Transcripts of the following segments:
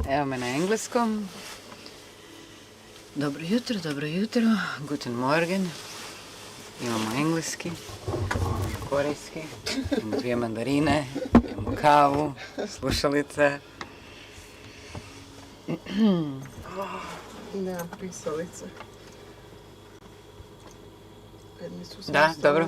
Evo me na engleskom. Dobro jutro, guten morgen. Imamo engleski, korejski, imamo 2 mandarine, imamo kavu, slušalice. I nemam pisalice. Da, dobro.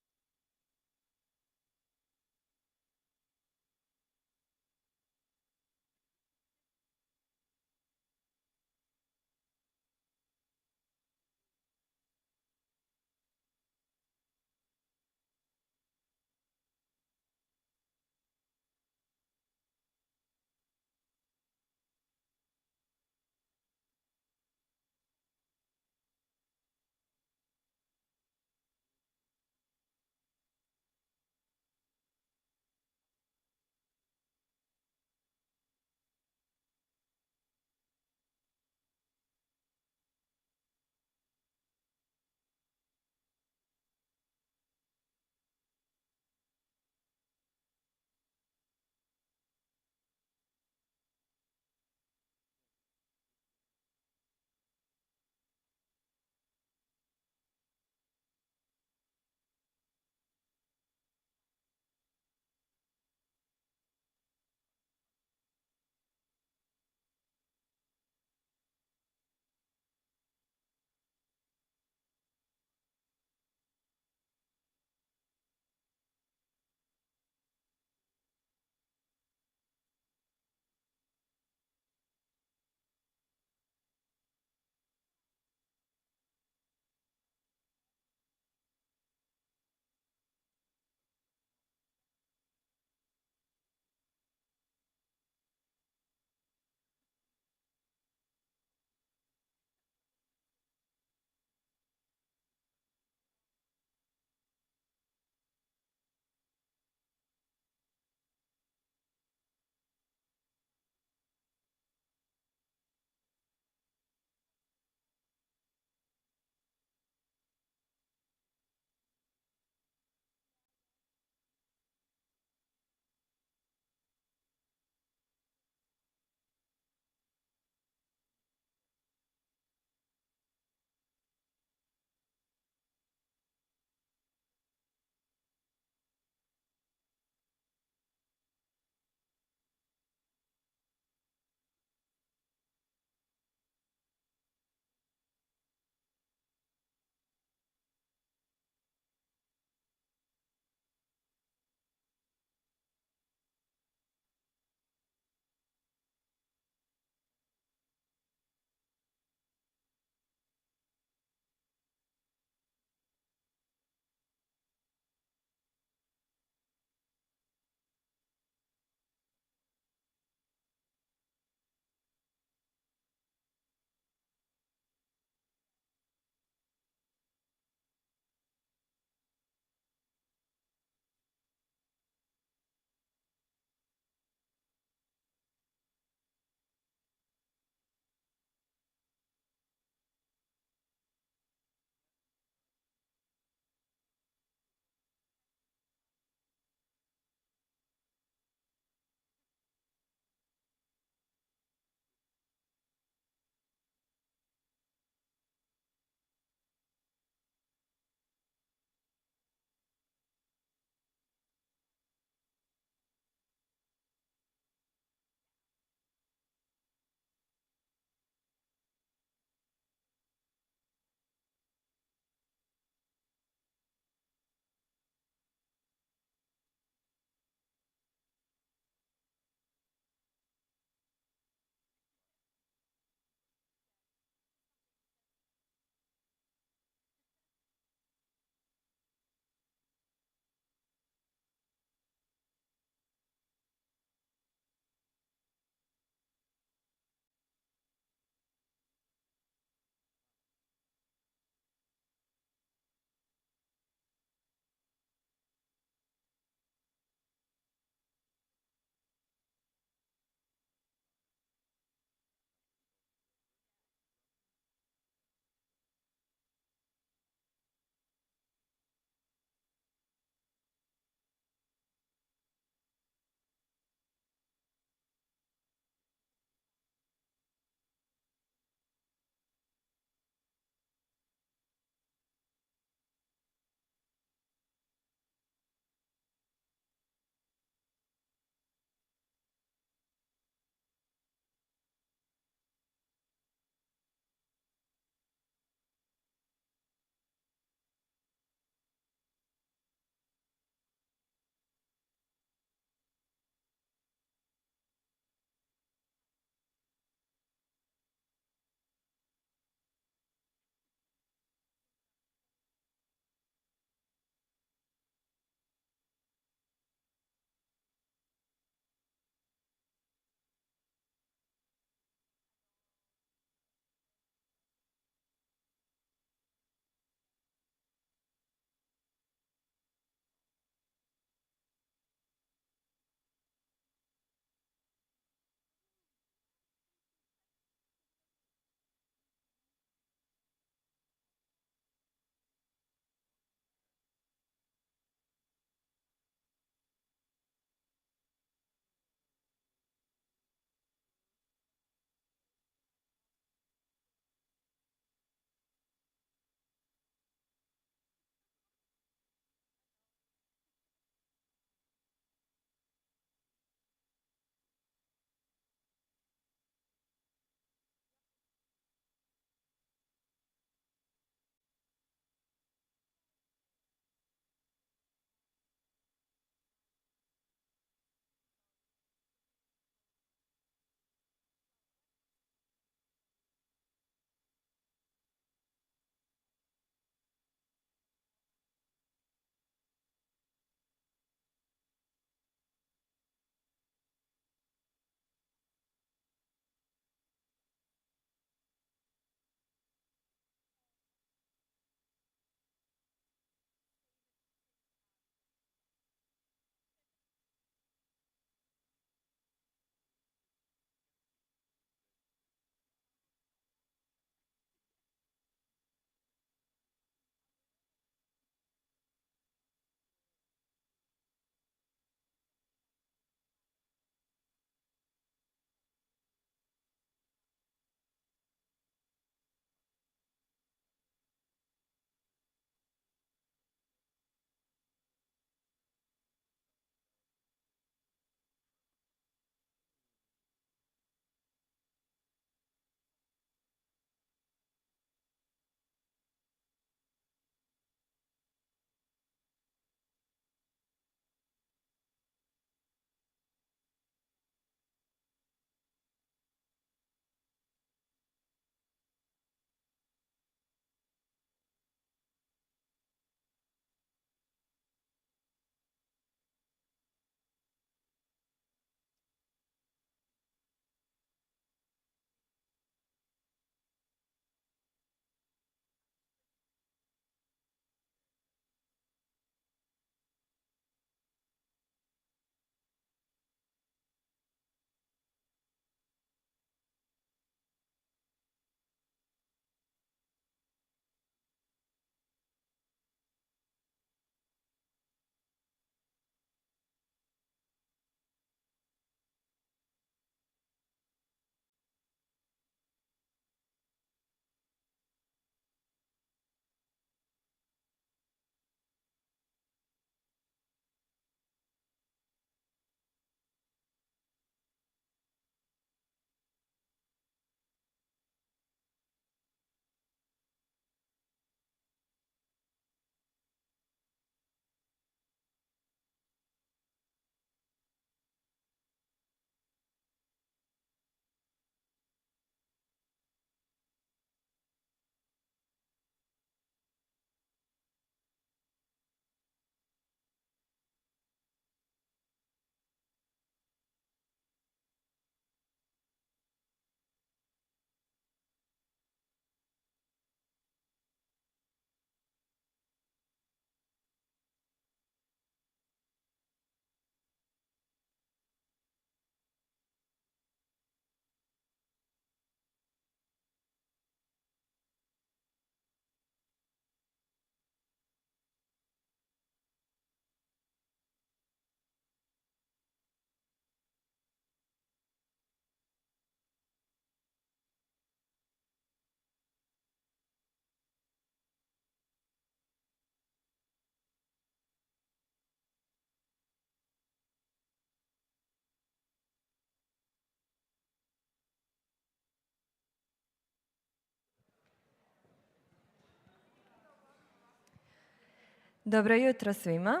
Dobro jutro svima.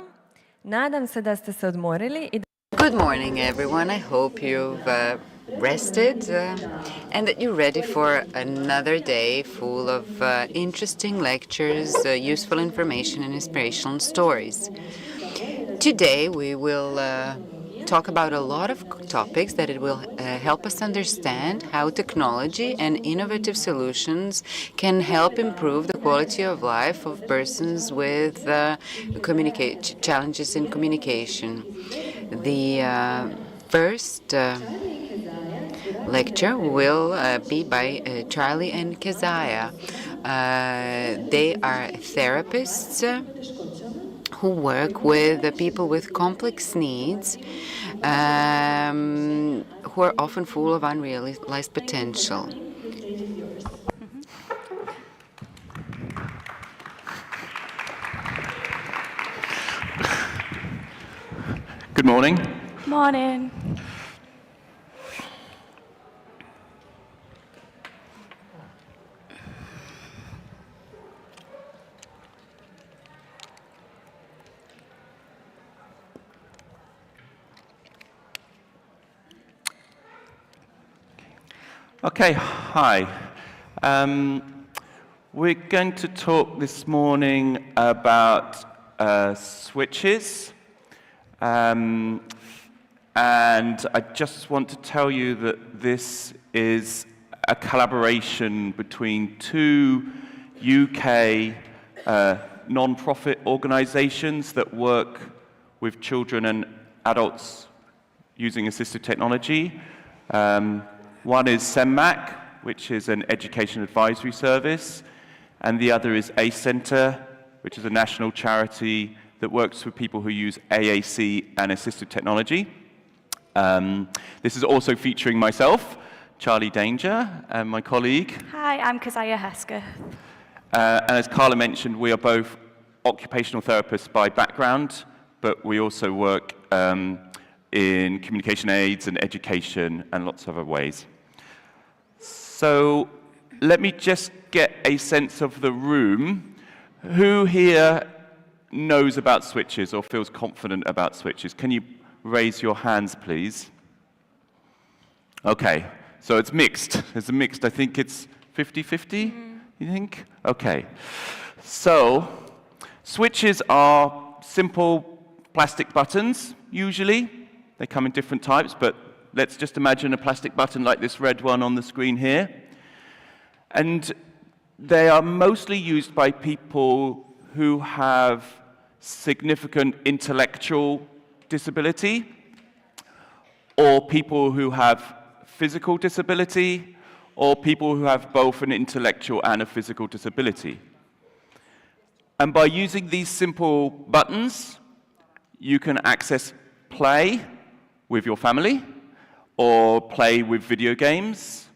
Nadam se da ste se odmorili i Good morning, everyone. I hope you've rested and that you're ready for another day full of interesting lectures, useful information, and inspirational stories. Today, we will talk about a lot of topics that it will help us understand how technology and innovative solutions can help improve the quality of life of persons with challenges in communication. The first lecture will be by Charlie and Keziah. They are therapists who work with people with complex needs who are often full of unrealized potential. Good morning. Morning. Okay, hi. We're going to talk this morning about switches. And I just want to tell you that this is a collaboration between two UK non-profit organizations that work with children and adults using assistive technology. One is SEMMAC, which is an education advisory service, and the other is A-Center, which is a national charity that works with people who use AAC and assistive technology. This is also featuring myself, Charlie Danger, and my colleague. Hi, I'm Keziah Hesketh. And as Carla mentioned, we are both occupational therapists by background, but we also work in communication aids and education and lots of other ways. So let me just get a sense of the room. Who here knows about switches or feels confident about switches? Can you raise your hands, please? Okay, so it's mixed. It's a mixed. I think it's 50-50, you think? Okay. So switches are simple plastic buttons, usually. They come in different types, but let's just imagine a plastic button like this red one on the screen here. And they are mostly used by people who have significant intellectual disability, or people who have physical disability, or people who have both an intellectual and a physical disability. And by using these simple buttons, you can access play with your family, or play with video games.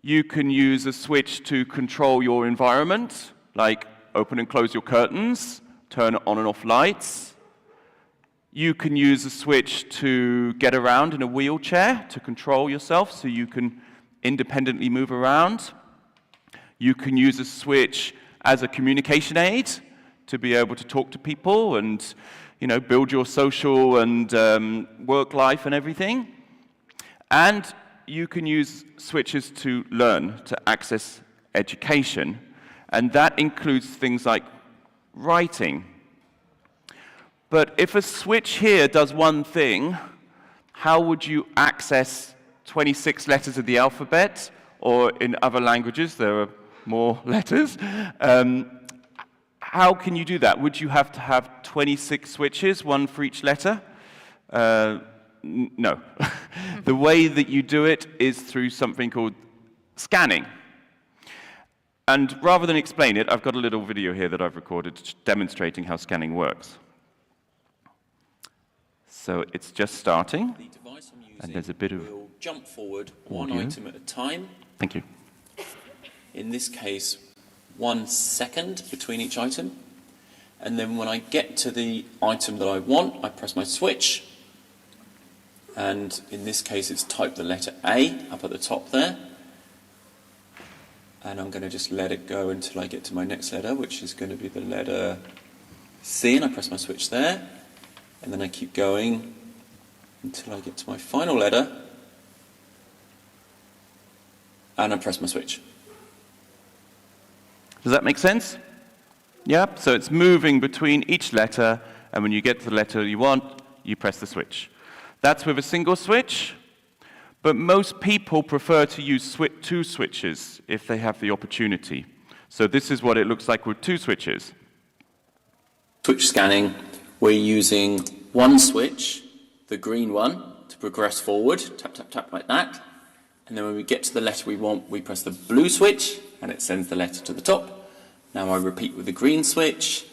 You can use a switch to control your environment, like open and close your curtains, turn on and off lights. You can use a switch to get around in a wheelchair to control yourself so you can independently move around. You can use a switch as a communication aid to be able to talk to people and, you know, build your social and work life and everything. And you can use switches to learn, to access education. And that includes things like writing. But if a switch here does one thing, how would you access 26 letters of the alphabet? Or in other languages, there are more letters. How can you do that? Would you have to have 26 switches, one for each letter? No. The way that you do it is through something called scanning. And rather than explain it, I've got a little video here that I've recorded demonstrating how scanning works. So it's just starting, The device I'm using and there's a bit of will jump forward one audio. item at a time. Thank you. In this case, 1 second between each item. And then when I get to the item that I want, I press my switch. And in this case, it's type the letter A up at the top there. And I'm going to just let it go until I get to my next letter, which is going to be the letter C, and I press my switch there, and then I keep going until I get to my final letter, and I press my switch. Does that make sense? Yeah, so it's moving between each letter, and when you get to the letter you want, you press the switch. That's with a single switch, but most people prefer to use two switches if they have the opportunity. So this is what it looks like with two switches. Switch scanning, we're using one switch, the green one, to progress forward, tap, tap, tap like that. And then when we get to the letter we want, we press the blue switch, and it sends the letter to the top. Now I repeat with the green switch,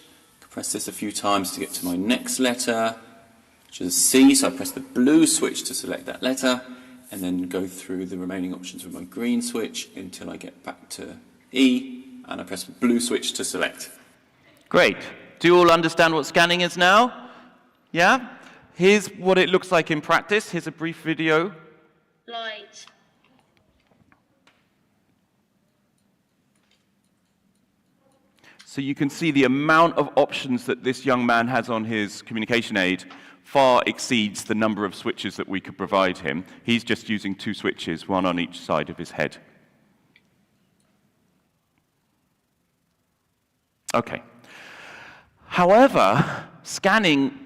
press this a few times to get to my next letter, which is C, so I press the blue switch to select that letter, and then go through the remaining options with my green switch until I get back to E, and I press the blue switch to select. Great. Do you all understand what scanning is now? Yeah? Here's what it looks like in practice. Here's a brief video. Light. So you can see the amount of options that this young man has on his communication aid far exceeds the number of switches that we could provide him. He's just using two switches, one on each side of his head. Okay. However, scanning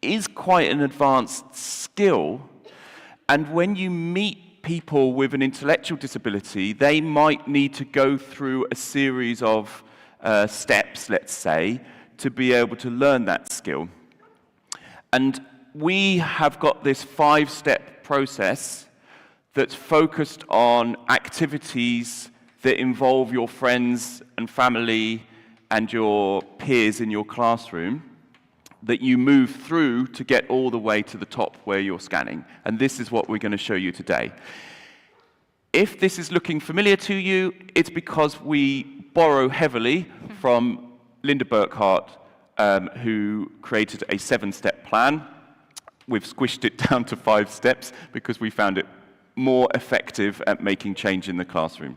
is quite an advanced skill, and when you meet people with an intellectual disability, they might need to go through a series of steps, let's say, to be able to learn that skill. And we have got this 5-step process that's focused on activities that involve your friends and family and your peers in your classroom that you move through to get all the way to the top where you're scanning. And this is what we're going to show you today. If this is looking familiar to you, it's because we borrow heavily from Linda Burkhart, who created a 7-step plan. We've squished it down to 5 steps because we found it more effective at making change in the classroom.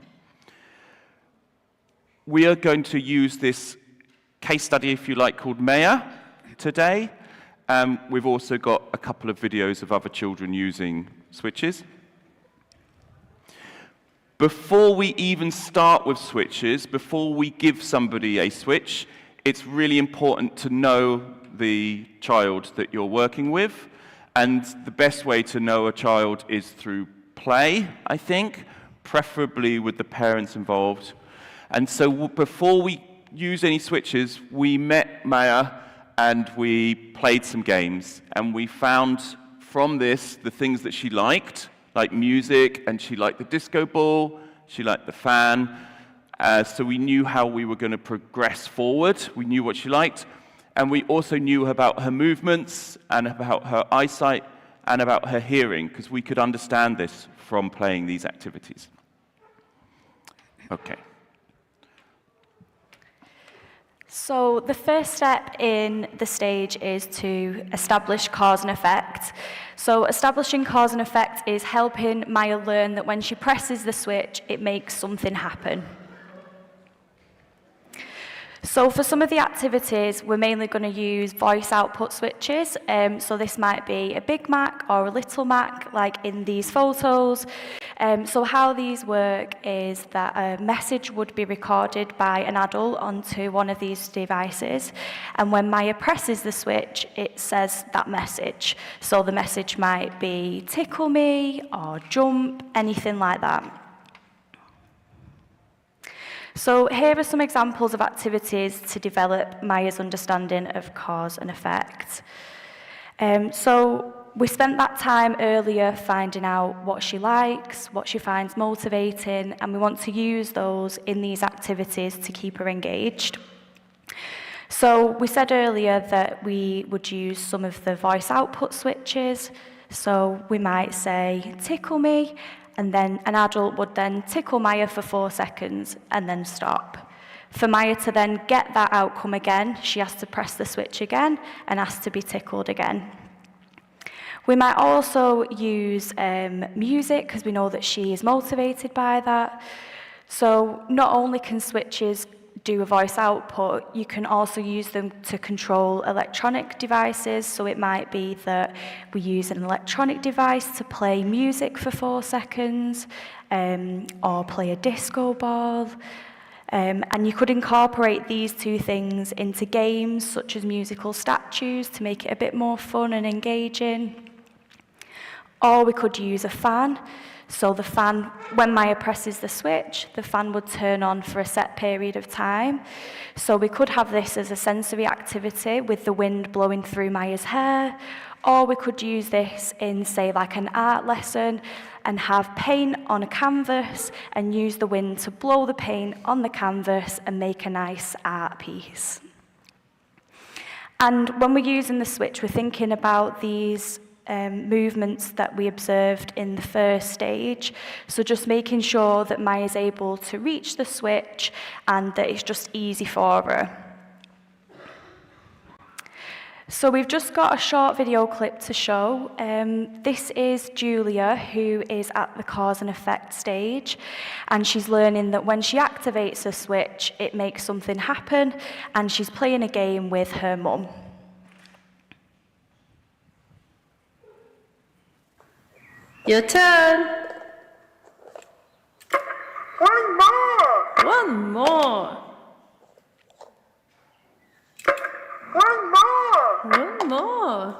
We are going to use this case study, if you like, called Maya today. We've also got a couple of videos of other children using switches. Before we even start with switches, before we give somebody a switch, it's really important to know the child that you're working with. And the best way to know a child is through play, I think, preferably with the parents involved. And so before we use any switches, we met Maya and we played some games. And we found from this the things that she liked, like music, and she liked the disco ball, she liked the fan. So we knew how we were going to progress forward. We knew what she liked. And we also knew about her movements and about her eyesight and about her hearing, because we could understand this from playing these activities. Okay. So the first step in the stage is to establish cause and effect. So establishing cause and effect is helping Maya learn that when she presses the switch, it makes something happen. So for some of the activities, we're mainly going to use voice output switches. So this might be a Big Mac or a Little Mac, like in these photos. So how these work is that a message would be recorded by an adult onto one of these devices. And when Maya presses the switch, it says that message. So the message might be tickle me or jump, anything like that. So here are some examples of activities to develop Maya's understanding of cause and effect. So we spent that time earlier finding out what she likes, what she finds motivating, and we want to use those in these activities to keep her engaged. So we said earlier that we would use some of the voice output switches. So we might say, tickle me, and then an adult would then tickle Maya for 4 seconds and then stop. For Maya to then get that outcome again, she has to press the switch again and has to be tickled again. We might also use music, because we know that she is motivated by that. So not only can switches do a voice output, you can also use them to control electronic devices. So it might be that we use an electronic device to play music for 4 seconds, or play a disco ball. And you could incorporate these two things into games such as musical statues to make it a bit more fun and engaging. Or we could use a fan. So the fan, when Maya presses the switch, the fan would turn on for a set period of time. So we could have this as a sensory activity with the wind blowing through Maya's hair, or we could use this in, say, like an art lesson and have paint on a canvas and use the wind to blow the paint on the canvas and make a nice art piece. And when we're using the switch, we're thinking about these movements that we observed in the first stage. So just making sure that Maya's able to reach the switch and that it's just easy for her. So we've just got a short video clip to show. This is Julia, who is at the cause and effect stage, and she's learning that when she activates a switch, it makes something happen, and she's playing a game with her mum. Your turn. One more! One more. One more! One more.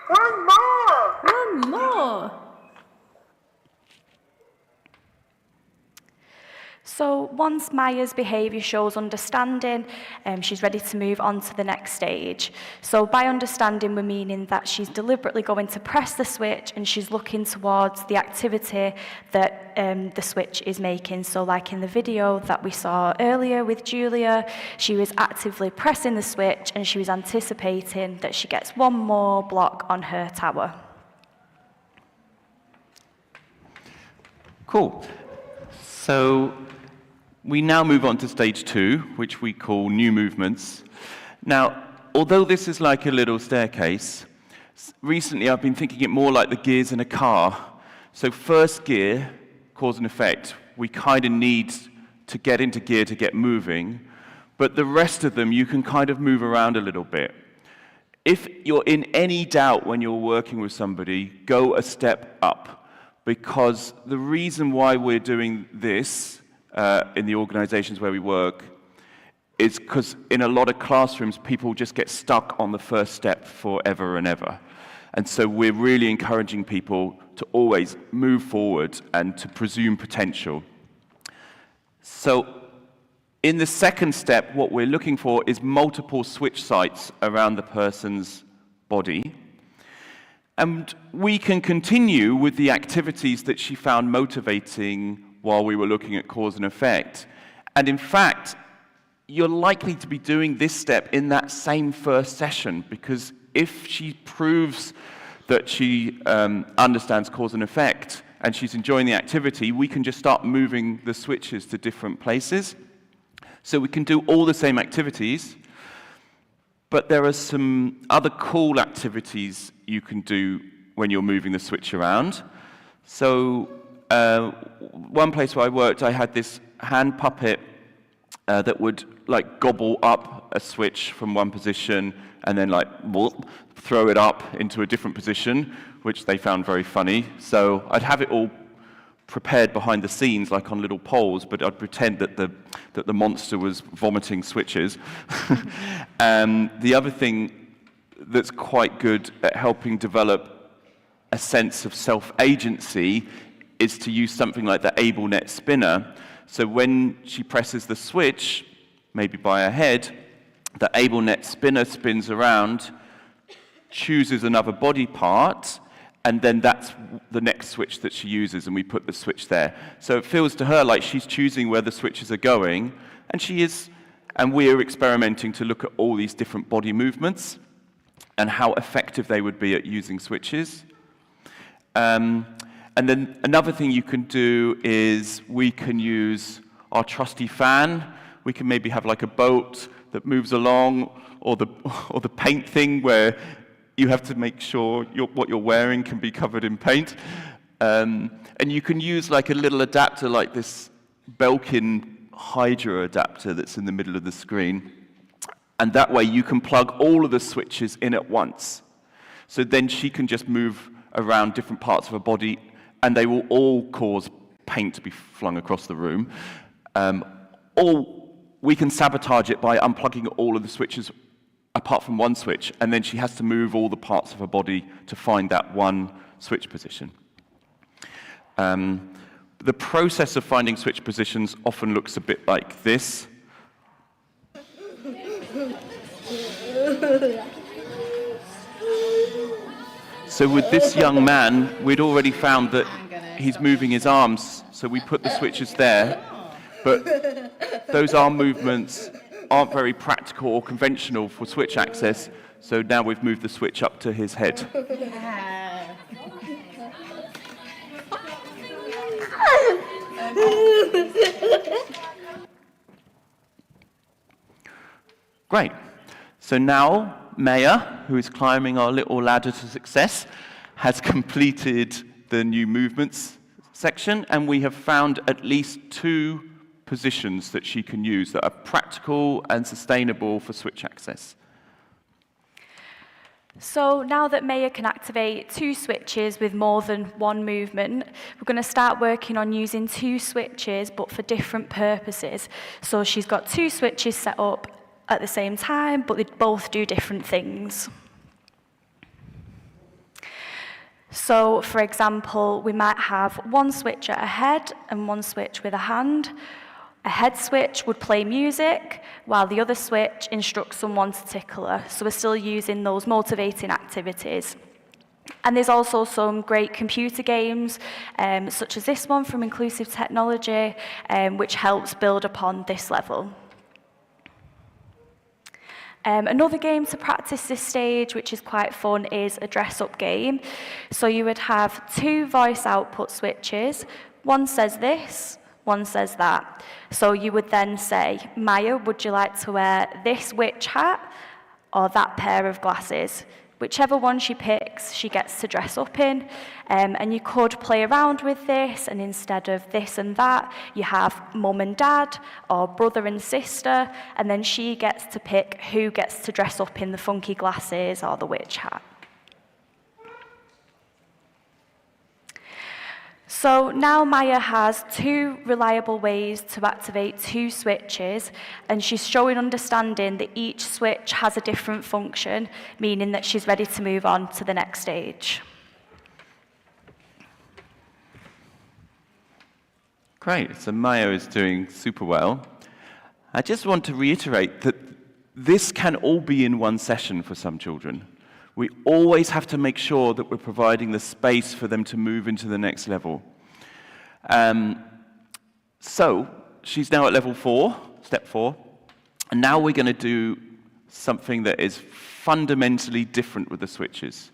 One more! One more. So once Maya's behaviour shows understanding, she's ready to move on to the next stage. So by understanding, we're meaning that she's deliberately going to press the switch and she's looking towards the activity that the switch is making. So like in the video that we saw earlier with Julia, she was actively pressing the switch and she was anticipating that she gets one more block on her tower. Cool. So we now move on to stage 2, which we call new movements. Now, although this is like a little staircase, recently I've been thinking it more like the gears in a car. So first gear, cause and effect, we kind of need to get into gear to get moving, but the rest of them you can kind of move around a little bit. If you're in any doubt when you're working with somebody, go a step up, because the reason why we're doing this in the organizations where we work is because in a lot of classrooms, people just get stuck on the first step forever and ever. And so we're really encouraging people to always move forward and to presume potential. So in the second step, what we're looking for is multiple switch sites around the person's body. And we can continue with the activities that she found motivating while we were looking at cause and effect. And in fact, you're likely to be doing this step in that same first session, because if she proves that she understands cause and effect and she's enjoying the activity, we can just start moving the switches to different places. So we can do all the same activities, but there are some other cool activities you can do when you're moving the switch around. So one place where I worked, I had this hand puppet that would like gobble up a switch from one position and then like throw it up into a different position, which they found very funny. So I'd have it all prepared behind the scenes, like on little poles, but I'd pretend that the monster was vomiting switches. The other thing that's quite good at helping develop a sense of self-agency is to use something like the AbleNet spinner. So when she presses the switch, maybe by her head, the AbleNet spinner spins around, chooses another body part, and then that's the next switch that she uses, and we put the switch there. So it feels to her like she's choosing where the switches are going, and she is, and we're experimenting to look at all these different body movements and how effective they would be at using switches. And then another thing you can do is we can use our trusty fan. We can maybe have like a boat that moves along, or the paint thing where you have to make sure what you're wearing can be covered in paint. And you can use like a little adapter like this Belkin Hydra adapter that's in the middle of the screen. And that way you can plug all of the switches in at once. So then she can just move around different parts of her body, and they will all cause paint to be flung across the room. Or we can sabotage it by unplugging all of the switches apart from one switch, and then she has to move all the parts of her body to find that one switch position. The process of finding switch positions often looks a bit like this. So with this young man, we'd already found that he's moving his arms, so we put the switches there, but those arm movements aren't very practical or conventional for switch access, so now we've moved the switch up to his head. Great. So now Maya, who is climbing our little ladder to success, has completed the new movements section, and we have found at least 2 positions that she can use that are practical and sustainable for switch access. So now that Maya can activate 2 switches with more than one movement, we're going to start working on using 2 switches but for different purposes. So she's got 2 switches set up at the same time, but they both do different things. So, for example, we might have one switch at a head and one switch with a hand. A head switch would play music, while the other switch instructs someone to tickle her. So we're still using those motivating activities. And there's also some great computer games, such as this one from Inclusive Technology, which helps build upon this level. Another game to practice this stage, which is quite fun, is a dress-up game. So you would have 2 voice output switches. One says this, one says that. So you would then say, Maya, would you like to wear this witch hat or that pair of glasses? Whichever one she picks, she gets to dress up in. And you could play around with this, and instead of this and that, you have mum and dad, or brother and sister, and then she gets to pick who gets to dress up in the funky glasses or the witch hat. So now Maya has 2 reliable ways to activate 2 switches, and she's showing understanding that each switch has a different function, meaning that she's ready to move on to the next stage. Great, so Maya is doing super well. I just want to reiterate that this can all be in one session for some children. We always have to make sure that we're providing the space for them to move into the next level. So she's now at level 4, step 4, and now we're going to do something that is fundamentally different with the switches.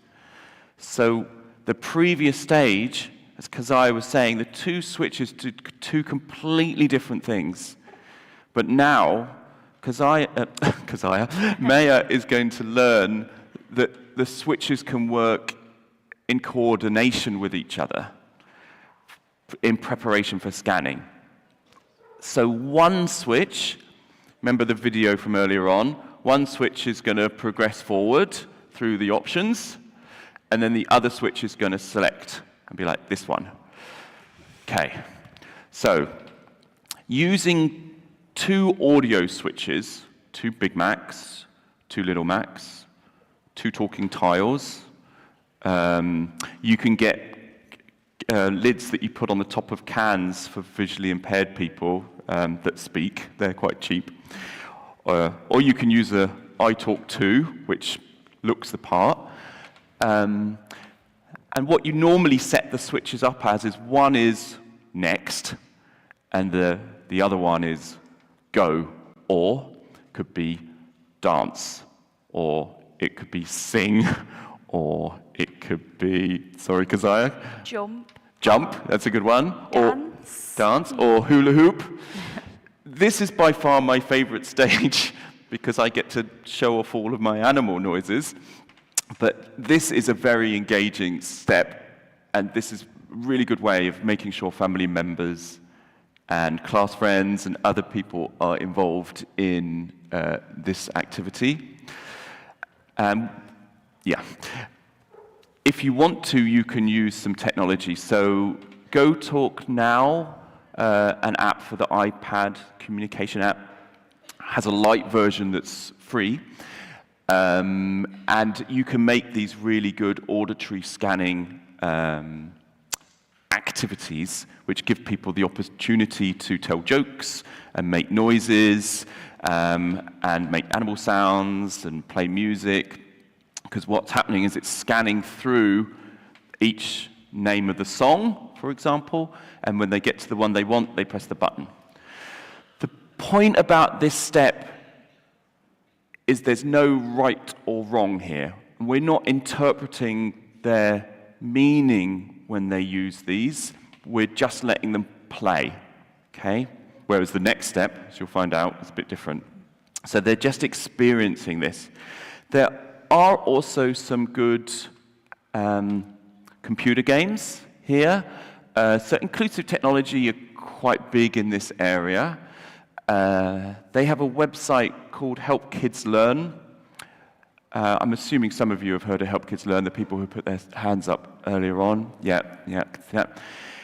So the previous stage, as Keziah was saying, the 2 switches do 2 completely different things. But now, Maya is going to learn that the switches can work in coordination with each other in preparation for scanning. So one switch, remember the video from earlier on, one switch is going to progress forward through the options, and then the other switch is going to select and be like this one. Okay, so using 2 audio switches, 2 Big Macs, 2 Little Macs, 2 talking tiles, you can get lids that you put on the top of cans for visually impaired people that speak. They're quite cheap. Or you can use a iTalk 2, which looks the part. And what you normally set the switches up as is one is next, and the other one is go, or could be dance, or it could be sing, or it could be, sorry, Keziah? Jump, that's a good one. Dance, or hula hoop. This is by far my favorite stage because I get to show off all of my animal noises. But this is a very engaging step, and this is a really good way of making sure family members and class friends and other people are involved in this activity. Yeah. If you want to, you can use some technology. So Go Talk Now, an app for the iPad communication app, has a light version that's free. And you can make these really good auditory scanning activities which give people the opportunity to tell jokes and make noises and make animal sounds and play music. Because what's happening is it's scanning through each name of the song, for example, and when they get to the one they want, they press the button. The point about this step is there's no right or wrong here. We're not interpreting their meaning when they use these. We're just letting them play, okay? Whereas the next step, as you'll find out, is a bit different. So they're just experiencing this. There are also some good computer games here. So inclusive technology are quite big in this area. They have a website called Help Kids Learn. I'm assuming some of you have heard of Help Kids Learn, the people who put their hands up earlier on. Yeah.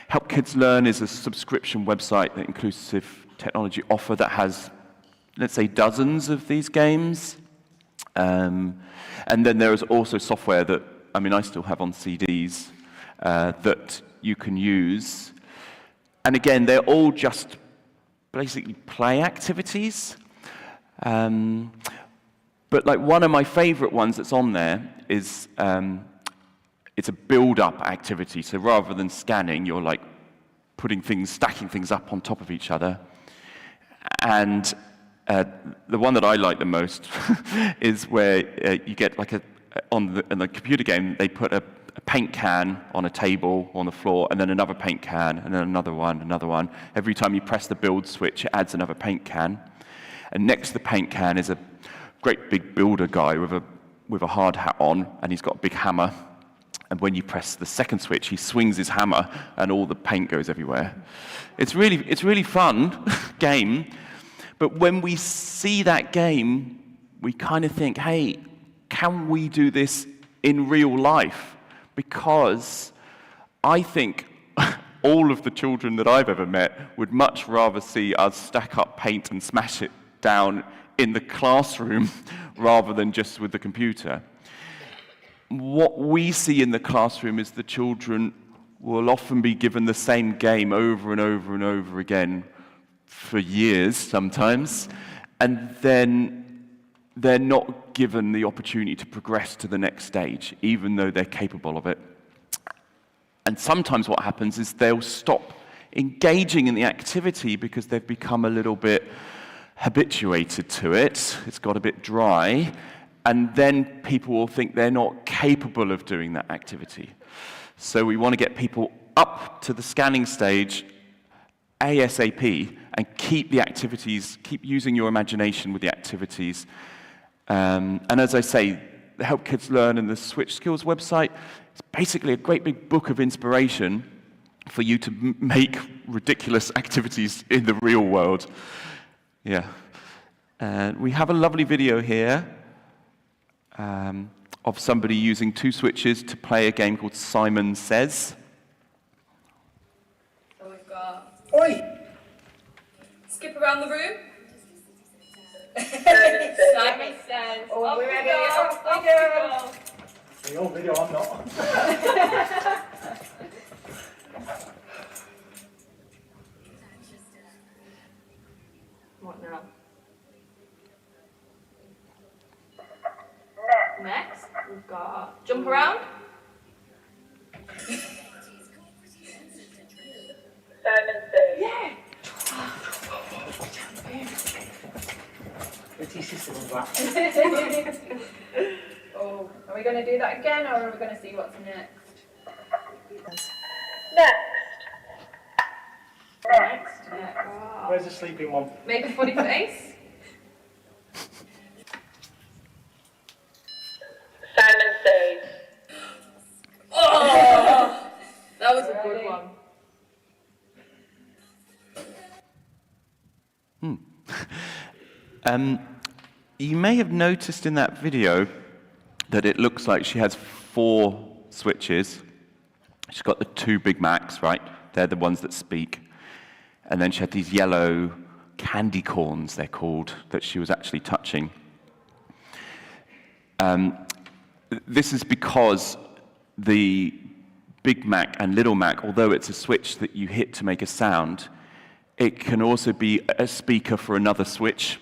Help Kids Learn is a subscription website that inclusive technology offer that has, let's say, dozens of these games. And then there is also software that, I still have on CDs that you can use. And again, they're all just basically play activities. But like one of my favorite ones that's on there is, it's a build-up activity. So rather than scanning, you're like stacking things up on top of each other. And the one that I like the most is where you get like in the computer game, they put a paint can on a table on the floor, and then another paint can, and then another one. Every time you press the build switch, it adds another paint can. And next to the paint can is a great big builder guy with a hard hat on, and he's got a big hammer. And when you press the second switch, he swings his hammer, and all the paint goes everywhere. It's really fun game. But when we see that game, we kind of think, hey, can we do this in real life? Because I think all of the children that I've ever met would much rather see us stack up paint and smash it down in the classroom rather than just with the computer. What we see in the classroom is the children will often be given the same game over and over and over again for years sometimes, and then they're not given the opportunity to progress to the next stage, even though they're capable of it. And sometimes what happens is they'll stop engaging in the activity because they've become a little bit habituated to it. It's got a bit dry, and then people will think they're not capable of doing that activity. So we want to get people up to the scanning stage ASAP and keep using your imagination with the activities. And as I say, the Help Kids Learn and the Switch Skills website is basically a great big book of inspiration for you to make ridiculous activities in the real world. Yeah. And we have a lovely video here of somebody using 2 switches to play a game called Simon Says. So we've got... Oi! Skip around the room. Simon says... Oh, we're ready. Off we go. Your video, I'm not. What now? Next, we've got jump around. Simon Says. Yeah. It's your sister in black. Oh, are we going to do that again, or are we going to see what's next? Next. Oh. Where's the sleeping one? Make a funny face. Simon Says. Oh, that was a good one. You may have noticed in that video that it looks like she has 4 switches. She's got the 2 Big Macs, right? They're the ones that speak. And then she had these yellow candy corns, they're called, that she was actually touching. This is because the Big Mac and Little Mac, although it's a switch that you hit to make a sound, it can also be a speaker for another switch.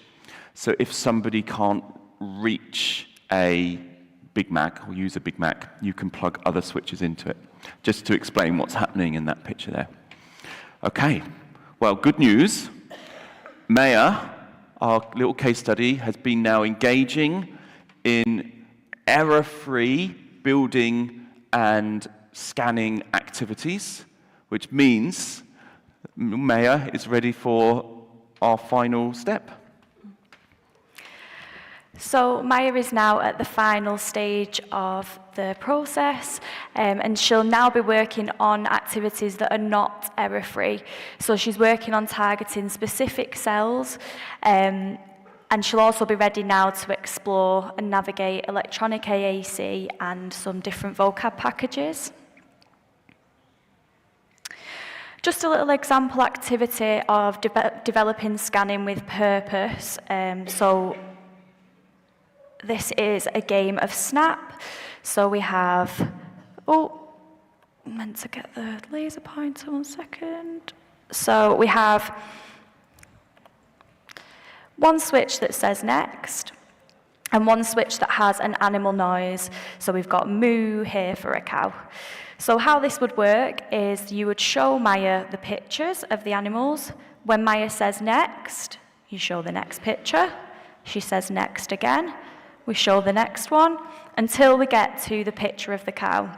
So if somebody can't reach a Big Mac or use a Big Mac, you can plug other switches into it. Just to explain what's happening in that picture there. Okay, well, good news. Maya, our little case study, has been now engaging in error-free building and scanning activities, which means Maya is ready for our final step. So Maya is now at the final stage of the process, and she'll now be working on activities that are not error-free. So she's working on targeting specific cells, and she'll also be ready now to explore and navigate electronic AAC and some different vocab packages. Just a little example activity of developing scanning with purpose. So this is a game of Snap. So we have, I'm meant to get the laser pointer 1 second. So we have one switch that says next, and one switch that has an animal noise. So we've got moo here for a cow. So how this would work is you would show Maya the pictures of the animals. When Maya says next, you show the next picture. She says next again. We show the next one until we get to the picture of the cow.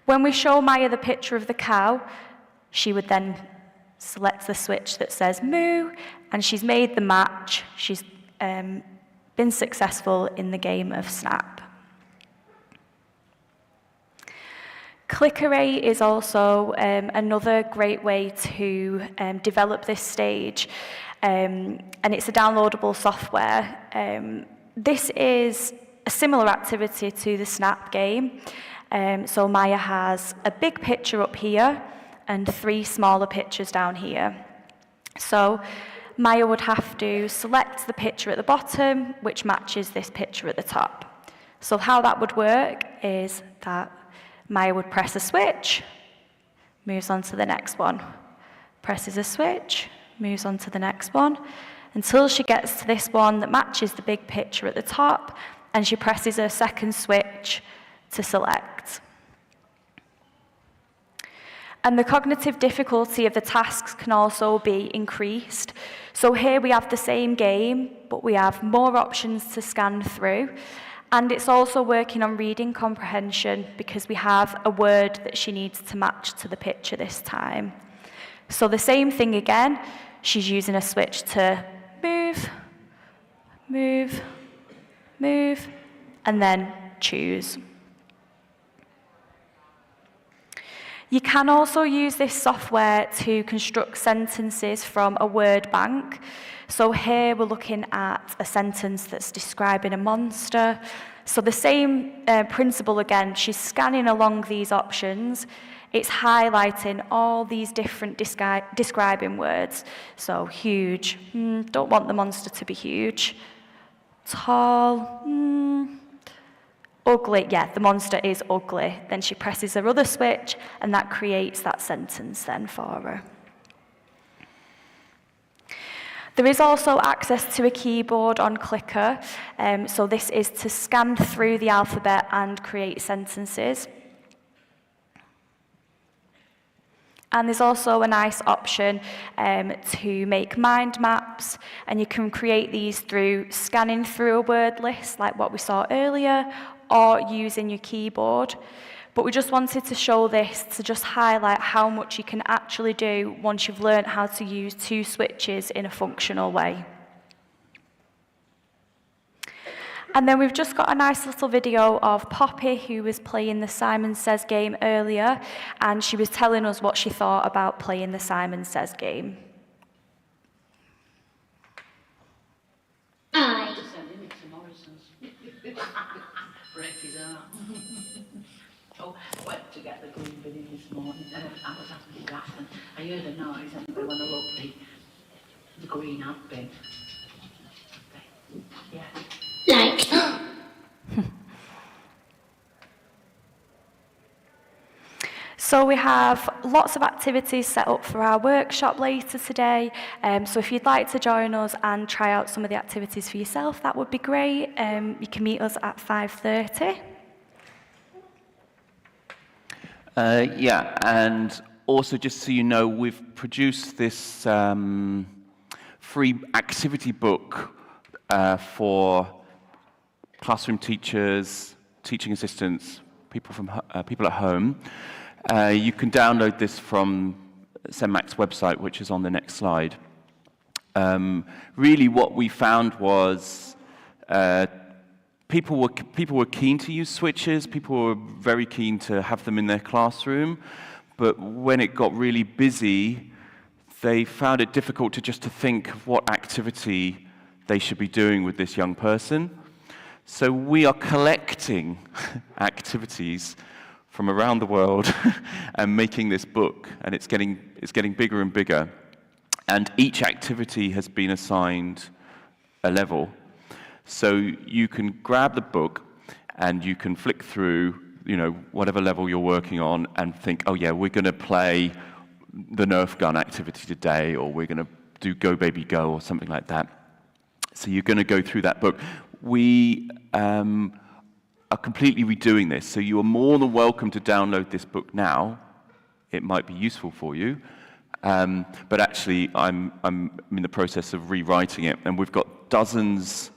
When we show Maya the picture of the cow, she would then select the switch that says moo, and she's made the match. She's been successful in the game of Snap. Click Array is also another great way to develop this stage, and it's a downloadable software. This is a similar activity to the Snap game. So Maya has a big picture up here and 3 smaller pictures down here. So Maya would have to select the picture at the bottom, which matches this picture at the top. So how that would work is that Maya would press a switch, moves on to the next one. Presses a switch, moves on to the next one, until she gets to this one that matches the big picture at the top, and she presses her second switch to select. And the cognitive difficulty of the tasks can also be increased. So here we have the same game, but we have more options to scan through. And it's also working on reading comprehension because we have a word that she needs to match to the picture this time. So the same thing again, she's using a switch to move, move, move, and then choose. You can also use this software to construct sentences from a word bank. So here we're looking at a sentence that's describing a monster. So the same principle again, she's scanning along these options. It's highlighting all these different describing words. So huge, don't want the monster to be huge. Tall, ugly, yeah, the monster is ugly. Then she presses her other switch, and that creates that sentence then for her. There is also access to a keyboard on Clicker, so this is to scan through the alphabet and create sentences. And there's also a nice option to make mind maps, and you can create these through scanning through a word list, like what we saw earlier, or using your keyboard. But we just wanted to show this to just highlight how much you can actually do once you've learned how to use 2 switches in a functional way. And then we've just got a nice little video of Poppy, who was playing the Simon Says game earlier, and she was telling us what she thought about playing the Simon Says game. Morrison's. Break his heart. Oh, I went to get the green bin this morning and I was having the gas and I heard a noise and when I looked the green had been. Yeah. Like. So we have lots of activities set up for our workshop later today. So if you'd like to join us and try out some of the activities for yourself, that would be great. You can meet us at 5:30. Yeah, and also just so you know, we've produced this free activity book for classroom teachers, teaching assistants, people at home. You can download this from CEMAC's website, which is on the next slide. Really what we found was people were keen to use switches, people were very keen to have them in their classroom, but when it got really busy, they found it difficult to think of what activity they should be doing with this young person. So we are collecting activities from around the world and making this book, and it's getting bigger and bigger. And each activity has been assigned a level. So you can grab the book and you can flick through, whatever level you're working on and think, oh yeah, we're going to play the Nerf gun activity today, or we're going to do Go Baby Go or something like that. So you're going to go through that book. We are completely redoing this, so you are more than welcome to download this book now. It might be useful for you, but actually I'm in the process of rewriting it, and we've got dozens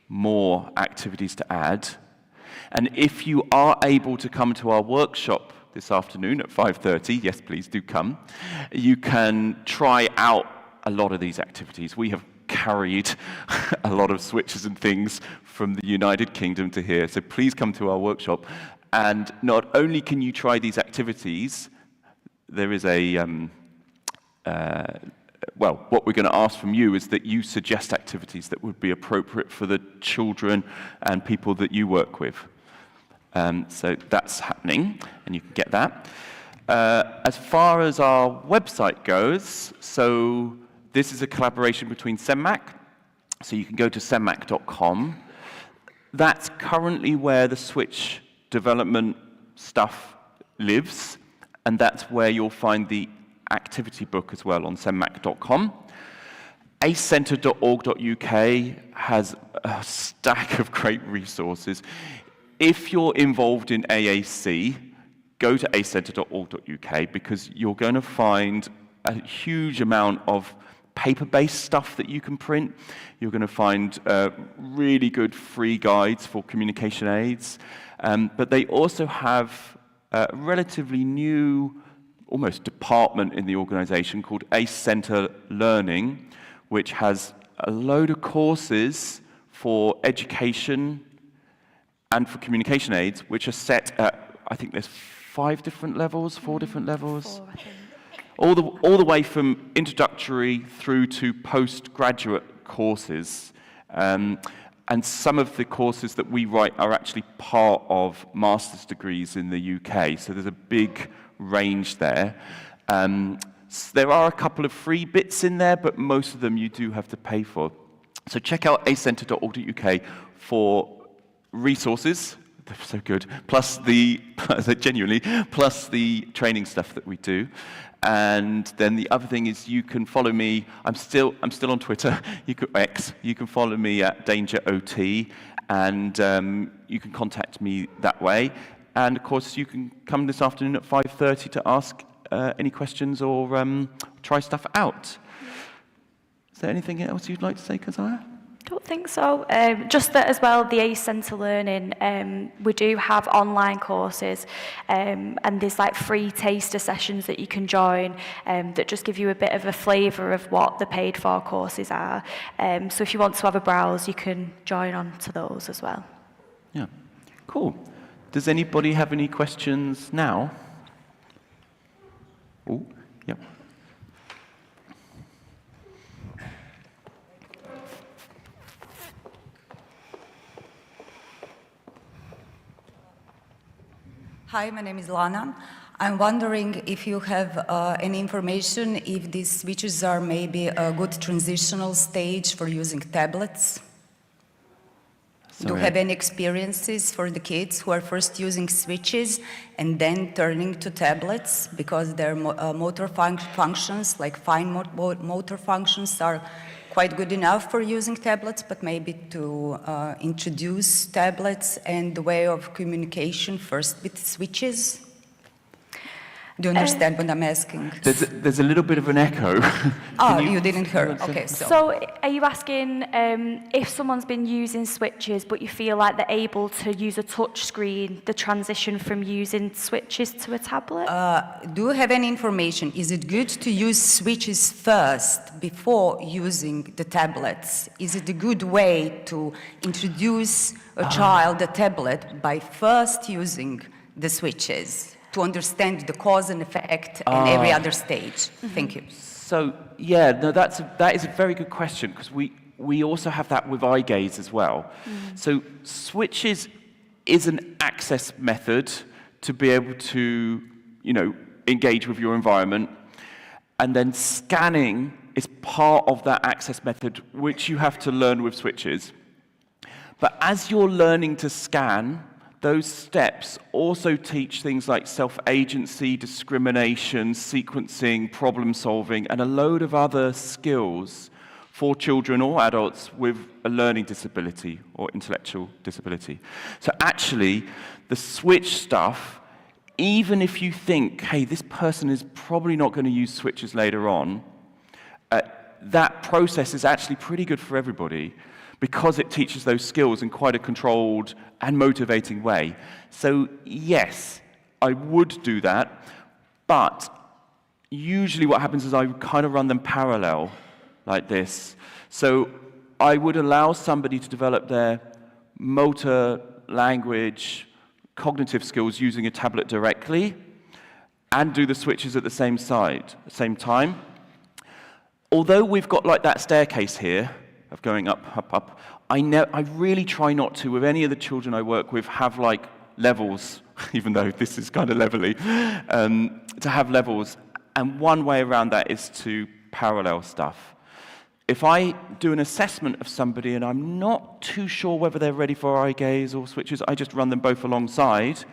more activities to add. And if you are able to come to our workshop this afternoon at 5:30, yes, please do come, you can try out a lot of these activities. We have carried a lot of switches and things from the United Kingdom to here, so please come to our workshop. And not only can you try these activities, there is what we're going to ask from you is that you suggest activities that would be appropriate for the children and people that you work with. So that's happening, and you can get that. As far as our website goes, so this is a collaboration between CEMAC, so you can go to cemac.com. That's currently where the Switch development stuff lives, and that's where you'll find the activity book as well on cemac.com. acecentre.org.uk has a stack of great resources. If you're involved in AAC, go to acecentre.org.uk because you're going to find a huge amount of paper-based stuff that you can print. You're going to find really good free guides for communication aids, but they also have a relatively new, almost department in the organization called ACE Centre Learning, which has a load of courses for education and for communication aids, which are set at, I think there's 4 different levels. 4, I think. All the way from introductory through to postgraduate courses. And some of the courses that we write are actually part of master's degrees in the UK, so there's a big range there. There are a couple of free bits in there, but most of them you do have to pay for. So check out acecentre.org.uk for resources. They're so good. Plus genuinely, plus the training stuff that we do. And then the other thing is you can follow me. I'm still on Twitter. You can follow me at DangerOT, and you can contact me that way. And of course, you can come this afternoon at 5:30 to ask any questions or try stuff out. Is there anything else you'd like to say, Keziah? Don't think so. Just that as well, the ACE Centre Learning, we do have online courses, and there's like free taster sessions that you can join that just give you a bit of a flavour of what the paid for courses are. So if you want to have a browse, you can join on to those as well. Yeah, cool. Does anybody have any questions now? Oh, yeah. Hi, my name is Lana. I'm wondering if you have any information if these switches are maybe a good transitional stage for using tablets. Do you have any experiences for the kids who are first using switches and then turning to tablets because their motor functions, like fine motor functions, are quite good enough for using tablets, but maybe to introduce tablets and the way of communication first with switches? Do you understand what I'm asking? There's a little bit of an echo. Oh, you didn't hear. Okay, So are you asking if someone's been using switches but you feel like they're able to use a touch screen, the transition from using switches to a tablet? Do you have any information? Is it good to use switches first before using the tablets? Is it a good way to introduce a child a tablet by first using the switches to understand the cause and effect and every other stage? Thank you. So, yeah, no, that is a very good question, because we also have that with eye gaze as well. So switches is an access method to be able to, engage with your environment, and then scanning is part of that access method, which you have to learn with switches. But as you're learning to scan, those steps also teach things like self-agency, discrimination, sequencing, problem-solving, and a load of other skills for children or adults with a learning disability or intellectual disability. So actually, the switch stuff, even if you think, hey, this person is probably not going to use switches later on, that process is actually pretty good for everybody, because it teaches those skills in quite a controlled and motivating way. So yes, I would do that, but usually what happens is I kind of run them parallel like this. So I would allow somebody to develop their motor, language, cognitive skills using a tablet directly and do the switches at the same time. Although we've got like that staircase here, of going up, up, up. I really try not to, with any of the children I work with, have like levels, even though this is kind of levelly, to have levels. And one way around that is to parallel stuff. If I do an assessment of somebody and I'm not too sure whether they're ready for eye gaze or switches, I just run them both alongside.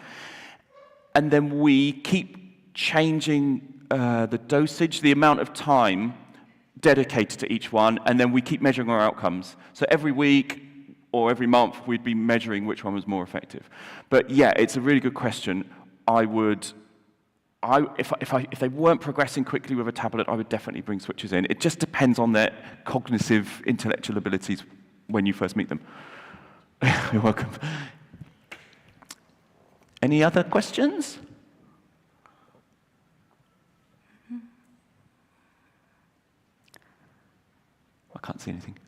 And then we keep changing the dosage, the amount of time dedicated to each one, and then we keep measuring our outcomes. So every week or every month, we'd be measuring which one was more effective. But yeah, it's a really good question. If they weren't progressing quickly with a tablet, I would definitely bring switches in. It just depends on their cognitive, intellectual abilities when you first meet them. You're welcome. Any other questions? I can't see anything.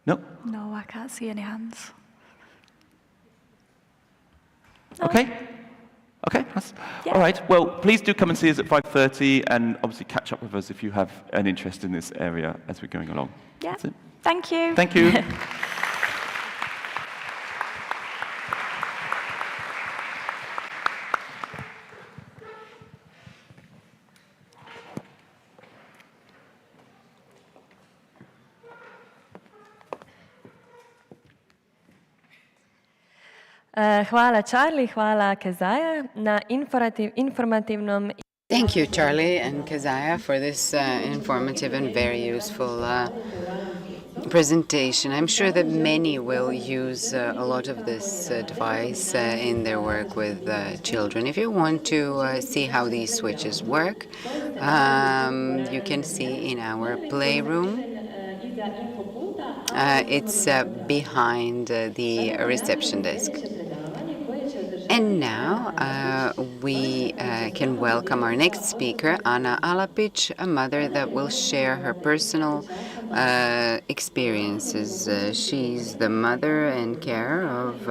No? No, I can't see any hands. No. Okay. Yeah. All right. Well, please do come and see us at 5:30, and obviously catch up with us if you have an interest in this area as we're going along. Yeah. That's it. Thank you. Thank you. Hvala Charlie, hvala Kezaja na informativnom. Thank you, Charlie and Kezaja, for this informative and very useful presentation. I'm sure that many will use a lot of this device in their work with children. If you want to see how these switches work, you can see in our playroom. It's behind the reception desk. And now we can welcome our next speaker, Ana Alapic, a mother that will share her personal experiences. She's the mother and carer of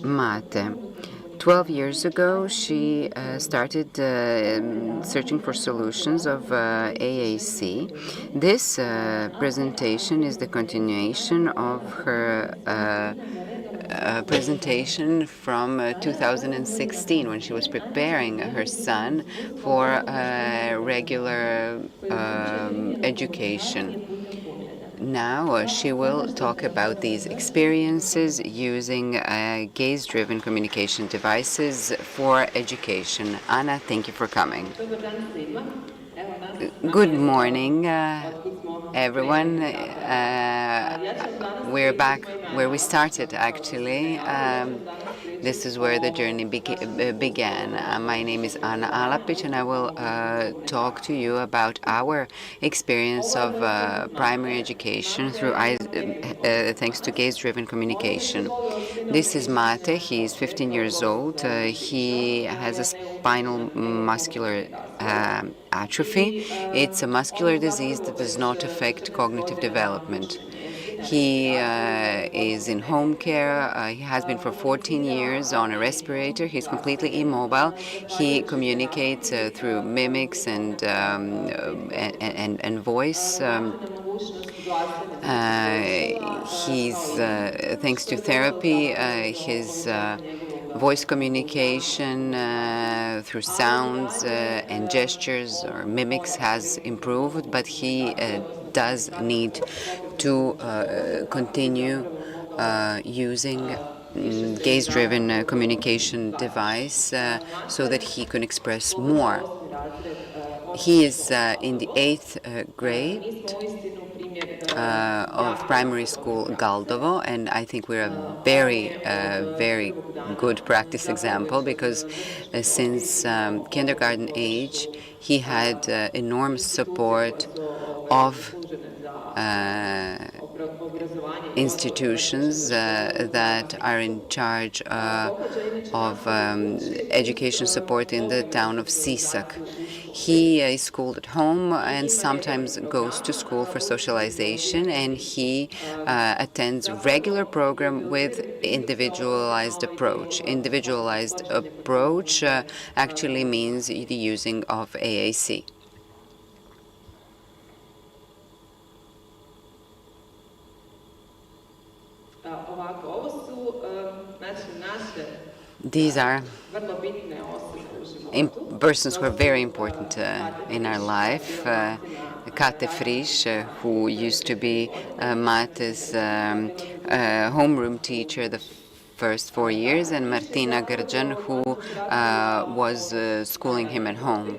Mate. 12 years ago, she started searching for solutions of AAC. This presentation is the continuation of her presentation from 2016 when she was preparing her son for regular education. Now she will talk about these experiences using gaze-driven communication devices for education. Anna, thank you for coming. Good morning, everyone. We're back where we started, actually. This is where the journey began. My name is Anna Alapic, and I will talk to you about our experience of primary education through thanks to gaze-driven communication. This is Mate. He's 15 years old. He has a spinal muscular atrophy. It's a muscular disease that does not affect cognitive development. He is in home care. He has been for 14 years on a respirator. He's completely immobile. He communicates through mimics and voice. Thanks to therapy, his voice communication through sounds and gestures or mimics has improved, but he does need to continue using gaze-driven communication device so that he can express more. He is in the 8th grade of primary school Galdovo, and I think we're a very good practice example because since kindergarten age he had enormous support of institutions that are in charge of education support in the town of Sisak. He is schooled at home and sometimes goes to school for socialization, and he attends regular program with individualized approach. Individualized approach actually means the using of AAC. These are persons who are very important in our life. Kate Frisch, who used to be Mate's homeroom teacher the first 4 years, and Martina Grđan, who was schooling him at home.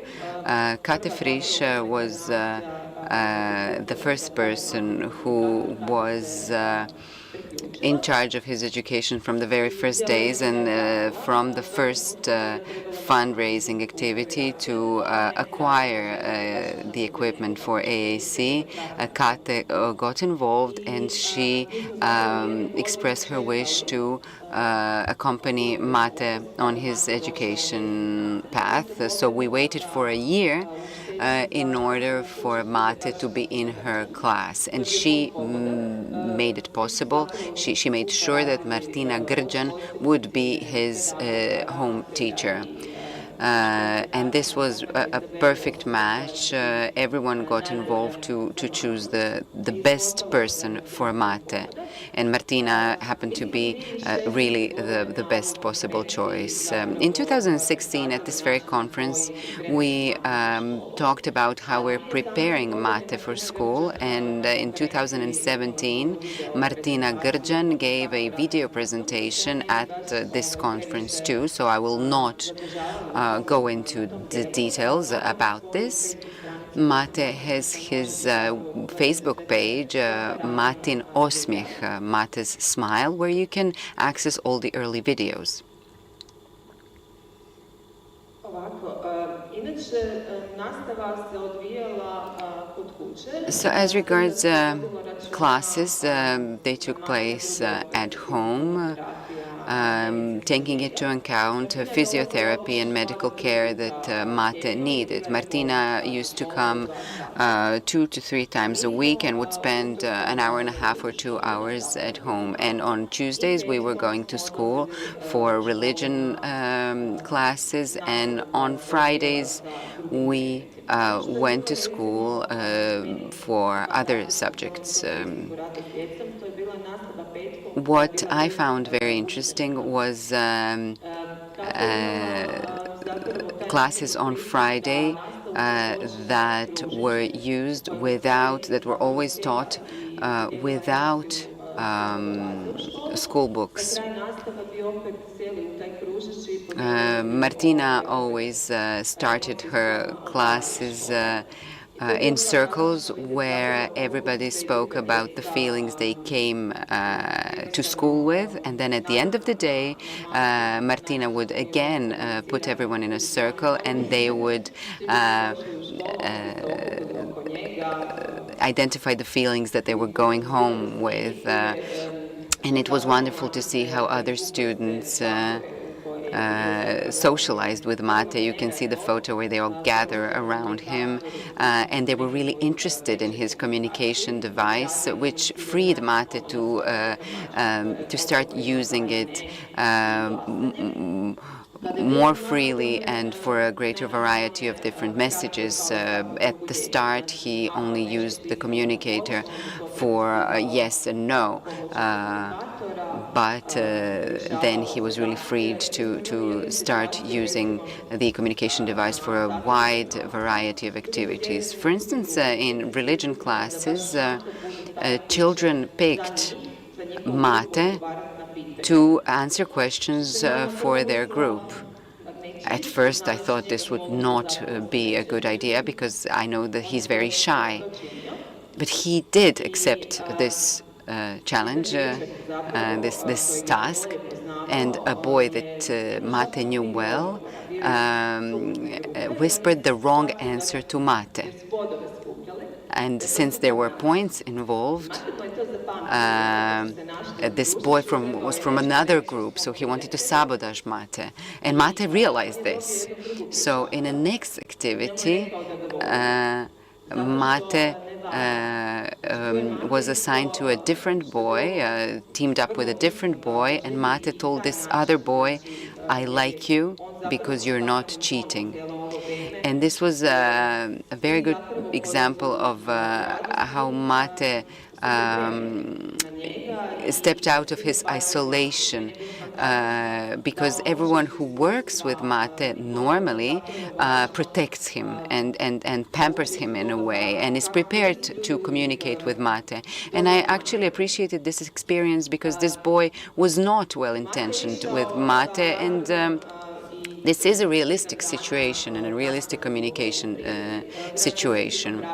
Kate Frisch was the first person who was in charge of his education from the very first days and from the first fundraising activity to acquire the equipment for AAC. Kate got involved, and she expressed her wish to accompany Mate on his education path. So we waited for a year in order for Mate to be in her class, and she made it possible. She made sure that Martina Grđan would be his home teacher. And this was a perfect match. Everyone got involved to choose the best person for Mate. And Martina happened to be really the best possible choice. In 2016, at this very conference, we talked about how we're preparing Mate for school. And in 2017, Martina Grđan gave a video presentation at this conference too. So I will not go into the details about this. Mate has his Facebook page, Matin Osmijeh, Mate's Smile, where you can access all the early videos. So as regards classes, they took place at home. taking into account physiotherapy and medical care that Mate needed. Martina used to come 2 to 3 times a week and would spend an hour and a half or 2 hours at home. And on Tuesdays, we were going to school for religion classes, and on Fridays, we went to school for other subjects. What I found very interesting was classes on Friday that were used that were always taught without school books. Martina always started her classes in circles where everybody spoke about the feelings they came to school with, and then at the end of the day, Martina would again put everyone in a circle, and they would identify the feelings that they were going home with. And it was wonderful to see how other students socialized with Mate. You can see the photo where they all gather around him, and they were really interested in his communication device, which freed Mate to start using it more freely and for a greater variety of different messages. At the start, he only used the communicator for yes and no, but then he was really freed to start using the communication device for a wide variety of activities. For instance, in religion classes, children picked Mate to answer questions for their group. At first, I thought this would not be a good idea because I know that he's very shy. But he did accept this challenge, this task, and a boy that Mate knew well whispered the wrong answer to Mate. And since there were points involved, this boy was from another group, so he wanted to sabotage Mate. And Mate realized this. So in the next activity, Mate was assigned to a different boy, teamed up with a different boy, and Mate told this other boy, "I like you because you're not cheating." And this was a very good example of how Mate stepped out of his isolation, because everyone who works with Mate normally protects him and pampers him in a way and is prepared to communicate with Mate. And I actually appreciated this experience because this boy was not well-intentioned with Mate, and this is a realistic situation and a realistic communication situation.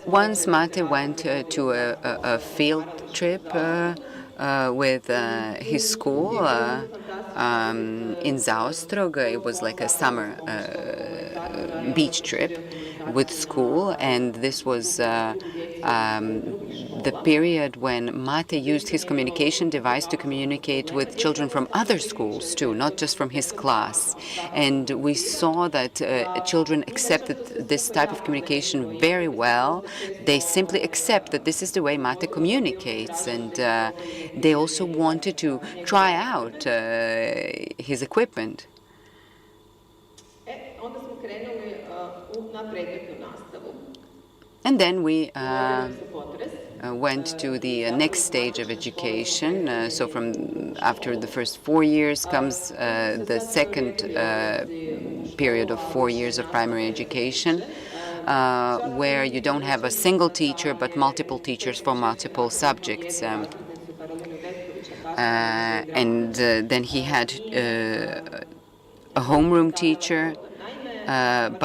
Once Mate went to a field trip with his school in Zaostrog. It was like a summer beach trip with school, and this was the period when Mate used his communication device to communicate with children from other schools too, not just from his class. And we saw that children accepted this type of communication very well. They simply accept that this is the way Mate communicates, and they also wanted to try out his equipment. And then we went to the next stage of education. So from after the first 4 years comes the second period of 4 years of primary education, where you don't have a single teacher but multiple teachers for multiple subjects. And then he had a homeroom teacher,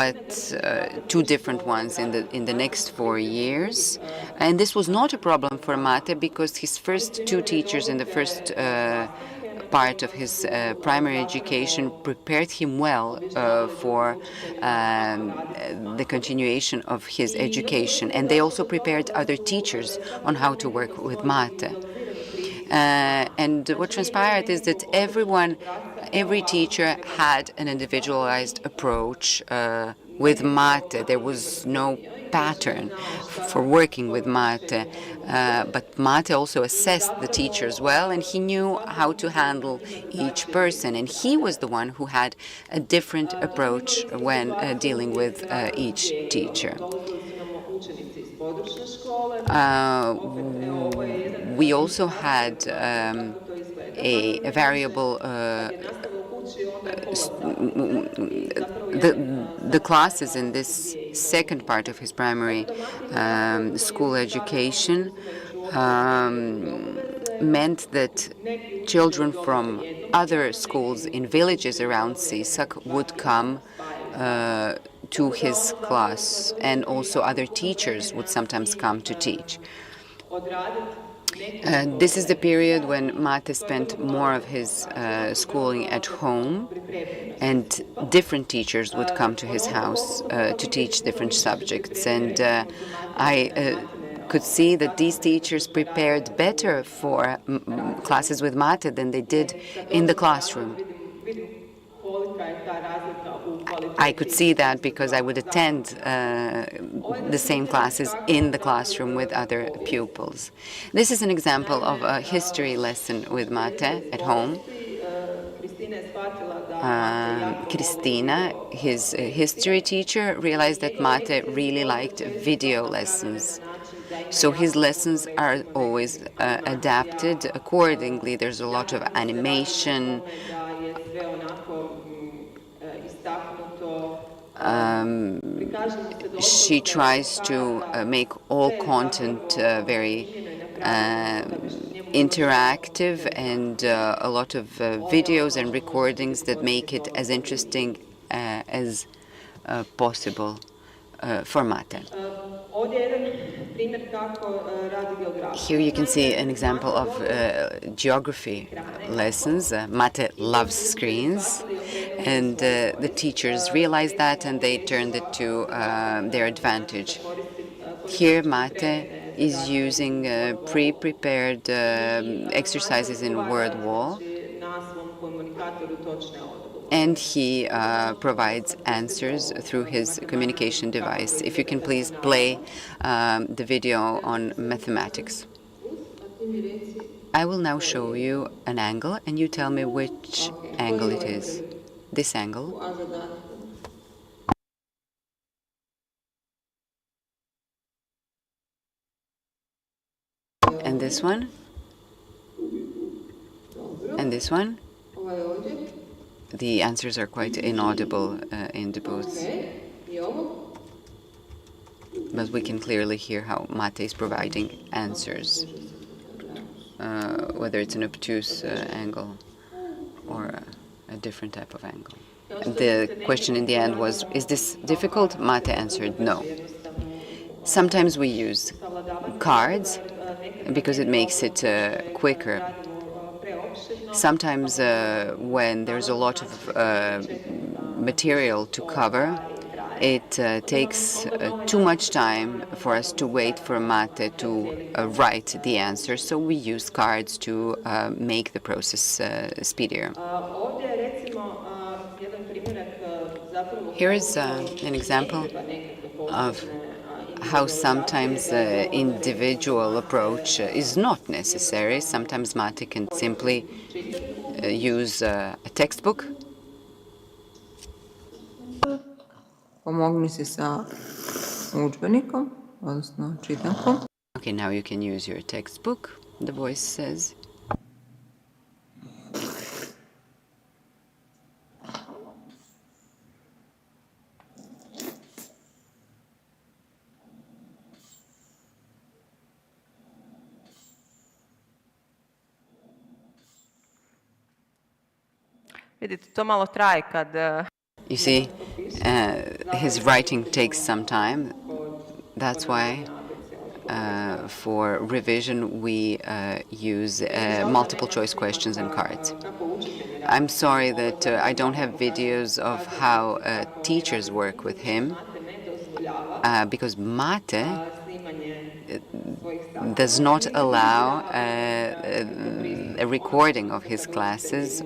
but two different ones in the next 4 years. And this was not a problem for Mate because his first two teachers in the first part of his primary education prepared him well for the continuation of his education. And they also prepared other teachers on how to work with Mate. And what transpired is that every teacher had an individualized approach with mate. There was no pattern for working with mate, but mate also assessed the teachers well, and he knew how to handle each person. And he was the one who had a different approach when dealing with each teacher. We also had a variable. The classes in this second part of his primary school education meant that children from other schools in villages around Sisak would come to his class, and also other teachers would sometimes come to teach. This is the period when Mate spent more of his schooling at home, and different teachers would come to his house to teach different subjects. And I could see that these teachers prepared better for classes with Mate than they did in the classroom. I could see that because I would attend the same classes in the classroom with other pupils. This is an example of a history lesson with Mate at home. Christina, his history teacher, realized that Mate really liked video lessons. So his lessons are always adapted accordingly. There's a lot of animation. She tries to make all content very interactive, and a lot of videos and recordings that make it as interesting as possible for Mate. Here you can see an example of geography lessons. Mate loves screens, and the teachers realized that, and they turned it to their advantage. Here Mate is using pre-prepared exercises in word wall, and he provides answers through his communication device. If you can please play the video on mathematics. I will now show you an angle, and you tell me which angle it is. This angle. And this one. And this one. The answers are quite inaudible in the booth. But we can clearly hear how Mate is providing answers, whether it's an obtuse angle or a different type of angle. The question in the end was, is this difficult? Mate answered no. Sometimes we use cards because it makes it quicker. Sometimes when there's a lot of material to cover, it takes too much time for us to wait for Mate to write the answer, so we use cards to make the process speedier. Here is an example of how sometimes individual approach is not necessary. Sometimes Mate can simply use a textbook. Pomogni si sa udžbenikom, odnosno čitankom. Okay, now you can use your textbook, the voice says. Vidite, to malo traje kad... You see, his writing takes some time. That's why for revision we use multiple choice questions and cards. I'm sorry that I don't have videos of how teachers work with him, because Mate does not allow a recording of his classes,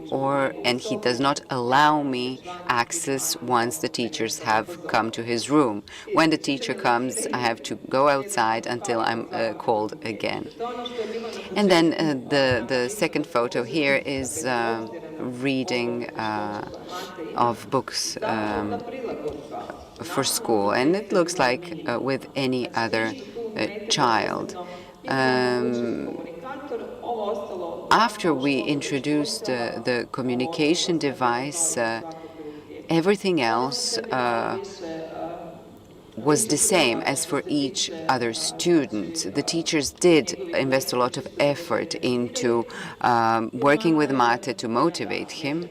and he does not allow me access once the teachers have come to his room. When the teacher comes, I have to go outside until I'm called again. And then the second photo here is reading of books for school, and it looks like with any other child. After we introduced the communication device, everything else was the same as for each other student. The teachers did invest a lot of effort into working with Mate to motivate him,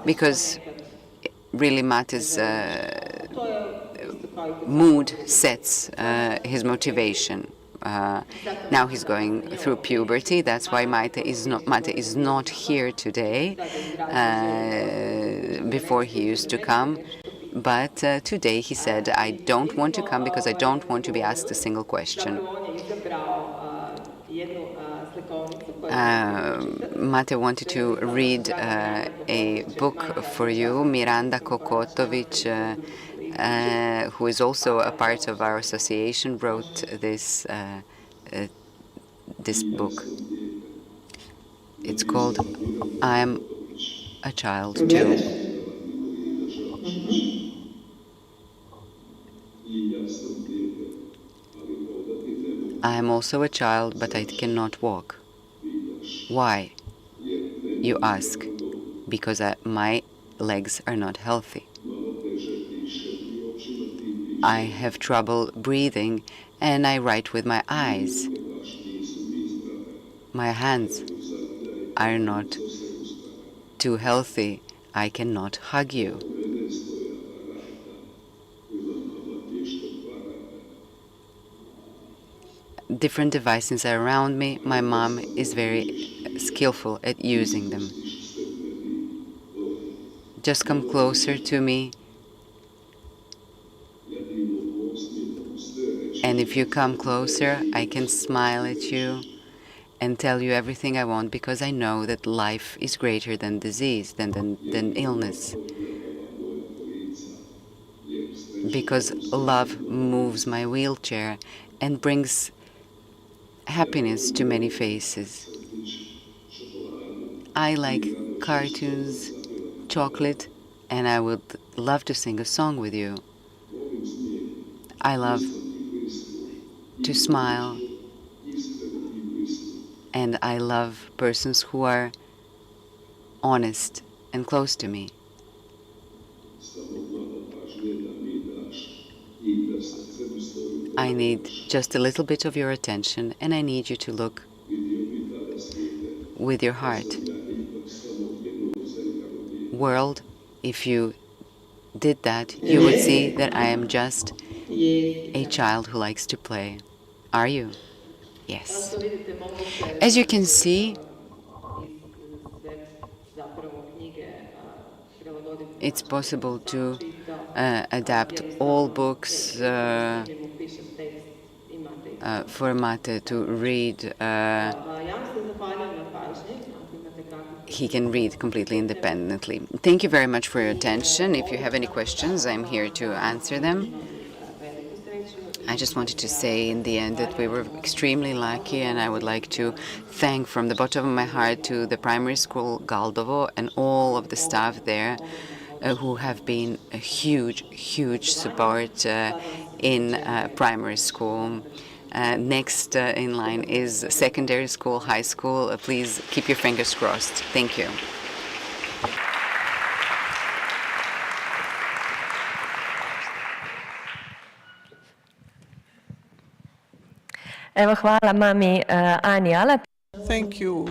because really Mate's mood sets his motivation. Now he's going through puberty. That's why Mate is not here today. Before he used to come. But today he said, I don't want to come because I don't want to be asked a single question. Mate wanted to read a book for you. Miranda Kokotovic, who is also a part of our association, wrote this book. It's called I'm a Child Too. I am also a child, but I cannot walk. Why? You ask. Because my legs are not healthy. I have trouble breathing, and I write with my eyes. My hands are not too healthy. I cannot hug you. Different devices are around me. My mom is very skillful at using them. Just come closer to me. And if you come closer, I can smile at you and tell you everything I want, because I know that life is greater than disease, than illness. Because love moves my wheelchair and brings happiness to many faces. I like cartoons, chocolate, and I would love to sing a song with you. I love to smile, and I love persons who are honest and close to me. I need just a little bit of your attention, and I need you to look with your heart. World, if you did that, you would see that I am just a child who likes to play. Are you? Yes. As you can see, it's possible to adapt all books for Mate to read. He can read completely independently. Thank you very much for your attention. If you have any questions, I'm here to answer them. I just wanted to say in the end that we were extremely lucky, and I would like to thank from the bottom of my heart to the primary school Galdovo and all of the staff there who have been a huge support in primary school. Next in line is secondary school, high school. Please keep your fingers crossed. Thank you. Evo, hvala mami Ani Alep. Thank you,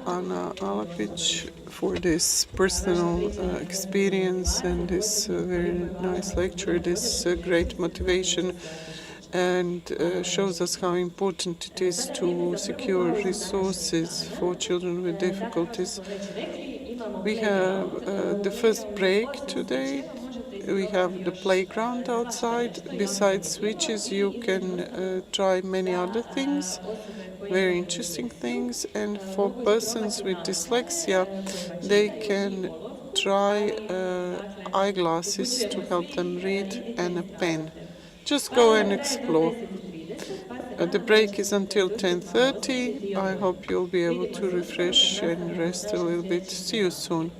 Ana Alapic, for this personal experience and this very nice lecture, this great motivation, and shows us how important it is to secure resources for children with difficulties. We have the first break today, we have the playground outside. Besides switches, you can try many other things, very interesting things. And for persons with dyslexia, they can try eyeglasses to help them read and a pen. Just go and explore. The break is until 10:30. I hope you'll be able to refresh and rest a little bit. See you soon.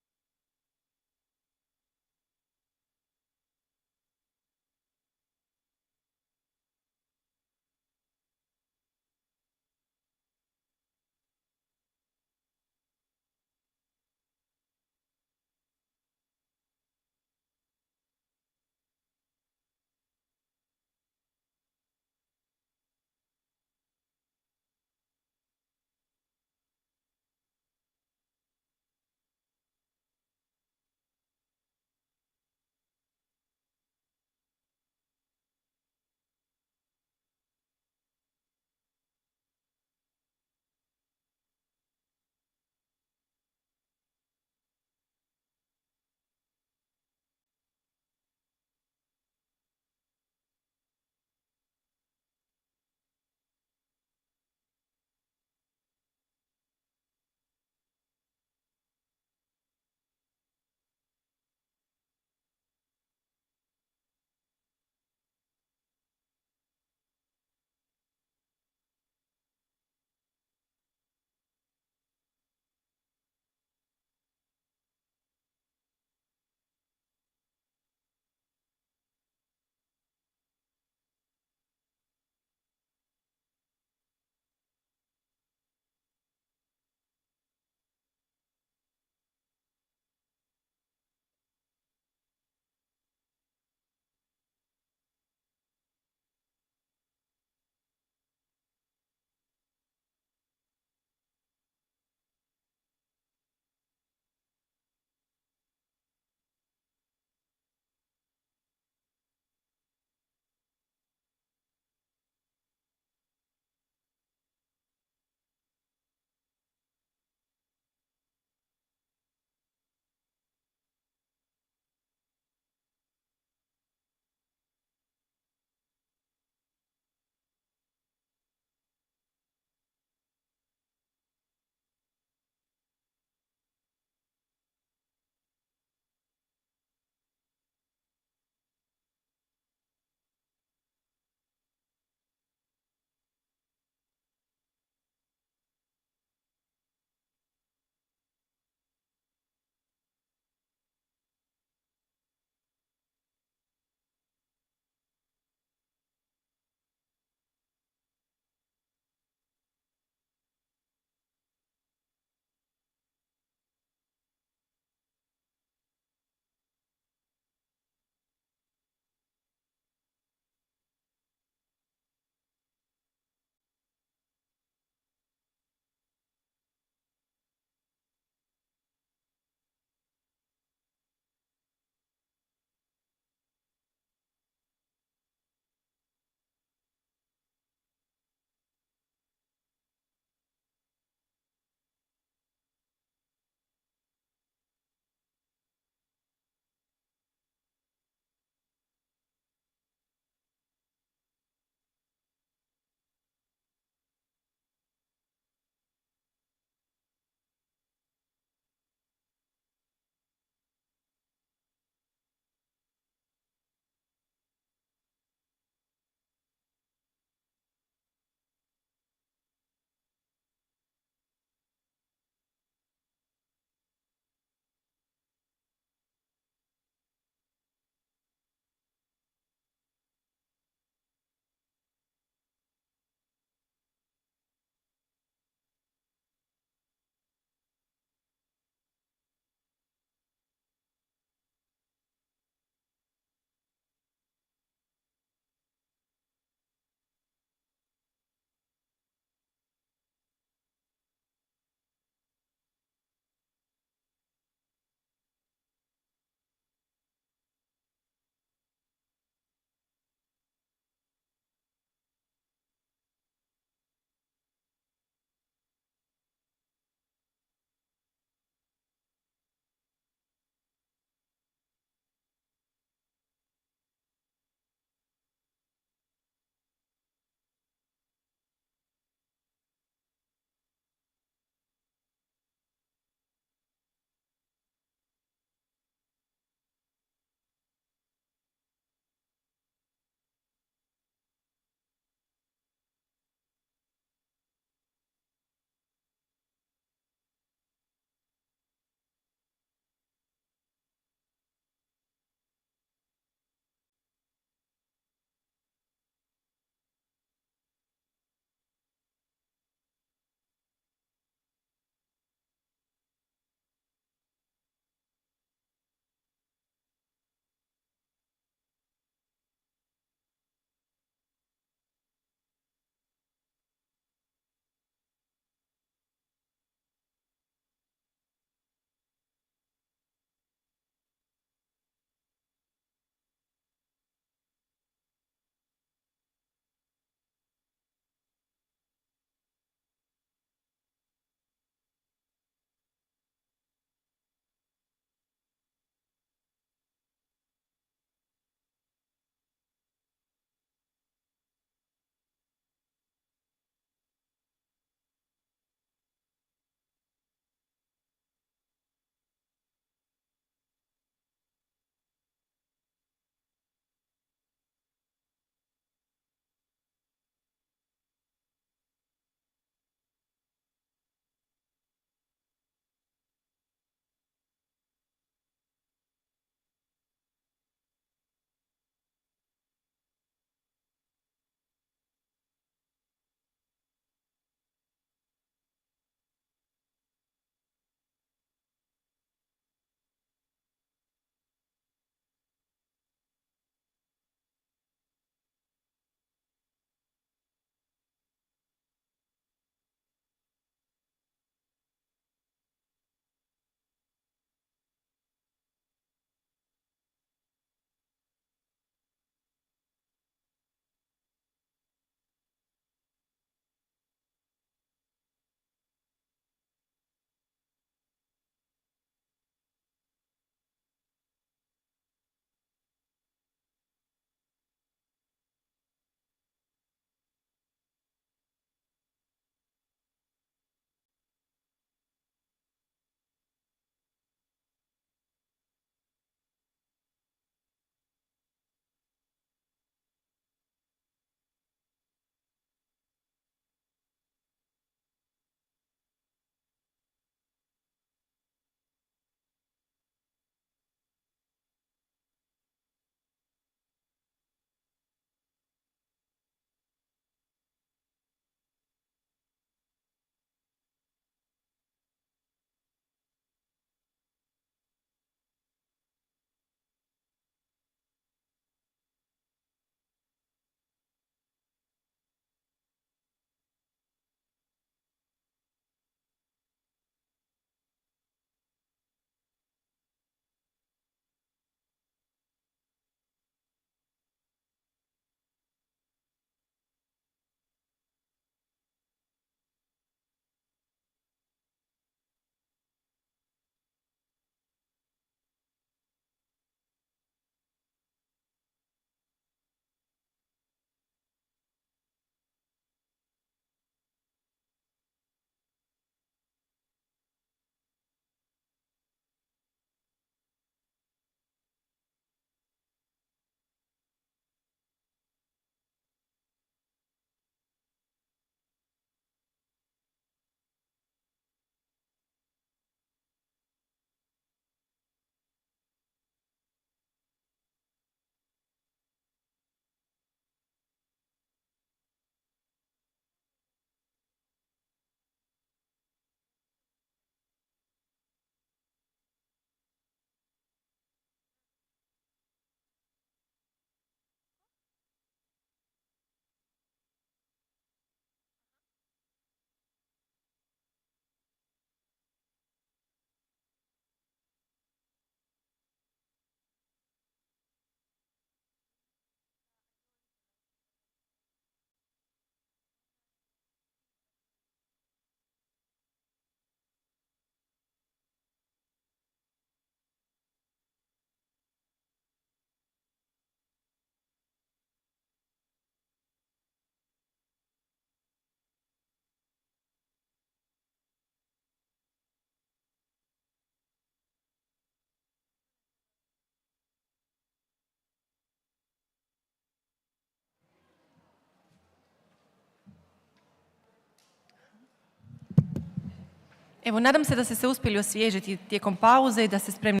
Evo, nadam se da ste se uspjeli osvježiti tijekom pauze i da ste spremni.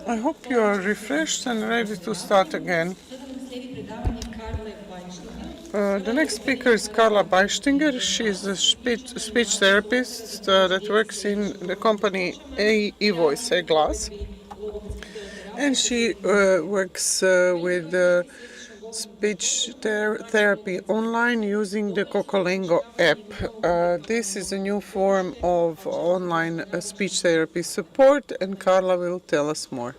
I hope you are refreshed and ready to start again. The next speaker is Carla Beistinger. She is a speech therapist that works in the company E-Voice, E-Glas. And she works with speech therapy online using the Cocolingo app. This is a new form of online speech therapy support, and Carla will tell us more.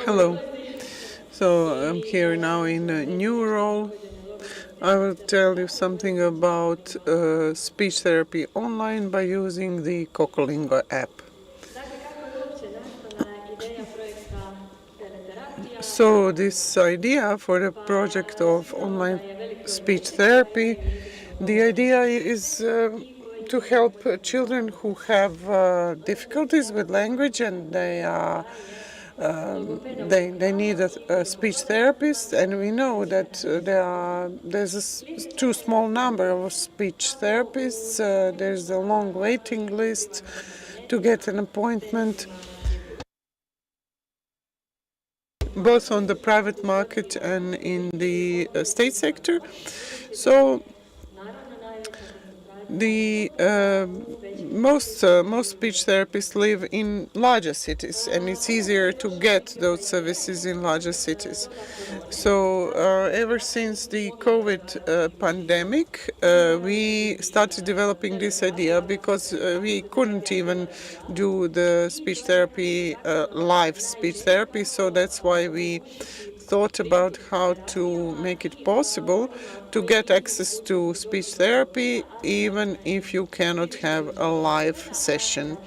Hello. So I'm here now in a new role. I will tell you something about speech therapy online by using the Cocolingo app. So this idea for the project of online speech therapy, the idea is to help children who have difficulties with language and they need a speech therapist, and we know that there's a too small number of speech therapists. There's a long waiting list to get an appointment, both on the private market and in the state sector. So the most speech therapists live in larger cities, and it's easier to get those services in larger cities. So ever since the COVID pandemic, we started developing this idea because we couldn't even do the speech therapy, live speech therapy. So that's why we thought about how to make it possible to get access to speech therapy even if you cannot have a live session.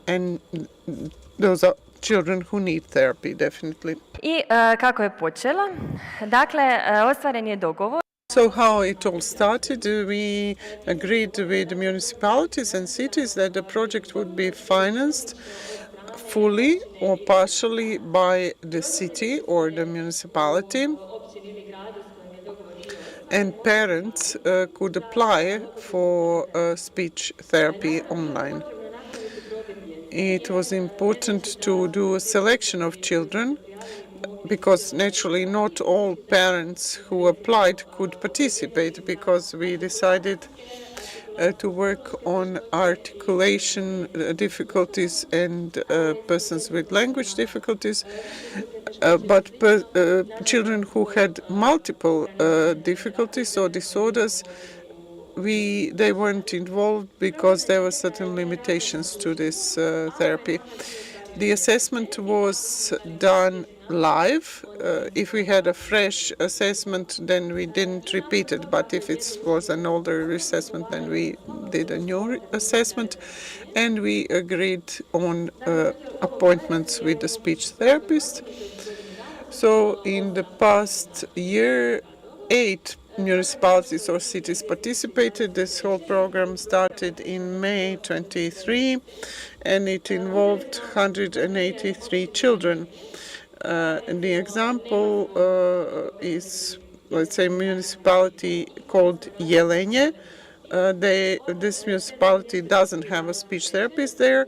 And those are children who need therapy, definitely. I kako je počela? Dakle, ostvaren je dogovor. So how it all started, we agreed with municipalities and cities that the project would be financed fully or partially by the city or the municipality, and parents could apply for speech therapy online. It was important to do a selection of children because naturally not all parents who applied could participate, because we decided to work on articulation difficulties and persons with language difficulties, but children who had multiple difficulties or disorders, they weren't involved because there were certain limitations to this therapy. The assessment was done live. If we had a fresh assessment, then we didn't repeat it, but if it was an older assessment, then we did a new assessment, and we agreed on appointments with the speech therapist. So in the past year, 8 municipalities or cities participated. This whole program started in May 23, and it involved 183 children. And the example is, let's say, a municipality called Jelenje. This municipality doesn't have a speech therapist there.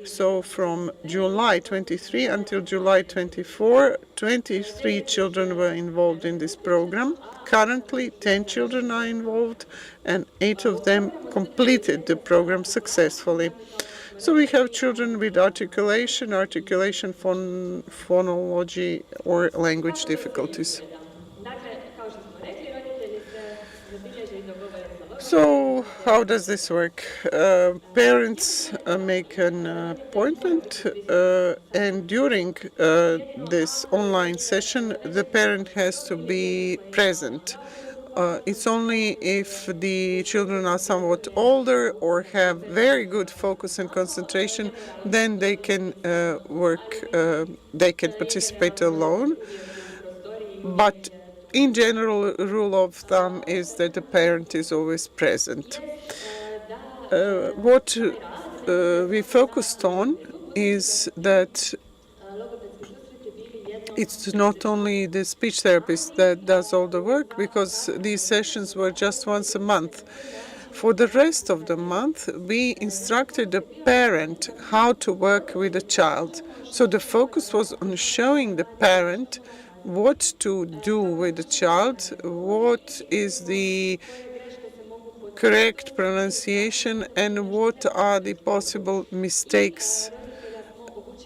So from July 23 until July 24, 23 children were involved in this program. Currently, 10 children are involved, and 8 of them completed the program successfully. So we have children with articulation, phonology, or language difficulties. So how does this work? Parents make an appointment, and during this online session, the parent has to be present. It's only if the children are somewhat older or have very good focus and concentration, then they can they can participate alone. But in general, rule of thumb is that the parent is always present. What we focused on is that it's not only the speech therapist that does all the work, because these sessions were just once a month. For the rest of the month, we instructed the parent how to work with the child. So the focus was on showing the parent what to do with the child, what is the correct pronunciation, and what are the possible mistakes.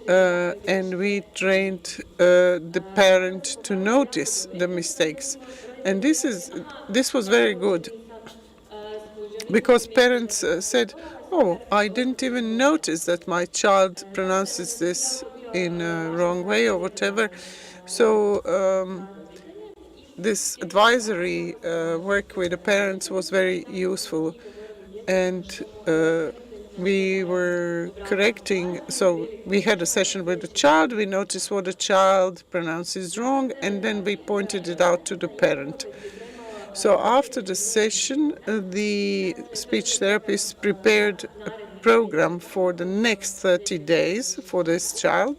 And we trained the parent to notice the mistakes. And this was very good, because parents said, "Oh, I didn't even notice that my child pronounces this in a wrong way or whatever." So this advisory work with the parents was very useful, and we were correcting. So we had a session with the child, we noticed what the child pronounces wrong, and then we pointed it out to the parent. So after the session, the speech therapist prepared a program for the next 30 days for this child,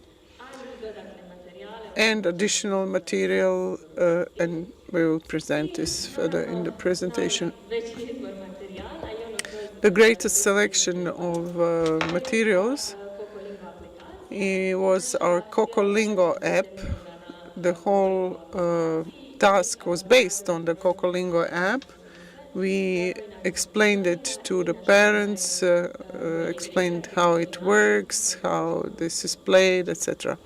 and additional material, and we will present this further in the presentation. The greatest selection of materials was our Cocolingo app. The whole task was based on the Cocolingo app. We explained it to the parents, explained how it works, how this is played, etc.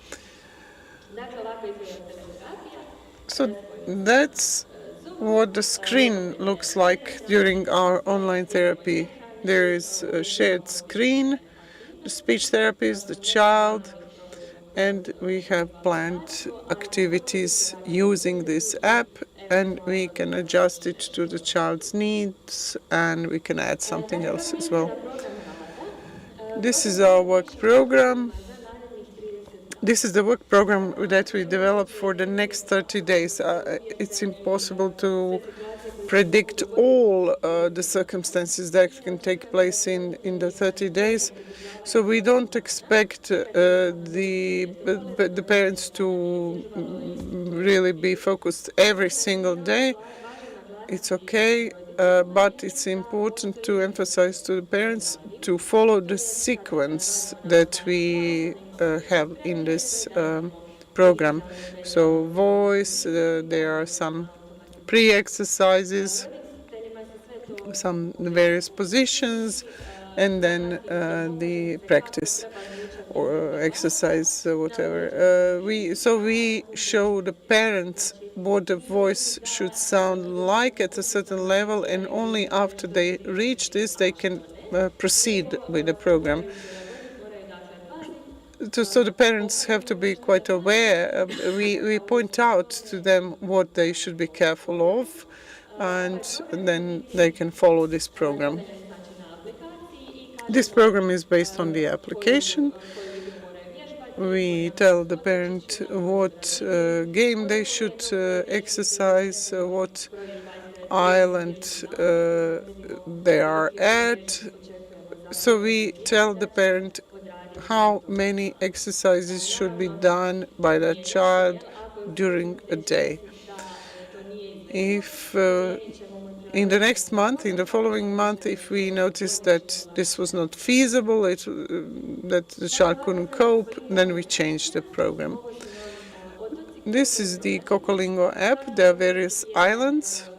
So that's what the screen looks like during our online therapy. There is a shared screen, the speech therapist, the child, and we have planned activities using this app, and we can adjust it to the child's needs, and we can add something else as well. This is our work program. This is the work program that we developed for the next 30 days. It's impossible to predict all the circumstances that can take place in the 30 days. So we don't expect the parents to really be focused every single day. It's okay, but it's important to emphasize to the parents to follow the sequence that we have in this program. So voice, there are some pre-exercises, some various positions, and then the practice or exercise, whatever. We show the parents what the voice should sound like at a certain level, and only after they reach this they can proceed with the program. So the parents have to be quite aware. We point out to them what they should be careful of, and then they can follow this program. This program is based on the application. We tell the parent what game they should exercise, what island they are at. So we tell the parent how many exercises should be done by that child during a day. If in the next month, in the following month, if we notice that this was not feasible, that the child couldn't cope, then we change the program. This is the Cocolingo app. There are various islands.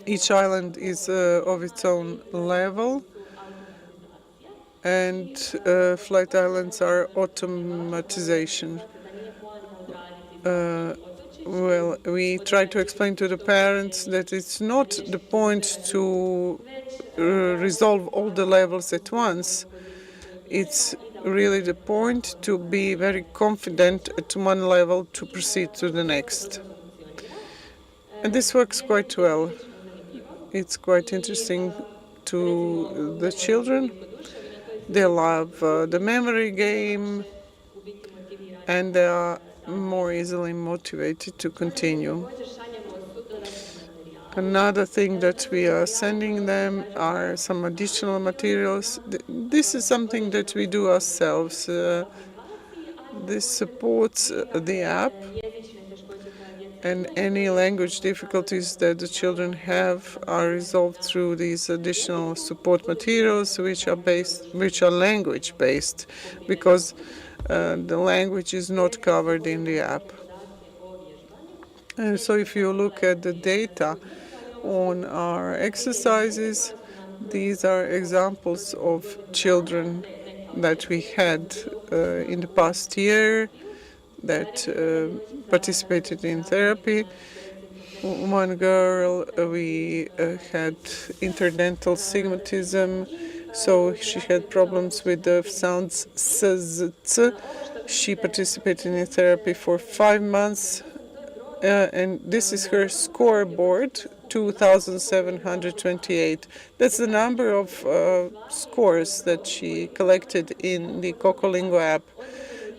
Each island is of its own level, and flight islands are automatization. Well, we try to explain to the parents that it's not the point to resolve all the levels at once. It's really the point to be very confident at one level to proceed to the next. And this works quite well. It's quite interesting to the children. They love the memory game, and they are more easily motivated to continue. Another thing that we are sending them are some additional materials. This is something that we do ourselves. This supports the app, and any language difficulties that the children have are resolved through these additional support materials, which are language based, because the language is not covered in the app. And so if you look at the data on our exercises, these are examples of children that we had in the past year that participated in therapy. One girl, we had interdental stigmatism, so she had problems with the sounds s, z, She participated in therapy for 5 months, and this is her scoreboard, 2,728. That's the number of scores that she collected in the Cocolingo app.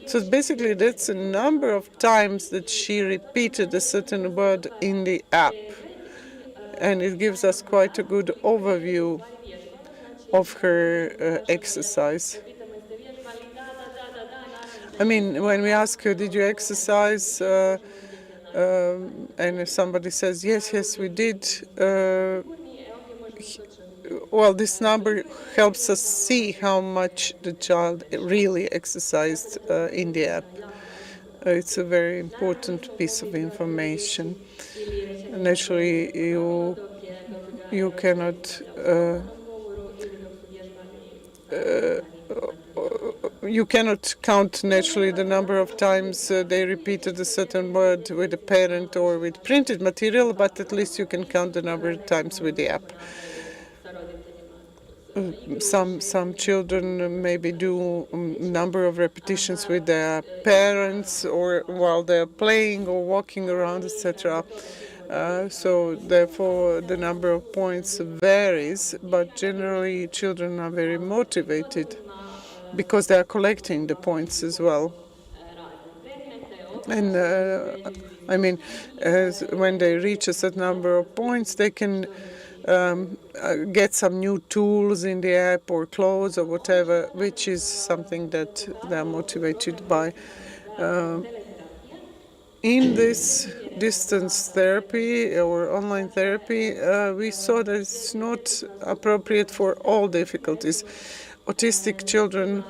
So basically, that's the number of times that she repeated a certain word in the app. And it gives us quite a good overview of her exercise. I mean, when we ask her, did you exercise? And if somebody says, yes, we did, well, this number helps us see how much the child really exercised in the app. It's a very important piece of information. Naturally, you cannot count naturally the number of times they repeated a certain word with a parent or with printed material, but at least you can count the number of times with the app. Some children maybe do a number of repetitions with their parents or while they're playing or walking around, etc. So therefore the number of points varies, but generally children are very motivated because they are collecting the points as well. And I mean, when they reach a certain number of points, they can get some new tools in the app or clothes or whatever, which is something that they're motivated by. In this distance therapy or online therapy, we saw that it's not appropriate for all difficulties. Autistic children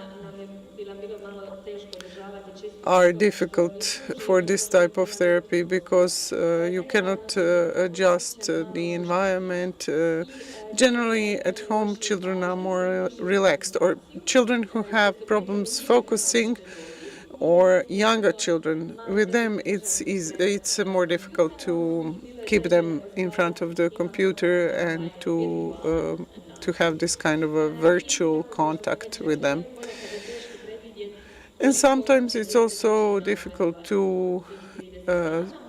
are difficult for this type of therapy because you cannot adjust the environment. Generally, at home, children are more relaxed, or children who have problems focusing, or younger children. With them, it's more difficult to keep them in front of the computer and to have this kind of a virtual contact with them. And sometimes it's also difficult to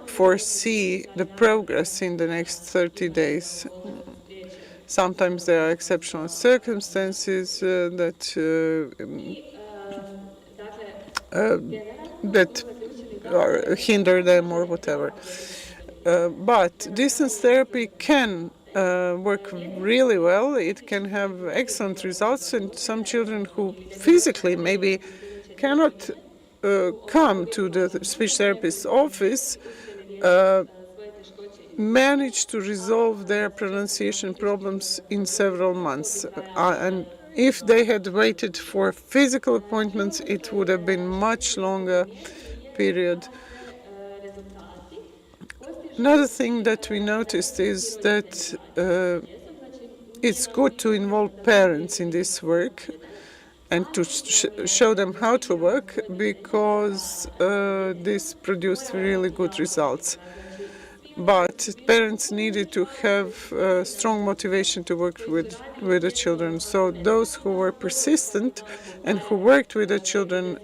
foresee the progress in the next 30 days. Sometimes there are exceptional circumstances that hinder them or whatever. But distance therapy can work really well. It can have excellent results, and some children who physically maybe cannot come to the speech therapist's office manage to resolve their pronunciation problems in several months. And if they had waited for physical appointments, it would have been much longer period. Another thing that we noticed is that it's good to involve parents in this work and to show them how to work, because this produced really good results. But parents needed to have strong motivation to work with the children. So those who were persistent and who worked with the children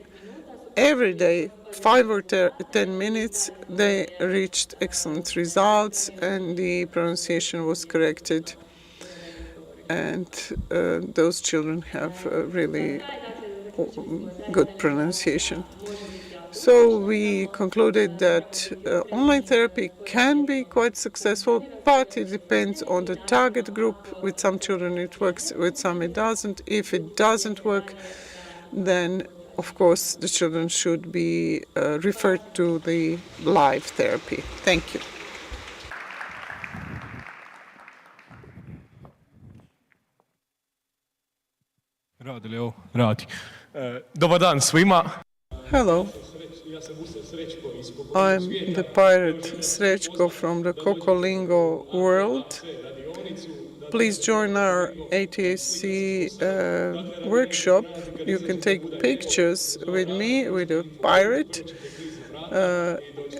every day, 5 or 10 minutes, they reached excellent results and the pronunciation was corrected. And those children have really good pronunciation. So we concluded that online therapy can be quite successful, but it depends on the target group. With some children it works, with some it doesn't. If it doesn't work, then of course the children should be referred to the live therapy. Thank you. Radi li ovo? Radi. Dobar dan svima. Hello. I'm the pirate Srećko from the Kokolingo world. Please join our ATAAC workshop. You can take pictures with me, with a pirate.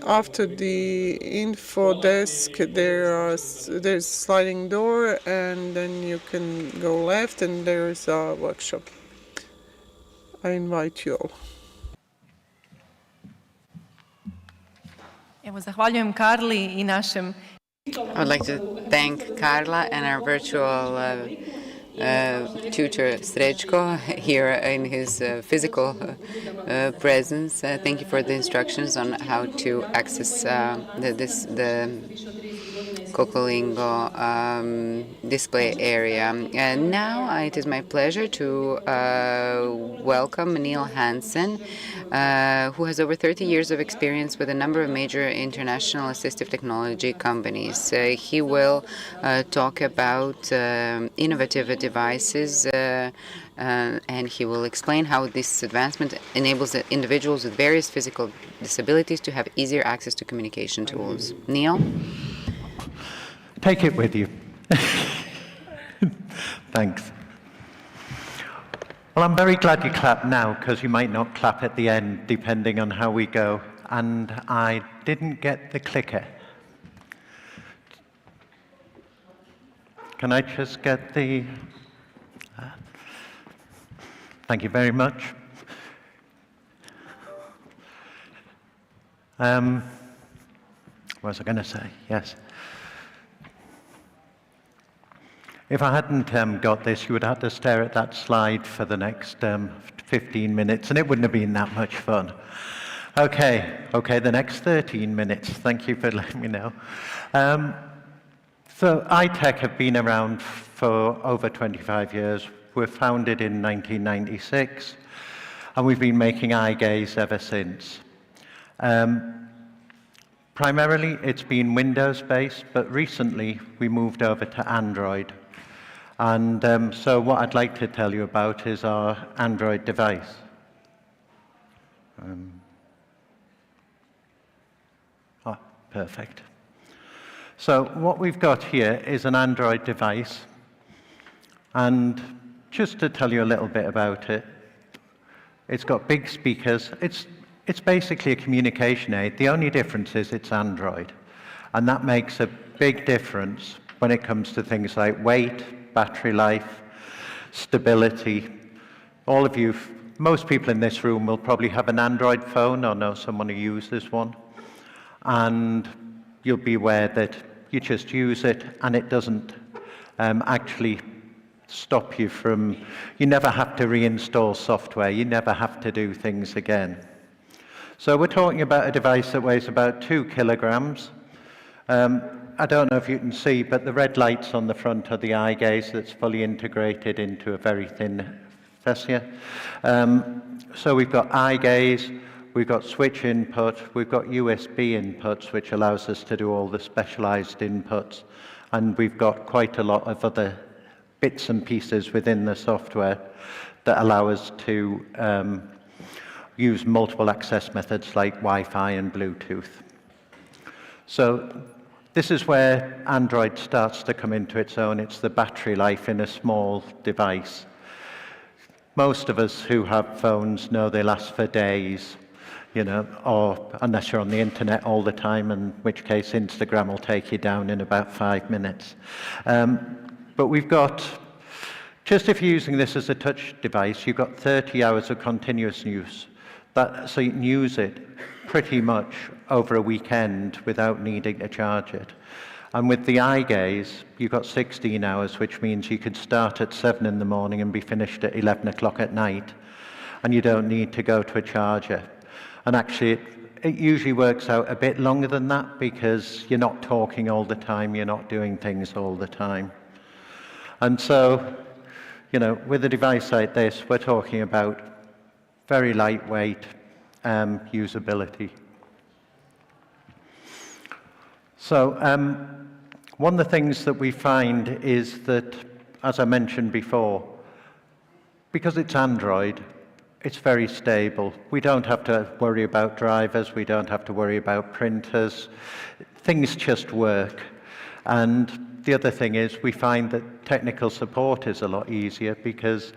After the info desk, there's a sliding door, and then you can go left, and there's a workshop. I invite you all. Evo, zahvaljujem Karli I našem. I would like to thank Carla and our virtual tutor Srećko here in his physical presence. Thank you for the instructions on how to access the Kokolingo display area. And now it is my pleasure to welcome Neil Hansen, who has over 30 years of experience with a number of major international assistive technology companies. He will talk about innovative devices and he will explain how this advancement enables individuals with various physical disabilities to have easier access to communication tools. Neil? Take it with you. Thanks. Well, I'm very glad you clapped now, because you might not clap at the end, depending on how we go. And I didn't get the clicker. Can I just get the... Thank you very much. What was I going to say? Yes. If I hadn't got this, you would have to stare at that slide for the next 15 minutes, and it wouldn't have been that much fun. Okay, the next 13 minutes. Thank you for letting me know. So ATAAC have been around for over 25 years. We were founded in 1996, and we've been making eye gaze ever since. Primarily, it's been Windows-based, but recently we moved over to Android. And so what I'd like to tell you about is our Android device. Perfect. So what we've got here is an Android device. And just to tell you a little bit about it, it's got big speakers. It's basically a communication aid. The only difference is it's Android. And that makes a big difference when it comes to things like weight, battery life, stability. All of you, most people in this room will probably have an Android phone or know someone who uses one. And you'll be aware that you just use it and it doesn't actually stop you from, you never have to reinstall software, you never have to do things again. So we're talking about a device that weighs about 2 kilograms. I don't know if you can see, but the red lights on the front are the eye gaze that's fully integrated into a very thin fascia. So we've got eye gaze, we've got switch input, we've got USB inputs, which allows us to do all the specialized inputs, and we've got quite a lot of other bits and pieces within the software that allow us to use multiple access methods like Wi-Fi and Bluetooth. So this is where Android starts to come into its own. It's the battery life in a small device. Most of us who have phones know they last for days, or unless you're on the internet all the time, in which case Instagram will take you down in about 5 minutes. But we've got, just if you're using this as a touch device, you've got 30 hours of continuous use. So you can use it pretty much over a weekend without needing to charge it. And with the eye gaze, you've got 16 hours, which means you could start at 7 in the morning and be finished at 11 o'clock at night, and you don't need to go to a charger. And actually, it usually works out a bit longer than that because you're not talking all the time, you're not doing things all the time. And so, with a device like this, we're talking about very lightweight usability. So one of the things that we find is that, as I mentioned before, because it's Android, it's very stable. We don't have to worry about drivers, we don't have to worry about printers. Things just work. And the other thing is we find that technical support is a lot easier because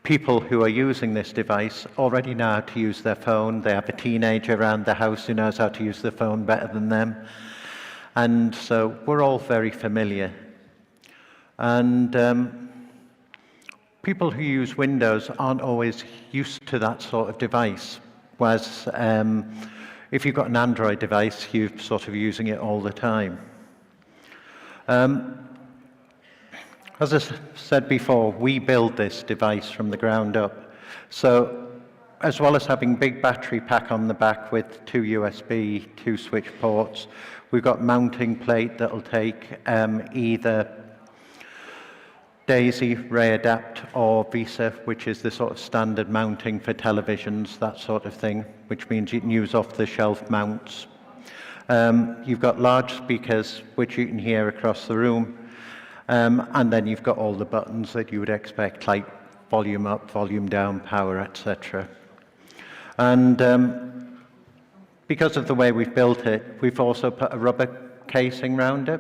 people who are using this device already know how to use their phone. They have a teenager around the house who knows how to use the phone better than them. And so we're all very familiar. And people who use Windows aren't always used to that sort of device, whereas if you've got an Android device, you're sort of using it all the time. As I said before, we build this device from the ground up. So as well as having big battery pack on the back with 2 USB, 2 switch ports, we've got mounting plate that'll take either DAISY, Ray Adapt, or VESA, which is the sort of standard mounting for televisions, that sort of thing, which means you can use off-the-shelf mounts. You've got large speakers, which you can hear across the room, and then you've got all the buttons that you would expect, like volume up, volume down, power, etc. And because of the way we've built it, we've also put a rubber casing around it.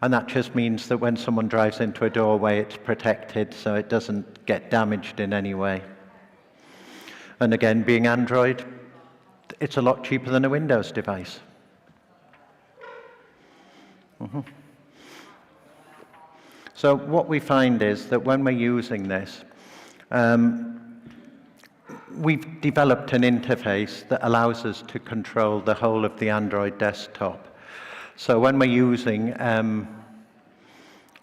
And that just means that when someone drives into a doorway, it's protected so it doesn't get damaged in any way. And again, being Android, it's a lot cheaper than a Windows device. So what we find is that when we're using this, we've developed an interface that allows us to control the whole of the Android desktop. So when we're using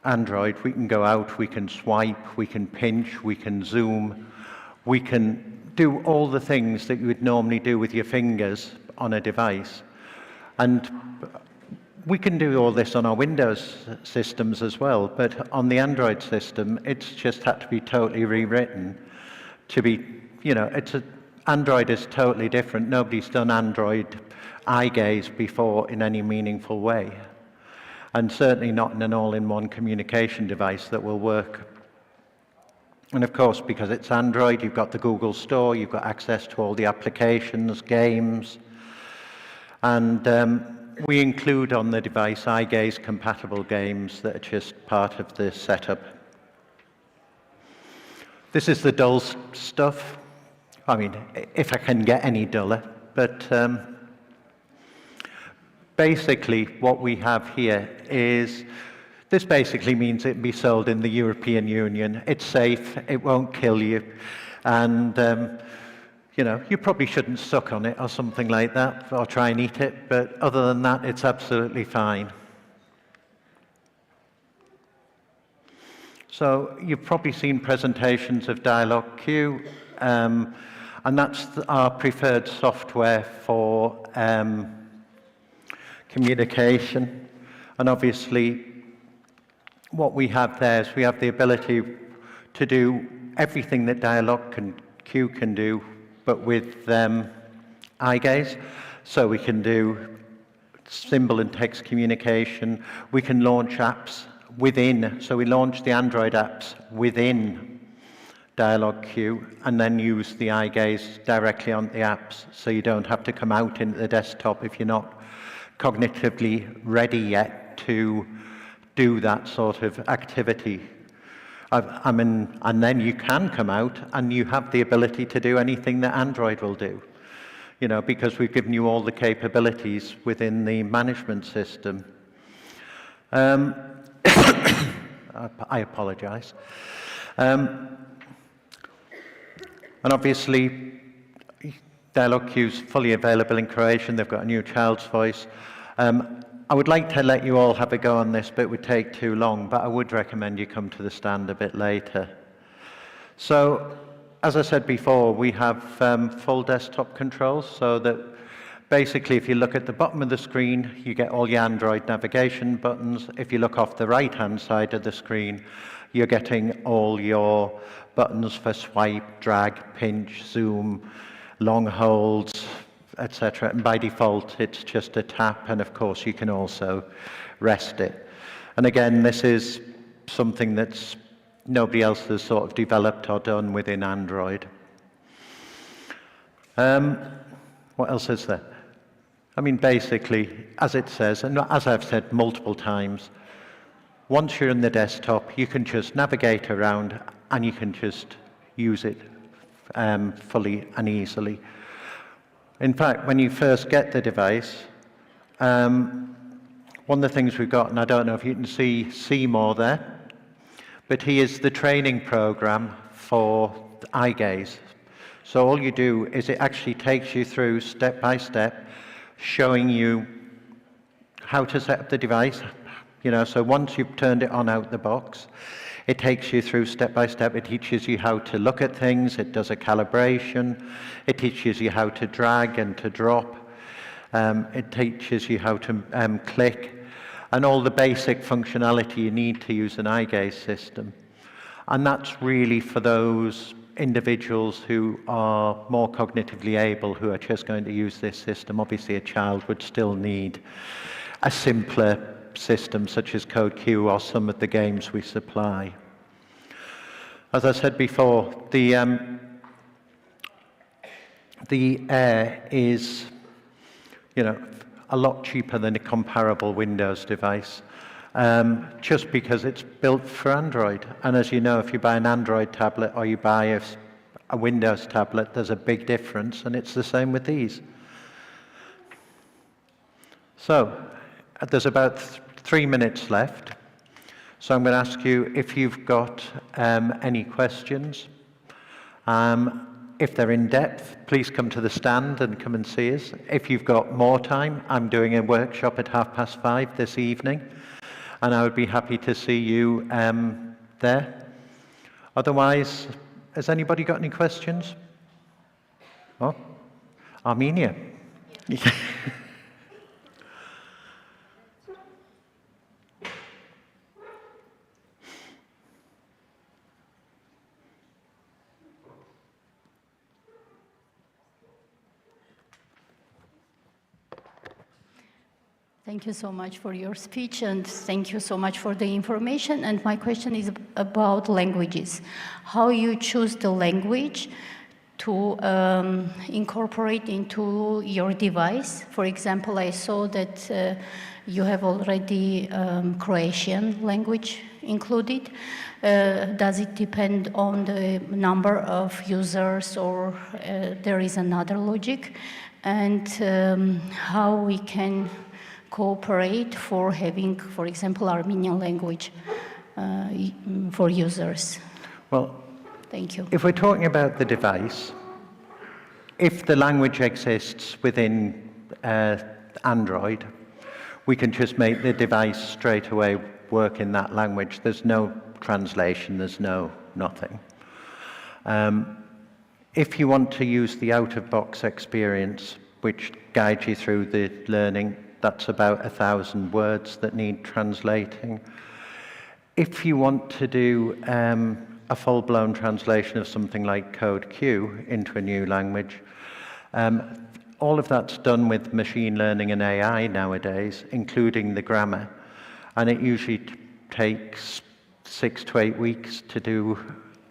Android, we can go out, we can swipe, we can pinch, we can zoom, we can do all the things that you would normally do with your fingers on a device. And we can do all this on our Windows systems as well, but on the Android system, it's just had to be totally rewritten to be, you know, Android is totally different. Nobody's done Android eye gaze before in any meaningful way, and certainly not in an all-in-one communication device that will work. And of course, because it's Android, you've got the Google Store, you've got access to all the applications, games, and we include on the device eye gaze compatible games that are just part of the setup. This is the dull stuff. I mean, if I can get any duller, but basically what we have here is, this basically means it can be sold in the European Union. It's safe, it won't kill you, and you know, you probably shouldn't suck on it or something like that, or try and eat it, but other than that, it's absolutely fine. So you've probably seen presentations of Dialog Q, and that's our preferred software for communication. And obviously, what we have there is we have the ability to do everything that Dialog Q can do, but with eye gaze. So we can do symbol and text communication. We can launch apps within, so we launch the Android apps within Dialog Q and then use the eye gaze directly on the apps, so you don't have to come out into the desktop if you're not cognitively ready yet to do that sort of activity. And then you can come out and you have the ability to do anything that Android will do, you know, because we've given you all the capabilities within the management system. I apologize. And obviously, Dialog Q is fully available in Croatian. They've got a new child's voice. I would like to let you all have a go on this, but it would take too long, but I would recommend you come to the stand a bit later. So, as I said before, we have full desktop controls, so that basically if you look at the bottom of the screen, you get all your Android navigation buttons. If you look off the right-hand side of the screen, you're getting all your buttons for swipe, drag, pinch, zoom, long holds, etc. And by default, it's just a tap, and of course, you can also rest it. And again, this is something that's nobody else has sort of developed or done within Android. What else is there? I mean, basically, as it says, and as I've said multiple times, once you're in the desktop, you can just navigate around and you can just use it fully and easily. In fact, when you first get the device, one of the things we've got, and I don't know if you can see Seymour there, but he is the training program for eye gaze. So all you do is it actually takes you through step by step, showing you how to set up the device. You know, so once you've turned it on out the box, it takes you through step by step. It teaches you how to look at things. It does a calibration. It teaches you how to drag and to drop. It teaches you how to click, and all the basic functionality you need to use an eye gaze system. And that's really for those individuals who are more cognitively able, who are just going to use this system. Obviously, a child would still need a simpler system such as CodeQ or some of the games we supply. As I said before, the Air is, you know, a lot cheaper than a comparable Windows device, just because it's built for Android. And as you know, if you buy an Android tablet or you buy a Windows tablet, there's a big difference, and it's the same with these. So, there's about 3 minutes left. So I'm going to ask you if you've got any questions. If they're in depth, please come to the stand and come and see us. If you've got more time, I'm doing a workshop at 5:30 this evening, and I would be happy to see you there. Otherwise, has anybody got any questions? Oh, Armenia. Thank you so much for your speech, and thank you so much for the information. And my question is about languages. How you choose the language to incorporate into your device? For example, I saw that you have already Croatian language included. Does it depend on the number of users, or there is another logic? And how we can cooperate for having, for example, Armenian language for users? Well, thank you. If we're talking about the device, if the language exists within Android, we can just make the device straight away work in that language. There's no translation, there's nothing. If you want to use the out-of-box experience, which guides you through the learning, that's about 1,000 words that need translating. If you want to do a full-blown translation of something like CodeQ into a new language, all of that's done with machine learning and AI nowadays, including the grammar. And it usually takes 6 to 8 weeks to do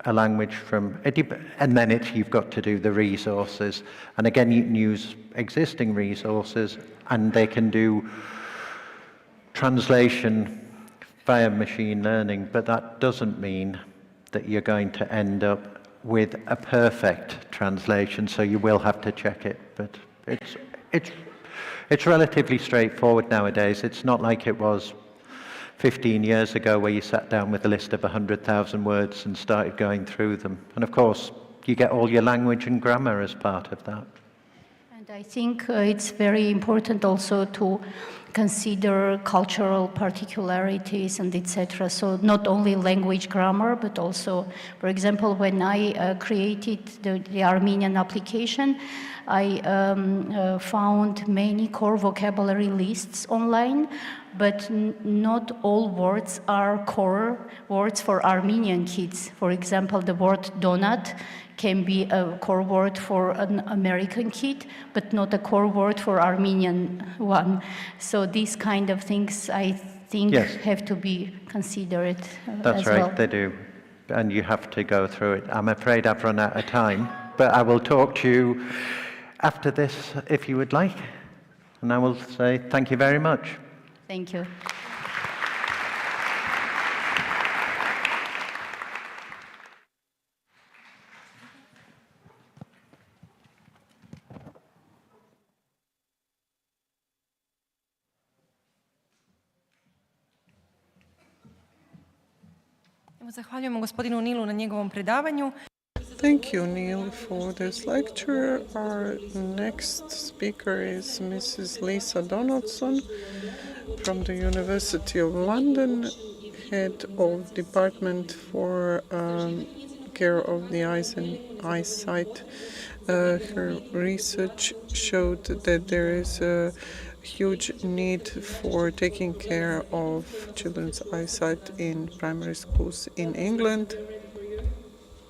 a language from, and then you've got to do the resources. And again, you can use existing resources, and they can do translation via machine learning, but that doesn't mean that you're going to end up with a perfect translation, so you will have to check it. But it's relatively straightforward nowadays. It's not like it was 15 years ago where you sat down with a list of 100,000 words and started going through them. And of course, you get all your language and grammar as part of that. And I think it's very important also to consider cultural particularities and etc. So not only language grammar, but also, for example, when I created the Armenian application, I found many core vocabulary lists online, but not all words are core words for Armenian kids. For example, the word donut can be a core word for an American kid, but not a core word for Armenian one. So these kind of things, I think, have to be considered That's as right, well. they do. And you have to go through it. I'm afraid I've run out of time, but I will talk to you after this if you would like. And I will say thank you very much. Thank you. Zahvaljujemo gospodinu Nilu na njegovom predavanju. Thank you, Neil, for this lecture. Our next speaker is Mrs. Lisa Donaldson from the University of London, head of Department for Care of the Eyes and Eyesight. Her research showed that there is a huge need for taking care of children's eyesight in primary schools in England.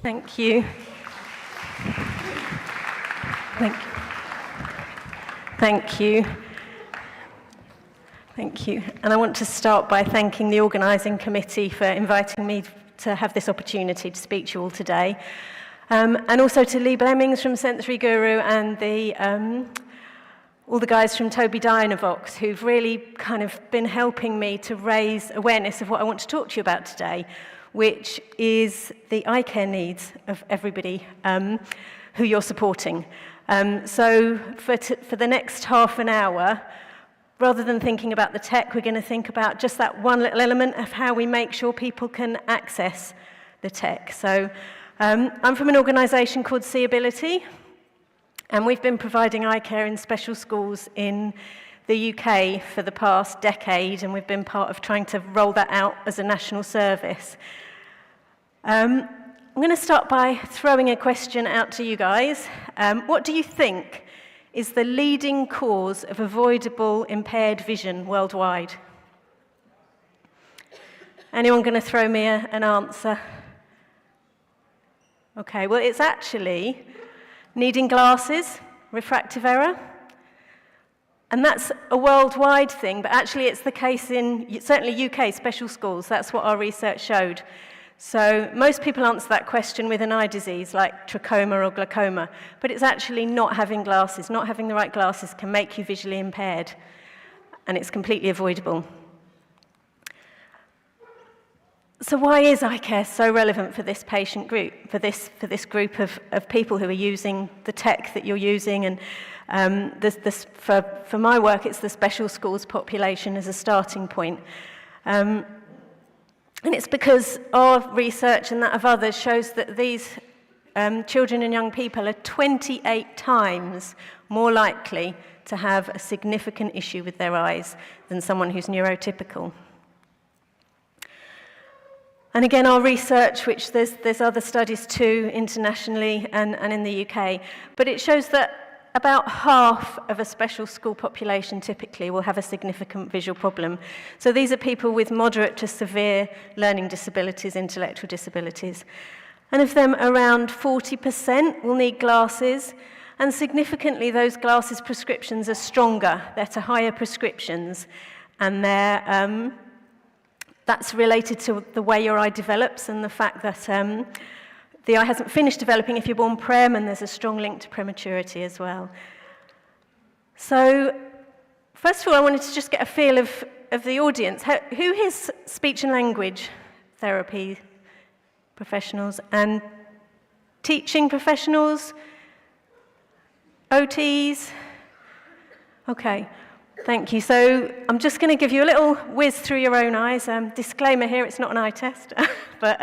Thank you. Thank you. Thank you. And I want to start by thanking the organising committee for inviting me to have this opportunity to speak to you all today. And also to Lee Blemmings from Sensory Guru and all the guys from Tobii Dynavox who've really kind of been helping me to raise awareness of what I want to talk to you about today, which is the eye care needs of everybody who you're supporting. So for the next half an hour, rather than thinking about the tech, we're going to think about just that one little element of how we make sure people can access the tech. So I'm from an organisation called Seeability, and we've been providing eye care in special schools in the UK for the past decade, and we've been part of trying to roll that out as a national service. I'm going to start by throwing a question out to you guys. What do you think is the leading cause of avoidable impaired vision worldwide? Anyone going to throw me an answer? Okay, well, it's actually needing glasses, refractive error. And that's a worldwide thing, but actually it's the case in certainly UK special schools. That's what our research showed. So most people answer that question with an eye disease like trachoma or glaucoma, but it's actually not having glasses. Not having the right glasses can make you visually impaired, and it's completely avoidable. So why is eye care so relevant for this patient group, for this group of people who are using the tech that you're using? And for my work, it's the special schools population as a starting point. And it's because our research and that of others shows that these children and young people are 28 times more likely to have a significant issue with their eyes than someone who's neurotypical. And again, our research, which there's other studies too, internationally and in the UK, but it shows that about half of a special school population typically will have a significant visual problem. So these are people with moderate to severe learning disabilities, intellectual disabilities. And of them, around 40% will need glasses, and significantly those glasses prescriptions are stronger. They're to higher prescriptions, and that's related to the way your eye develops and the fact that the eye hasn't finished developing if you're born prem, and there's a strong link to prematurity as well. So, first of all, I wanted to just get a feel of the audience. Who here's speech and language therapy professionals and teaching professionals? OTs? Okay. Thank you. So I'm just going to give you a little whiz through your own eyes. Disclaimer here, it's not an eye test, but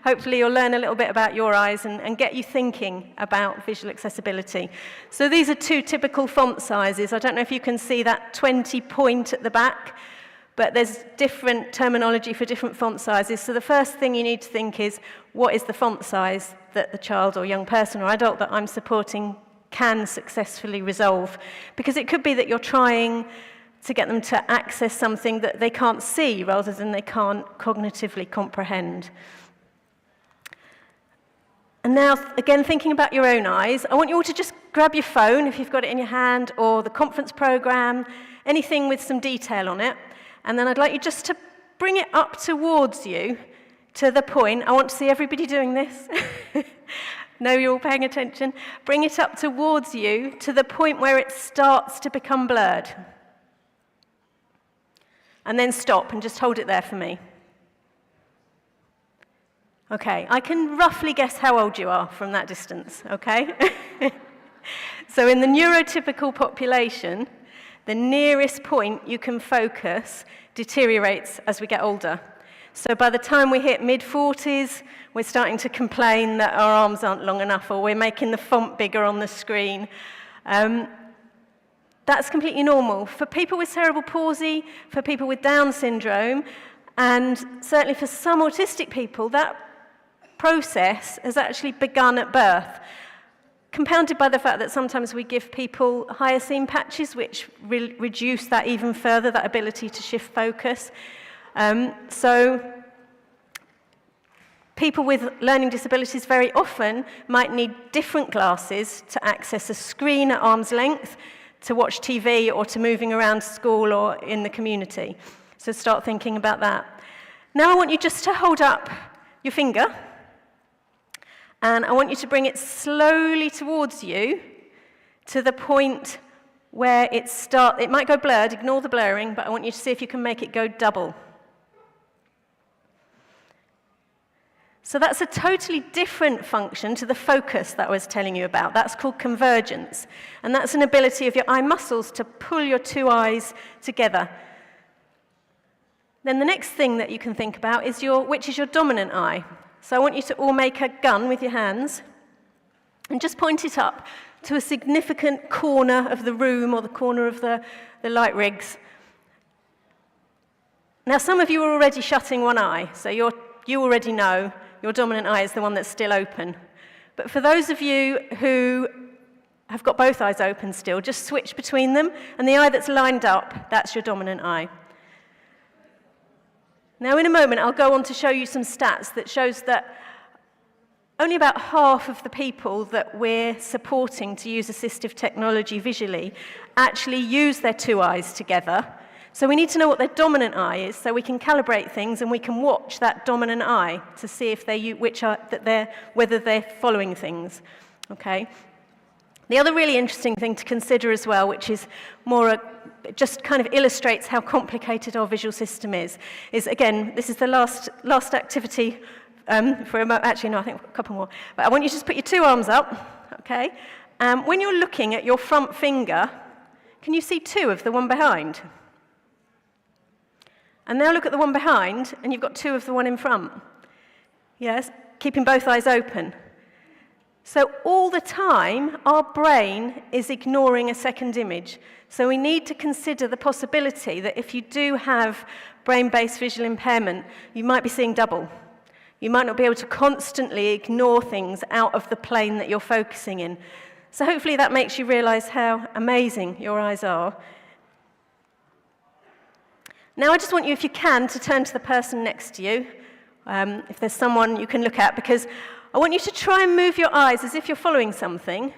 hopefully you'll learn a little bit about your eyes and get you thinking about visual accessibility. So these are two typical font sizes. I don't know if you can see that 20 point at the back, but there's different terminology for different font sizes. So the first thing you need to think is, what is the font size that the child or young person or adult that I'm supporting can successfully resolve? Because it could be that you're trying to get them to access something that they can't see rather than they can't cognitively comprehend. And now, again, thinking about your own eyes, I want you all to just grab your phone, if you've got it in your hand, or the conference program, anything with some detail on it. And then I'd like you just to bring it up towards you to the point. I want to see everybody doing this. No, you're all paying attention. Bring it up towards you to the point where it starts to become blurred. And then stop and just hold it there for me. Okay, I can roughly guess how old you are from that distance, okay? So in the neurotypical population, the nearest point you can focus deteriorates as we get older. So by the time we hit mid-40s, we're starting to complain that our arms aren't long enough, or we're making the font bigger on the screen. That's completely normal. For people with cerebral palsy, for people with Down syndrome, and certainly for some autistic people, that process has actually begun at birth, compounded by the fact that sometimes we give people hyoscine patches, which reduce that even further, that ability to shift focus. So people with learning disabilities very often might need different glasses to access a screen at arm's length, to watch TV, or to moving around school or in the community. So start thinking about that. Now I want you just to hold up your finger, and I want you to bring it slowly towards you to the point where it might go blurred, ignore the blurring, but I want you to see if you can make it go double. So that's a totally different function to the focus that I was telling you about. That's called convergence. And that's an ability of your eye muscles to pull your two eyes together. Then the next thing that you can think about is which is your dominant eye. So I want you to all make a gun with your hands and just point it up to a significant corner of the room or the corner of the light rigs. Now, some of you are already shutting one eye, so you already know your dominant eye is the one that's still open. But for those of you who have got both eyes open still, just switch between them, and the eye that's lined up, that's your dominant eye. Now, in a moment, I'll go on to show you some stats that shows that only about half of the people that we're supporting to use assistive technology visually actually use their two eyes together. So we need to know what their dominant eye is, so we can calibrate things and we can watch that dominant eye to see if whether they're following things. Okay. The other really interesting thing to consider as well, which is just kind of illustrates how complicated our visual system is again, this is the last activity for a moment. Actually, no, I think I've got a couple more. But I want you to just put your two arms up, okay? When you're looking at your front finger, can you see two of the one behind? And now look at the one behind, and you've got two of the one in front. Yes, keeping both eyes open. So all the time, our brain is ignoring a second image. So we need to consider the possibility that if you do have brain-based visual impairment, you might be seeing double. You might not be able to constantly ignore things out of the plane that you're focusing in. So hopefully that makes you realize how amazing your eyes are. Now I just want you, if you can, to turn to the person next to you, if there's someone you can look at, because I want you to try and move your eyes as if you're following something,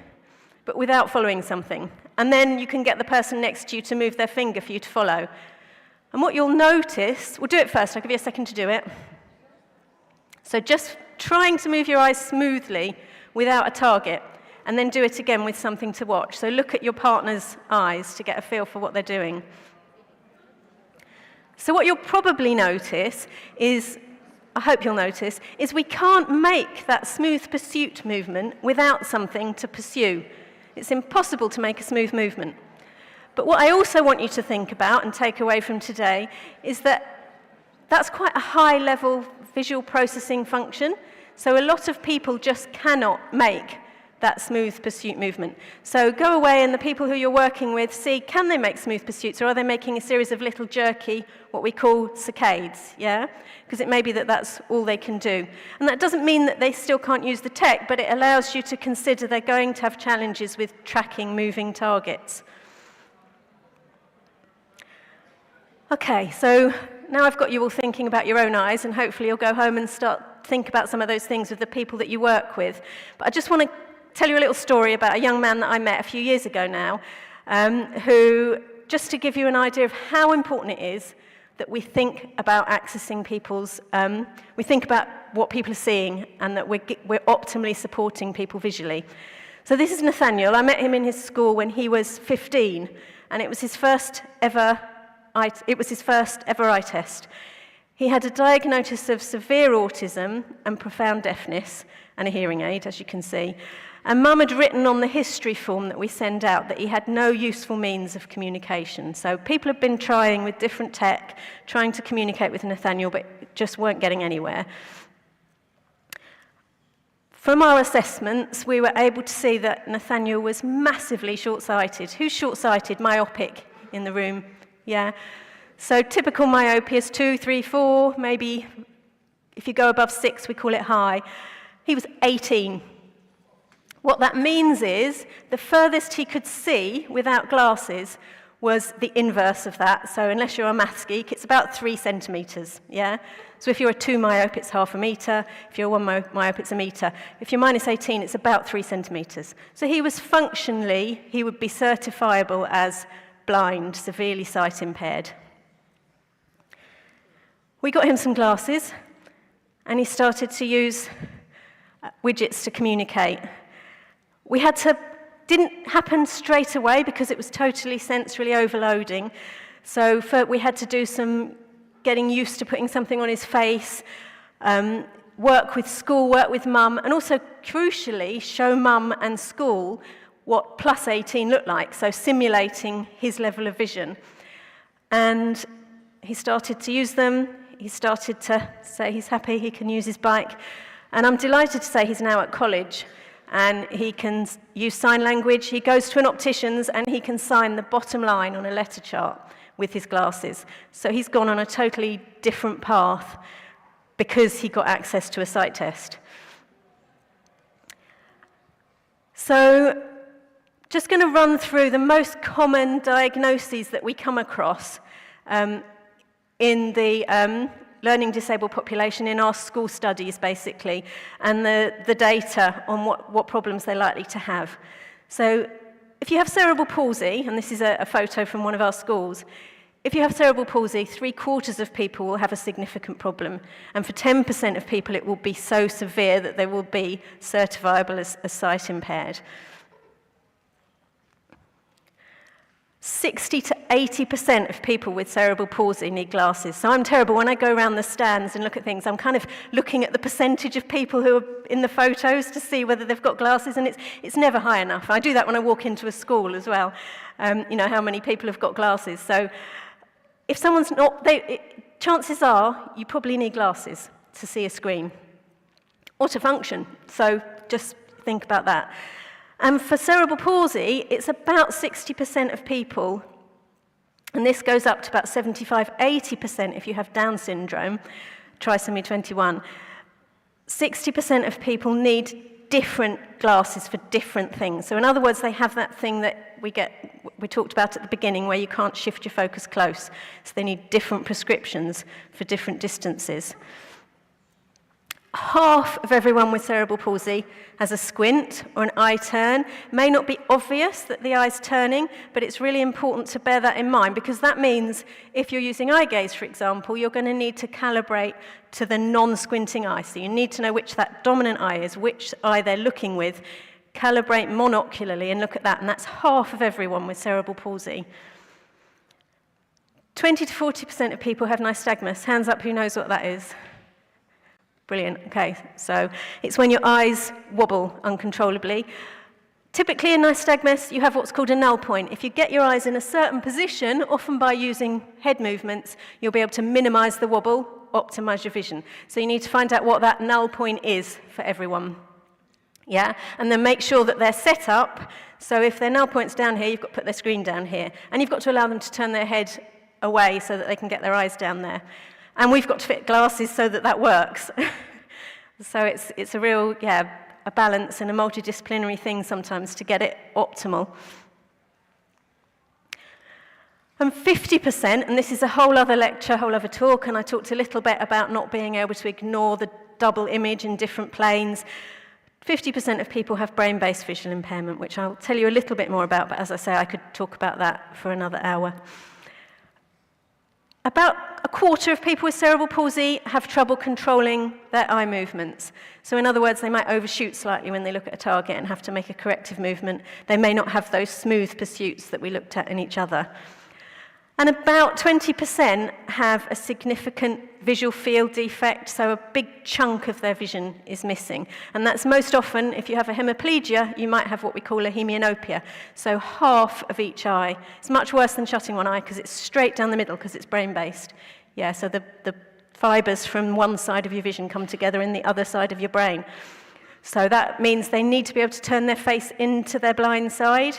but without following something. And then you can get the person next to you to move their finger for you to follow. And what you'll notice, we'll do it first, I'll give you a second to do it. So just trying to move your eyes smoothly without a target, and then do it again with something to watch. So look at your partner's eyes to get a feel for what they're doing. So what you'll probably notice is, I hope you'll notice, is we can't make that smooth pursuit movement without something to pursue. It's impossible to make a smooth movement. But what I also want you to think about and take away from today is that that's quite a high-level visual processing function. So a lot of people just cannot make that smooth pursuit movement. So go away and the people who you're working with see, can they make smooth pursuits, or are they making a series of little jerky, what we call saccades, yeah? Because it may be that that's all they can do. And that doesn't mean that they still can't use the tech, but it allows you to consider they're going to have challenges with tracking moving targets. Okay, so now I've got you all thinking about your own eyes, and hopefully you'll go home and think about some of those things with the people that you work with. But I just want to tell you a little story about a young man that I met a few years ago now, who, just to give you an idea of how important it is that we think about accessing people's, we think about what people are seeing and that we're optimally supporting people visually. So this is Nathaniel. I met him in his school when he was 15, and it was his first ever eye test. He had a diagnosis of severe autism and profound deafness and a hearing aid, as you can see. And Mum had written on the history form that we send out that he had no useful means of communication. So people have been trying with different tech, trying to communicate with Nathaniel, but just weren't getting anywhere. From our assessments, we were able to see that Nathaniel was massively short-sighted. Who's short-sighted, myopic in the room? Yeah. So typical myopia is 2, 3, 4, maybe if you go above 6, we call it high. He was 18. What that means is the furthest he could see without glasses was the inverse of that. So unless you're a maths geek, it's about 3 centimetres, yeah? So if you're a 2 myope, it's half a metre. If you're a 1 myope, it's a metre. If you're minus 18, it's about 3 centimetres. So he was functionally, he would be certifiable as blind, severely sight impaired. We got him some glasses, and he started to use widgets to communicate. Didn't happen straight away because it was totally sensorily overloading. So we had to do some getting used to putting something on his face, work with school, work with Mum, and also, crucially, show Mum and school what plus 18 looked like, so simulating his level of vision. And he started to use them. He started to say he's happy, he can use his bike. And I'm delighted to say he's now at college, and he can use sign language. He goes to an optician's, and he can sign the bottom line on a letter chart with his glasses. So he's gone on a totally different path because he got access to a sight test. So just going to run through the most common diagnoses that we come across in the learning disabled population in our school studies, basically, and the data on what problems they're likely to have. So if you have cerebral palsy, and this is a photo from one of our schools, if you have cerebral palsy, 3/4 of people will have a significant problem, and for 10% of people it will be so severe that they will be certifiable as sight impaired. 60 to 80% of people with cerebral palsy need glasses. So I'm terrible. When I go around the stands and look at things, I'm kind of looking at the percentage of people who are in the photos to see whether they've got glasses, and it's never high enough. I do that when I walk into a school as well, how many people have got glasses. So if someone's not, chances are you probably need glasses to see a screen or to function. So just think about that. And for cerebral palsy, it's about 60% of people, and this goes up to about 75–80% if you have Down syndrome, trisomy 21. 60% of people need different glasses for different things. So in other words, they have that thing that we talked about at the beginning where you can't shift your focus close. So they need different prescriptions for different distances. Half of everyone with cerebral palsy has a squint or an eye turn. It may not be obvious that the eye's turning, but it's really important to bear that in mind, because that means if you're using eye gaze, for example, you're going to need to calibrate to the non-squinting eye. So you need to know which that dominant eye is, which eye they're looking with, calibrate monocularly and look at that, and that's half of everyone with cerebral palsy. 20 to 40% of people have nystagmus. Hands up who knows what that is. Brilliant. Okay, so it's when your eyes wobble uncontrollably. Typically in nystagmus, you have what's called a null point. If you get your eyes in a certain position, often by using head movements, you'll be able to minimize the wobble, optimize your vision. So you need to find out what that null point is for everyone. Yeah, and then make sure that they're set up. So if their null point's down here, you've got to put their screen down here. And you've got to allow them to turn their head away so that they can get their eyes down there. And we've got to fit glasses so that that works. So it's a real, a balance and a multidisciplinary thing sometimes to get it optimal. And 50%, and this is a whole other lecture, whole other talk, and I talked a little bit about not being able to ignore the double image in different planes. 50% of people have brain-based visual impairment, which I'll tell you a little bit more about, but as I say, I could talk about that for another hour. About a quarter of people with cerebral palsy have trouble controlling their eye movements. So in other words, they might overshoot slightly when they look at a target and have to make a corrective movement. They may not have those smooth pursuits that we looked at in each other. And about 20% have a significant visual field defect, so a big chunk of their vision is missing. And that's most often, if you have a hemiplegia, you might have what we call a hemianopia, so half of each eye. It's much worse than shutting one eye because it's straight down the middle because it's brain-based. Yeah, so the fibers from one side of your vision come together in the other side of your brain. So that means they need to be able to turn their face into their blind side.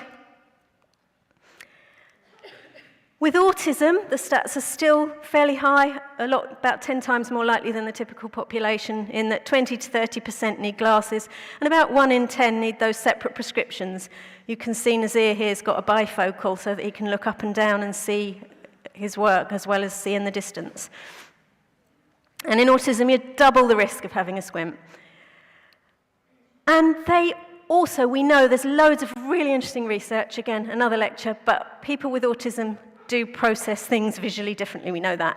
With autism, the stats are still fairly high, about 10 times more likely than the typical population, in that 20 to 30% need glasses, and about 1 in 10 need those separate prescriptions. You can see Nazir here's got a bifocal so that he can look up and down and see his work as well as see in the distance. And in autism, you double the risk of having a squint. And also, we know there's loads of really interesting research, again, another lecture, but people with autism do process things visually differently, we know that.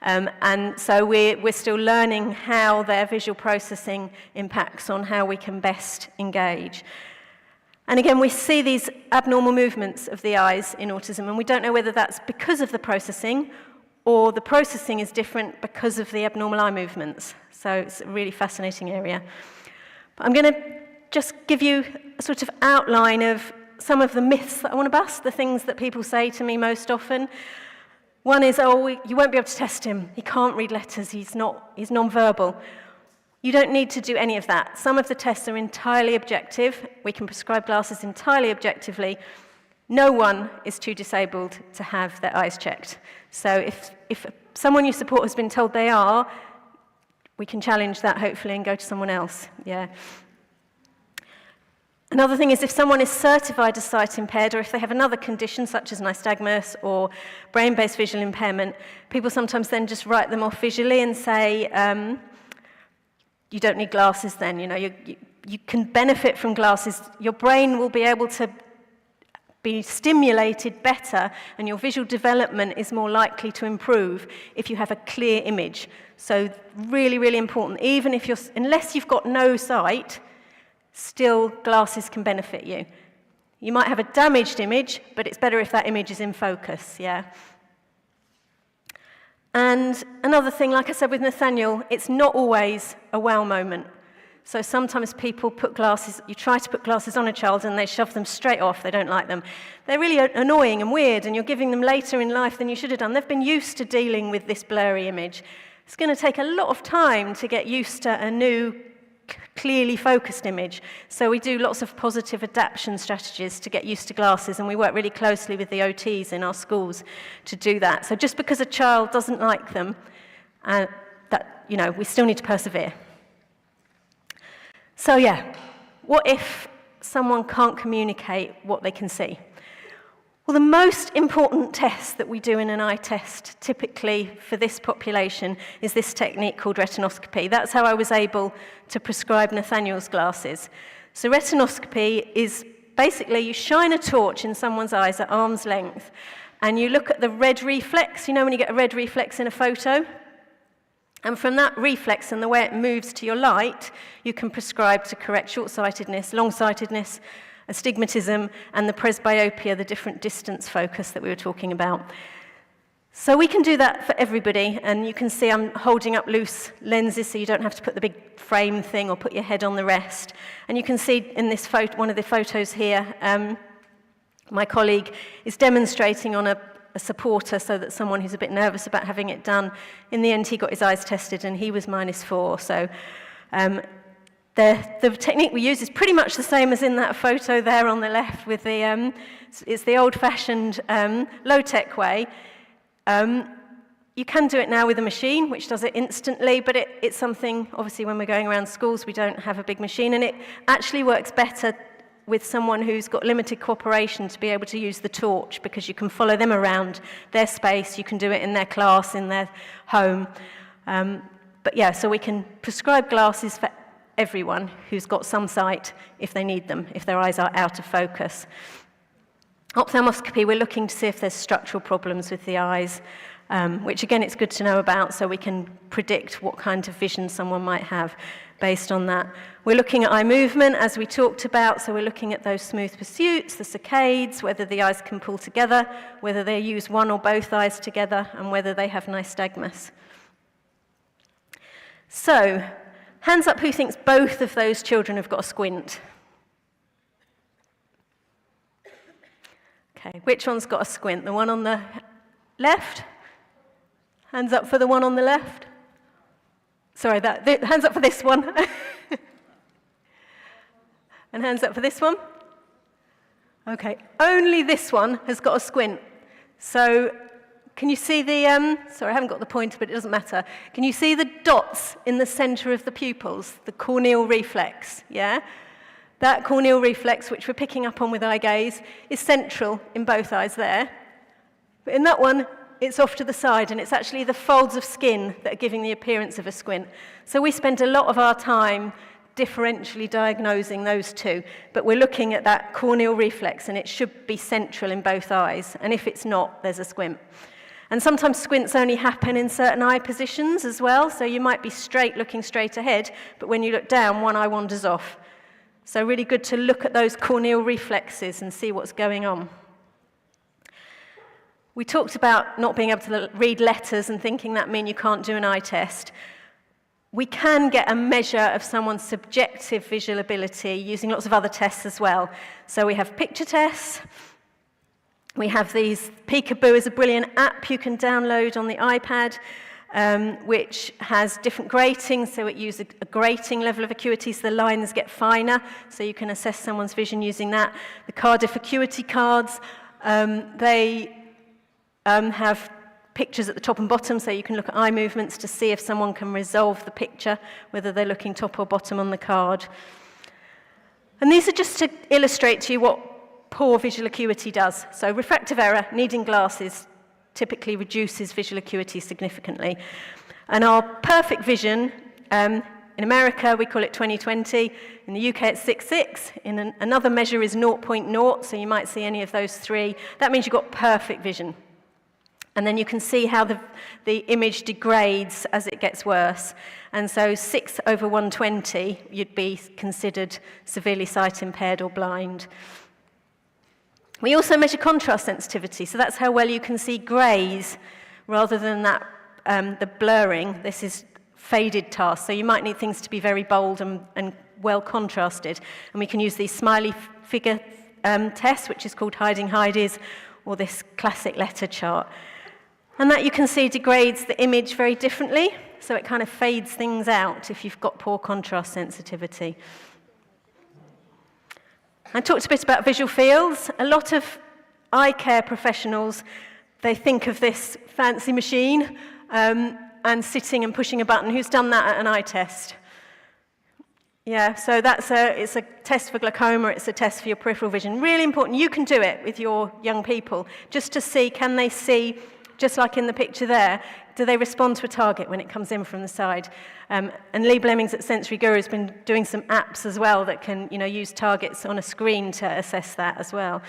And so we're still learning how their visual processing impacts on how we can best engage. And again, we see these abnormal movements of the eyes in autism, and we don't know whether that's because of the processing or the processing is different because of the abnormal eye movements. So it's a really fascinating area. But I'm going to just give you a sort of outline of some of the myths that I want to bust, the things that people say to me most often. One is, you won't be able to test him. He can't read letters. He's non-verbal. You don't need to do any of that. Some of the tests are entirely objective. We can prescribe glasses entirely objectively. No one is too disabled to have their eyes checked. So if someone you support has been told they are, we can challenge that, hopefully, and go to someone else. Yeah. Another thing is if someone is certified as sight impaired, or if they have another condition such as nystagmus or brain-based visual impairment, people sometimes then just write them off visually and say, you don't need glasses then, you can benefit from glasses. Your brain will be able to be stimulated better and your visual development is more likely to improve if you have a clear image. So really, really important. Even if unless you've got no sight, still glasses can benefit you. You might have a damaged image, but it's better if that image is in focus, yeah? And another thing, like I said with Nathaniel, it's not always a wow moment. So sometimes people you try to put glasses on a child and they shove them straight off, they don't like them. They're really annoying and weird, and you're giving them later in life than you should have done. They've been used to dealing with this blurry image. It's going to take a lot of time to get used to a new, clearly focused image. So we do lots of positive adaptation strategies to get used to glasses, and we work really closely with the OTs in our schools to do that. So just because a child doesn't like them, we still need to persevere. So yeah, what if someone can't communicate what they can see? Well, the most important test that we do in an eye test, typically for this population, is this technique called retinoscopy. That's how I was able to prescribe Nathaniel's glasses. So retinoscopy is basically you shine a torch in someone's eyes at arm's length, and you look at the red reflex. You know when you get a red reflex in a photo? And from that reflex and the way it moves to your light, you can prescribe to correct short-sightedness, long-sightedness, astigmatism, and the presbyopia, the different distance focus that we were talking about. So we can do that for everybody, and you can see I'm holding up loose lenses so you don't have to put the big frame thing or put your head on the rest. And you can see in this photo, one of the photos here, my colleague is demonstrating on a supporter so that someone who's a bit nervous about having it done, in the end he got his eyes tested and he was -4. So the technique we use is pretty much the same as in that photo there on the left with the, it's the old-fashioned low-tech way. You can do it now with a machine, which does it instantly, but it's something, obviously, when we're going around schools, we don't have a big machine, and it actually works better with someone who's got limited cooperation to be able to use the torch, because you can follow them around their space, you can do it in their class, in their home. But yeah, so we can prescribe glasses for everyone who's got some sight if they need them, if their eyes are out of focus. Ophthalmoscopy, we're looking to see if there's structural problems with the eyes, which again, it's good to know about so we can predict what kind of vision someone might have based on that. We're looking at eye movement, as we talked about, so we're looking at those smooth pursuits, the saccades, whether the eyes can pull together, whether they use one or both eyes together, and whether they have nystagmus. So, hands up who thinks both of those children have got a squint. Okay, which one's got a squint? The one on the left? Hands up for the one on the left. Sorry, hands up for this one. And hands up for this one. Okay, only this one has got a squint. So, can you see the, sorry, I haven't got the pointer, but it doesn't matter. Can you see the dots in the center of the pupils, the corneal reflex, yeah? That corneal reflex, which we're picking up on with eye gaze, is central in both eyes there. But in that one, it's off to the side, and it's actually the folds of skin that are giving the appearance of a squint. So we spend a lot of our time differentially diagnosing those two, but we're looking at that corneal reflex, and it should be central in both eyes, and if it's not, there's a squint. And sometimes squints only happen in certain eye positions as well, so you might be straight, looking straight ahead, but when you look down, one eye wanders off. So really good to look at those corneal reflexes and see what's going on. We talked about not being able to read letters and thinking that means you can't do an eye test. We can get a measure of someone's subjective visual ability using lots of other tests as well. So we have picture tests. We have these, Peekaboo is a brilliant app you can download on the iPad, which has different gratings, so it uses a grating level of acuity, so the lines get finer, so you can assess someone's vision using that. The Cardiff Acuity cards, they have pictures at the top and bottom, so you can look at eye movements to see if someone can resolve the picture, whether they're looking top or bottom on the card. And these are just to illustrate to you what poor visual acuity does. So refractive error, needing glasses, typically reduces visual acuity significantly. And our perfect vision, in America we call it 20/20, in the UK it's 6/6, another measure is 0.0, so you might see any of those three. That means you've got perfect vision. And then you can see how the image degrades as it gets worse. And so 6/120, you'd be considered severely sight impaired or blind. We also measure contrast sensitivity, so that's how well you can see greys rather than that, the blurring. This is faded task, so you might need things to be very bold and well contrasted. And we can use these smiley figure tests, which is called hiding Heidi's, or this classic letter chart. And that you can see degrades the image very differently, so it kind of fades things out if you've got poor contrast sensitivity. I talked a bit about visual fields. A lot of eye care professionals, they think of this fancy machine and sitting and pushing a button. Who's done that at an eye test? Yeah, so it's a test for glaucoma, it's a test for your peripheral vision. Really important. You can do it with your young people, just to see, can they see, just like in the picture there, do they respond to a target when it comes in from the side? And Lee Blemmings at Sensory Guru has been doing some apps as well that can, use targets on a screen to assess that as well.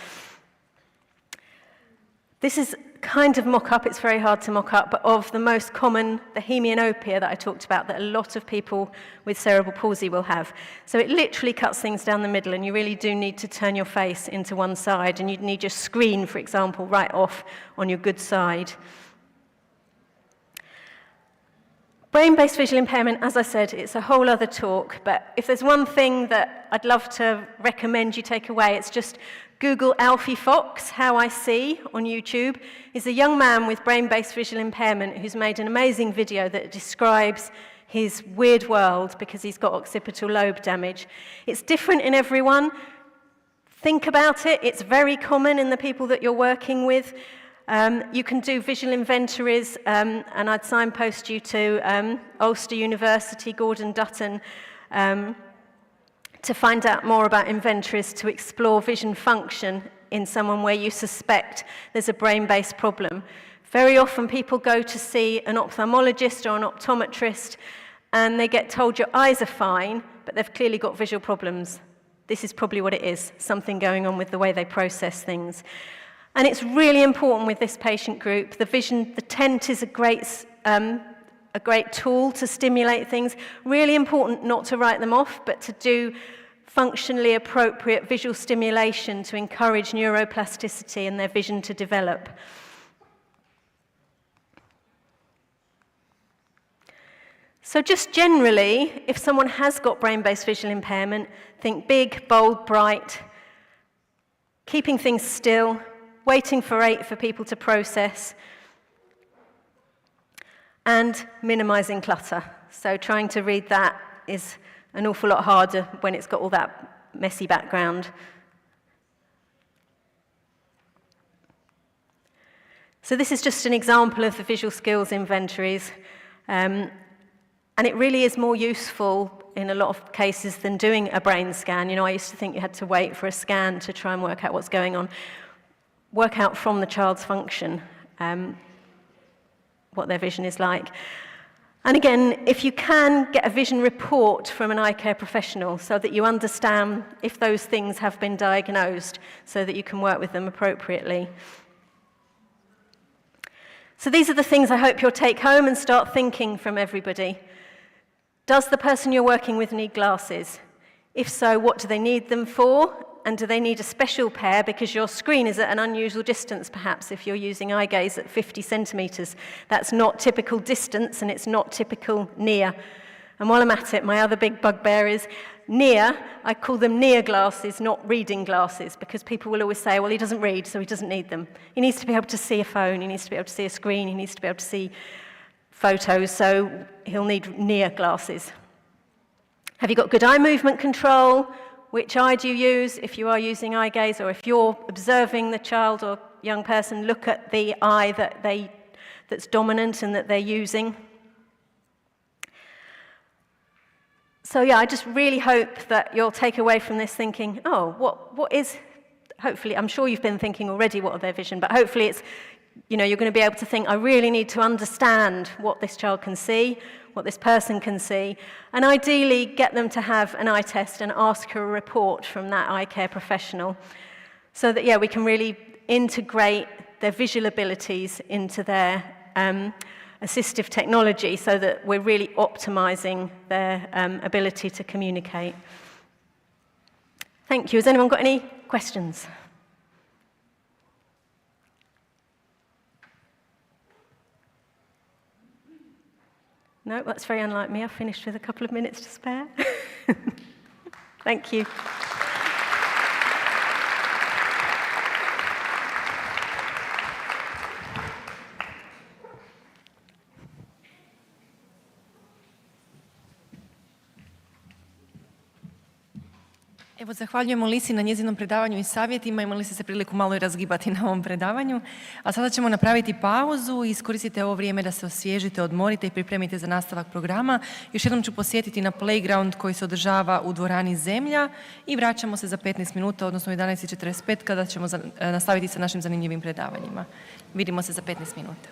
This is kind of mock-up, it's very hard to mock up, but of the most common, the hemianopia that I talked about, that a lot of people with cerebral palsy will have. So it literally cuts things down the middle, and you really do need to turn your face into one side, and you'd need your screen, for example, right off on your good side. Brain-based visual impairment, as I said, it's a whole other talk, but if there's one thing that I'd love to recommend you take away, it's just Google Alfie Fox, How I See, on YouTube. He's a young man with brain-based visual impairment who's made an amazing video that describes his weird world because he's got occipital lobe damage. It's different in everyone. Think about it. It's very common in the people that you're working with. You can do visual inventories, and I'd signpost you to Ulster University, Gordon Dutton, to find out more about inventories to explore vision function in someone where you suspect there's a brain-based problem. Very often people go to see an ophthalmologist or an optometrist and they get told your eyes are fine, but they've clearly got visual problems. This is probably what it is, something going on with the way they process things. And it's really important with this patient group. The tent is a great tool to stimulate things. Really important not to write them off, but to do functionally appropriate visual stimulation to encourage neuroplasticity and their vision to develop. So just generally, if someone has got brain-based visual impairment, think big, bold, bright, keeping things still, waiting for people to process, and minimizing clutter. So trying to read that is an awful lot harder when it's got all that messy background. So this is just an example of the visual skills inventories. And it really is more useful in a lot of cases than doing a brain scan. You know, I used to think you had to wait for a scan to try and work out what's going on. Work out from the child's function what their vision is like. And again, if you can, get a vision report from an eye care professional so that you understand if those things have been diagnosed so that you can work with them appropriately. So these are the things I hope you'll take home and start thinking from everybody. Does the person you're working with need glasses? If so, what do they need them for? And do they need a special pair because your screen is at an unusual distance, perhaps, if you're using eye gaze at 50 centimetres? That's not typical distance, and it's not typical near. And while I'm at it, my other big bugbear is near. I call them near glasses, not reading glasses, because people will always say, well, he doesn't read, so he doesn't need them. He needs to be able to see a phone, he needs to be able to see a screen, he needs to be able to see photos, so he'll need near glasses. Have you got good eye movement control? Which eye do you use if you are using eye gaze, or if you're observing the child or young person, look at the eye that's dominant and that they're using. So yeah, I just really hope that you'll take away from this thinking, oh, what is, hopefully, I'm sure you've been thinking already what are their vision, but hopefully it's, you know, you're going to be able to think, I really need to understand what this child can see, what this person can see, and ideally get them to have an eye test and ask for a report from that eye care professional so that, yeah, we can really integrate their visual abilities into their assistive technology so that we're really optimizing their ability to communicate. Thank you. Has anyone got any questions? No, that's very unlike me. I've finished with a couple of minutes to spare. Thank you. Evo, zahvaljujemo Lisi na njezinom predavanju i savjetima. Imali ste se priliku malo i razgibati na ovom predavanju. A sada ćemo napraviti pauzu i iskoristite ovo vrijeme da se osvježite, odmorite i pripremite za nastavak programa. Još jednom ću posjetiti na playground koji se održava u dvorani Zemlja i vraćamo se za 15 minuta, odnosno 11:45 kada ćemo nastaviti sa našim zanimljivim predavanjima. Vidimo se za 15 minuta.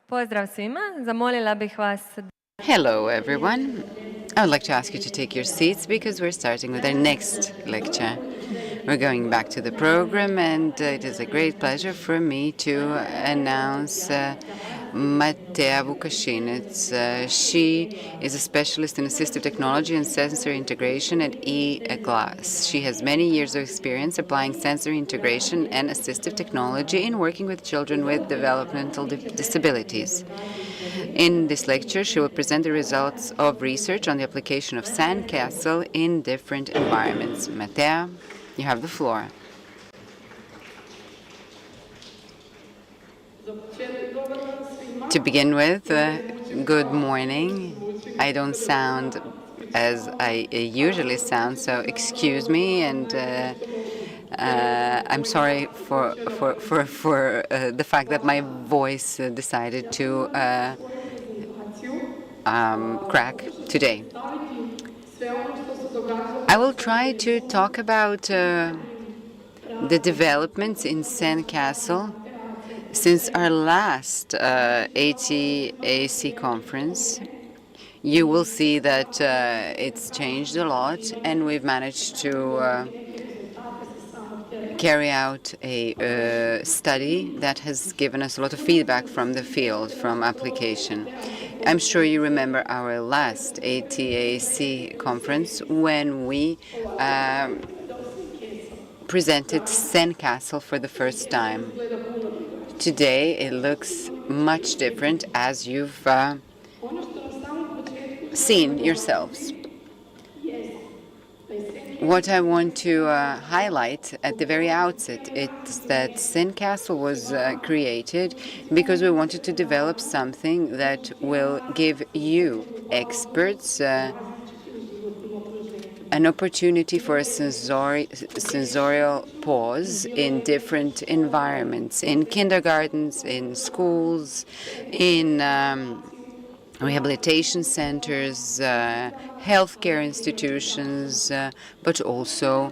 Pozdrav svima. Zamolila bih vas. Hello, everyone. I would like to ask you to take your seats because we're starting with our next lecture. We're going back to the program, and it is a great pleasure for me to announce Matea Vukashinets. She is a specialist in assistive technology and sensory integration at E-Glas. She has many years of experience applying sensory integration and assistive technology in working with children with developmental disabilities. In this lecture, she will present the results of research on the application of sandcastle in different environments. Matea, you have the floor. To begin with, good morning. I don't sound as I usually sound, so excuse me, and I'm sorry for the fact that my voice decided to crack today. I will try to talk about the developments in sandcastle since our last ATAAC conference. You will see that it's changed a lot, and we've managed to carry out a study that has given us a lot of feedback from the field, from application. I'm sure you remember our last ATAAC conference when we presented sandcastle for the first time. Today it looks much different, as you've seen yourselves. What I want to highlight at the very outset is that sandcastle was created because we wanted to develop something that will give you, experts, an opportunity for a sensorial pause in different environments, in kindergartens, in schools, in rehabilitation centers, healthcare institutions, but also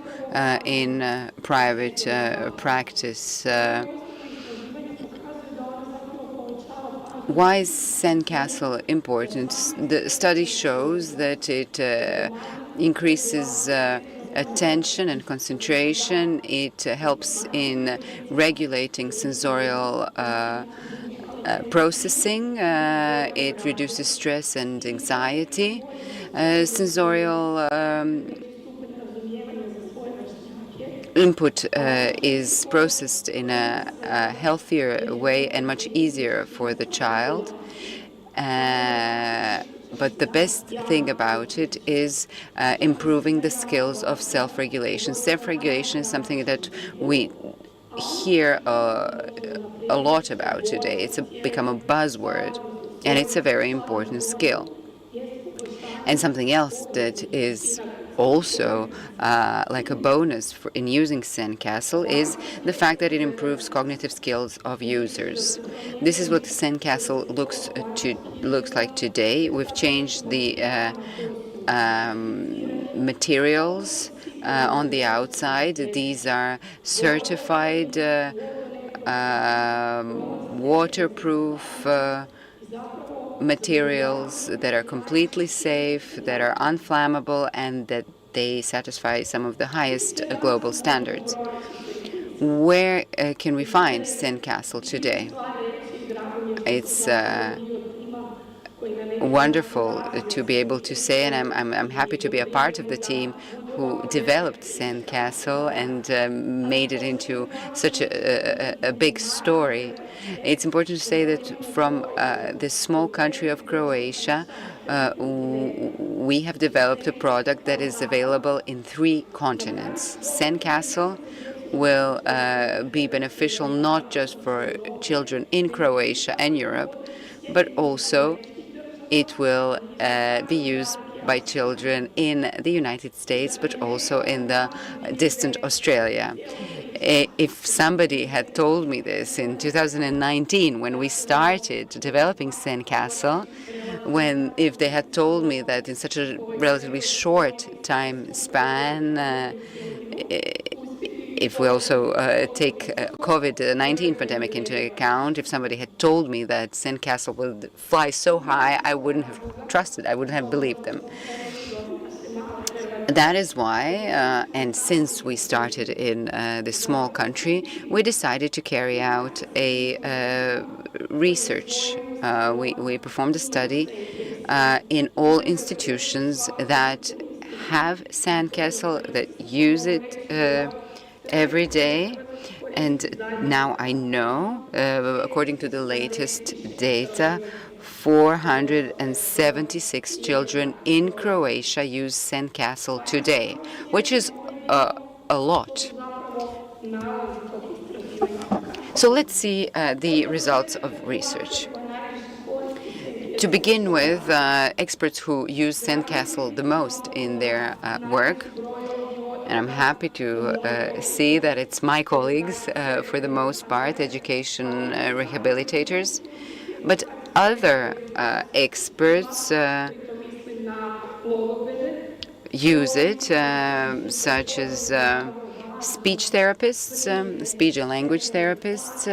in private practice. Why is sandcastle important? The study shows that it increases attention and concentration. It helps in regulating sensorial processing. It reduces stress and anxiety. Sensorial input is processed in a healthier way and much easier for the child. But the best thing about it is improving the skills of self-regulation. Self-regulation is something that we hear a lot about today. It's become a buzzword, and it's a very important skill. And something else that is also like a bonus in using sandcastle is the fact that it improves cognitive skills of users. This is what sandcastle looks like today. We've changed the materials on the outside. These are certified waterproof materials that are completely safe, that are unflammable, and that they satisfy some of the highest global standards. Where can we find sandcastle today? It's wonderful to be able to say, and I'm happy to be a part of the team who developed sandcastle and made it into such a big story. It's important to say that from this small country of Croatia, we have developed a product that is available in 3 continents. Sandcastle will be beneficial not just for children in Croatia and Europe, but also it will be used by children in the United States, but also in the distant Australia. If somebody had told me this in 2019 when we started developing sandcastle, if they had told me that in such a relatively short time span if we also take COVID-19 pandemic into account, if somebody had told me that sandcastle would fly so high, I wouldn't have trusted, I wouldn't have believed them. That is why, and since we started in this small country, we decided to carry out a research. We performed a study in all institutions that have sandcastle, that use it every day. And now I know, according to the latest data, 476 children in Croatia use sandcastle today, which is a lot. So let's see the results of research. To begin with, experts who use sandcastle the most in their work, and I'm happy to see that it's my colleagues, for the most part, education rehabilitators, but other experts use it, such as speech therapists, speech and language therapists.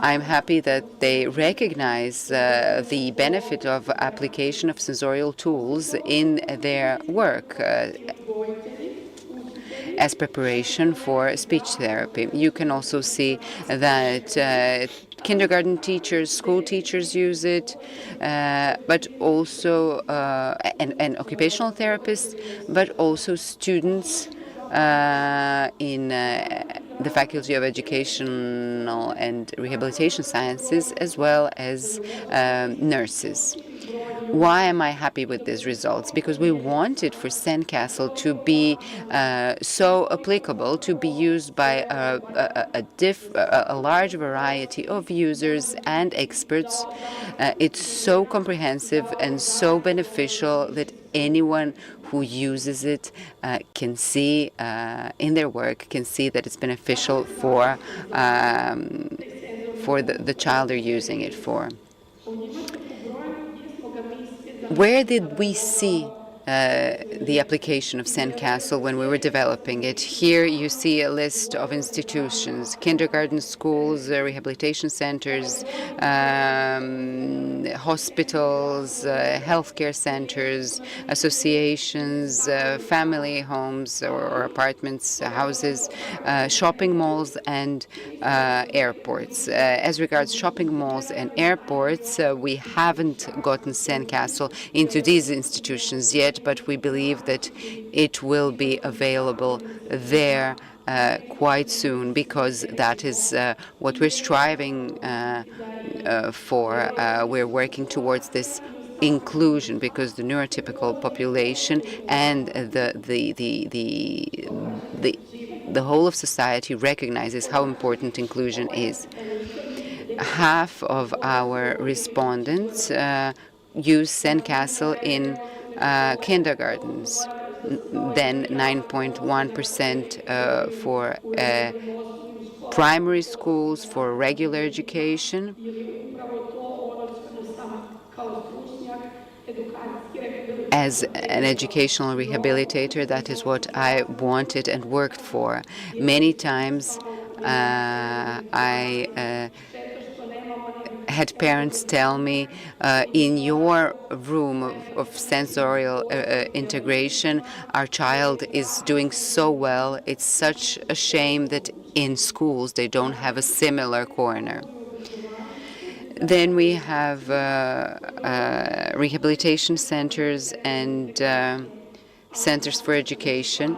I'm happy that they recognize the benefit of application of sensorial tools in their work as preparation for speech therapy. You can also see that kindergarten teachers, school teachers use it, but also and occupational therapists, but also students in the Faculty of Educational and Rehabilitation Sciences, as well as nurses. Why am I happy with these results? Because we wanted for sandcastle to be so applicable, to be used by a large variety of users and experts. It's so comprehensive and so beneficial that anyone who uses it can see in their work, can see that it's beneficial for the child they're using it for. Where did we see the application of sandcastle when we were developing it? Here you see a list of institutions: kindergarten, schools, rehabilitation centers, hospitals, healthcare centers, associations, family homes or apartments, houses, shopping malls, and airports. As regards shopping malls and airports, we haven't gotten sandcastle into these institutions yet, but we believe that it will be available there quite soon, because that is what we're striving for. We're working towards this inclusion, because the neurotypical population and the whole of society recognizes how important inclusion is. Half of our respondents use sandcastle in kindergartens, then 9.1% for primary schools, for regular education. As an educational rehabilitator, that is what I wanted and worked for. Many times I had parents tell me, in your room of sensorial integration, our child is doing so well. It's such a shame that in schools they don't have a similar corner. Then we have rehabilitation centers and centers for education.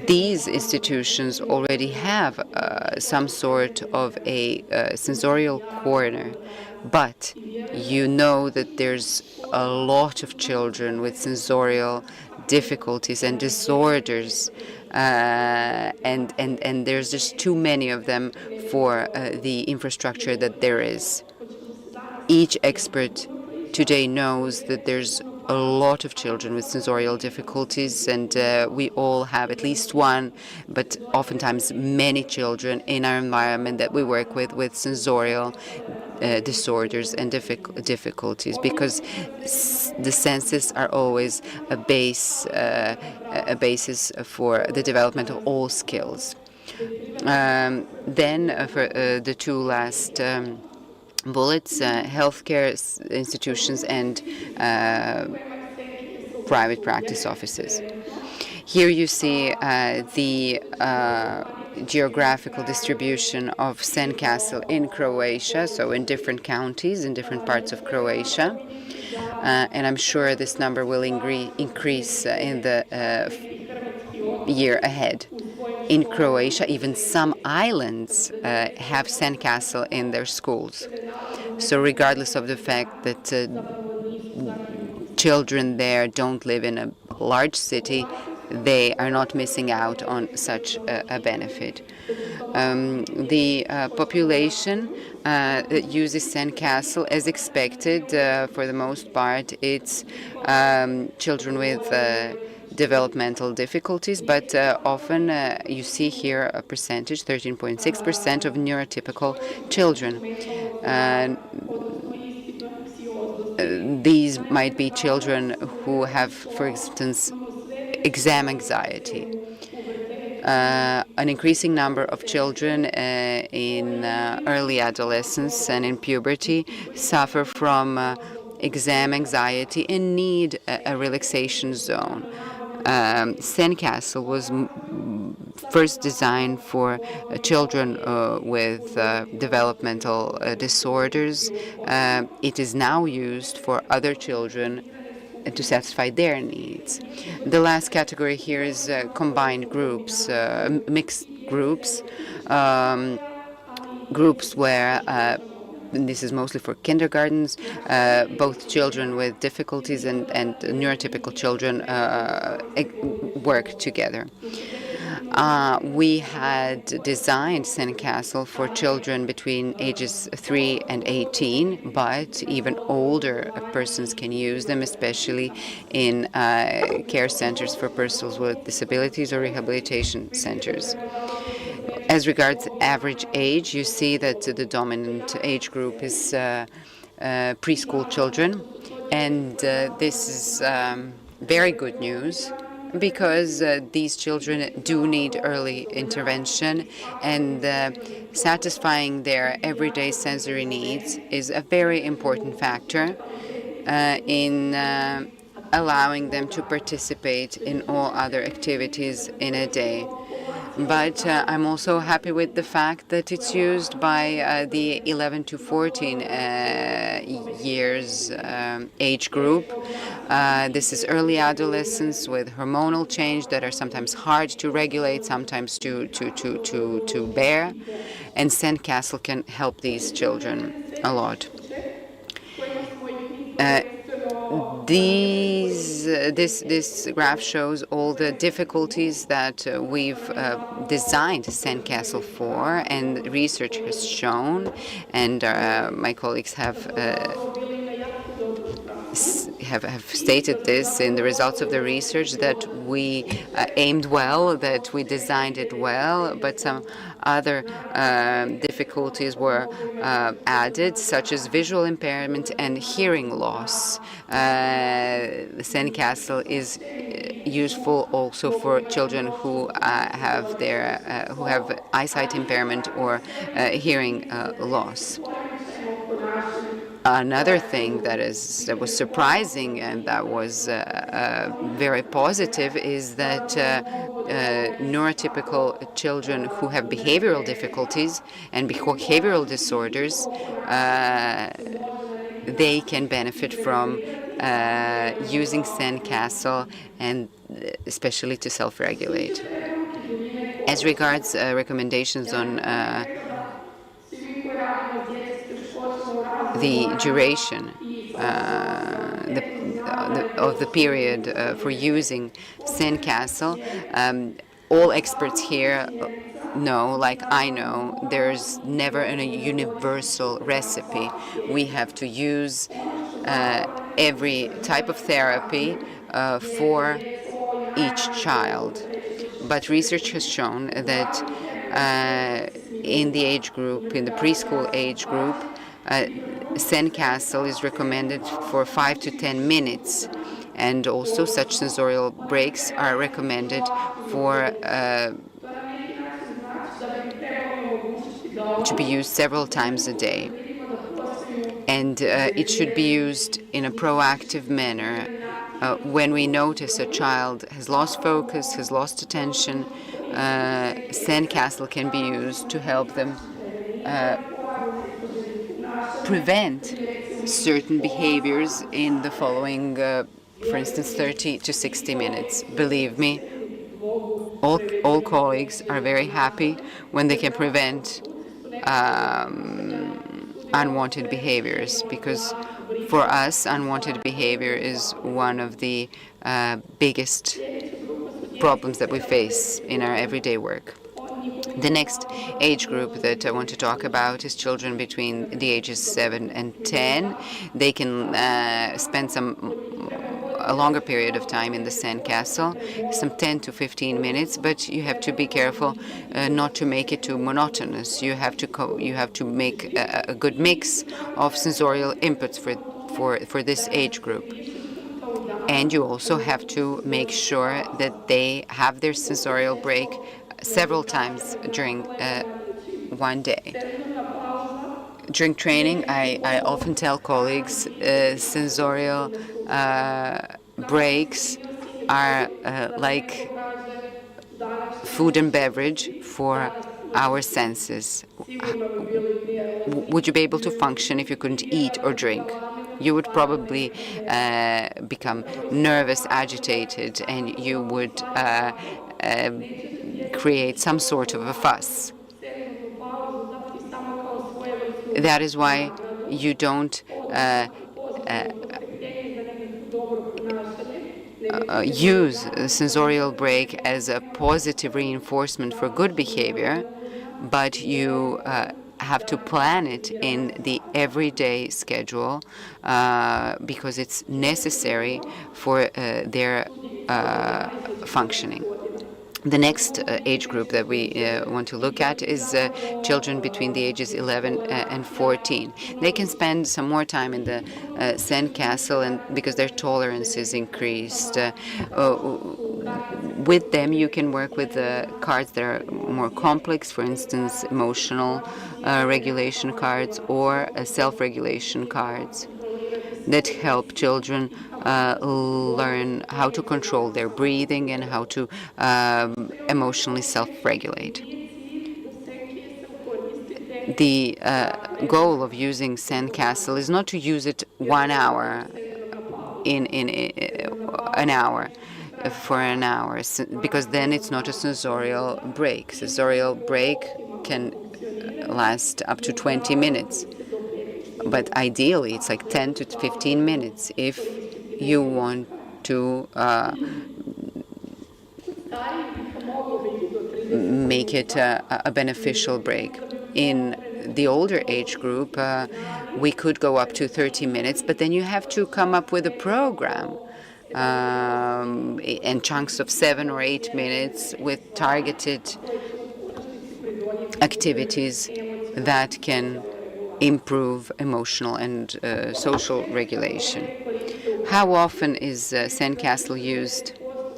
These institutions already have some sort of a sensorial corner, but you know that there's a lot of children with sensorial difficulties and disorders, and there's just too many of them for the infrastructure that there is. Each expert today knows that there's a lot of children with sensorial difficulties, and we all have at least one, but oftentimes many children in our environment that we work with sensorial disorders and difficulties, because the senses are always a basis for the development of all skills. Then for the two last bullets, healthcare institutions and private practice offices. Here you see the geographical distribution of sandcastle in Croatia, so in different counties, in different parts of Croatia. And I'm sure this number will increase in the year ahead. In Croatia, even some islands have sandcastle in their schools. So regardless of the fact that children there don't live in a large city, they are not missing out on such a benefit. The population that uses sandcastle, as expected, for the most part, it's children with developmental difficulties, but often you see here a percentage, 13.6% of neurotypical children. These might be children who have, for instance, exam anxiety. An increasing number of children in early adolescence and in puberty suffer from exam anxiety and need a relaxation zone. Sandcastle was first designed for children with developmental disorders. It is now used for other children to satisfy their needs. The last category here is combined groups, mixed groups, groups where and this is mostly for kindergartens, both children with difficulties and neurotypical children work together. We had designed sandcastle for children between ages 3 and 18, but even older persons can use them, especially in care centers for persons with disabilities or rehabilitation centers. As regards average age, you see that the dominant age group is preschool children, and this is very good news, because these children do need early intervention, and satisfying their everyday sensory needs is a very important factor in allowing them to participate in all other activities in a day. But I'm also happy with the fact that it's used by the 11 to 14 years age group. This is early adolescence with hormonal change that are sometimes hard to regulate, sometimes to bear, and sandcastle can help these children a lot. This graph shows all the difficulties that we've designed sandcastle for, and research has shown, and my colleagues have stated this in the results of the research, that we aimed well, that we designed it well, but some other difficulties were added, such as visual impairment and hearing loss. The sandcastle is useful also for children who have eyesight impairment or hearing loss. Another thing that was surprising and that was very positive is that neurotypical children who have behavioral difficulties and behavioral disorders, they can benefit from using sandcastle, and especially to self-regulate. As regards recommendations on the duration of the period for using sandcastle, all experts here know, like I know, there's never a universal recipe. We have to use every type of therapy for each child. But research has shown that in the age group, in the preschool age group, Sandcastle is recommended for 5 to 10 minutes, and also such sensorial breaks are recommended for to be used several times a day. And it should be used in a proactive manner. When we notice a child has lost focus, has lost attention, Sandcastle can be used to help them prevent certain behaviors in the following, for instance, 30 to 60 minutes. Believe me, all colleagues are very happy when they can prevent unwanted behaviors, because for us, unwanted behavior is one of the biggest problems that we face in our everyday work. The next age group that I want to talk about is children between the ages 7 and 10. They can spend a longer period of time in the sandcastle, some 10 to 15 minutes, but you have to be careful not to make it too monotonous. You have to make a good mix of sensorial inputs for this age group. And you also have to make sure that they have their sensorial break several times during one day. During training, I often tell colleagues sensorial breaks are like food and beverage for our senses. Would you be able to function if you couldn't eat or drink? You would probably become nervous, agitated, and you would create some sort of a fuss. That is why you don't use sensorial break as a positive reinforcement for good behavior, but you have to plan it in the everyday schedule because it's necessary for their functioning. The next age group that we want to look at is children between the ages 11 and 14. They can spend some more time in the sandcastle, and because their tolerance is increased. With them, you can work with cards that are more complex, for instance, emotional regulation cards or self-regulation cards that help children learn how to control their breathing and how to emotionally self-regulate. The goal of using Sandcastle is not to use it 1 hour in an hour for an hour, because then it's not a sensorial break. Sensorial break can last up to 20 minutes. But ideally, it's like 10 to 15 minutes if you want to make it a beneficial break. In the older age group, we could go up to 30 minutes, but then you have to come up with a program and chunks of 7 or 8 minutes with targeted activities that can improve emotional and social regulation. How often is Sandcastle used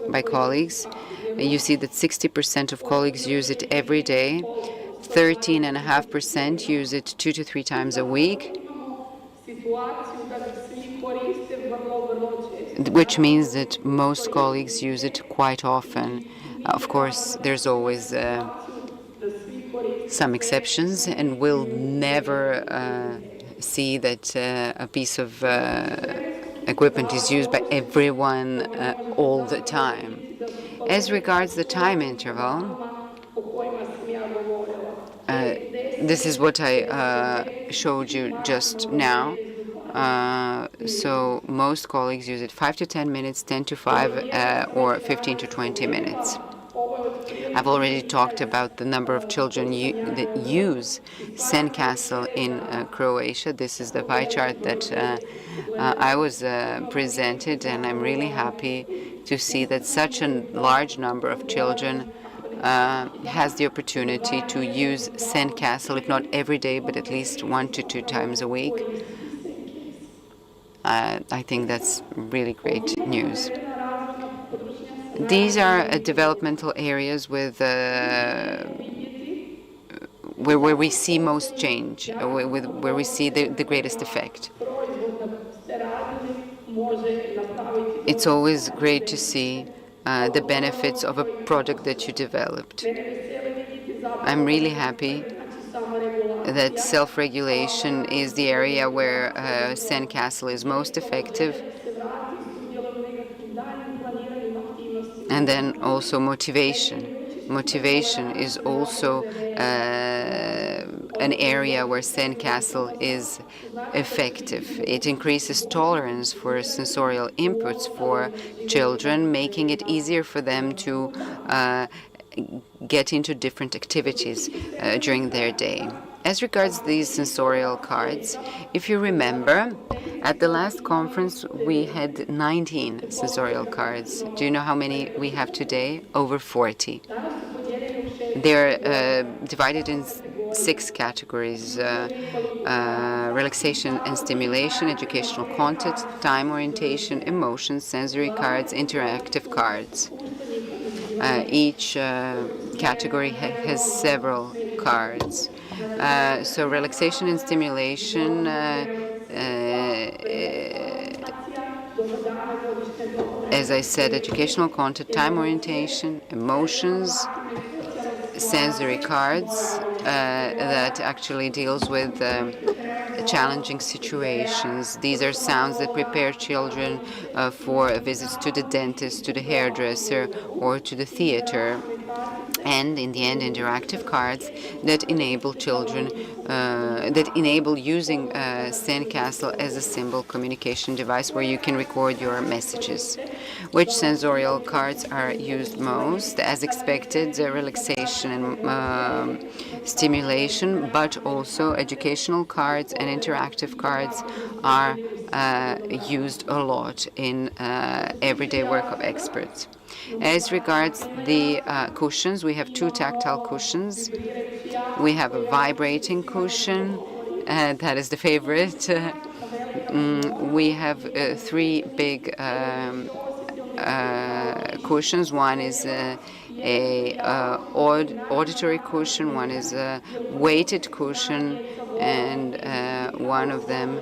by colleagues? You see that 60% of colleagues use it every day, 13.5% use it 2 to 3 times a week, which means that most colleagues use it quite often. Of course, there's always some exceptions, and we'll never see that a piece of equipment is used by everyone all the time. As regards the time interval, this is what I showed you just now. So most colleagues use it 5 to 10 minutes, 10 to 5, or 15 to 20 minutes. I've already talked about the number of children that use Sandcastle in Croatia. This is the pie chart that I was presented, and I'm really happy to see that such a large number of children has the opportunity to use Sandcastle, if not every day, but at least 1 to 2 times a week. I think that's really great news. These are developmental areas with where we see most change, where we see the greatest effect. It's always great to see the benefits of a product that you developed. I'm really happy that self-regulation is the area where Sandcastle is most effective. And then also motivation. Motivation is also an area where Sandcastle is effective. It increases tolerance for sensorial inputs for children, making it easier for them to get into different activities during their day. As regards these sensorial cards, if you remember, at the last conference we had 19 sensorial cards. Do you know how many we have today? Over 40. They're divided in 6 categories: relaxation and stimulation, educational content, time orientation, emotions, sensory cards, interactive cards. Each category has several cards. So relaxation and stimulation as I said, educational content, time orientation, emotions, sensory cards that actually deals with challenging situations. These are sounds that prepare children for visits to the dentist, to the hairdresser, or to the theater. And in the end, interactive cards that enable children, that enable using Sandcastle as a symbol communication device where you can record your messages. Which sensorial cards are used most? As expected, relaxation and stimulation, but also educational cards and interactive cards are used a lot in everyday work of experts. As regards the cushions, we have 2 tactile cushions. We have a vibrating cushion, that is the favorite. We have 3 big cushions. One is auditory cushion, one is a weighted cushion, and one of them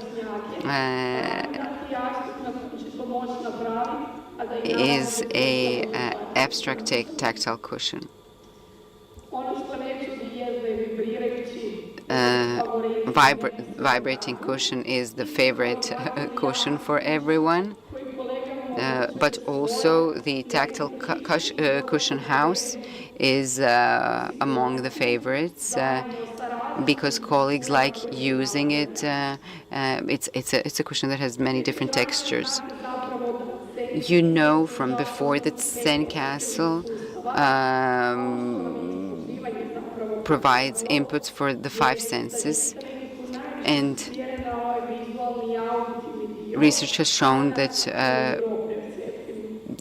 is a abstract tactile cushion. Vibrating cushion is the favorite cushion for everyone, but also the tactile cushion house is among the favorites because colleagues like using it. It's a cushion that has many different textures. You know from before that Sandcastle provides inputs for the 5 senses, and research has shown that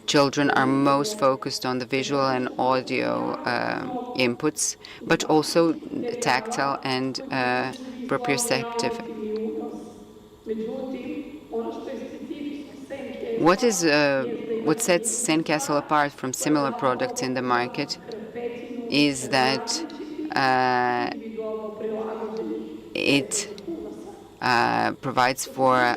children are most focused on the visual and audio inputs, but also tactile and proprioceptive. What sets Sandcastle apart from similar products in the market is that it provides for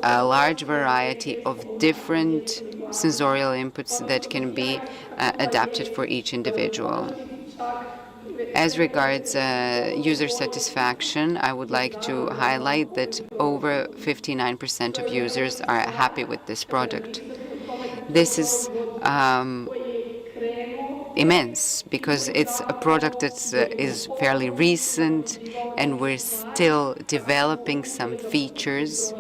a large variety of different sensorial inputs that can be adapted for each individual. As regards user satisfaction, I would like to highlight that over 59% of users are happy with this product. This is immense because it's a product that is fairly recent and we're still developing some features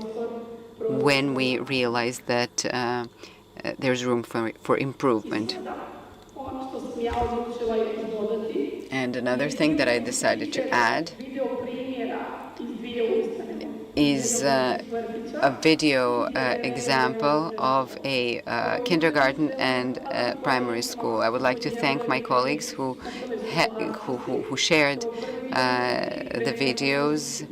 when we realize that there's room for improvement. And another thing that I decided to add is a video example of a kindergarten and primary school. I would like to thank my colleagues who shared the videos.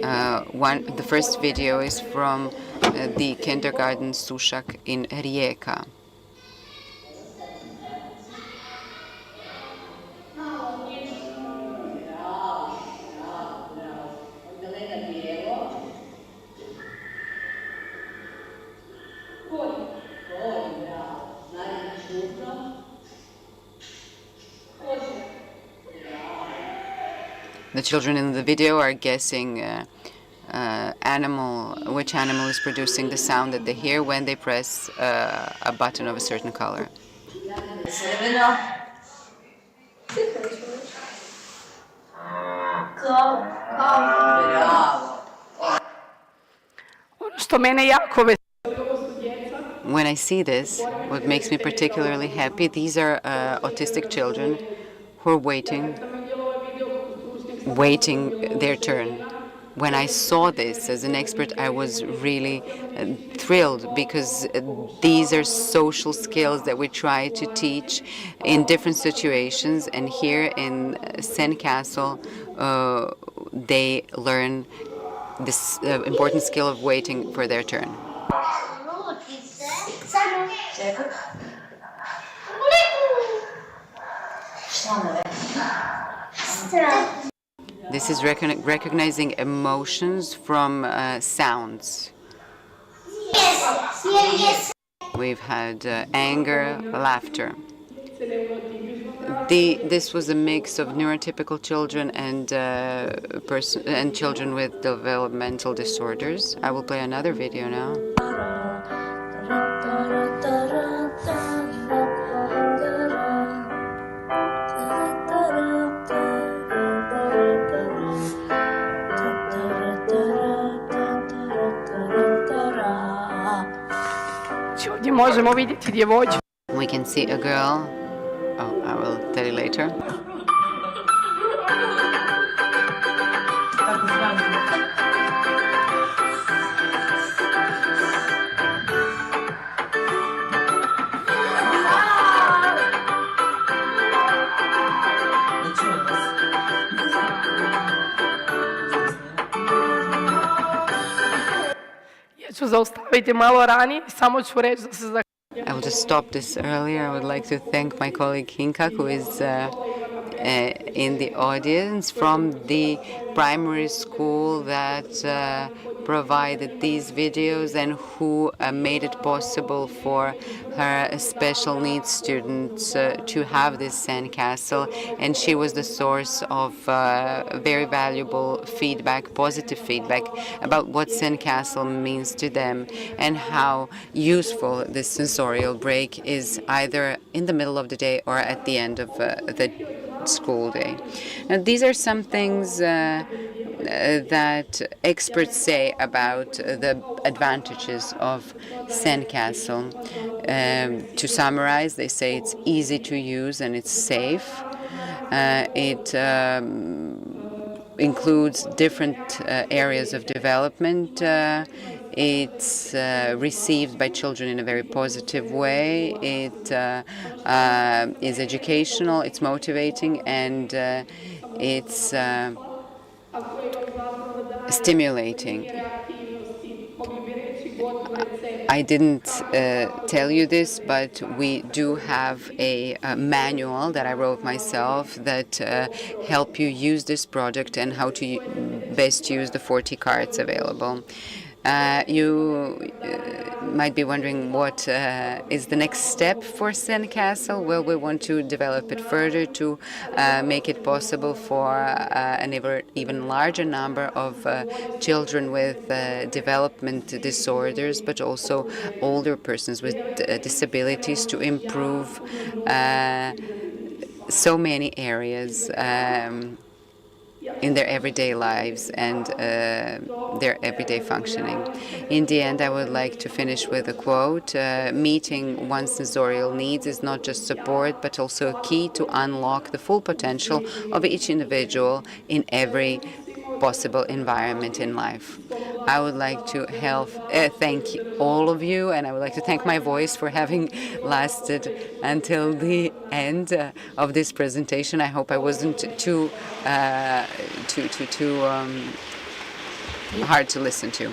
The first video is from the kindergarten Sušak in Rijeka. The children in the video are guessing which animal is producing the sound that they hear when they press a button of a certain color. When I see this, what makes me particularly happy, these are autistic children who are waiting their turn. When I saw this as an expert, I was really thrilled, because these are social skills that we try to teach in different situations, and here in Sandcastle they learn this important skill of waiting for their turn. This is recognizing emotions from sounds. We've had anger, laughter. This was a mix of neurotypical children and children with developmental disorders. I will play another video now. We can see a girl. Oh, I will tell you later. I will just stop this earlier. I would like to thank my colleague Hinka, who is in the audience, from the primary school that provided these videos and who made it possible for her special needs students to have this sandcastle. And she was the source of very valuable feedback, positive feedback about what sandcastle means to them and how useful this sensorial break is, either in the middle of the day or at the end of the school day. Now, these are some things that experts say about the advantages of sandcastle. To summarize, they say it's easy to use and it's safe. It includes different areas of development. It's received by children in a very positive way. It is educational, it's motivating, and it's stimulating. I didn't tell you this, but we do have a manual that I wrote myself that help you use this product and how to best use the 40 cards available. You might be wondering what is the next step for Sandcastle. Well, we want to develop it further to make it possible for an even larger number of children with development disorders, but also older persons with disabilities, to improve so many areas in their everyday lives and their everyday functioning. In the end, I would like to finish with a quote. Meeting one's sensorial needs is not just support, but also a key to unlock the full potential of each individual in every possible environment in life. I would like to thank all of you, and I would like to thank my voice for having lasted until the end of this presentation. I hope I wasn't too hard to listen to.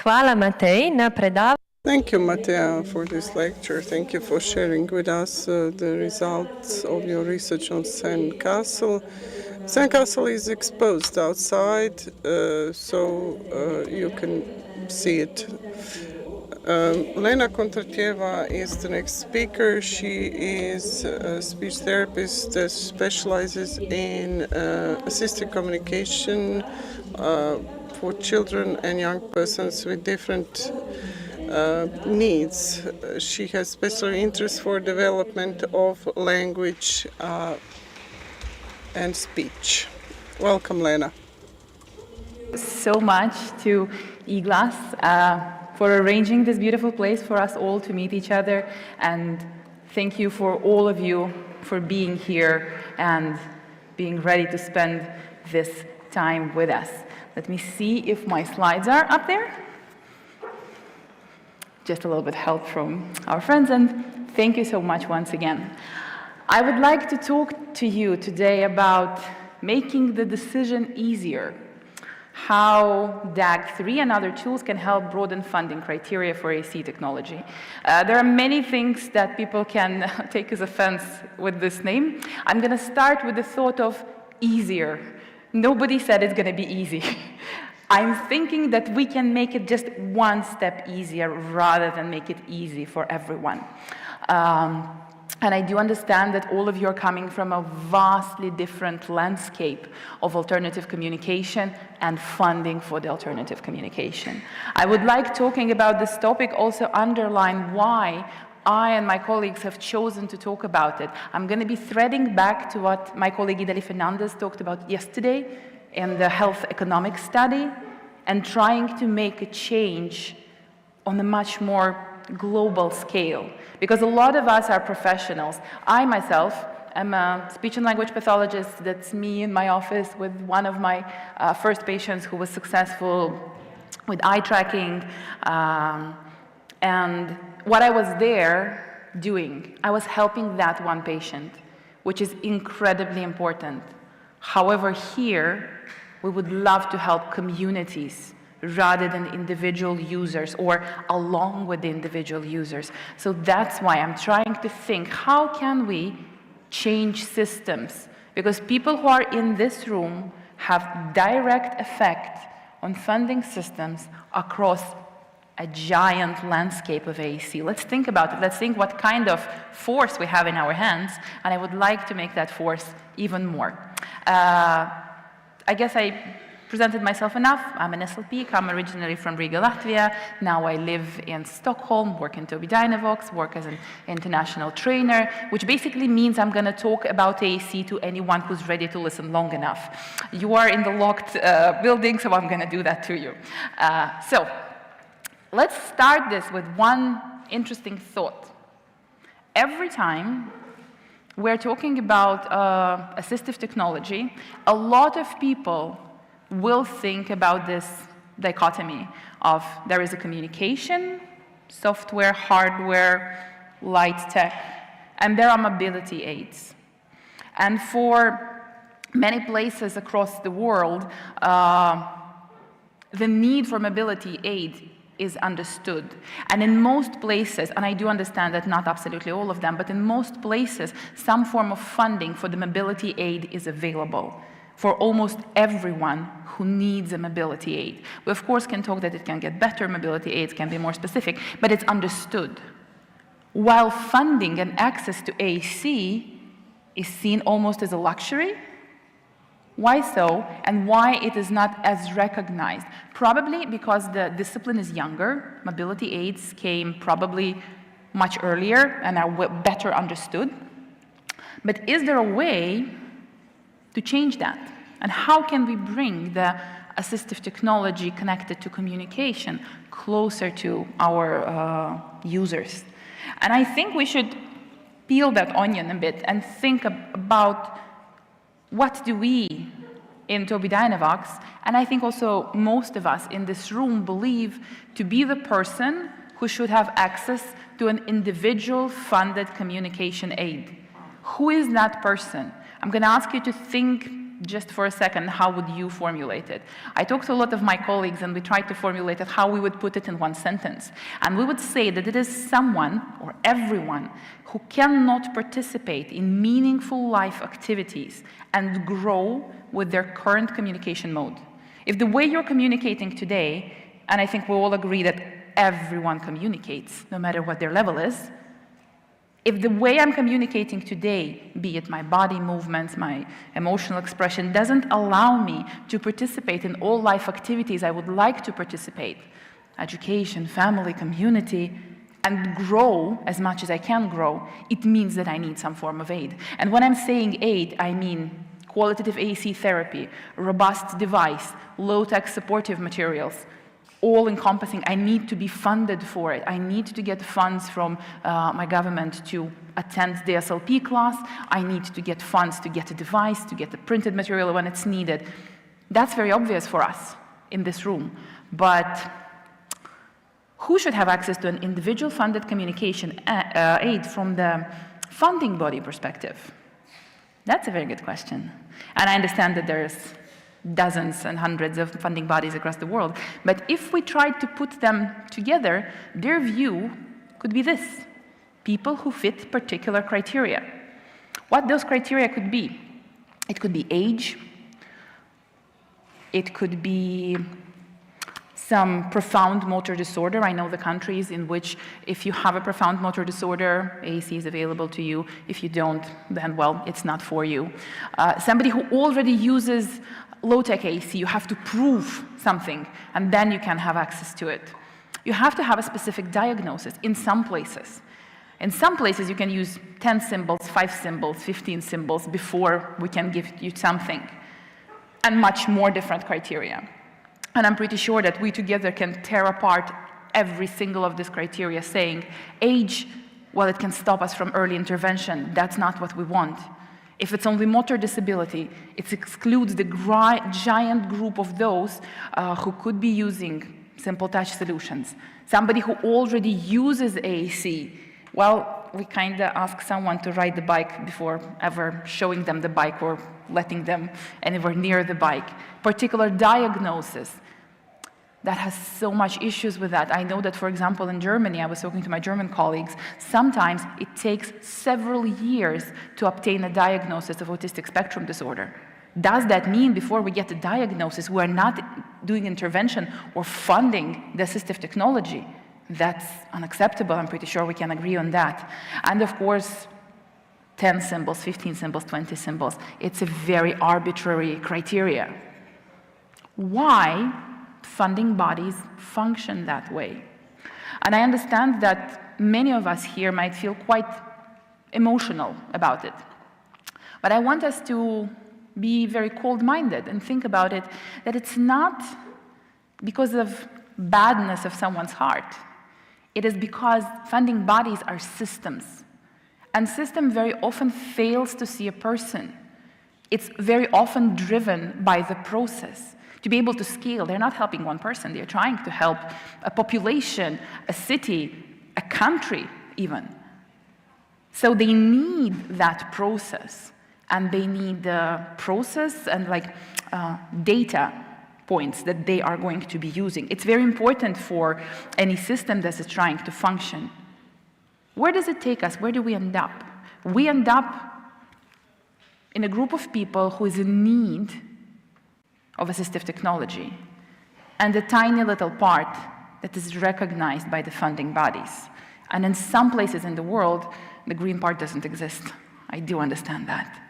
Hvala Matej na predavanju. Thank you, Matea, for this lecture. Thank you for sharing with us the results of your research on sandcastle. Sandcastle is exposed outside, so you can see it. Lena Kontratjeva is the next speaker. She is a speech therapist that specializes in assisted communication for children and young persons with different needs. She has special interest for development of language and speech. Welcome, Lena. So much to E-Glas for arranging this beautiful place for us all to meet each other, and thank you for all of you for being here and being ready to spend this time with us. Let me see if my slides are up there. Just a little bit help from our friends, and thank you so much once again. I would like to talk to you today about making the decision easier, how DAG3 and other tools can help broaden funding criteria for AC technology. There are many things that people can take as offense with this name. I'm going to start with the thought of easier. Nobody said it's going to be easy. I'm thinking that we can make it just one step easier rather than make it easy for everyone. And I do understand that all of you are coming from a vastly different landscape of alternative communication and funding for the alternative communication. I would like, talking about this topic, also underline why I and my colleagues have chosen to talk about it. I'm going to be threading back to what my colleague Idali Fernandez talked about yesterday in the health economic study, and trying to make a change on a much more global scale. Because a lot of us are professionals. I myself am a speech and language pathologist. That's me in my office with one of my first patients who was successful with eye tracking. And what I was there doing, I was helping that one patient, which is incredibly important. However, here, we would love to help communities rather than individual users or along with the individual users. So that's why I'm trying to think, how can we change systems? Because people who are in this room have direct effect on funding systems across a giant landscape of AEC. Let's think about it. Let's think what kind of force we have in our hands, and I would like to make that force even more. I guess I presented myself enough. I'm an SLP, come originally from Riga, Latvia. Now I live in Stockholm, work in Tobii Dynavox, work as an international trainer, which basically means I'm going to talk about AEC to anyone who's ready to listen long enough. You are in the locked building, so I'm going to do that to you. So let's start this with one interesting thought. Every time we're talking about assistive technology, a lot of people will think about this dichotomy of there is a communication, software, hardware, light tech, and there are mobility aids. And for many places across the world, the need for mobility aid is understood. And in most places, and I do understand that not absolutely all of them, but in most places, some form of funding for the mobility aid is available for almost everyone who needs a mobility aid. We, of course, can talk that it can get better, mobility aids can be more specific, but it's understood. While funding and access to AEC is seen almost as a luxury. Why so, and why it is not as recognized? Probably because the discipline is younger. Mobility aids came probably much earlier and are better understood. But is there a way to change that? And how can we bring the assistive technology connected to communication closer to our users. And I think we should peel that onion a bit and think about what do we in Tobii Dynavox, and I think also most of us in this room believe to be the person who should have access to an individual funded communication aid. Who is that person? I'm going to ask you to think just for a second, how would you formulate it? I talked to a lot of my colleagues and we tried to formulate it how we would put it in one sentence. And we would say that it is someone or everyone who cannot participate in meaningful life activities and grow with their current communication mode. If the way you're communicating today, and I think we all agree that everyone communicates, no matter what their level is, if the way I'm communicating today, be it my body movements, my emotional expression, doesn't allow me to participate in all life activities I would like to participate, education, family, community, and grow as much as I can grow, it means that I need some form of aid. And when I'm saying aid, I mean qualitative AAC therapy, robust device, low-tech supportive materials, all-encompassing. I need to be funded for it. I need to get funds from my government to attend the SLP class. I need to get funds to get a device, to get the printed material when it's needed. That's very obvious for us in this room. But who should have access to an individual funded communication aid from the funding body perspective? That's a very good question. And I understand that there's dozens and hundreds of funding bodies across the world. But if we tried to put them together, their view could be this: people who fit particular criteria. What those criteria could be? It could be age. It could be some profound motor disorder. I know the countries in which if you have a profound motor disorder, AAC is available to you. If you don't, then, well, it's not for you. Somebody who already uses low-tech AAC, you have to prove something, and then you can have access to it. You have to have a specific diagnosis in some places. In some places, you can use 10 symbols, 5 symbols, 15 symbols before we can give you something, and much more different criteria. And I'm pretty sure that we together can tear apart every single of these criteria, saying age, well, it can stop us from early intervention. That's not what we want. If it's only motor disability, it excludes the giant group of those who could be using simple touch solutions. Somebody who already uses AAC, well, we kind of ask someone to ride the bike before ever showing them the bike or letting them anywhere near the bike. Particular diagnosis. That has so much issues with that. I know that, for example, in Germany, I was talking to my German colleagues, sometimes it takes several years to obtain a diagnosis of autistic spectrum disorder. Does that mean before we get the diagnosis, we're not doing intervention or funding the assistive technology? That's unacceptable. I'm pretty sure we can agree on that. And of course, 10 symbols, 15 symbols, 20 symbols. It's a very arbitrary criteria. Why funding bodies function that way? And I understand that many of us here might feel quite emotional about it. But I want us to be very cold-minded and think about it, that it's not because of badness of someone's heart. It is because funding bodies are systems. And system very often fails to see a person. It's very often driven by the process. To be able to scale, they're not helping one person, they're trying to help a population, a city, a country even. So they need that process, and they need the process and data points that they are going to be using. It's very important for any system that is trying to function. Where does it take us? Where do we end up? We end up in a group of people who is in need of assistive technology, and a tiny little part that is recognized by the funding bodies. And in some places in the world, the green part doesn't exist. I do understand that.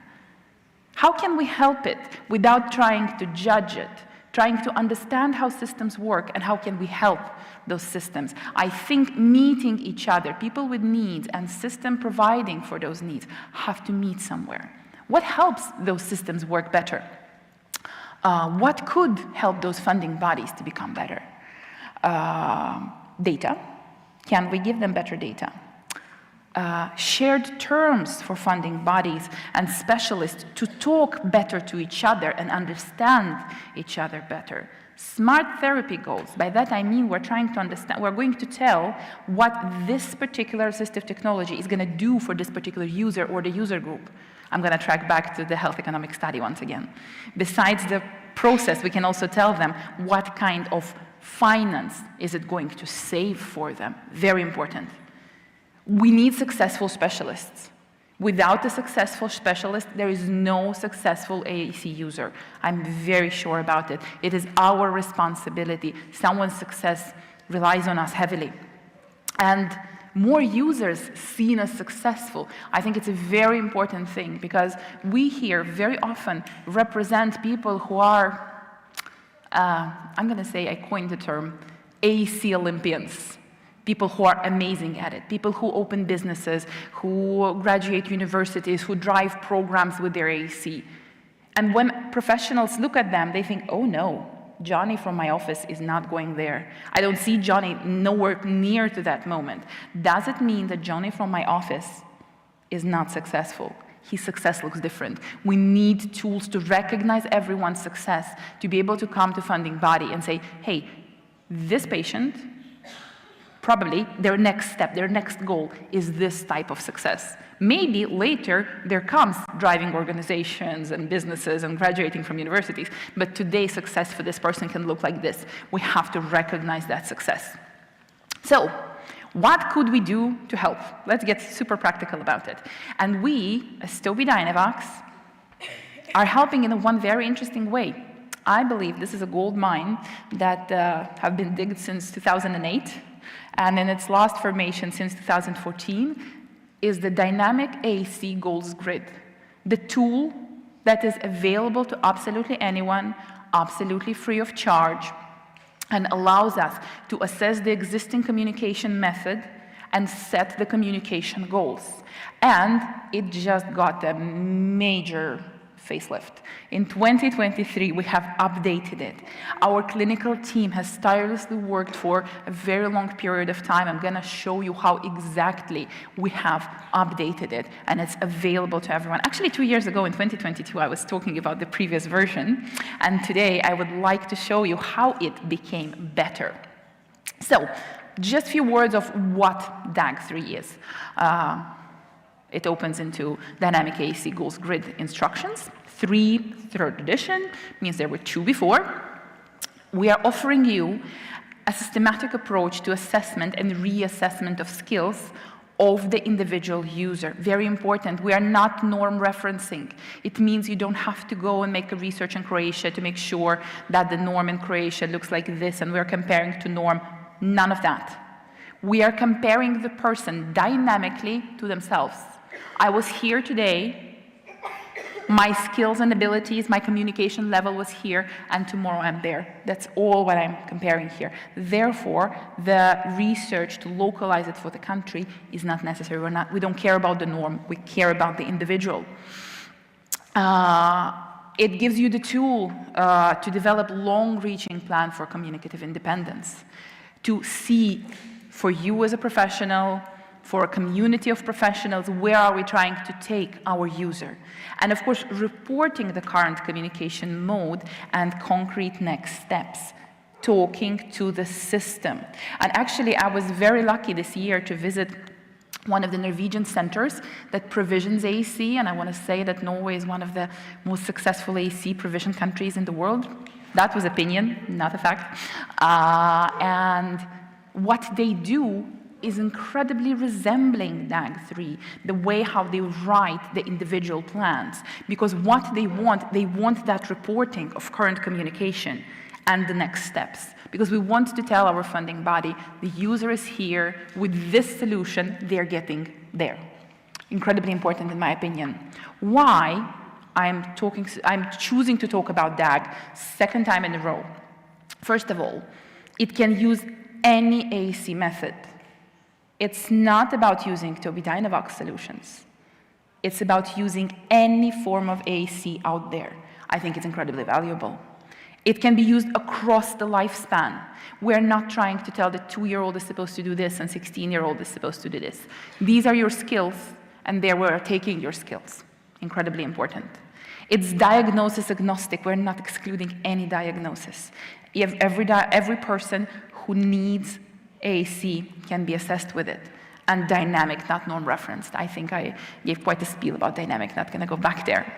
How can we help it without trying to judge it, trying to understand how systems work, and how can we help those systems? I think meeting each other, people with needs and system providing for those needs, have to meet somewhere. What helps those systems work better? What could help those funding bodies to become better? Data. Can we give them better data? Shared terms for funding bodies and specialists to talk better to each other and understand each other better. Smart therapy goals. By that I mean we're trying to understand, we're going to tell what this particular assistive technology is going to do for this particular user or the user group. I'm going to track back to the health economic study once again. Besides the process, we can also tell them what kind of finance is it going to save for them. Very important. We need successful specialists. Without a successful specialist, there is no successful AAC user. I'm very sure about it. It is our responsibility. Someone's success relies on us heavily. And more users seen as successful. I think it's a very important thing because we here very often represent people who are, I'm going to say, I coined the term, AAC Olympians. People who are amazing at it, people who open businesses, who graduate universities, who drive programs with their AAC. And when professionals look at them, they think, oh no, Johnny from my office is not going there. I don't see Johnny nowhere near to that moment. Does it mean that Johnny from my office is not successful? His success looks different. We need tools to recognize everyone's success, to be able to come to funding body and say, hey, this patient, probably their next step, their next goal is this type of success. Maybe later there comes driving organizations and businesses and graduating from universities, but today's success for this person can look like this. We have to recognize that success. So, what could we do to help? Let's get super practical about it. And we, as Tobii Dynavox, are helping in one very interesting way. I believe this is a gold mine that have been digged since 2008. And in its last formation since 2014 is the dynamic AAC goals grid, the tool that is available to absolutely anyone, absolutely free of charge, and allows us to assess the existing communication method and set the communication goals. And it just got a major facelift. In 2023, we have updated it. Our clinical team has tirelessly worked for a very long period of time. I'm going to show you how exactly we have updated it, and it's available to everyone. Actually, 2 years ago in 2022, I was talking about the previous version, and today I would like to show you how it became better. So, just a few words of what DAG3 is. It opens into Dynamic AAC Goals Grid instructions. 3, 3rd edition, means there were 2 before. We are offering you a systematic approach to assessment and reassessment of skills of the individual user. Very important, we are not norm referencing. It means you don't have to go and make a research in Croatia to make sure that the norm in Croatia looks like this and we're comparing to norm. None of that. We are comparing the person dynamically to themselves. I was here today, my skills and abilities, my communication level was here, and tomorrow I'm there. That's all what I'm comparing here. Therefore, the research to localize it for the country is not necessary. We don't care about the norm, we care about the individual. It gives you the tool to develop long-reaching plan for communicative independence, to see for you as a professional, for a community of professionals, where are we trying to take our user? And of course, reporting the current communication mode and concrete next steps, talking to the system. And actually, I was very lucky this year to visit one of the Norwegian centers that provisions AAC, and I want to say that Norway is one of the most successful AAC provision countries in the world. That was opinion, not a fact. And what they do is incredibly resembling DAG3, the way how they write the individual plans. Because what they want that reporting of current communication and the next steps. Because we want to tell our funding body, the user is here, with this solution, they're getting there. Incredibly important in my opinion. Why I'm choosing to talk about DAG second time in a row. First of all, it can use any AAC method. It's not about using Tobii Dynavox solutions. It's about using any form of AAC out there. I think it's incredibly valuable. It can be used across the lifespan. We're not trying to tell the 2-year-old is supposed to do this and 16-year-old is supposed to do this. These are your skills, and there we're taking your skills. Incredibly important. It's diagnosis agnostic. We're not excluding any diagnosis. Every person who needs AAC can be assessed with it. And dynamic, not non-referenced. I think I gave quite a spiel about dynamic, not going to go back there.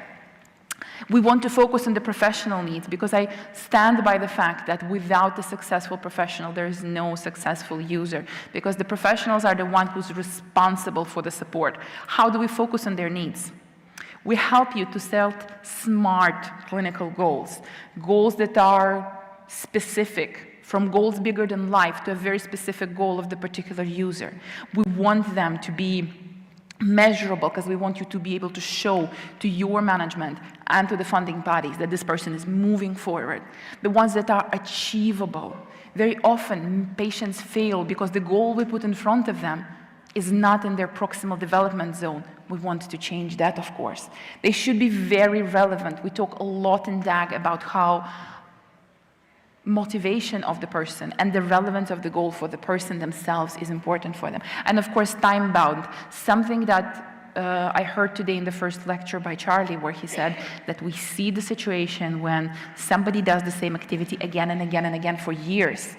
We want to focus on the professional needs because I stand by the fact that without a successful professional, there is no successful user, because the professionals are the one who's responsible for the support. How do we focus on their needs? We help you to set smart clinical goals, goals that are specific, from goals bigger than life to a very specific goal of the particular user. We want them to be measurable because we want you to be able to show to your management and to the funding bodies that this person is moving forward. The ones that are achievable. Very often patients fail because the goal we put in front of them is not in their proximal development zone. We want to change that, of course. They should be very relevant. We talk a lot in DAG about how motivation of the person and the relevance of the goal for the person themselves is important for them. And of course, time-bound, something that I heard today in the first lecture by Charlie, where he said that we see the situation when somebody does the same activity again and again and again for years.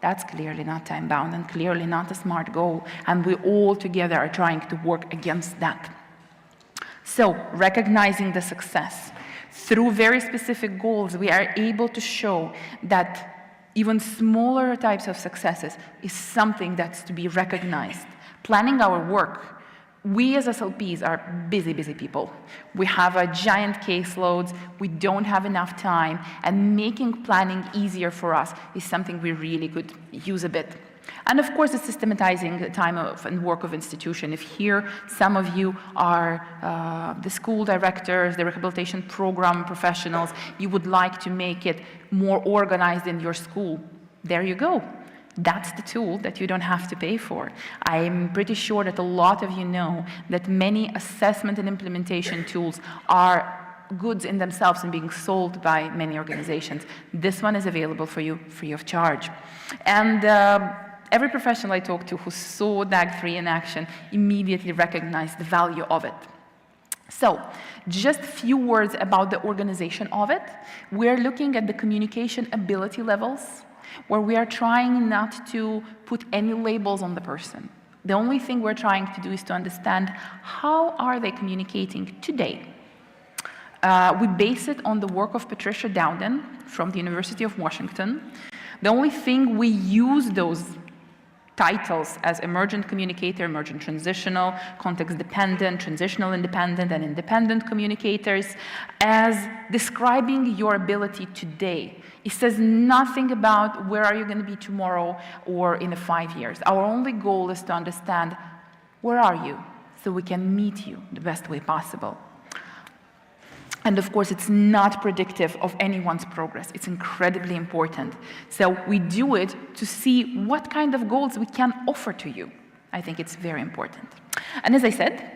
That's clearly not time-bound and clearly not a smart goal, and we all together are trying to work against that. So, recognizing the success. Through very specific goals, we are able to show that even smaller types of successes is something that's to be recognized. Planning our work. We as SLPs are busy, busy people. We have a giant caseloads, we don't have enough time, and making planning easier for us is something we really could use a bit. And of course, it's systematizing the time of and work of institution. If here some of you are the school directors, the rehabilitation program professionals, you would like to make it more organized in your school, there you go. That's the tool that you don't have to pay for. I'm pretty sure that a lot of you know that many assessment and implementation tools are goods in themselves and being sold by many organizations. This one is available for you free of charge. And every professional I talked to who saw DAG3 in action immediately recognized the value of it. So, just a few words about the organization of it. We're looking at the communication ability levels, where we are trying not to put any labels on the person. The only thing we're trying to do is to understand how are they communicating today. We base it on the work of Patricia Dowden from the University of Washington. The only thing we use those titles as emergent communicator, emergent transitional, context dependent, transitional independent, and independent communicators as describing your ability today. It says nothing about where are you going to be tomorrow or in 5 years. Our only goal is to understand where are you so we can meet you the best way possible. And of course, it's not predictive of anyone's progress. It's incredibly important. So we do it to see what kind of goals we can offer to you. I think it's very important. And as I said,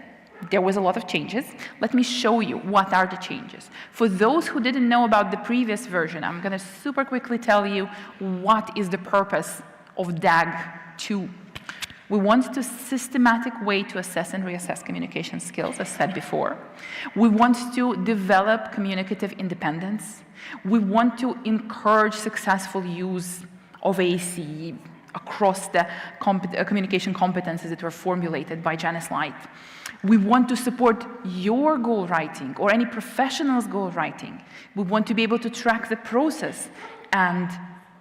there was a lot of changes. Let me show you what are the changes. For those who didn't know about the previous version, I'm going to super quickly tell you what is the purpose of DAG2. We want a systematic way to assess and reassess communication skills, as said before. We want to develop communicative independence. We want to encourage successful use of AAC across the communication competencies that were formulated by Janice Light. We want to support your goal writing or any professional's goal writing. We want to be able to track the process, and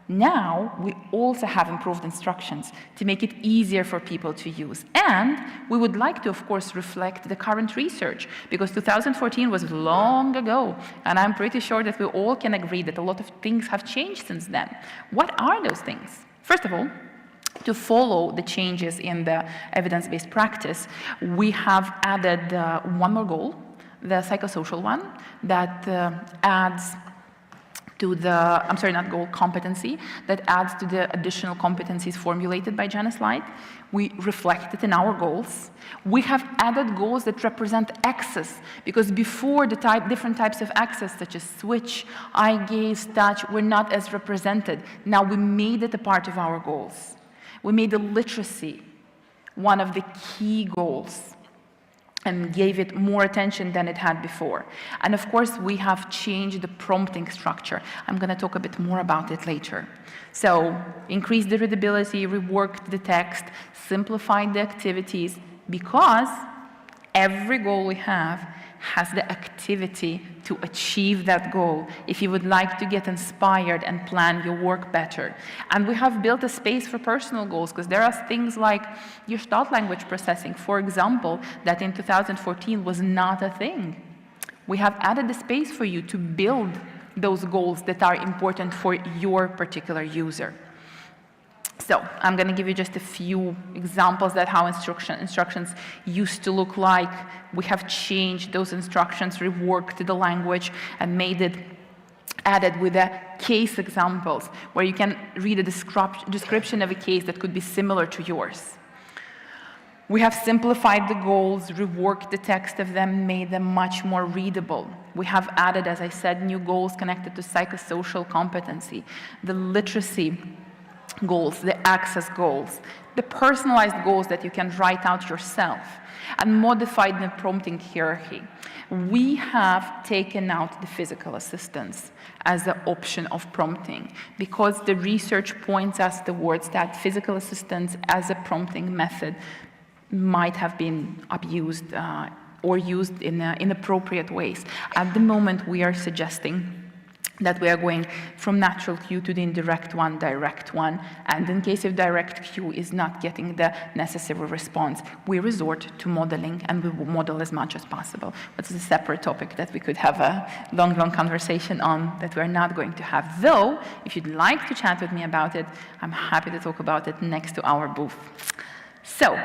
now we also have improved instructions to make it easier for people to use. And we would like to, of course, reflect the current research, because 2014 was long ago, and I'm pretty sure that we all can agree that a lot of things have changed since then. What are those things? First of all, to follow the changes in the evidence-based practice, we have added one more goal, the psychosocial one, that adds to the, I'm sorry, not goal, competency, that adds to the additional competencies formulated by Janice Light. We reflect it in our goals. We have added goals that represent access, because before the different types of access, such as switch, eye gaze, touch, were not as represented. Now we made it a part of our goals. We made the literacy one of the key goals and gave it more attention than it had before. And of course, we have changed the prompting structure. I'm going to talk a bit more about it later. So, increased the readability, reworked the text, simplified the activities, because every goal we have has the activity to achieve that goal if you would like to get inspired and plan your work better. And we have built a space for personal goals, because there are things like your start language processing, for example, that in 2014 was not a thing. We have added a space for you to build those goals that are important for your particular user. So I'm going to give you just a few examples that how instructions used to look like. We have changed those instructions, reworked the language, and made it added with the case examples, where you can read a description of a case that could be similar to yours. We have simplified the goals, reworked the text of them, made them much more readable. We have added, as I said, new goals connected to psychosocial competency, the literacy goals, the access goals, the personalized goals that you can write out yourself, and modified the prompting hierarchy. We have taken out the physical assistance as the option of prompting, because the research points us towards that physical assistance as a prompting method might have been abused or used in inappropriate ways. At the moment, we are suggesting that we are going from natural cue to the indirect one, direct one, and in case of direct cue is not getting the necessary response, we resort to modeling, and we will model as much as possible. But it's a separate topic that we could have a long, long conversation on that we're not going to have. Though, if you'd like to chat with me about it, I'm happy to talk about it next to our booth. So,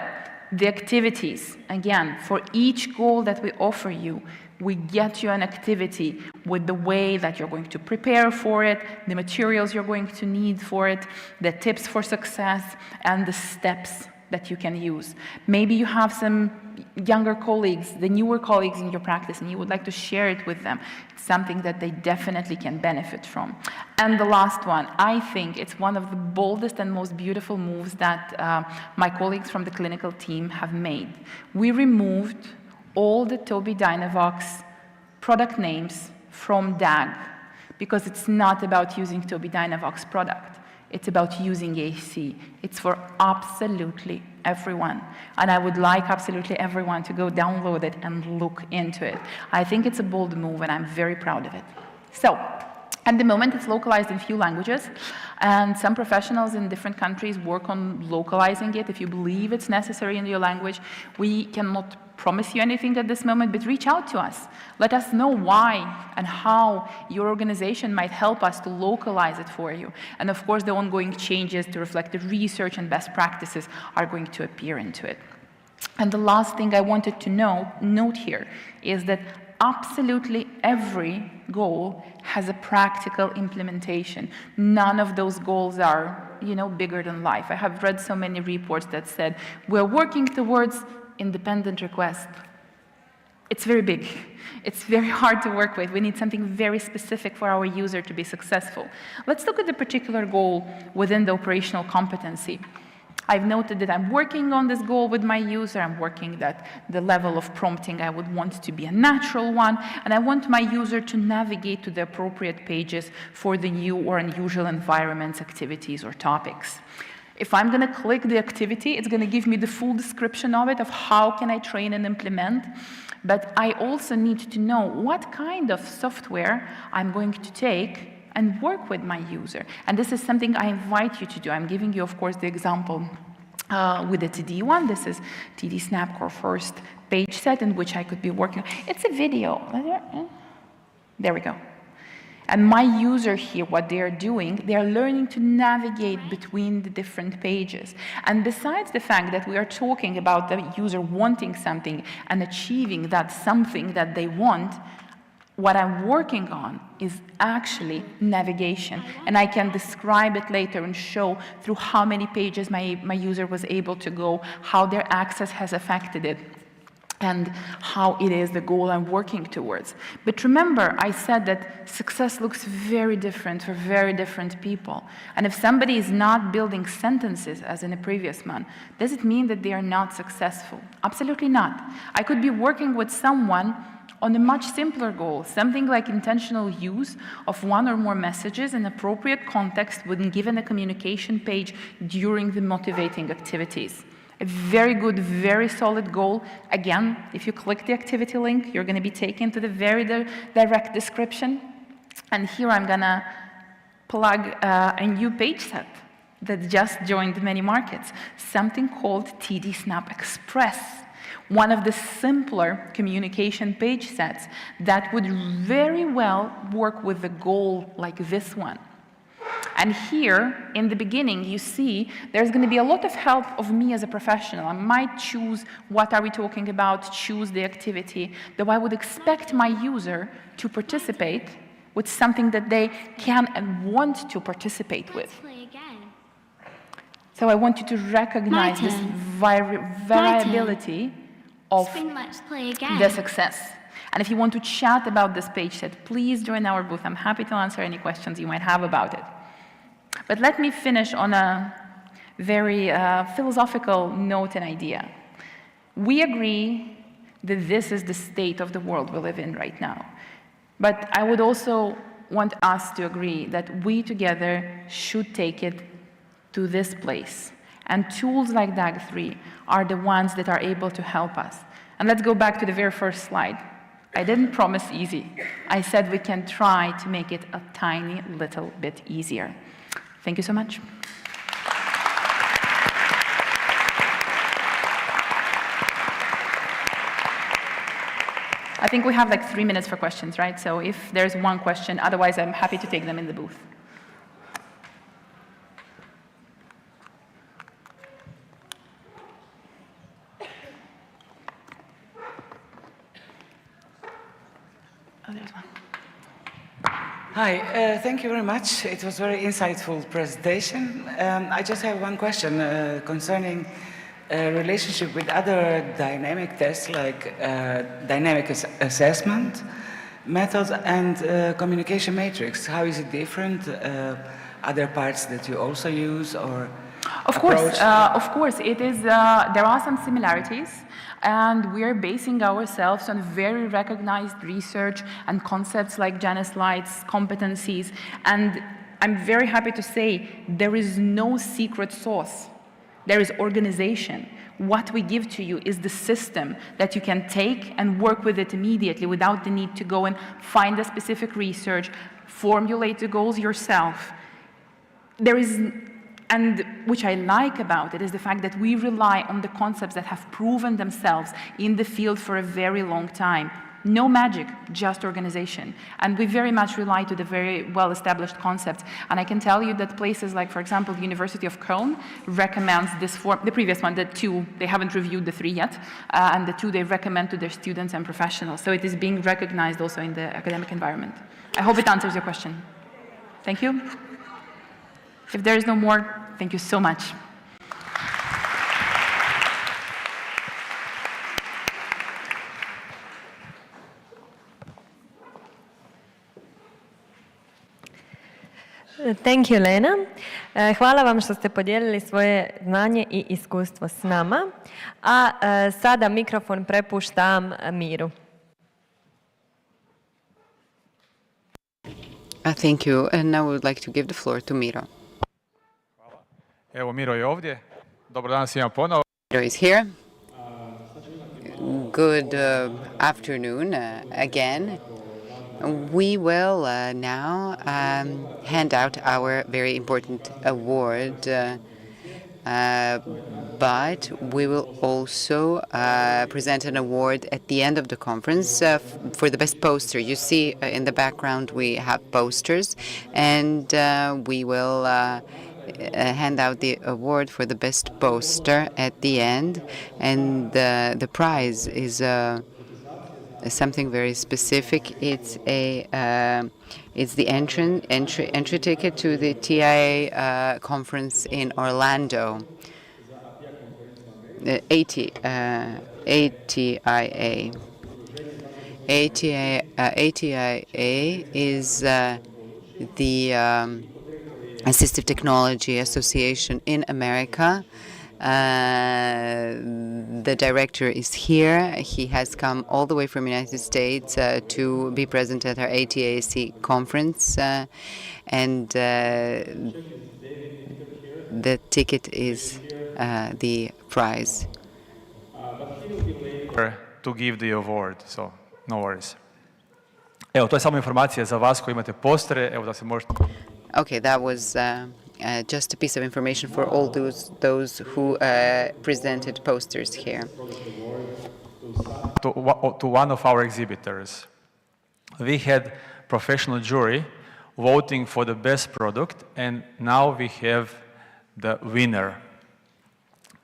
the activities, again, for each goal that we offer you, we get you an activity with the way that you're going to prepare for it, the materials you're going to need for it, the tips for success, and the steps that you can use. Maybe you have some younger colleagues, the newer colleagues in your practice, and you would like to share it with them. It's something that they definitely can benefit from. And the last one, I think it's one of the boldest and most beautiful moves that my colleagues from the clinical team have made. We removed all the Tobii Dynavox product names from DAG, because it's not about using Tobii Dynavox product. It's about using AC. It's for absolutely everyone. And I would like absolutely everyone to go download it and look into it. I think it's a bold move, and I'm very proud of it. So, at the moment, it's localized in few languages, and some professionals in different countries work on localizing it. If you believe it's necessary in your language, we cannot promise you anything at this moment, but reach out to us. Let us know why and how your organization might help us to localize it for you. And of course, the ongoing changes to reflect the research and best practices are going to appear into it. And the last thing I wanted to note here is that absolutely every goal has a practical implementation. None of those goals are, bigger than life. I have read so many reports that said, we're working towards independent request. It's very big. It's very hard to work with. We need something very specific for our user to be successful. Let's look at the particular goal within the operational competency. I've noted that I'm working on this goal with my user. I'm working that the level of prompting I would want to be a natural one, and I want my user to navigate to the appropriate pages for the new or unusual environments, activities, or topics. If I'm going to click the activity, it's going to give me the full description of it, of how can I train and implement. But I also need to know what kind of software I'm going to take and work with my user. And this is something I invite you to do. I'm giving you, of course, the example with the TD one. This is TD SnapCore first page set in which I could be working. It's a video. There we go. And my user here, what they are doing, they are learning to navigate between the different pages. And besides the fact that we are talking about the user wanting something and achieving that something that they want, What I'm working on is actually navigation, and I can describe it later and show through how many pages my user was able to go, how their access has affected it, and how it is the goal I'm working towards. But remember, I said that success looks very different for very different people. And if somebody is not building sentences, as in a previous one, does it mean that they are not successful? Absolutely not. I could be working with someone on a much simpler goal, something like intentional use of one or more messages in appropriate context when given a communication page during the motivating activities. A very good, very solid goal. Again, if you click the activity link, you're going to be taken to the very direct description. And here I'm going to plug a new page set that just joined many markets, something called TD Snap Express, one of the simpler communication page sets that would very well work with a goal like this one. And here, in the beginning, you see there's going to be a lot of help of me as a professional. I might choose what are we talking about, choose the activity, though I would expect my user to participate with something that they can and want to participate with. So I want you to recognize this variability of the success. And if you want to chat about this page set, please join our booth. I'm happy to answer any questions you might have about it. But let me finish on a very philosophical note and idea. We agree that this is the state of the world we live in right now. But I would also want us to agree that we together should take it to this place. And tools like DAG3 are the ones that are able to help us. And let's go back to the very first slide. I didn't promise easy. I said we can try to make it a tiny little bit easier. Thank you so much. I think we have like 3 minutes for questions, right? So if there's one question, otherwise I'm happy to take them in the booth. Oh, there's one. Hi, thank you very much. It was a very insightful presentation. I just have one question concerning relationship with other dynamic tests like dynamic assessment methods and communication matrix. How is it different? Other parts that you also use or Of course, it is. There are some similarities, and we are basing ourselves on very recognized research and concepts like Janice Light's competencies. And I'm very happy to say there is no secret sauce. There is organization. What we give to you is the system that you can take and work with it immediately without the need to go and find a specific research, formulate the goals yourself. There is, and which I like about it, is the fact that we rely on the concepts that have proven themselves in the field for a very long time. No magic, just organization. And we very much rely to the very well-established concepts. And I can tell you that places like, for example, the University of Köln recommends this form, the previous one, the 2, they haven't reviewed the 3 yet, and the 2 they recommend to their students and professionals. So it is being recognized also in the academic environment. I hope it answers your question. Thank you. If there is no more, thank you so much. Thank you, Lena. Hvala vam što ste podijelili svoje znanje i iskustvo s nama. A sada mikrofon prepuštam Miru. Thank you. And now I would like to give the floor to Miro. Evo, Miro je ovdje. Dobar dan svima ponovo. Miro is here. Good afternoon again. We will now hand out our very important award, but we will also present an award at the end of the conference for the best poster. You see in the background we have posters, and we will hand out the award for the best poster at the end, and the prize is something very specific. It's the entry ticket to the TIA conference in Orlando. ATIA. ATIA is the Assistive Technology Association in America. The director is here. He has come all the way from the United States to be present at our ATAAC conference, and the ticket is the prize. To give the award, so no worries. Evo, to je samo informacija za vas koji imate postere, evo da se možete... Okay, that was just a piece of information for all those who presented posters here. To one of our exhibitors. We had professional jury voting for the best product, and now we have the winner.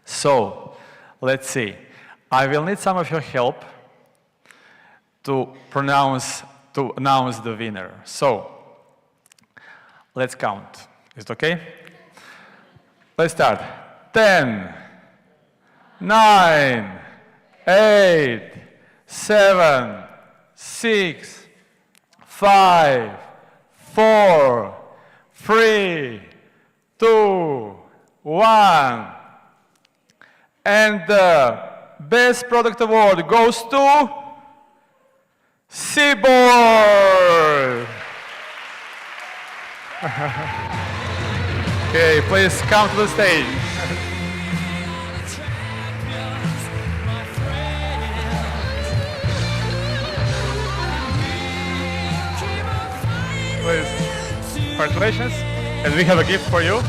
So, let's see. I will need some of your help to announce the winner. So, let's count. Is it okay? Let's start. 10, 9, 8, 7, 6, 5, 4, 3, 2, 1. And the Best Product Award goes to Seaboard. Okay, please come to the stage. Please, congratulations, and we have a gift for you.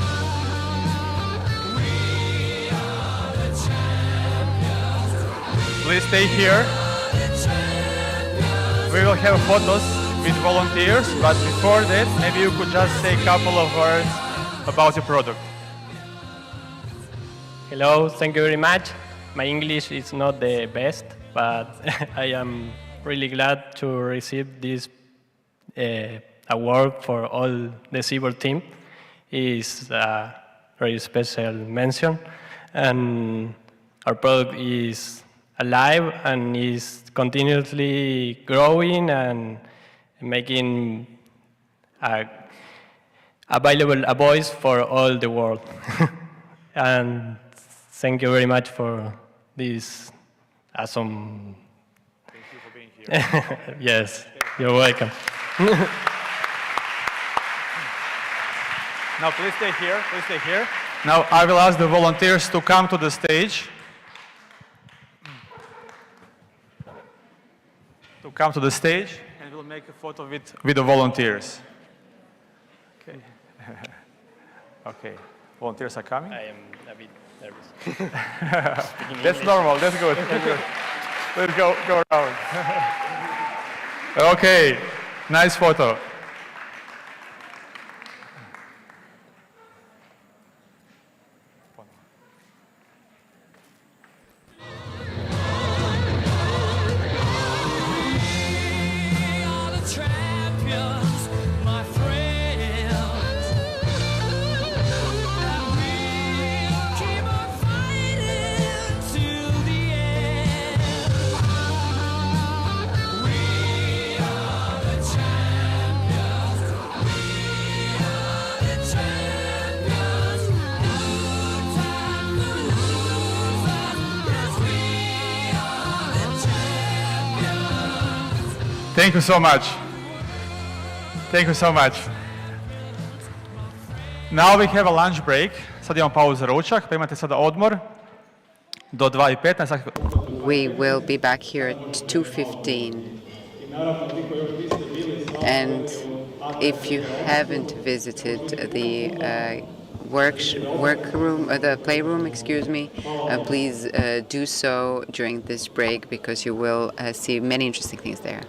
Please stay here. We will have photos with volunteers, but before that, maybe you could just say a couple of words about your product. Hello, thank you very much. My English is not the best, but I am really glad to receive this award for all the Seaboard team. It's a very special mention, and our product is alive and is continuously growing and making available a voice for all the world. And thank you very much for this awesome... Thank you for being here. Yes, you're welcome. Now please stay here, please stay here. Now I will ask the volunteers to come to the stage. To come to the stage, and we'll make a photo with the volunteers. Okay. Okay. Volunteers are coming. I am a bit nervous. That's normal. That's good. That's good. Let's go around. Okay. Nice photo. Thank you so much. Thank you so much. Now we have a lunch break. Sad imamo pauzu za ručak, pa imate sada odmor do 2:15. We will be back here at 2:15. And if you haven't visited the the playroom, excuse me, please do so during this break, because you will see many interesting things there.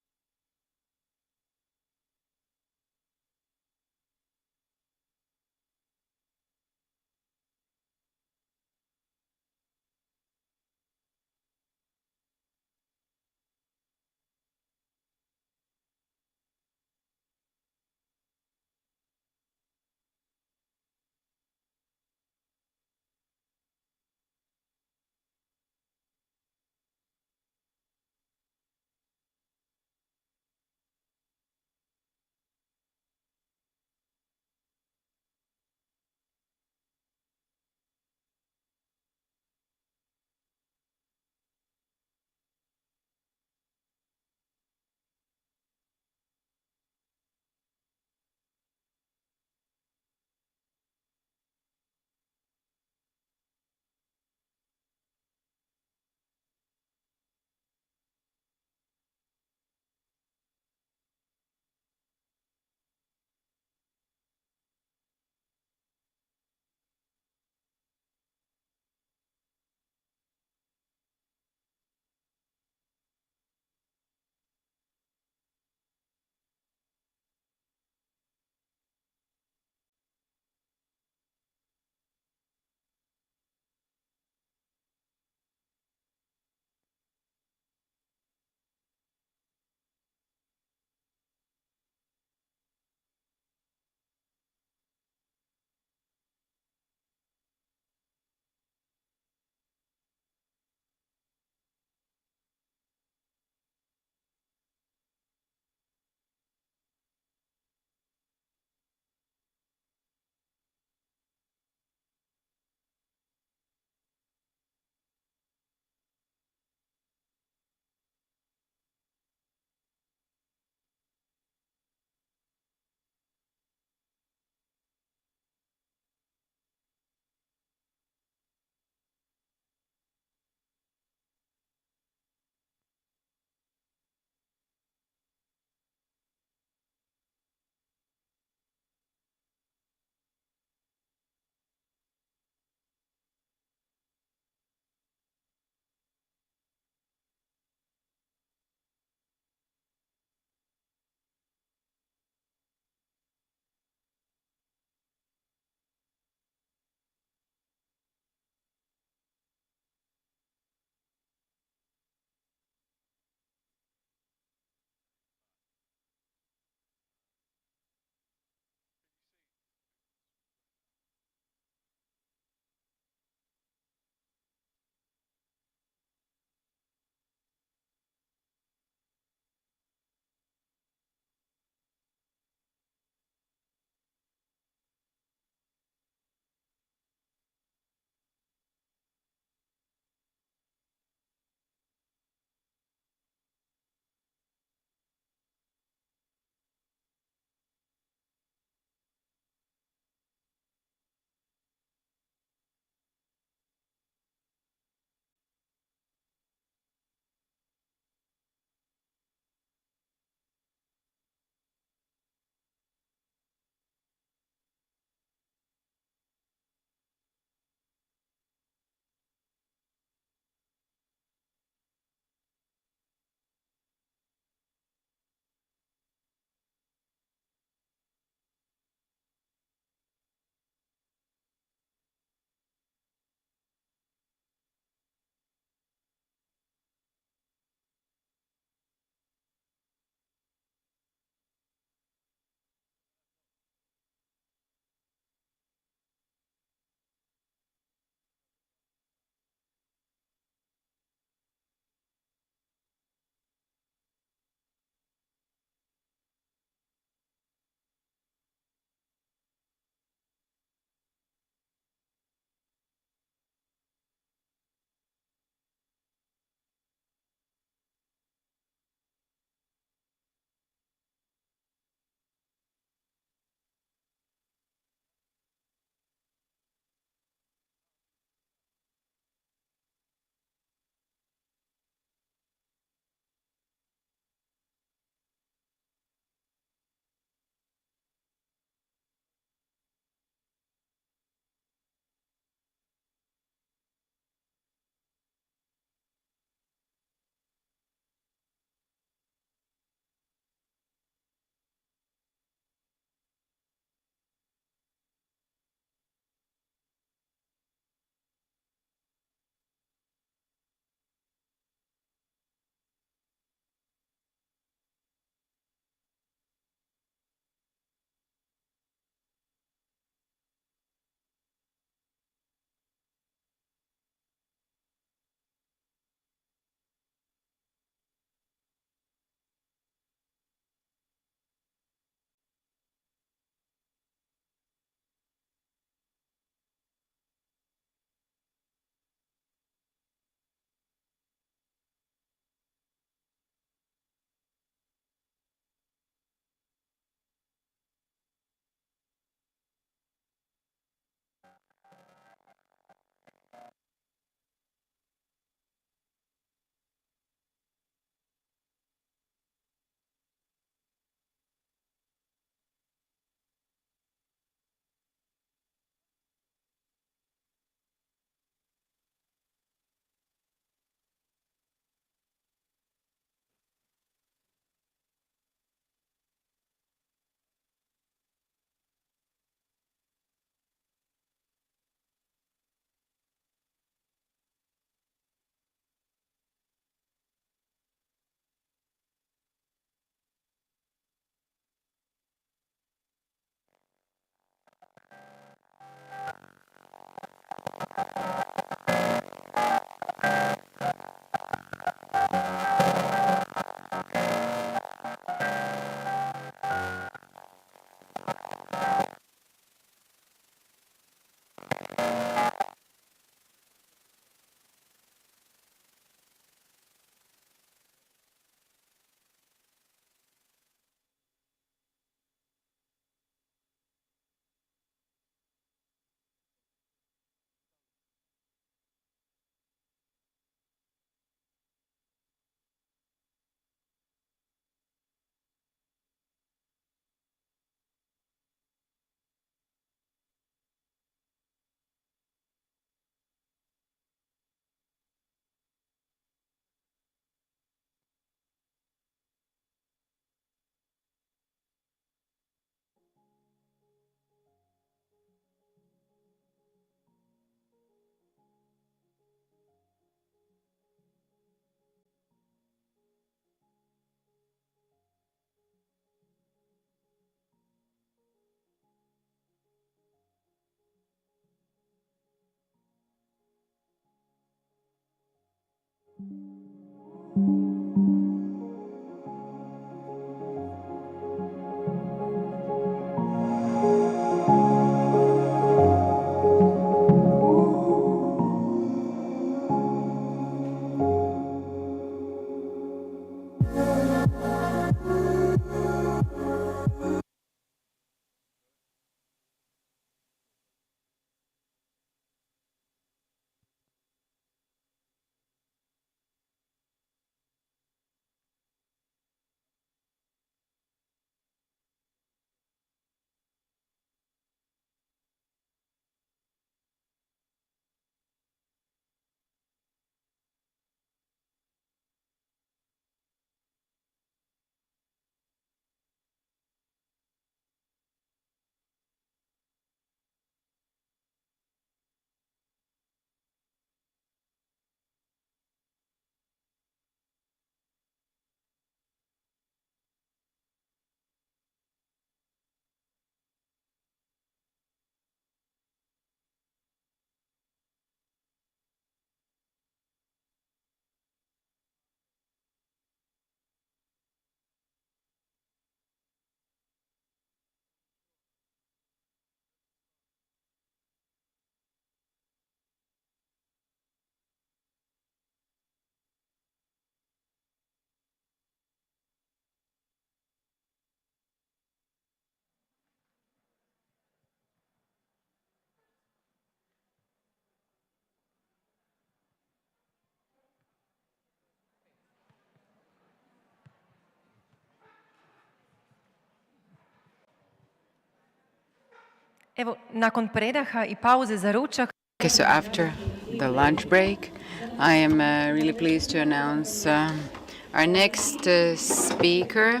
Evo, nakon predaha I pauze za ručak. Okay, so after the lunch break, I am really pleased to announce our next speaker,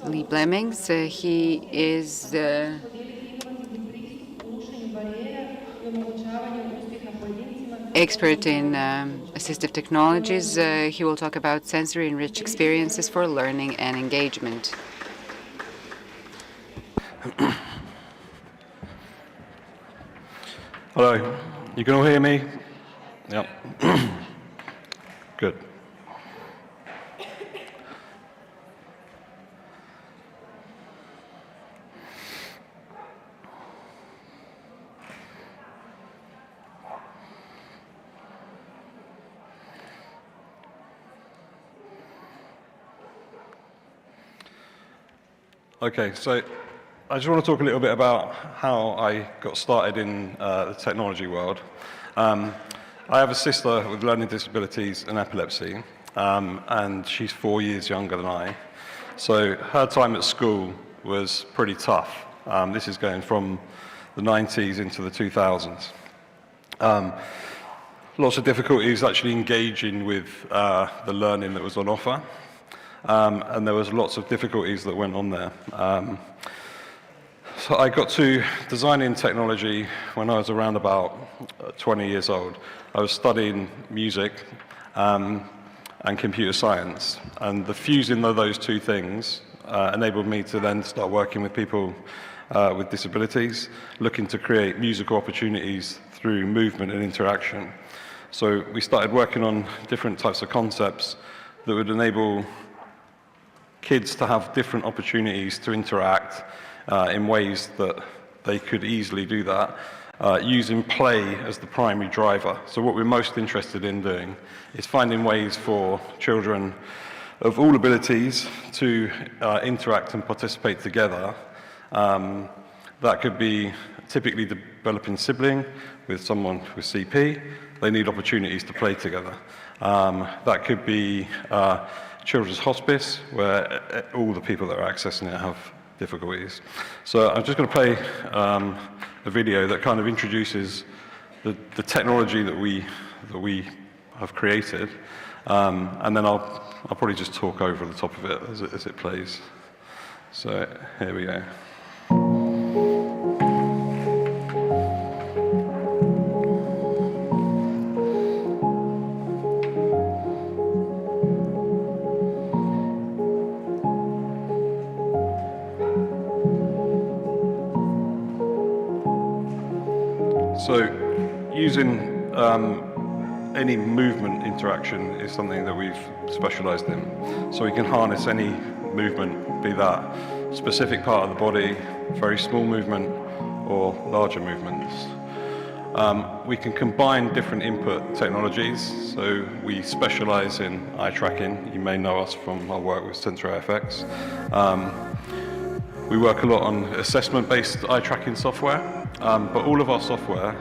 Lee Blemmings. He is expert in assistive technologies. He will talk about sensory-enriched experiences for learning and engagement. Hello, you can all hear me? Yep. Good. Okay, so I just want to talk a little bit about how I got started in the technology world. I have a sister with learning disabilities and epilepsy, and she's 4 years younger than I. So her time at school was pretty tough. This is going from the 90s into the 2000s. Lots of difficulties actually engaging with the learning that was on offer. And there was lots of difficulties that went on there. So I got to designing technology when I was around about 20 years old. I was studying music and computer science, and the fusing of those two things enabled me to then start working with people with disabilities, looking to create musical opportunities through movement and interaction. So we started working on different types of concepts that would enable kids to have different opportunities to interact in ways that they could easily do that, using play as the primary driver. So what we're most interested in doing is finding ways for children of all abilities to interact and participate together. That could be typically developing sibling with someone with CP. They need opportunities to play together. That could be children's hospice, where all the people that are accessing it have difficulties. So I'm just going to play a video that kind of introduces the technology that we have created, and then I'll probably just talk over the top of it as it plays. So here we go. So using any movement interaction is something that we've specialized in. So we can harness any movement, be that specific part of the body, very small movement, or larger movements. We can combine different input technologies, so we specialize in eye tracking. You may know us from our work with Sensory FX. We work a lot on assessment-based eye tracking software, but all of our software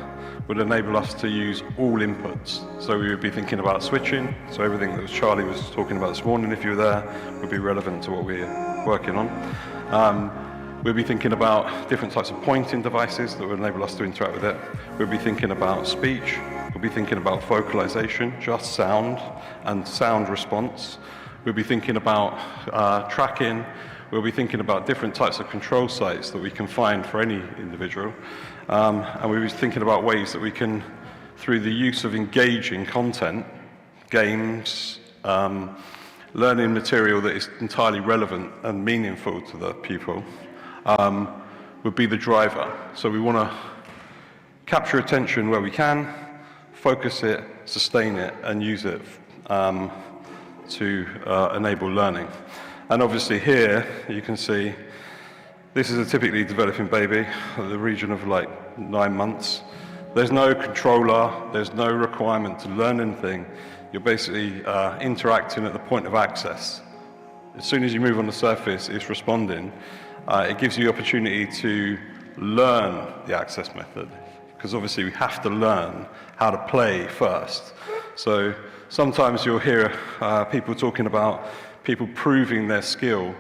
would enable us to use all inputs. So we would be thinking about switching, so everything that Charlie was talking about this morning, if you were there, would be relevant to what we're working on. We'll be thinking about different types of pointing devices that would enable us to interact with it. We'll be thinking about speech. We'll be thinking about vocalization, just sound and sound response. We'll be thinking about tracking. We'll be thinking about different types of control sites that we can find for any individual. And we'll be thinking about ways that we can, through the use of engaging content, games, learning material that is entirely relevant and meaningful to the pupil, would be the driver. So we want to capture attention where we can, focus it, sustain it, and use it to enable learning. And obviously here you can see this is a typically developing baby at the region of like 9 months. There's no controller, there's no requirement to learn anything. You're basically interacting at the point of access. As soon as you move on the surface, it's responding. It gives you the opportunity to learn the access method, because obviously we have to learn how to play first. So sometimes you'll hear people talking about people proving their skill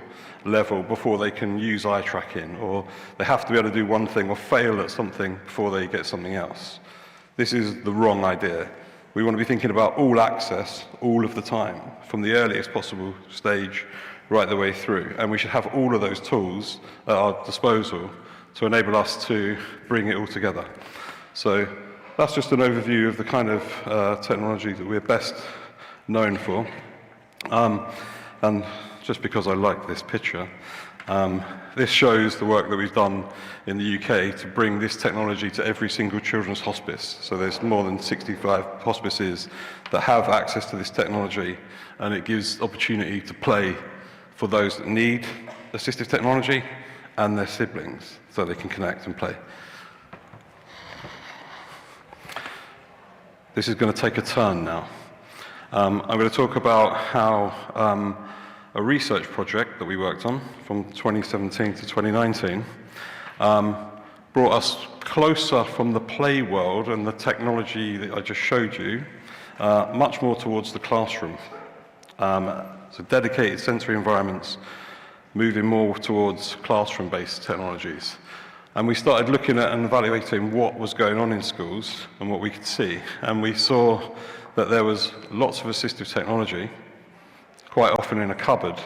level before they can use eye tracking, or they have to be able to do one thing or fail at something before they get something else. This is the wrong idea. We want to be thinking about all access all of the time, from the earliest possible stage right the way through. And we should have all of those tools at our disposal to enable us to bring it all together. So that's just an overview of the kind of technology that we're best known for. And just because I like this picture, this shows the work that we've done in the UK to bring this technology to every single children's hospice. So there's more than 65 hospices that have access to this technology, and it gives opportunity to play for those that need assistive technology and their siblings, so they can connect and play. This is going to take a turn now. I'm going to talk about how a research project that we worked on from 2017 to 2019 brought us closer from the play world and the technology that I just showed you, much more towards the classroom. So dedicated sensory environments, moving more towards classroom-based technologies. And we started looking at and evaluating what was going on in schools and what we could see. And we saw that there was lots of assistive technology, quite often in a cupboard,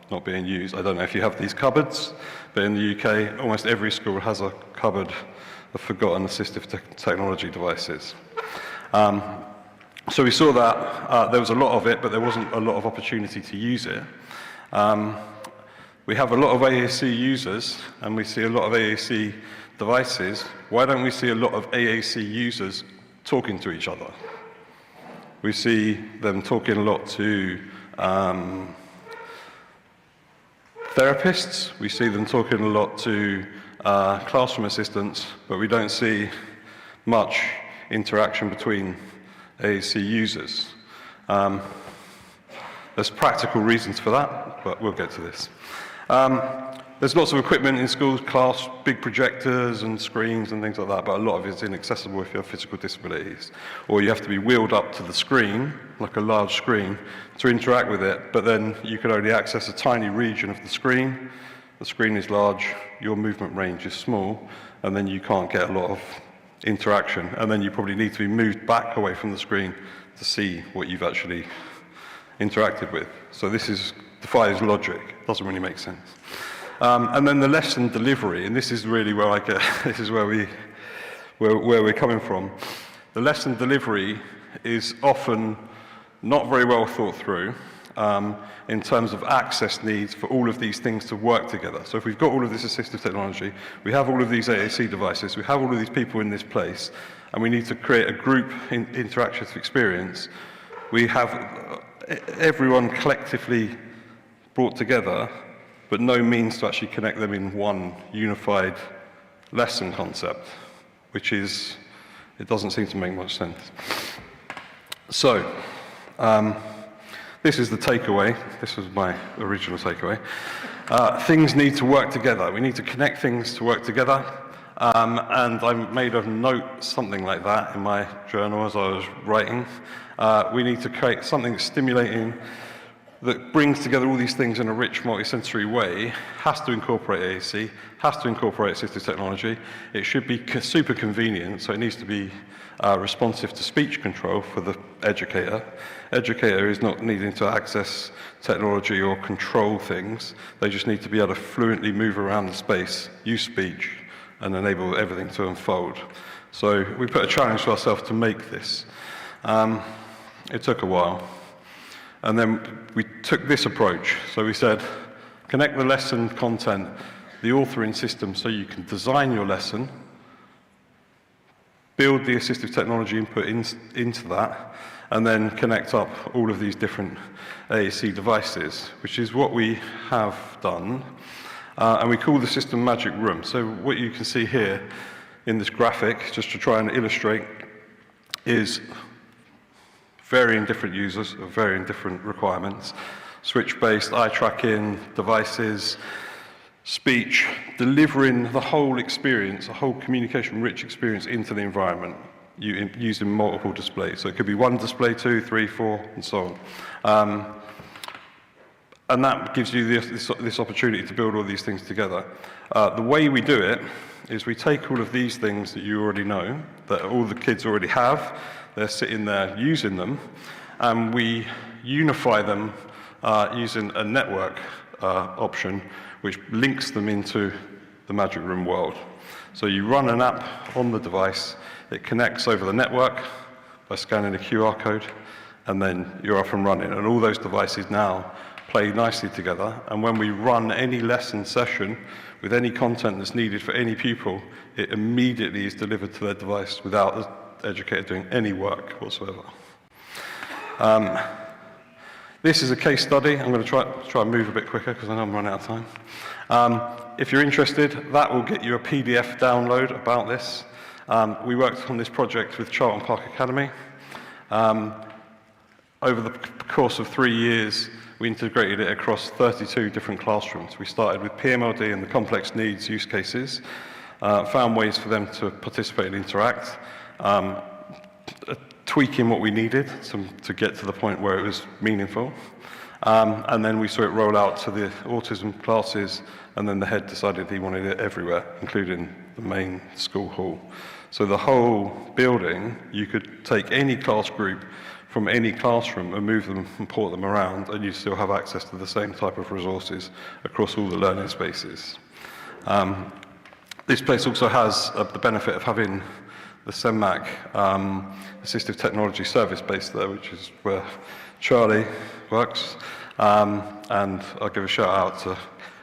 not being used. I don't know if you have these cupboards, but in the UK, almost every school has a cupboard of forgotten assistive technology devices. So we saw that there was a lot of it, but there wasn't a lot of opportunity to use it. We have a lot of AAC users, and we see a lot of AAC devices. Why don't we see a lot of AAC users talking to each other? We see them talking a lot to therapists, we see them talking a lot to classroom assistants, but we don't see much interaction between AAC users. There's practical reasons for that, but we'll get to this. There's lots of equipment in schools, class, big projectors and screens and things like that, but a lot of it's inaccessible if you have physical disabilities. Or you have to be wheeled up to the screen, like a large screen, to interact with it, but then you can only access a tiny region of the screen. The screen is large, your movement range is small, and then you can't get a lot of interaction, and then you probably need to be moved back away from the screen to see what you've actually interacted with. So this defies logic, doesn't really make sense. And then the lesson delivery, and this is really where this is where we're coming from. The lesson delivery is often not very well thought through, in terms of access needs for all of these things to work together. So if we've got all of this assistive technology, we have all of these AAC devices, we have all of these people in this place, and we need to create a group interactive experience, we have everyone collectively brought together, but no means to actually connect them in one unified lesson concept, which is, it doesn't seem to make much sense. So, this is the takeaway. This was my original takeaway. Things need to work together. We need to connect things to work together. And I made a note, something like that, in my journal as I was writing. We need to create something stimulating that brings together all these things in a rich, multisensory way, has to incorporate AAC, has to incorporate assistive technology. It should be super convenient, so it needs to be responsive to speech control for the educator. Educator is not needing to access technology or control things. They just need to be able to fluently move around the space, use speech, and enable everything to unfold. So we put a challenge to ourselves to make this. It took a while. And then we took this approach. So we said, connect the lesson content, the authoring system, so you can design your lesson, build the assistive technology input into that, and then connect up all of these different AAC devices, which is what we have done. And we call the system Magic Room. So what you can see here in this graphic, just to try and illustrate, is varying different users of varying different requirements, switch-based, eye tracking, devices, speech, delivering the whole experience, a whole communication-rich experience into the environment using multiple displays. So it could be one display, 2, 3, 4, and so on. And that gives you this opportunity to build all these things together. The way we do it is we take all of these things that you already know, that all the kids already have, they're sitting there using them, and we unify them using a network option which links them into the Magic Room world. So you run an app on the device, it connects over the network by scanning a QR code, and then you're up and running. And all those devices now play nicely together, and when we run any lesson session with any content that's needed for any pupil, it immediately is delivered to their device without the educator doing any work whatsoever. This is a case study. I'm going to try and move a bit quicker because I know I'm running out of time. If you're interested, that will get you a PDF download about this. We worked on this project with Charlton Park Academy. Over the course of 3 years, we integrated it across 32 different classrooms. We started with PMLD and the complex needs use cases, found ways for them to participate and interact, tweaking what we needed to get to the point where it was meaningful. And then we saw it roll out to the autism classes, and then the head decided he wanted it everywhere, including the main school hall. So the whole building, you could take any class group from any classroom and move them and port them around, and you still have access to the same type of resources across all the learning spaces. This place also has the benefit of having the CENMAC assistive technology service base there, which is where Charlie works. And I'll give a shout out to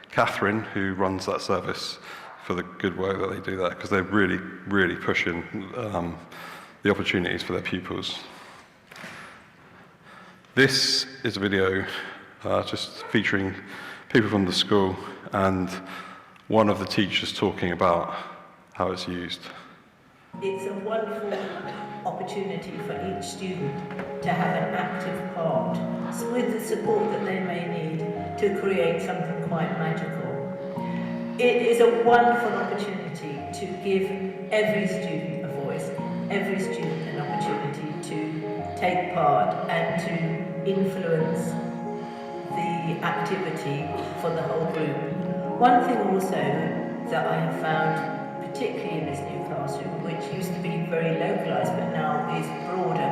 Catherine, who runs that service, for the good work that they do there, because they're really, really pushing the opportunities for their pupils. This is a video just featuring people from the school and one of the teachers talking about how it's used. It's a wonderful opportunity for each student to have an active part with the support that they may need to create something quite magical. It is a wonderful opportunity to give every student a voice, every student an opportunity to take part and to influence the activity for the whole group. One thing also that I have found, particularly in this new classroom, which used to be very localised but now is broader,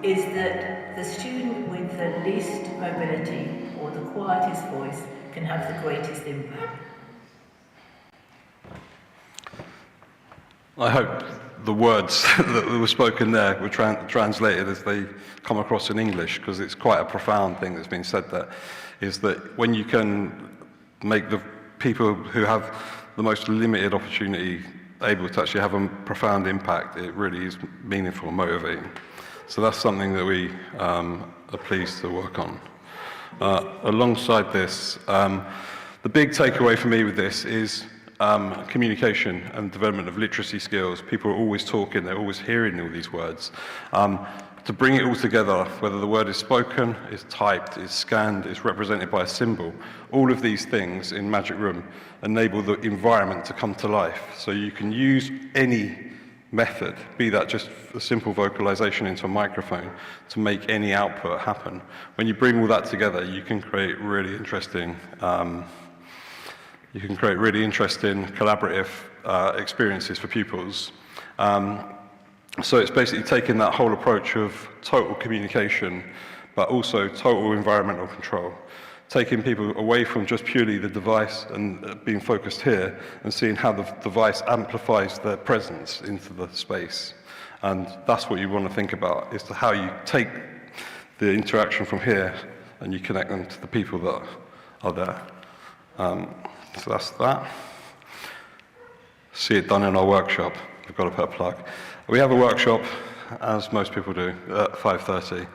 is that the student with the least mobility or the quietest voice can have the greatest impact. I hope the words that were spoken there were translated as they come across in English, because it's quite a profound thing that's been said there, is that when you can make the people who have the most limited opportunity able to actually have a profound impact, it really is meaningful and motivating. So that's something that we are pleased to work on. Alongside this, the big takeaway for me with this is communication and development of literacy skills. People are always talking, they're always hearing all these words. To bring it all together, whether the word is spoken, is typed, is scanned, is represented by a symbol, all of these things in Magic Room enable the environment to come to life. So you can use any method, be that just a simple vocalization into a microphone, to make any output happen. When you bring all that together, you can create really interesting collaborative experiences for pupils. So it's basically taking that whole approach of total communication, but also total environmental control, taking people away from just purely the device and being focused here, and seeing how the device amplifies their presence into the space. And that's what you want to think about, is to how you take the interaction from here and you connect them to the people that are there. So that's that. See it done in our workshop. We've got to put a plug. We have a workshop, as most people do, at 5:30,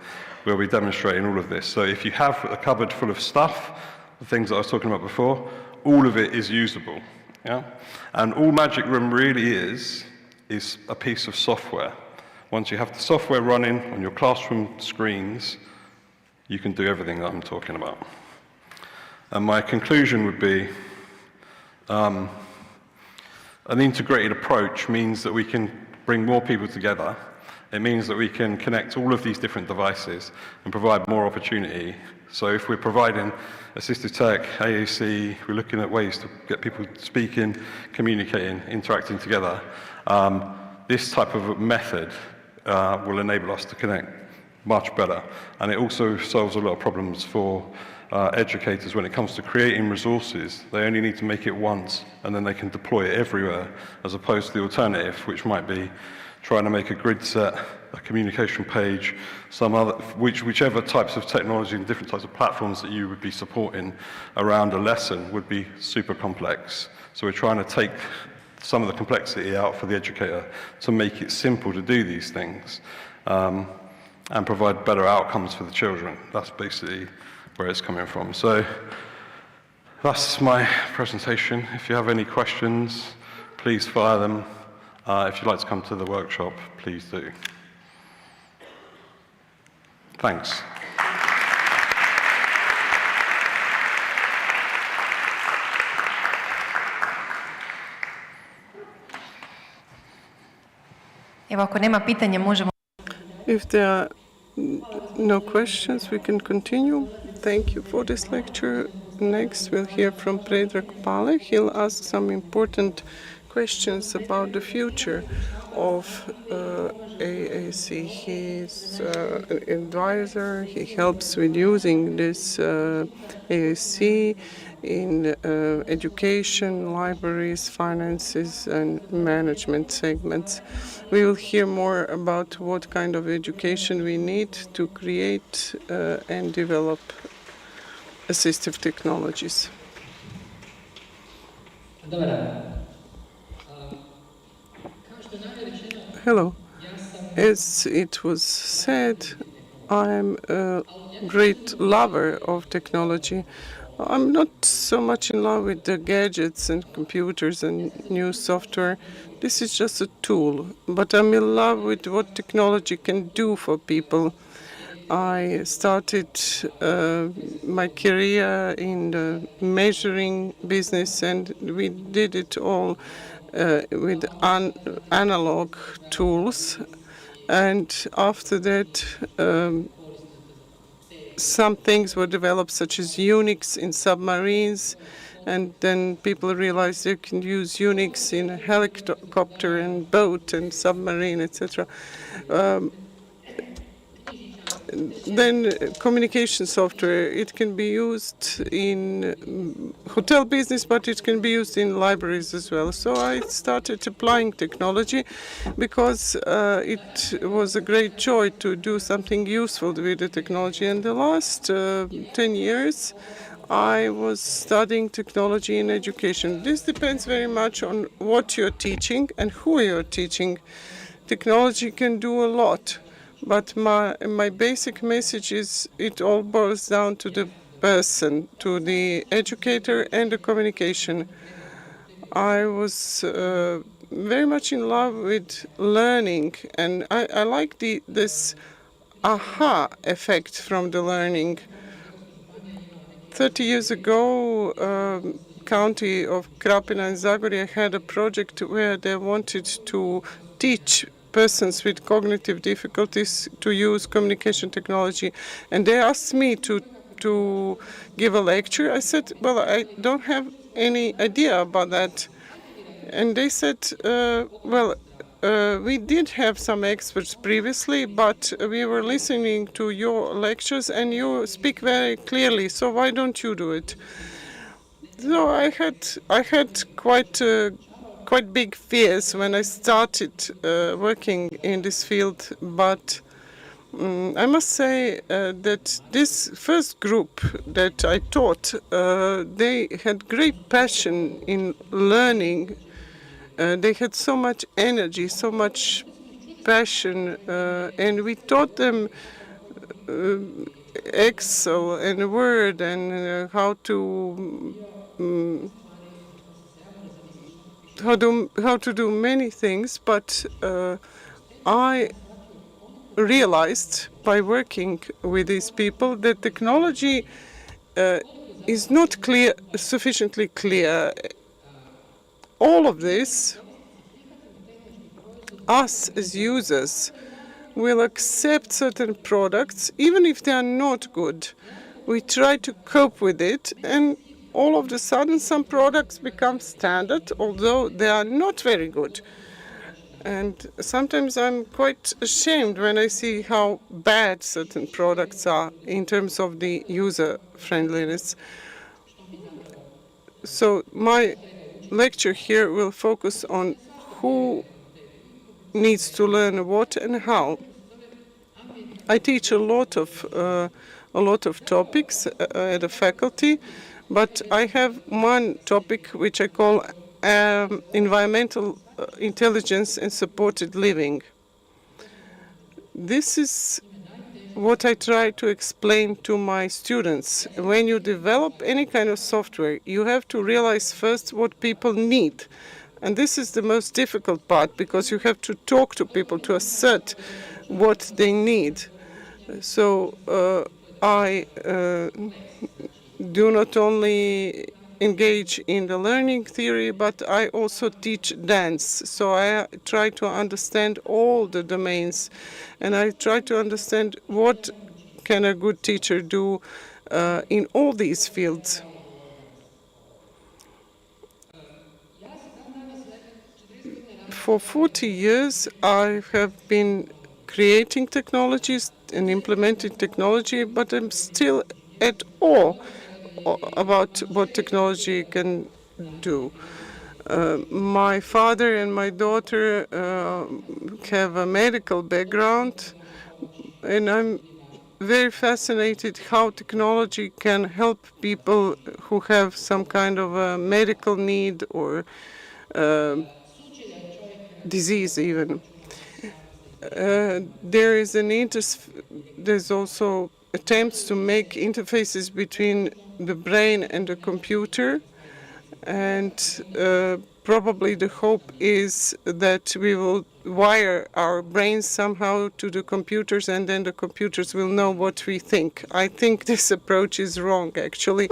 where we're demonstrating all of this. So if you have a cupboard full of stuff, the things that I was talking about before, all of it is usable. Yeah? And all Magic Room really is a piece of software. Once you have the software running on your classroom screens, you can do everything that I'm talking about. And my conclusion would be, an integrated approach means that we can bring more people together. It means that we can connect all of these different devices and provide more opportunity. So if we're providing assistive tech, AAC, we're looking at ways to get people speaking, communicating, interacting together, this type of method will enable us to connect much better. And it also solves a lot of problems for educators when it comes to creating resources. They only need to make it once and then they can deploy it everywhere, as opposed to the alternative, which might be trying to make a grid set, a communication page, some other, whichever types of technology and different types of platforms that you would be supporting around a lesson would be super complex. So we're trying to take some of the complexity out for the educator to make it simple to do these things and provide better outcomes for the children. That's basically where it's coming from. So that's my presentation. If you have any questions, please fire them. If you'd like to come to the workshop, please do. Thanks. Evo, ako nema pitanja, možemo... If there are no questions, we can continue. Thank you for this lecture. Next, we'll hear from Predrag Pale. He'll ask some important questions about the future of AAC. He's an advisor. He helps with using this AAC in education, libraries, finances, and management segments. We will hear more about what kind of education we need to create and develop assistive technologies. Hello. As it was said, I'm a great lover of technology. I'm not so much in love with the gadgets and computers and new software. This is just a tool, but I'm in love with what technology can do for people. I started my career in the measuring business, and we did it all with analog tools. And after that, some things were developed, such as Unix in submarines, and then people realized they can use Unix in a helicopter and boat and submarine, etc. then communication software, it can be used in hotel business, but it can be used in libraries as well. So I started applying technology because it was a great joy to do something useful with the technology. And the last 10 years, I was studying technology in education. This depends very much on what you're teaching and who you're teaching. Technology can do a lot. But my basic message is it all boils down to the person, to the educator and the communication. I was very much in love with learning, and I like this aha effect from the learning. 30 years ago, county of Krapina and Zagorje had a project where they wanted to teach persons with cognitive difficulties to use communication technology. And they asked me to give a lecture. I said, well, I don't have any idea about that. And they said, we did have some experts previously, but we were listening to your lectures and you speak very clearly, so why don't you do it? So I had quite big fears when I started working in this field, but I must say that this first group that I taught, they had great passion in learning. They had so much energy, so much passion, and we taught them Excel and Word and how to do many things. But I realized by working with these people that technology is not sufficiently clear. All of this, us as users will accept certain products, even if they are not good. We try to cope with it, and all of a sudden some products become standard, although they are not very good. And sometimes I'm quite ashamed when I see how bad certain products are in terms of the user friendliness. So my lecture here will focus on who needs to learn what and how. I teach a lot of topics at the faculty, but I have one topic which I call environmental intelligence and supported living. This is what I try to explain to my students. When you develop any kind of software, you have to realize first what people need. And this is the most difficult part, because you have to talk to people to assert what they need. So I do not only engage in the learning theory, but I also teach dance. So I try to understand all the domains, and I try to understand what can a good teacher do in all these fields. For 40 years, I have been creating technologies and implementing technology, but I'm still at awe about what technology can do. My father and my daughter have a medical background, and I'm very fascinated how technology can help people who have some kind of a medical need or disease even. There's also attempts to make interfaces between the brain and the computer, and probably the hope is that we will wire our brains somehow to the computers, and then the computers will know what we think. I think this approach is wrong, actually,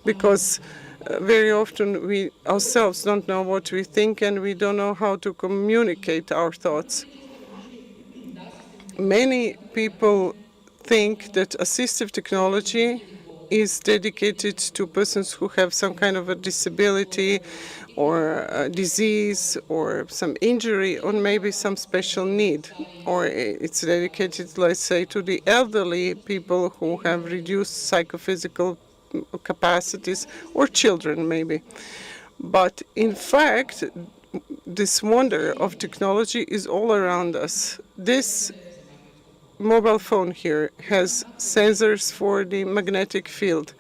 because very often we ourselves don't know what we think, and we don't know how to communicate our thoughts. Many people think that assistive technology is dedicated to persons who have some kind of a disability or a disease or some injury or maybe some special need. Or it's dedicated, let's say, to the elderly people who have reduced psychophysical capacities, or children maybe. But in fact, this wonder of technology is all around us. This mobile phone here has sensors for the magnetic field.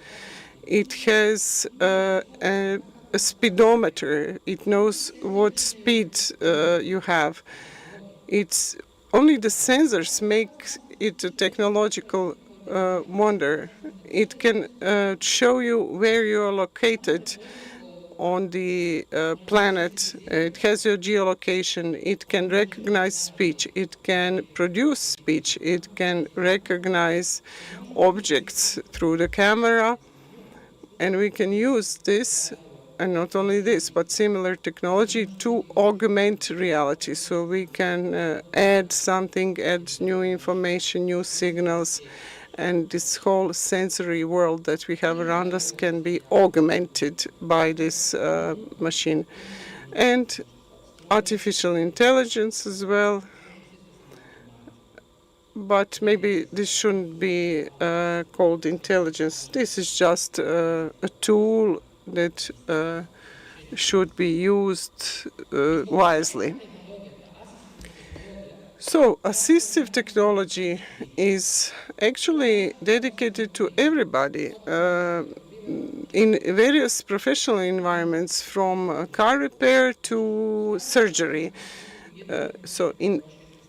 It has a speedometer. It knows what speed you have. It's only the sensors make it a technological wonder. It can show you where you are located on the planet. It has your geolocation. It can recognize speech. It can produce speech. It can recognize objects through the camera. And we can use this, and not only this, but similar technology to augment reality. So we can add something, add new information, new signals, and this whole sensory world that we have around us can be augmented by this machine. And artificial intelligence as well. But maybe this shouldn't be called intelligence. This is just a tool that should be used wisely. So assistive technology is actually dedicated to everybody in various professional environments, from car repair to surgery. So in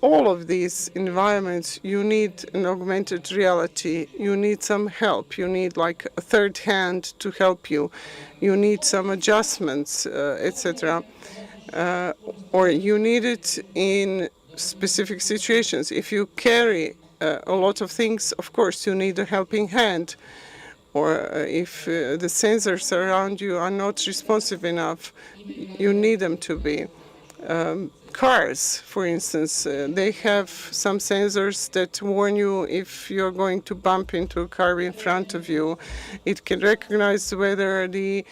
all of these environments, you need an augmented reality. You need some help. You need like a third hand to help you. You need some adjustments, etc. Or you need it in specific situations. If you carry a lot of things, of course, you need a helping hand. Or if the sensors around you are not responsive enough, you need them to be. Cars, for instance, they have some sensors that warn you if you're going to bump into a car in front of you. It can recognize whether the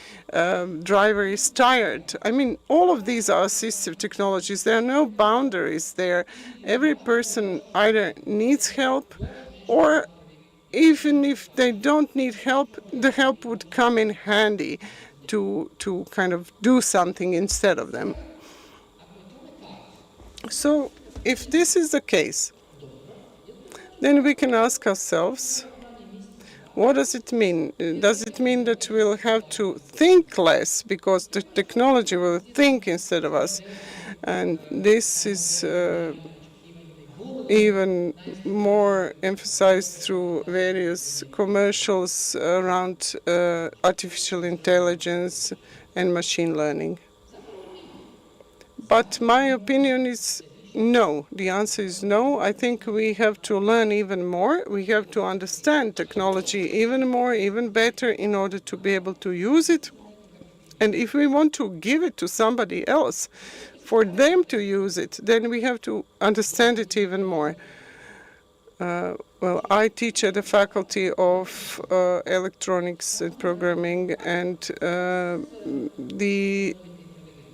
driver is tired. I mean, all of these are assistive technologies. There are no boundaries there. Every person either needs help, or even if they don't need help, the help would come in handy to kind of do something instead of them. So if this is the case, then we can ask ourselves, what does it mean? Does it mean that we'll have to think less because the technology will think instead of us? And this is even more emphasized through various commercials around artificial intelligence and machine learning. But my opinion is no. The answer is no. I think we have to learn even more. We have to understand technology even more, even better, in order to be able to use it. And if we want to give it to somebody else, for them to use it, then we have to understand it even more. Well, I teach at the Faculty of Electronics and Programming, and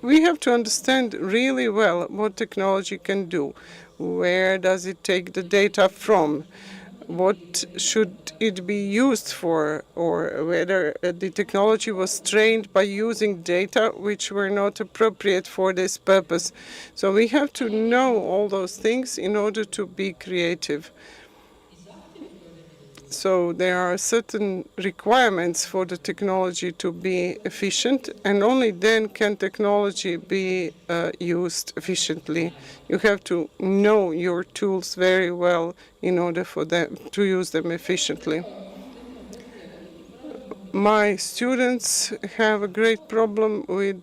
we have to understand really well what technology can do. Where does it take the data from? What should it be used for? Or whether the technology was trained by using data which were not appropriate for this purpose. So we have to know all those things in order to be creative. So there are certain requirements for the technology to be efficient, and only then can technology be used efficiently. You have to know your tools very well in order for them to use them efficiently. My students have a great problem with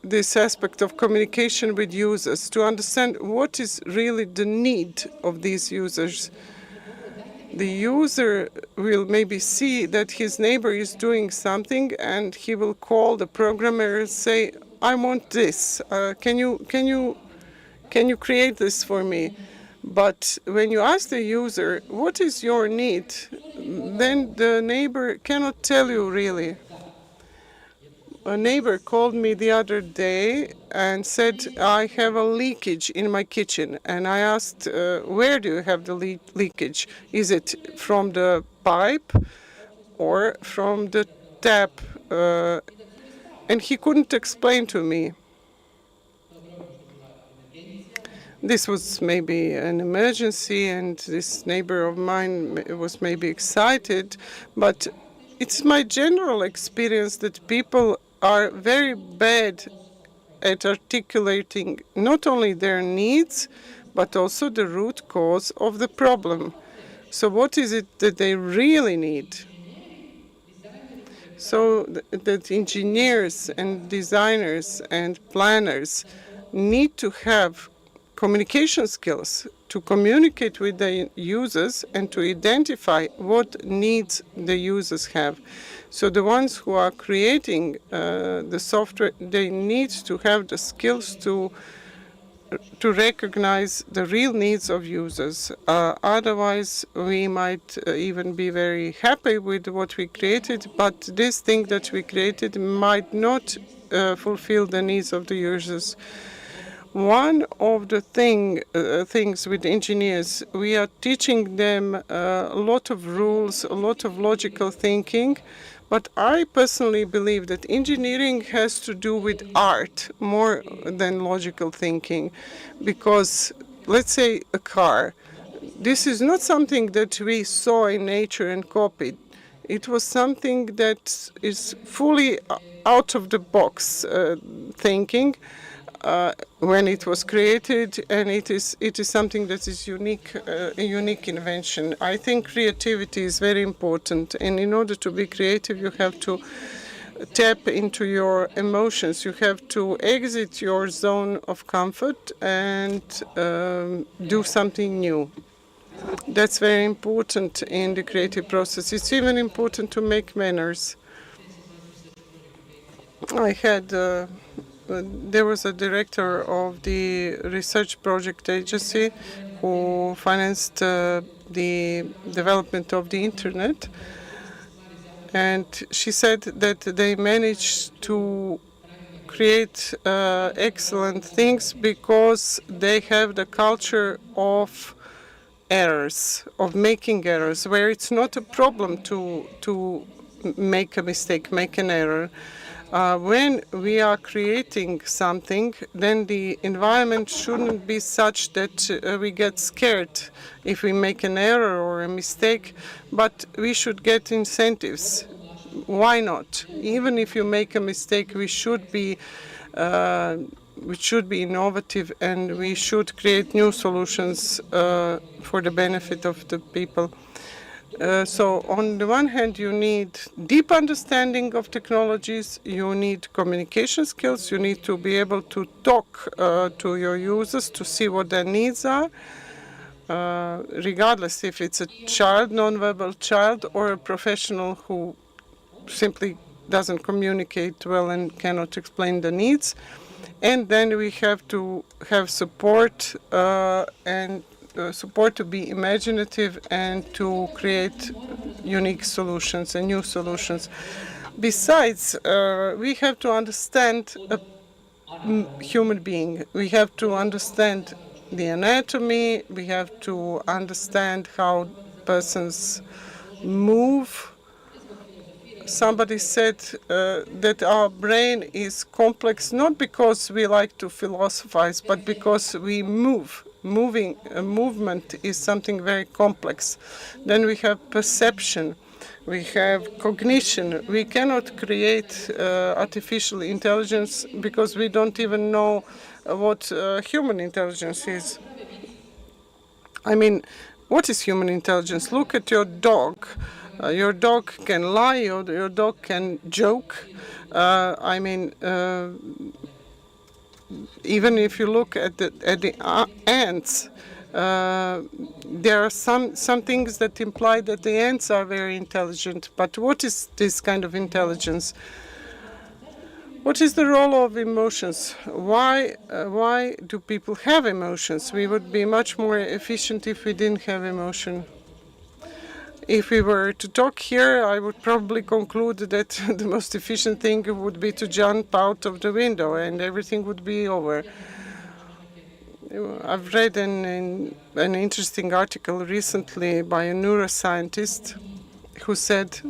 this aspect of communication with users, to understand what is really the need of these users. The user will maybe see that his neighbor is doing something, and he will call the programmer and say, "I want this. Can you create this for me?" But when you ask the user, what is your need, then the neighbor cannot tell you really. A neighbor called me the other day and said, I have a leakage in my kitchen. And I asked, where do you have the leakage? Is it from the pipe or from the tap? And he couldn't explain to me. This was maybe an emergency, and this neighbor of mine was maybe excited, but it's my general experience that people are very bad at articulating not only their needs, but also the root cause of the problem. So what is it that they really need? So that engineers and designers and planners need to have communication skills to communicate with the users and to identify what needs the users have. So the ones who are creating the software, they need to have the skills to recognize the real needs of users. Otherwise, we might even be very happy with what we created, but this thing that we created might not fulfill the needs of the users. One of the things with engineers, we are teaching them a lot of rules, a lot of logical thinking, but I personally believe that engineering has to do with art more than logical thinking, because let's say a car, this is not something that we saw in nature and copied. It was something that is fully out of the box thinking. When it was created, and it is something that is unique, a unique invention. I think creativity is very important, and in order to be creative, you have to tap into your emotions. You have to exit your zone of comfort and do something new. That's very important in the creative process. It's even important to make manners. I had. There was a director of the research project agency who financed the development of the internet, and she said that they managed to create excellent things because they have the culture of errors, of making errors, where it's not a problem to make a mistake, make an error. When we are creating something, then the environment shouldn't be such that we get scared if we make an error or a mistake, but we should get incentives. Why not? Even if you make a mistake, we should be innovative, and we should create new solutions for the benefit of the people. So on the one hand, you need deep understanding of technologies, you need communication skills, you need to be able to talk to your users to see what their needs are, regardless if it's a child, nonverbal child, or a professional who simply doesn't communicate well and cannot explain the needs. And then we have to have support and support to be imaginative and to create unique solutions and new solutions. Besides, we have to understand a human being. We have to understand the anatomy. We have to understand how persons move. Somebody said that our brain is complex not because we like to philosophize, but because we move. Movement is something very complex. Then we have perception, we have cognition. We cannot create artificial intelligence because we don't even know what human intelligence is. I mean, what is human intelligence? Look at your dog. Your dog can lie, your dog can joke. Even if you look at the ants, there are some things that imply that the ants are very intelligent. But what is this kind of intelligence? What is the role of emotions? Why do people have emotions? We would be much more efficient if we didn't have emotion. If we were to talk here, I would probably conclude that the most efficient thing would be to jump out of the window and everything would be over. I've read an interesting article recently by a neuroscientist who said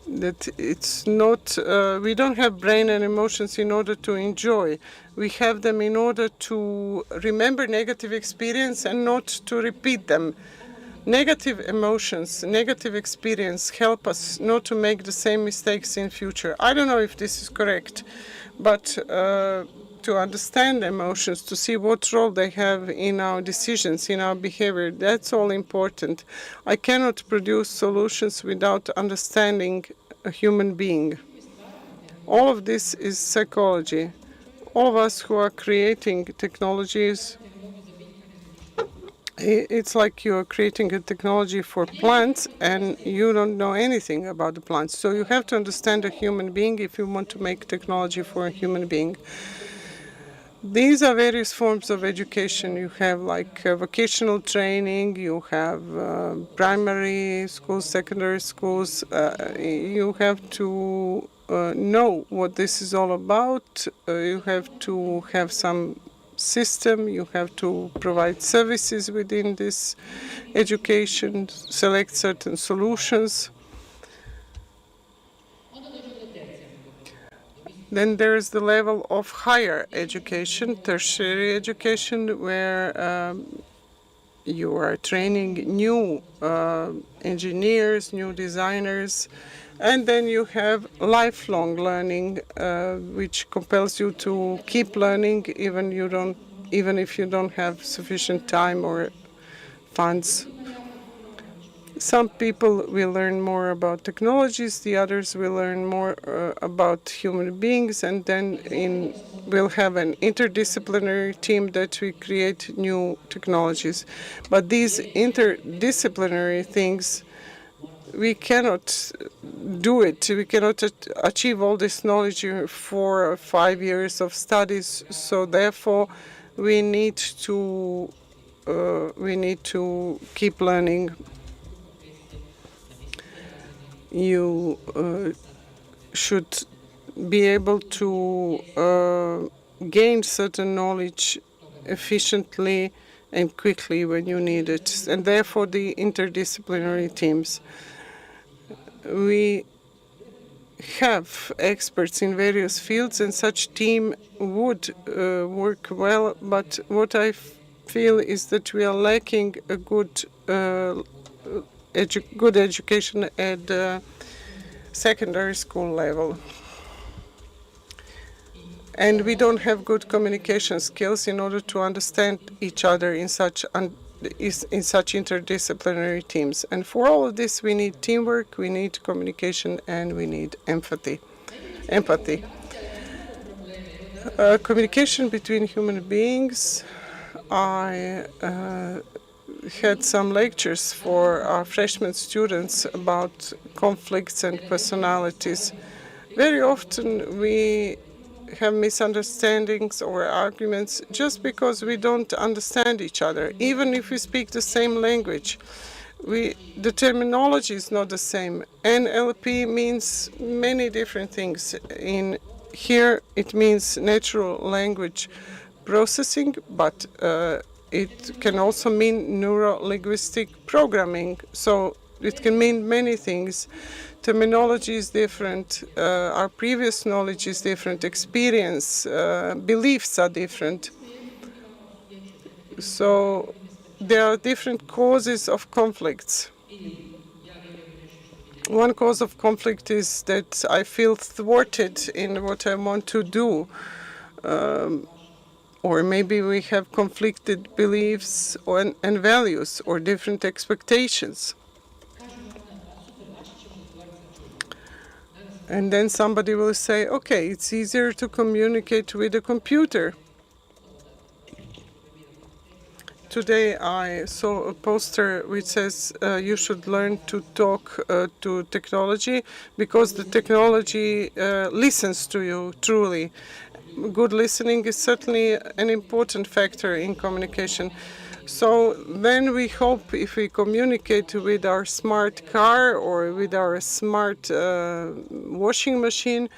that it's not, we don't have brain and emotions in order to enjoy. We have them in order to remember negative experience and not to repeat them. Negative emotions, negative experience help us not to make the same mistakes in future. I don't know if this is correct, but to understand emotions, to see what role they have in our decisions, in our behavior, that's all important. I cannot produce solutions without understanding a human being. All of this is psychology. All of us who are creating technologies, it's like you're creating a technology for plants and you don't know anything about the plants. So you have to understand a human being if you want to make technology for a human being. These are various forms of education. You have like vocational training, you have primary schools, secondary schools. You have to know what this is all about. You have to have some system, you have to provide services within this education, select certain solutions. Then there is the level of higher education, tertiary education, where you are training new engineers, new designers, and then you have lifelong learning, which compels you to keep learning even if you don't have sufficient time or funds. Some people will learn more about technologies, the others will learn more about human beings, and then we'll have an interdisciplinary team that we create new technologies. But these interdisciplinary things, we cannot do it. We cannot achieve all this knowledge in 4 or 5 years of studies. So therefore, we need to keep learning. You should be able to gain certain knowledge efficiently and quickly when you need it, and therefore the interdisciplinary teams. We have experts in various fields, and such team would work well, but what I feel is that we are lacking a good education at secondary school level. And we don't have good communication skills in order to understand each other in such interdisciplinary teams. And for all of this, we need teamwork, we need communication, and we need empathy. Communication between human beings. I had some lectures for our freshman students about conflicts and personalities. Very often we have misunderstandings or arguments just because we don't understand each other. Even if we speak the same language, the terminology is not the same. NLP means many different things. In here it means natural language processing, but it can also mean neuro-linguistic programming. So it can mean many things. Terminology is different, our previous knowledge is different, experience, beliefs are different. So there are different causes of conflicts. One cause of conflict is that I feel thwarted in what I want to do. Or maybe we have conflicted beliefs and values or different expectations. And then somebody will say, okay, it's easier to communicate with a computer, today I saw a poster which says you should learn to talk to technology because the technology listens to you truly. Good listening is certainly an important factor in communication. So then we hope if we communicate with our smart car or with our smart washing machine,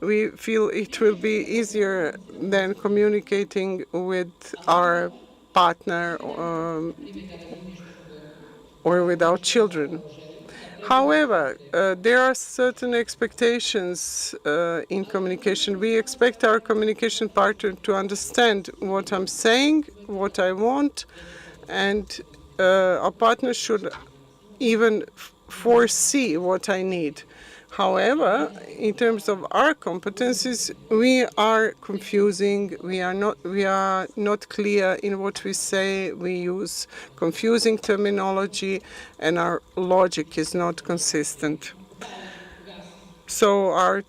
we feel it will be easier than communicating with our partner or with our children. However, there are certain expectations in communication. We expect our communication partner to understand what I'm saying, what I want, and our partner should even foresee what I need. However, in terms of our competencies, we are confusing. We are not clear in what we say. We use confusing terminology, and our logic is not consistent. So our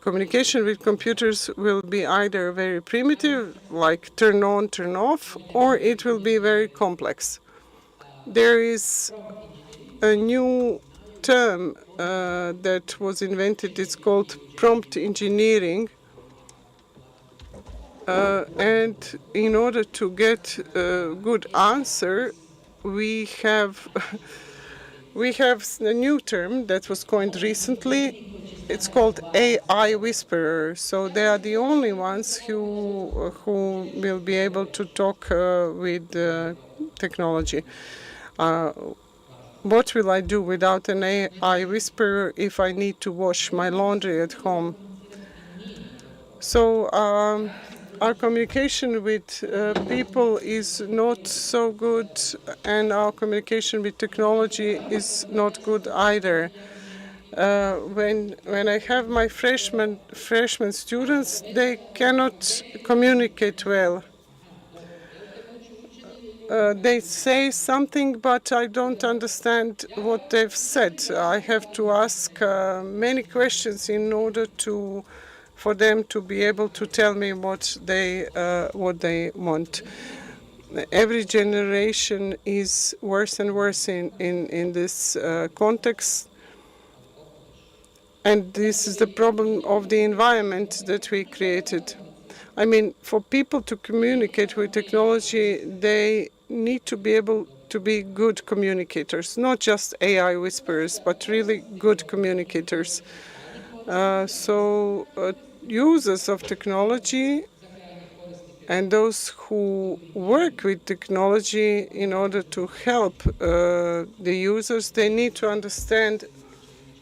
communication with computers will be either very primitive, like turn on, turn off, or it will be very complex. There is a new term that was invented. It's called prompt engineering. And in order to get a good answer, we have a new term that was coined recently. It's called AI whisperer. So they are the only ones who will be able to talk with technology. What will I do without an AI whisperer if I need to wash my laundry at home? So our communication with people is not so good, and our communication with technology is not good either. When I have my freshman students, they cannot communicate well. They say something, but I don't understand what they've said. I have to ask many questions in order for them to be able to tell me what they want. Every generation is worse and worse in this context. And this is the problem of the environment that we created. I mean, for people to communicate with technology, they need to be able to be good communicators, not just AI whisperers, but really good communicators. So users of technology and those who work with technology in order to help the users, they need to understand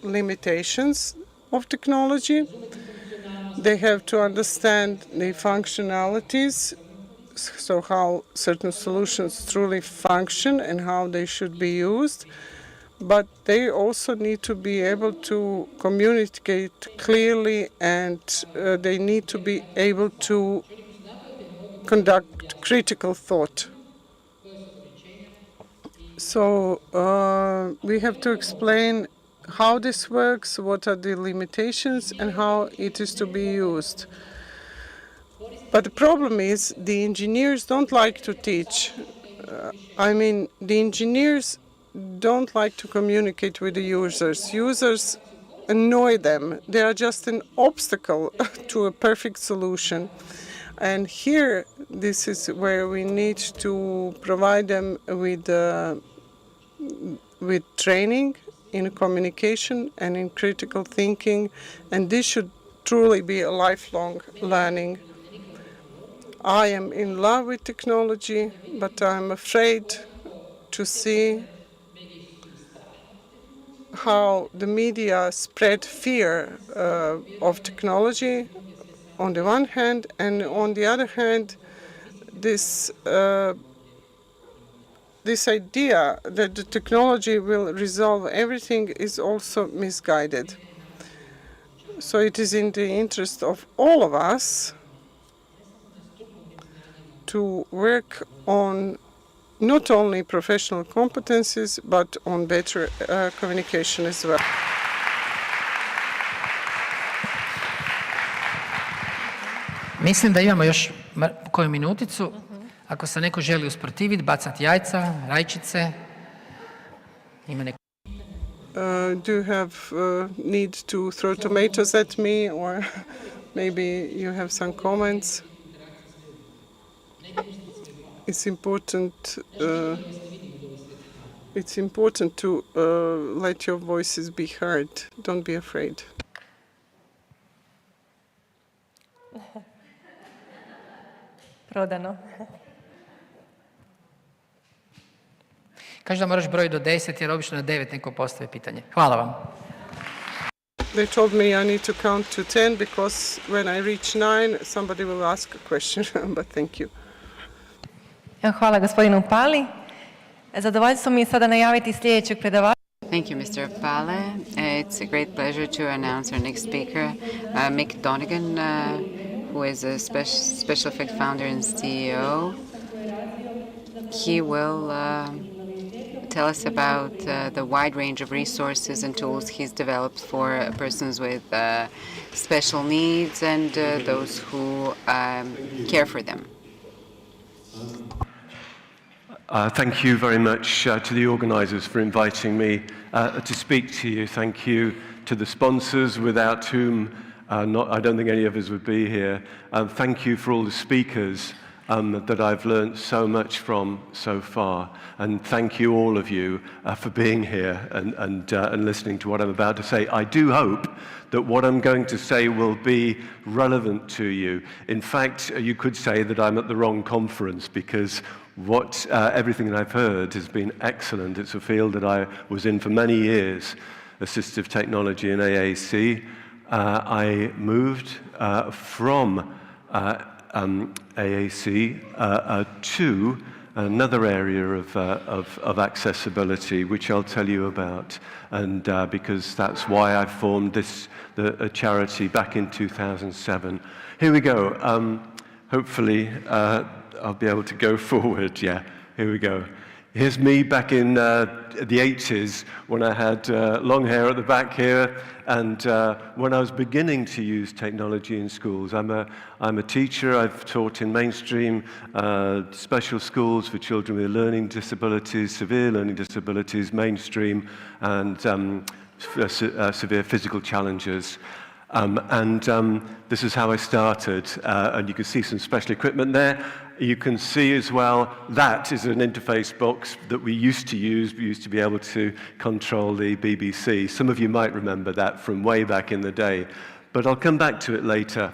limitations of technology. They have to understand the functionalities, so how certain solutions truly function and how they should be used. But they also need to be able to communicate clearly, and they need to be able to conduct critical thought. So we have to explain how this works, what are the limitations, and how it is to be used. But the problem is the engineers don't like to teach. The engineers don't like to communicate with the users. Users annoy them. They are just an obstacle to a perfect solution. And here, this is where we need to provide them with training in communication and in critical thinking, and this should truly be a lifelong learning. I am in love with technology, but I'm afraid to see how the media spread fear of technology on the one hand, and on the other hand, this idea that the technology will resolve everything is also misguided. So it is in the interest of all of us to work on not only professional competencies, but on better communication as well. Mislim da imamo još koju minuticu. Ako se neko želi usprotiviti, bacati jajca, rajčice, ima neko... Do you have need to throw tomatoes at me, or maybe you have some comments? It's important. It's important to let your voices be heard. Don't be afraid. Prodano. Kaže da moraš brojiti do 10 jer obično na 9 neko postavi pitanje. Hvala vam. They told me I need to count to 10 because when I reach 9 somebody will ask a question, but thank you. Hvala gospodinu Pali. Zadovoljstvo mi je sada najaviti sljedećeg predavača. Thank you, Mr. Pale. It's a great pleasure to announce our next speaker, Mick Donegan, who is a special effect founder and CEO. He will tell us about the wide range of resources and tools he's developed for persons with special needs and those who care for them. Thank you very much to the organisers for inviting me to speak to you. Thank you to the sponsors, without whom I don't think any of us would be here. Thank you for all the speakers that I've learned so much from so far. And thank you, all of you, for being here and listening to what I'm about to say. I do hope that what I'm going to say will be relevant to you. In fact, you could say that I'm at the wrong conference, because everything that I've heard has been excellent. It's a field that I was in for many years, assistive technology and AAC. I moved from AAC to another area of accessibility, which I'll tell you about, and because that's why I formed a charity back in 2007. Here we go. Hopefully, I'll be able to go forward. Yeah, here we go. Here's me back in the 80s when I had long hair at the back here, and when I was beginning to use technology in schools. I'm a teacher. I've taught in mainstream special schools for children with learning disabilities, severe learning disabilities, mainstream, and severe physical challenges. This is how I started, and you can see some special equipment there. You can see as well, that is an interface box that we used to use. We used to be able to control the BBC. Some of you might remember that from way back in the day, but I'll come back to it later.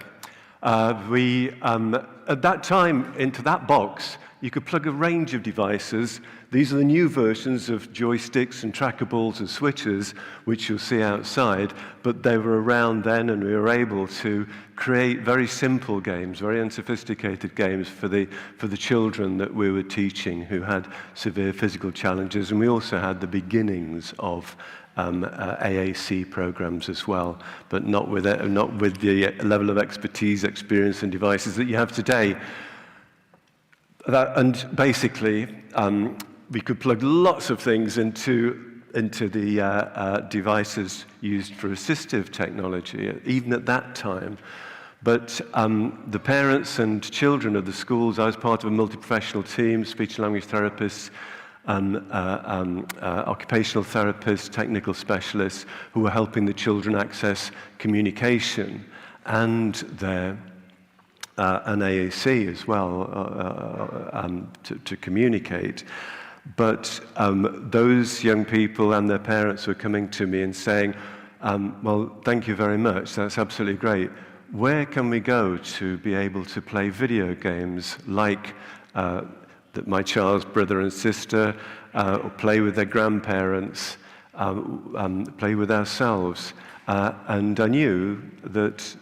At that time, into that box, you could plug a range of devices. These are the new versions of joysticks and trackables and switches, which you'll see outside, but they were around then, and we were able to create very simple games, very unsophisticated games for the children that we were teaching who had severe physical challenges. And we also had the beginnings of AAC programs as well, but not with the level of expertise, experience, and devices that you have today. And basically, we could plug lots of things into the devices used for assistive technology, even at that time. But the parents and children of the schools, I was part of a multi-professional team, speech and language therapists, occupational therapists, technical specialists, who were helping the children access communication and their an AAC as well to communicate. But those young people and their parents were coming to me and saying, well, thank you very much, that's absolutely great. Where can we go to be able to play video games like that my child's brother and sister, or play with their grandparents, play with ourselves? And I knew that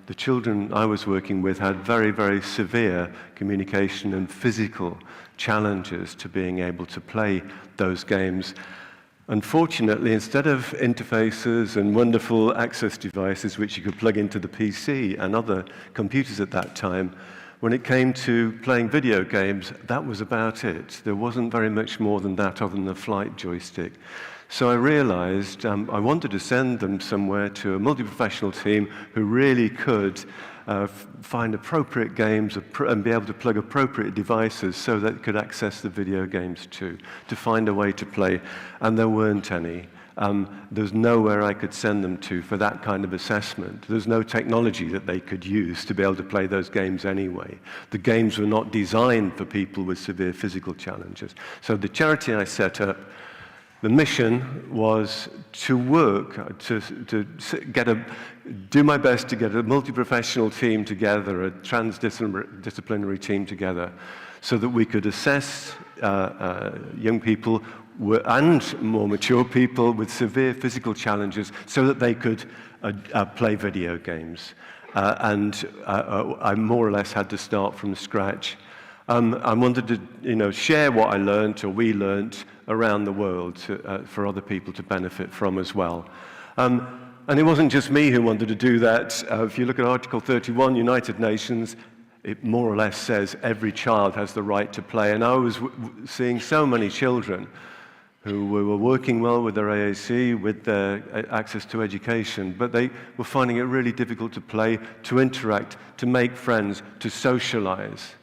the children I was working with had very, very severe communication and physical challenges to being able to play those games. Unfortunately, instead of interfaces and wonderful access devices which you could plug into the PC and other computers at that time, when it came to playing video games, that was about it. There wasn't very much more than that other than the flight joystick. So I realized I wanted to send them somewhere to a multi-professional team who really could find appropriate games and be able to plug appropriate devices so that it could access the video games too, to find a way to play. And there weren't any. There's nowhere I could send them to for that kind of assessment. There's no technology that they could use to be able to play those games anyway. The games were not designed for people with severe physical challenges. So the charity I set up, the mission was to work, do my best to get a multi-professional team together, a transdisciplinary team together, so that we could assess young people and more mature people with severe physical challenges so that they could play video games. I more or less had to start from scratch. I wanted to share what I learned, or we learned, around the world for other people to benefit from as well. And it wasn't just me who wanted to do that. If you look at Article 31, United Nations, it more or less says every child has the right to play. And I was seeing so many children who were working well with their AAC, with their access to education, but they were finding it really difficult to play, to interact, to make friends, to socialize,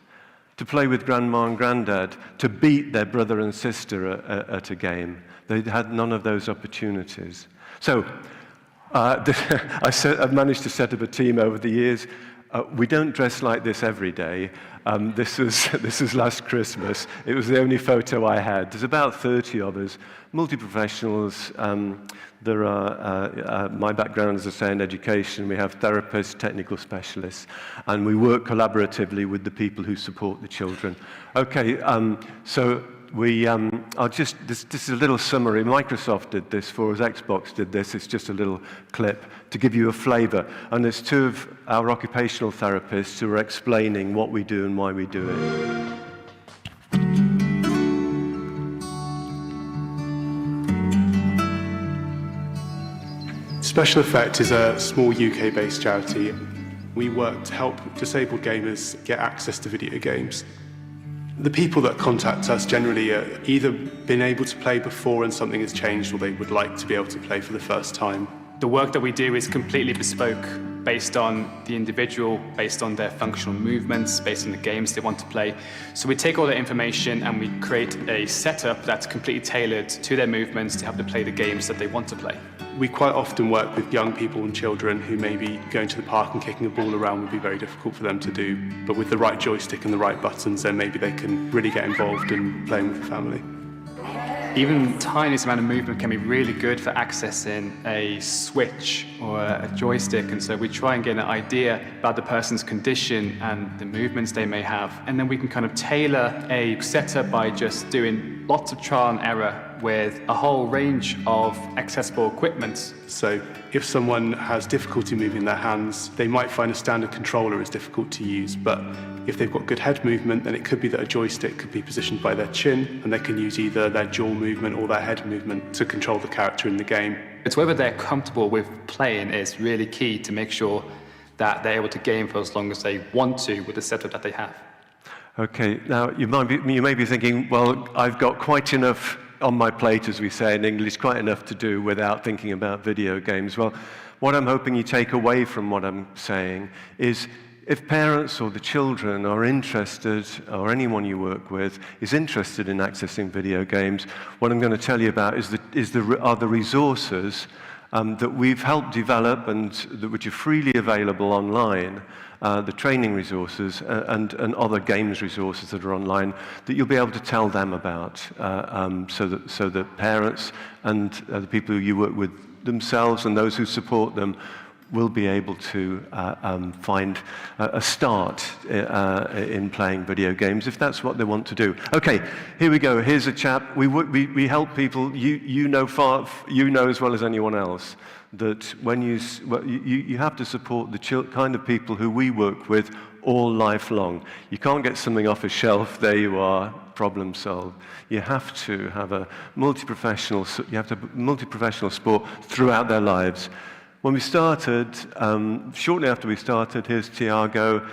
to play with grandma and granddad, to beat their brother and sister at a game. They had none of those opportunities. So I've managed to set up a team over the years. We don't dress like this every day. This was last Christmas. It was the only photo I had. There's about 30 of us, multi-professionals. There are, my background, as I say, in education. We have therapists, technical specialists, and we work collaboratively with the people who support the children. Okay, so this is a little summary. Microsoft did this for us, Xbox did this. It's just a little clip to give you a flavor. And there's two of our occupational therapists who are explaining what we do and why we do it. Special Effect is a small UK-based charity. We work to help disabled gamers get access to video games. The people that contact us generally are either been able to play before and something has changed, or they would like to be able to play for the first time. The work that we do is completely bespoke, based on the individual, based on their functional movements, based on the games they want to play. So we take all that information and we create a setup that's completely tailored to their movements to help them play the games that they want to play. We quite often work with young people and children who maybe going to the park and kicking a ball around would be very difficult for them to do, but with the right joystick and the right buttons, then maybe they can really get involved in playing with the family. Even the tiniest amount of movement can be really good for accessing a switch or a joystick, and so we try and get an idea about the person's condition and the movements they may have, and then we can kind of tailor a setup by just doing lots of trial and error with a whole range of accessible equipment. So if someone has difficulty moving their hands, they might find a standard controller is difficult to use, but if they've got good head movement, then it could be that a joystick could be positioned by their chin, and they can use either their jaw movement or their head movement to control the character in the game. It's whether they're comfortable with playing is really key to make sure that they're able to game for as long as they want to with the setup that they have. Okay, now you may be thinking, well, I've got quite enough on my plate, as we say in English, quite enough to do without thinking about video games. Well, what I'm hoping you take away from what I'm saying is if parents or the children are interested, or anyone you work with is interested in accessing video games, what I'm going to tell you about are the resources that we've helped develop and which are freely available online, the training resources and other games resources that are online that you'll be able to tell them about, so that parents and the people who you work with themselves and those who support them will be able to find a start in playing video games if that's what they want to do. Okay, here we go. Here's a chap. We help people. You know as well as anyone else that when you have to support the kind of people who we work with all life long. You can't get something off a shelf. There you are. Problem solved. You have to have a multi-professional support throughout their lives. When we started, shortly after we started, here's Tiago.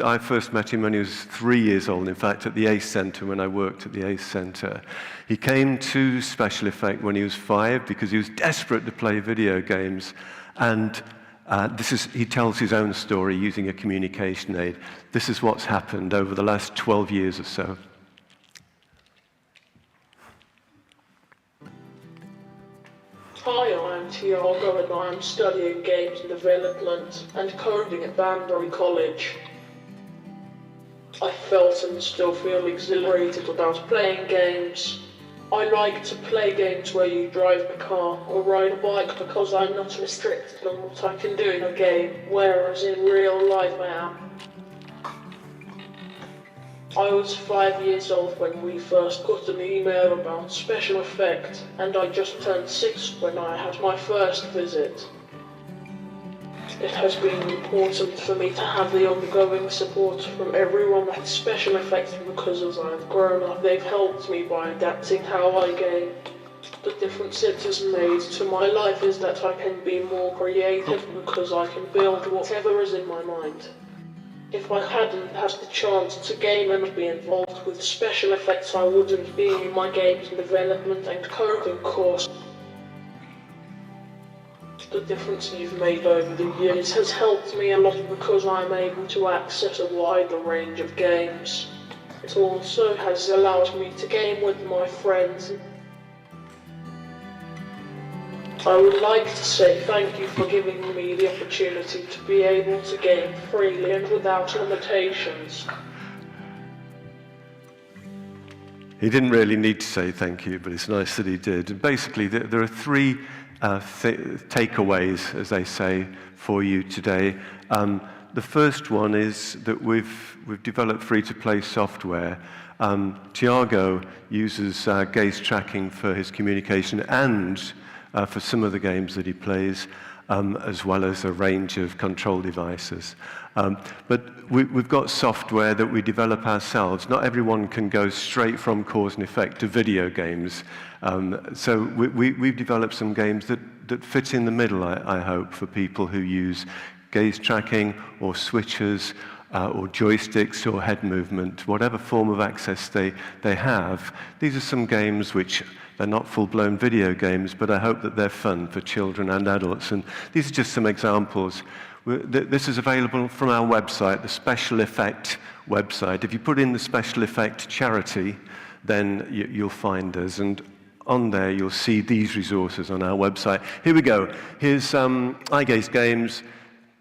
I first met him when he was 3 years old, in fact, at the ACE Centre, when I worked at the ACE Centre. He came to Special Effect when he was 5 because he was desperate to play video games. And He tells his own story using a communication aid. This is what's happened over the last 12 years or so. Hi, I'm Tiago and I'm studying games development and coding at Banbury College. I felt and still feel exhilarated about playing games. I like to play games where you drive a car or ride a bike because I'm not restricted on what I can do in a game, whereas in real life I am. I was 5 years old when we first got an email about special effect, and I just turned 6 when I had my first visit. It has been important for me to have the ongoing support from everyone at Special Effects because as I've grown up, they've helped me by adapting how I game. The difference it has made to my life is that I can be more creative because I can build whatever is in my mind. If I hadn't had the chance to game and be involved with special effects, I wouldn't be in my games development and coding course. The difference you've made over the years has helped me a lot because I'm able to access a wider range of games. It also has allowed me to game with my friends. I would like to say thank you for giving me the opportunity to be able to game freely and without limitations. He didn't really need to say thank you, but it's nice that he did. And basically, there are three takeaways, as they say, for you today. The first one is that we've developed free-to-play software. Tiago uses gaze tracking for his communication and for some of the games that he plays, as well as a range of control devices. But we've got software that we develop ourselves. Not everyone can go straight from cause and effect to video games. So we've developed some games that fit in the middle, I hope, for people who use gaze tracking or switches or joysticks or head movement, whatever form of access they have. These are some games which they're not full-blown video games, but I hope that they're fun for children and adults. And these are just some examples. This is available from our website, the Special Effect website. If you put in the Special Effect charity, then you'll find us. And on there, you'll see these resources on our website. Here we go. Here's iGaze games.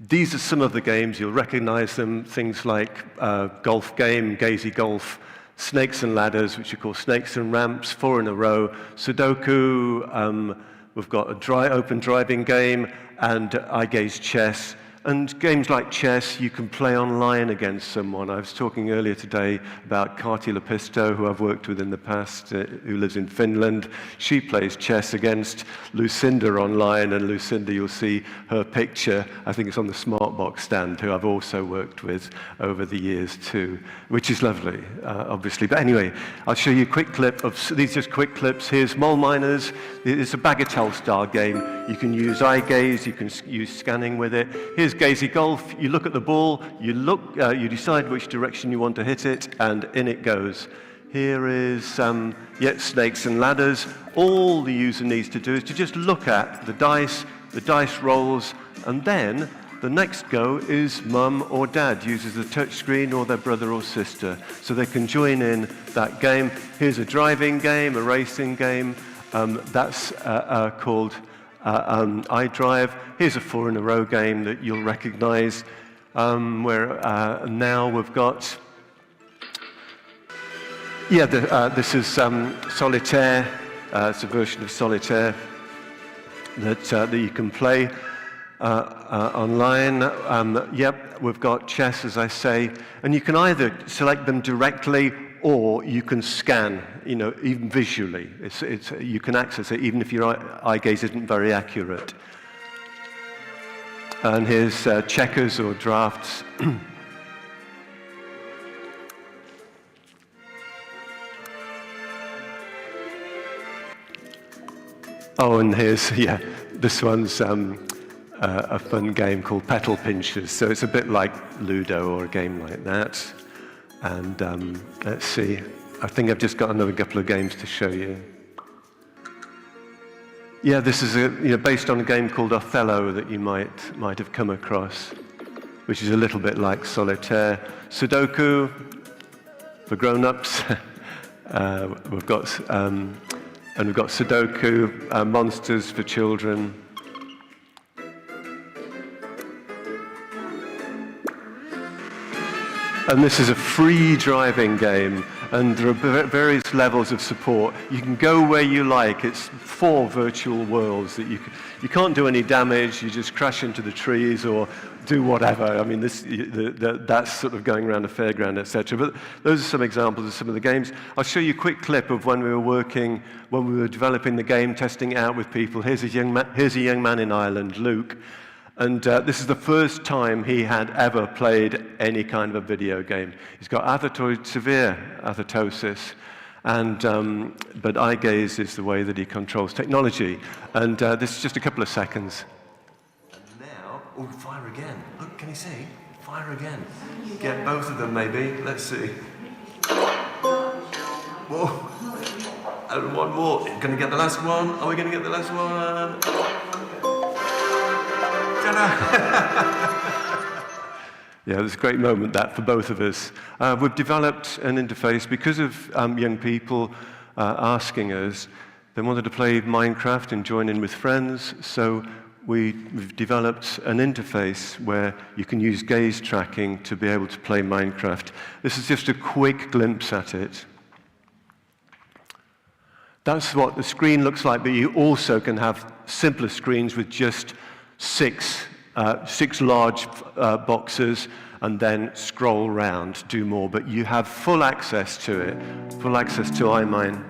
These are some of the games. You'll recognize them. Things like golf game, Gazy Golf, Snakes and Ladders, which are called Snakes and Ramps, 4 in a row, Sudoku, we've got a open driving game, and iGaze Chess. And games like chess, you can play online against someone. I was talking earlier today about Kati Lepisto, who I've worked with in the past, who lives in Finland. She plays chess against Lucinda online, and Lucinda, you'll see her picture, I think it's on the Smartbox stand, who I've also worked with over the years too, which is lovely, obviously. But anyway, I'll show you a quick clip of, these are just quick clips. Here's Mole Miners. It's a Bagatelle-style game. You can use iGaze, you can use scanning with it. Here's Gazy Golf. You look at the ball, you decide which direction you want to hit it, and in it goes. Here is Snakes and Ladders. All the user needs to do is to just look at the dice rolls, and then the next go is mum or dad uses the touch screen or their brother or sister, so they can join in that game. Here's a driving game, a racing game. That's called iDrive. Here's a 4 in a row game that you'll recognize, where now we've got, this is Solitaire. It's a version of Solitaire that you can play online. We've got chess, as I say, and you can either select them directly or you can scan, even visually. You can access it even if your eye gaze isn't very accurate. And here's checkers or drafts. Oh, and here's, this one's a fun game called Petal Pinchers. So it's a bit like Ludo or a game like that. And let's see, I think I've just got another couple of games to show you. Yeah, this is based on a game called Othello that you might have come across, which is a little bit like Solitaire. Sudoku for grown-ups. We've got Sudoku, Monsters for children. And this is a free driving game, and there are various levels of support. You can go where you like. It's 4 virtual worlds that you can't do any damage. You just crash into the trees or do whatever. I mean, that's sort of going around a fairground, etc. But those are some examples of some of the games. I'll show you a quick clip of when we were developing the game, testing it out with people. Here's a young man in Ireland, Luke. And this is the first time he had ever played any kind of a video game. He's got severe athetosis, but eye gaze is the way that he controls technology. And this is just a couple of seconds. Now, fire again. Look, can you see? Fire again. Get both of them, maybe. Let's see. Whoa. And one more. Going to get the last one? Are we going to get the last one? Yeah, it's a great moment that for both of us. We've developed an interface because of young people asking us. They wanted to play Minecraft and join in with friends, so we've developed an interface where you can use gaze tracking to be able to play Minecraft. This is just a quick glimpse at it. That's what the screen looks like, but you also can have simpler screens with just 6 large boxes and then scroll round, do more. But you have full access to it, full access to iMine.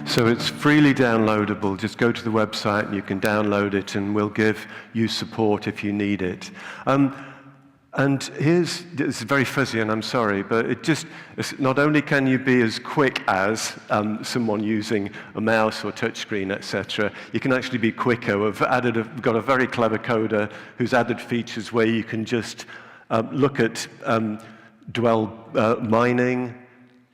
So it's freely downloadable. Just go to the website and you can download it, and we'll give you support if you need it. And it's very fuzzy, and I'm sorry, but it's not only can you be as quick as someone using a mouse or touchscreen, etc., you can actually be quicker. We've got a very clever coder who's added features where you can just look at dwell mining.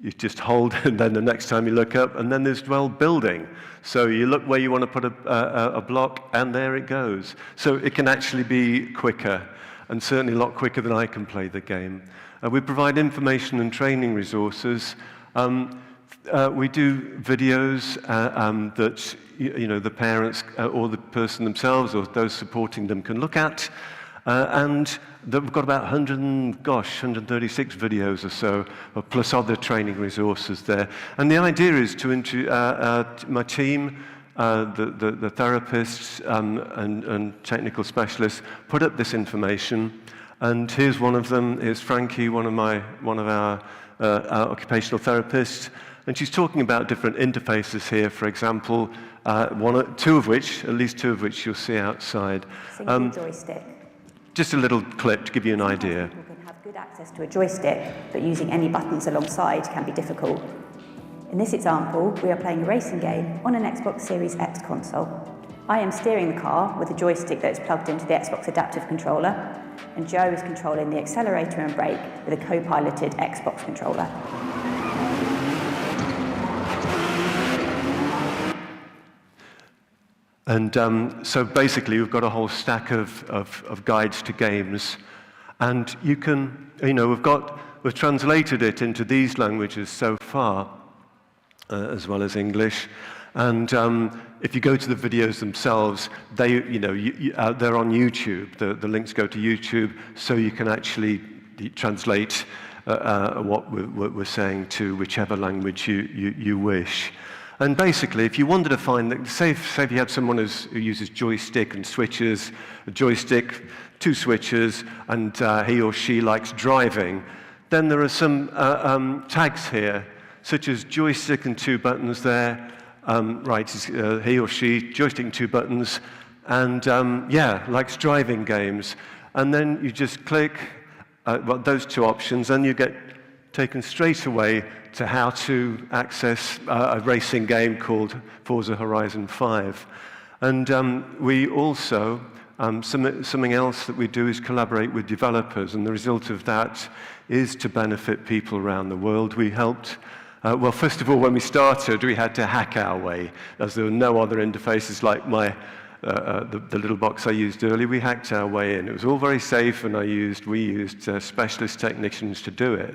You just hold, and then the next time you look up, and then there's dwell building. So you look where you want to put a block, and there it goes. So it can actually be quicker, and certainly a lot quicker than I can play the game. We provide information and training resources. We do videos that the parents or the person themselves or those supporting them can look at, and we've got about 136 videos or so, plus other training resources there. And the idea is to my team, the therapists and technical specialists, put up this information. And here's one of them. Here's Frankie, one of our occupational therapists, and she's talking about different interfaces here. For example, at least two of which you'll see outside. Single joystick. Just a little clip to give you an idea. People can have good access to a joystick, but using any buttons alongside can be difficult. In this example, we are playing a racing game on an Xbox Series X console. I am steering the car with a joystick that is plugged into the Xbox Adaptive Controller, and Joe is controlling the accelerator and brake with a co-piloted Xbox controller. And so basically, we've got a whole stack of guides to games, and you can, we've translated it into these languages so far, as well as English. And if you go to the videos themselves, they're on YouTube. The links go to YouTube, so you can actually translate what we're saying to whichever language you wish. And basically, if you wanted to find, say if you had someone who uses joystick and switches, a joystick, 2 switches, and he or she likes driving, then there are some tags here, such as joystick and 2 buttons there, he or she, joystick and 2 buttons, and likes driving games. And then you just click those 2 options, and you get taken straight away to how to access a racing game called Forza Horizon 5. And we also, something else that we do is collaborate with developers, and the result of that is to benefit people around the world. We helped, well, first of all, when we started, we had to hack our way, as there were no other interfaces like the little box I used earlier. We hacked our way in. It was all very safe, and we used specialist technicians to do it.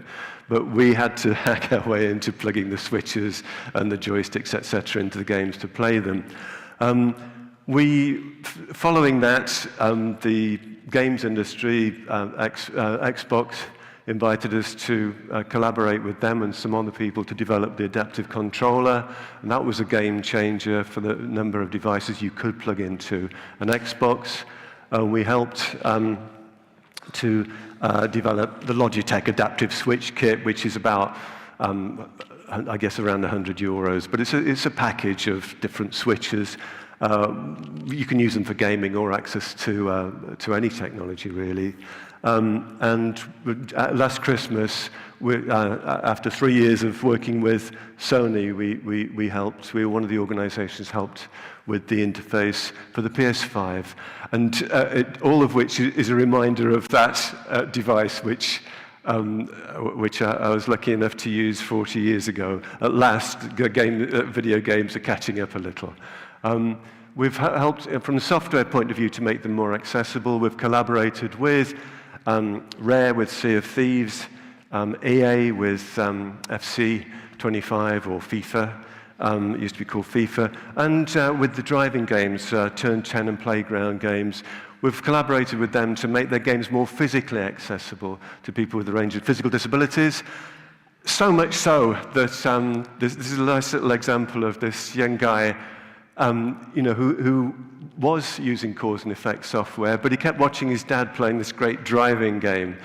But we had to hack our way into plugging the switches and the joysticks, etc., into the games to play them. Following that, the games industry, Xbox, invited us to collaborate with them and some other people to develop the adaptive controller, and that was a game changer for the number of devices you could plug into an Xbox. We helped to develop the Logitech adaptive switch kit, which is about, I guess, around €100, but it's a package of different switches. You can use them for gaming or access to any technology, really. And last Christmas, after 3 years of working with Sony, we were one of the organizations helped with the interface for the PS5. And all of which is a reminder of that device, which I was lucky enough to use 40 years ago. At last, video games are catching up a little. We've helped, from the software point of view, to make them more accessible. We've collaborated with Rare with Sea of Thieves, EA with FC 25 or FIFA, it used to be called FIFA, and with the driving games, Turn 10 and Playground games. We've collaborated with them to make their games more physically accessible to people with a range of physical disabilities. So much so that this is a nice little example of this young guy who was using cause and effect software, but he kept watching his dad playing this great driving game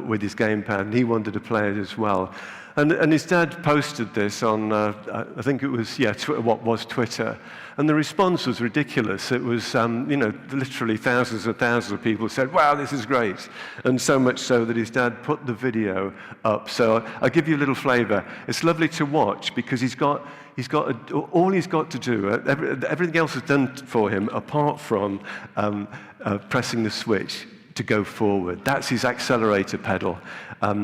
with his gamepad, and he wanted to play it as well. And his dad posted this on, I think it was, what was Twitter. And the response was ridiculous. It was, literally thousands and thousands of people said, wow, this is great. And so much so that his dad put the video up. So I'll give you a little flavor. It's lovely to watch because all he's got to do, everything else is done for him apart from pressing the switch to go forward. That's his accelerator pedal.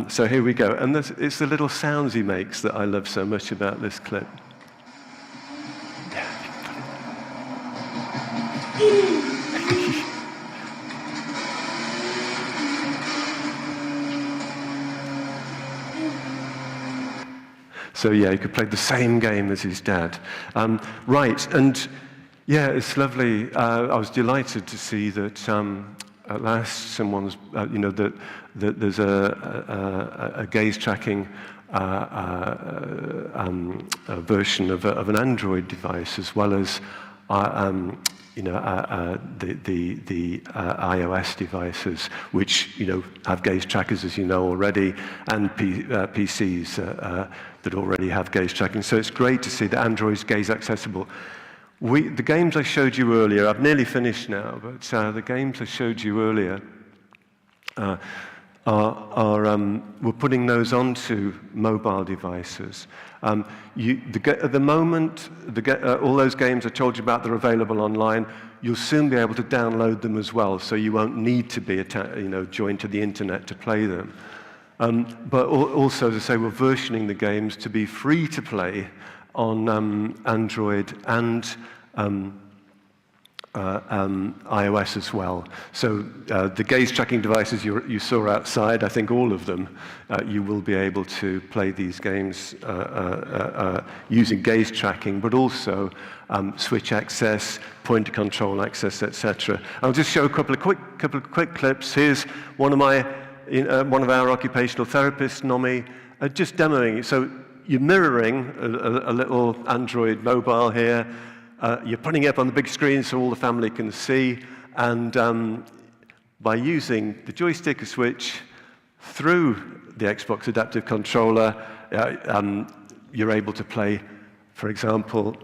So here we go. And it's the little sounds he makes that I love so much about this clip. So yeah, he could play the same game as his dad. Right, and yeah, it's lovely. I was delighted to see that at last someone's, that there's a gaze tracking version of an Android device, as well as the iOS devices, which have gaze trackers, as you know already, and PCs that already have gaze tracking. So it's great to see that Android's gaze accessible. The games I showed you earlier, I've nearly finished now, but the games I showed you earlier we're putting those onto mobile devices. At the moment, all those games I told you about, they're available online. You'll soon be able to download them as well, so you won't need to be joined to the internet to play them. But also, as I say, we're versioning the games to be free to play on Android and iOS as well. So the gaze tracking devices you saw outside, I think all of them, you will be able to play these games using gaze tracking, but also switch access, pointer control access, etc. I'll just show a couple of quick clips. Here's one of our occupational therapists, Nomi, just demoing. So you're mirroring a little Android mobile here. You're putting it up on the big screen so all the family can see. And by using the joystick or switch through the Xbox Adaptive Controller, you're able to play, for example,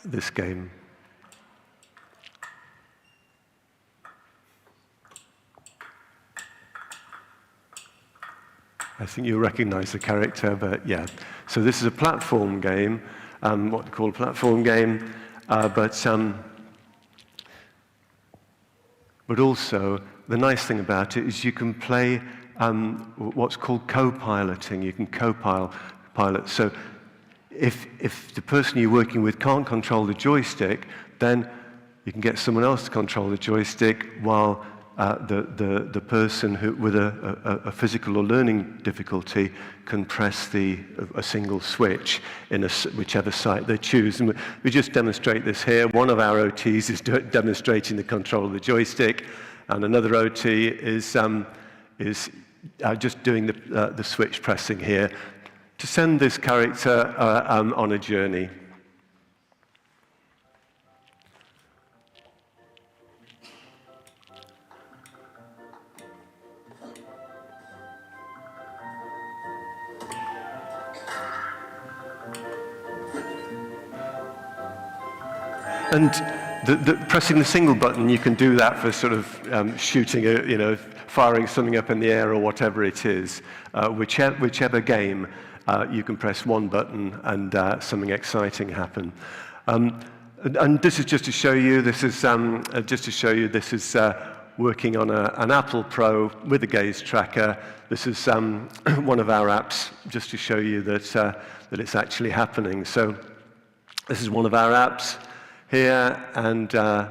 this game. I think you'll recognize the character, but yeah. So this is a platform game, what we call a platform game, but also the nice thing about it is you can play what's called co-piloting. You can co-pilot. So if the person you're working with can't control the joystick, then you can get someone else to control the joystick while the person who, with a physical or learning difficulty can press a single switch in whichever site they choose. And we just demonstrate this here. One of our OTs is demonstrating the control of the joystick, and another OT is just doing the switch pressing here to send this character on a journey. And pressing the single button, you can do that for sort of shooting, firing something up in the air or whatever it is. Whichever game, you can press one button and something exciting happen. And this is just to show you. This is working on an Apple Pro with a gaze tracker. This is one of our apps, just to show you that it's actually happening. So this is one of our apps here, and on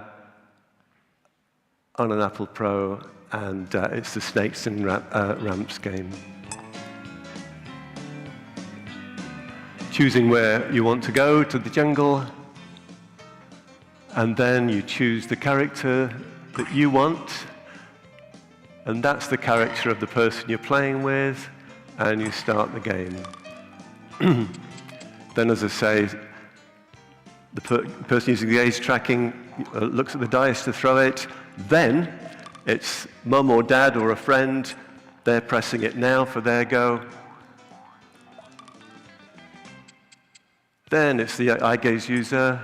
an Apple Pro, and it's the Snakes and Ramps game. Choosing where you want to go to the jungle, and then you choose the character that you want, and that's the character of the person you're playing with, and you start the game. Then, as I say, the person using the gaze tracking looks at the dice to throw it. Then it's mum or dad or a friend. They're pressing it now for their go. Then it's the eye gaze user.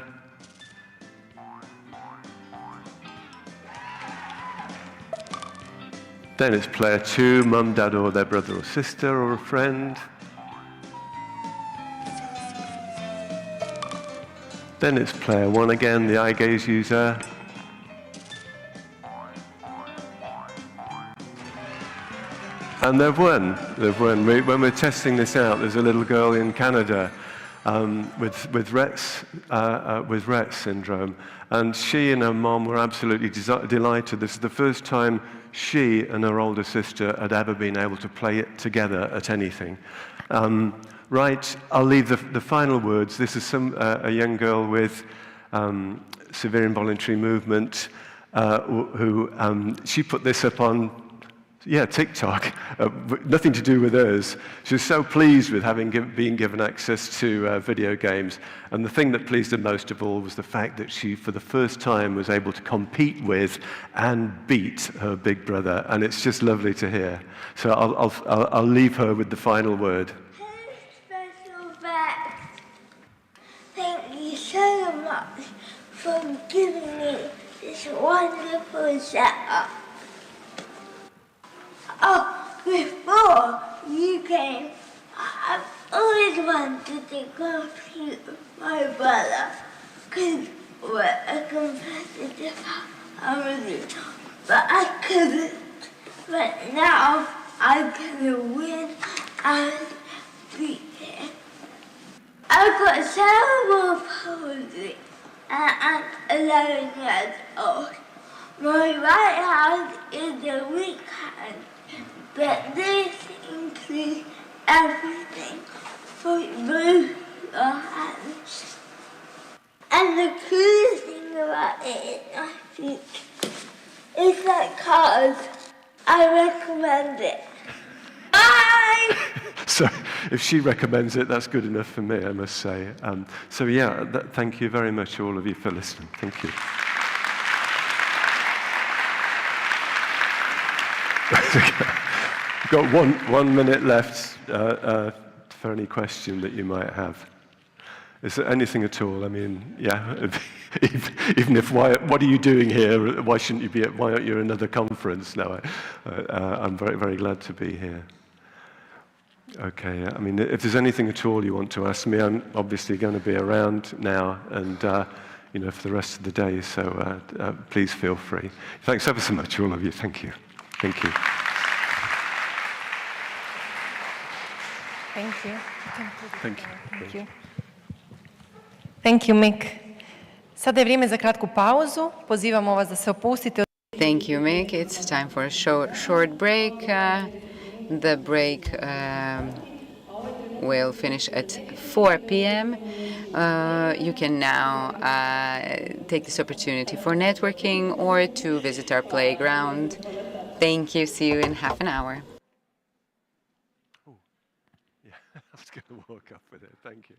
Then it's player 2, mum, dad, or their brother or sister or a friend. Then it's player 1 again, the eye gaze user. And they've won. When we're testing this out, there's a little girl in Canada with Rett syndrome, and she and her mom were absolutely delighted. This is the first time she and her older sister had ever been able to play it together at anything. Right, I'll leave the final words. This is a young girl with severe involuntary movement who she put this up on TikTok, nothing to do with us. She was so pleased with being given access to video games. And the thing that pleased her most of all was the fact that she, for the first time, was able to compete with and beat her big brother. And it's just lovely to hear. So I'll leave her with the final word. Thank you so much for giving me this wonderful setup. Oh, before you came, I've always wanted to compete with my brother because we're a competitive family, but I couldn't. But now I can win and beat him. I've got cerebral palsy and I'm 11 years old. My right hand is a weak hand, but this includes everything for both your hands. And the coolest thing about it, I think, is that cars. I recommend it. Bye! So if she recommends it, that's good enough for me, I must say. So yeah, thank you very much, all of you, for listening. Thank you. We've got one minute left for any question that you might have. Is there anything at all? I mean, yeah, even if, what are you doing here? Why shouldn't you be why aren't you at another conference? No, I'm very, very glad to be here. Okay, I mean, if there's anything at all you want to ask me, I'm obviously going to be around now and, you know, for the rest of the day, so please feel free. Thanks ever so much, all of you. Thank you. Thank you. Thank you. Thank you. Thank you. Thank you, Mick. Sada je vrijeme za kratku pauzu. Pozivamo vas da se opustite. Thank you, Mick. It's time for a short break. The break will finish at 4 p.m. You can now take this opportunity for networking or to visit our playground. Thank you. See you in half an hour. Yeah, I was going to walk up with it. Thank you.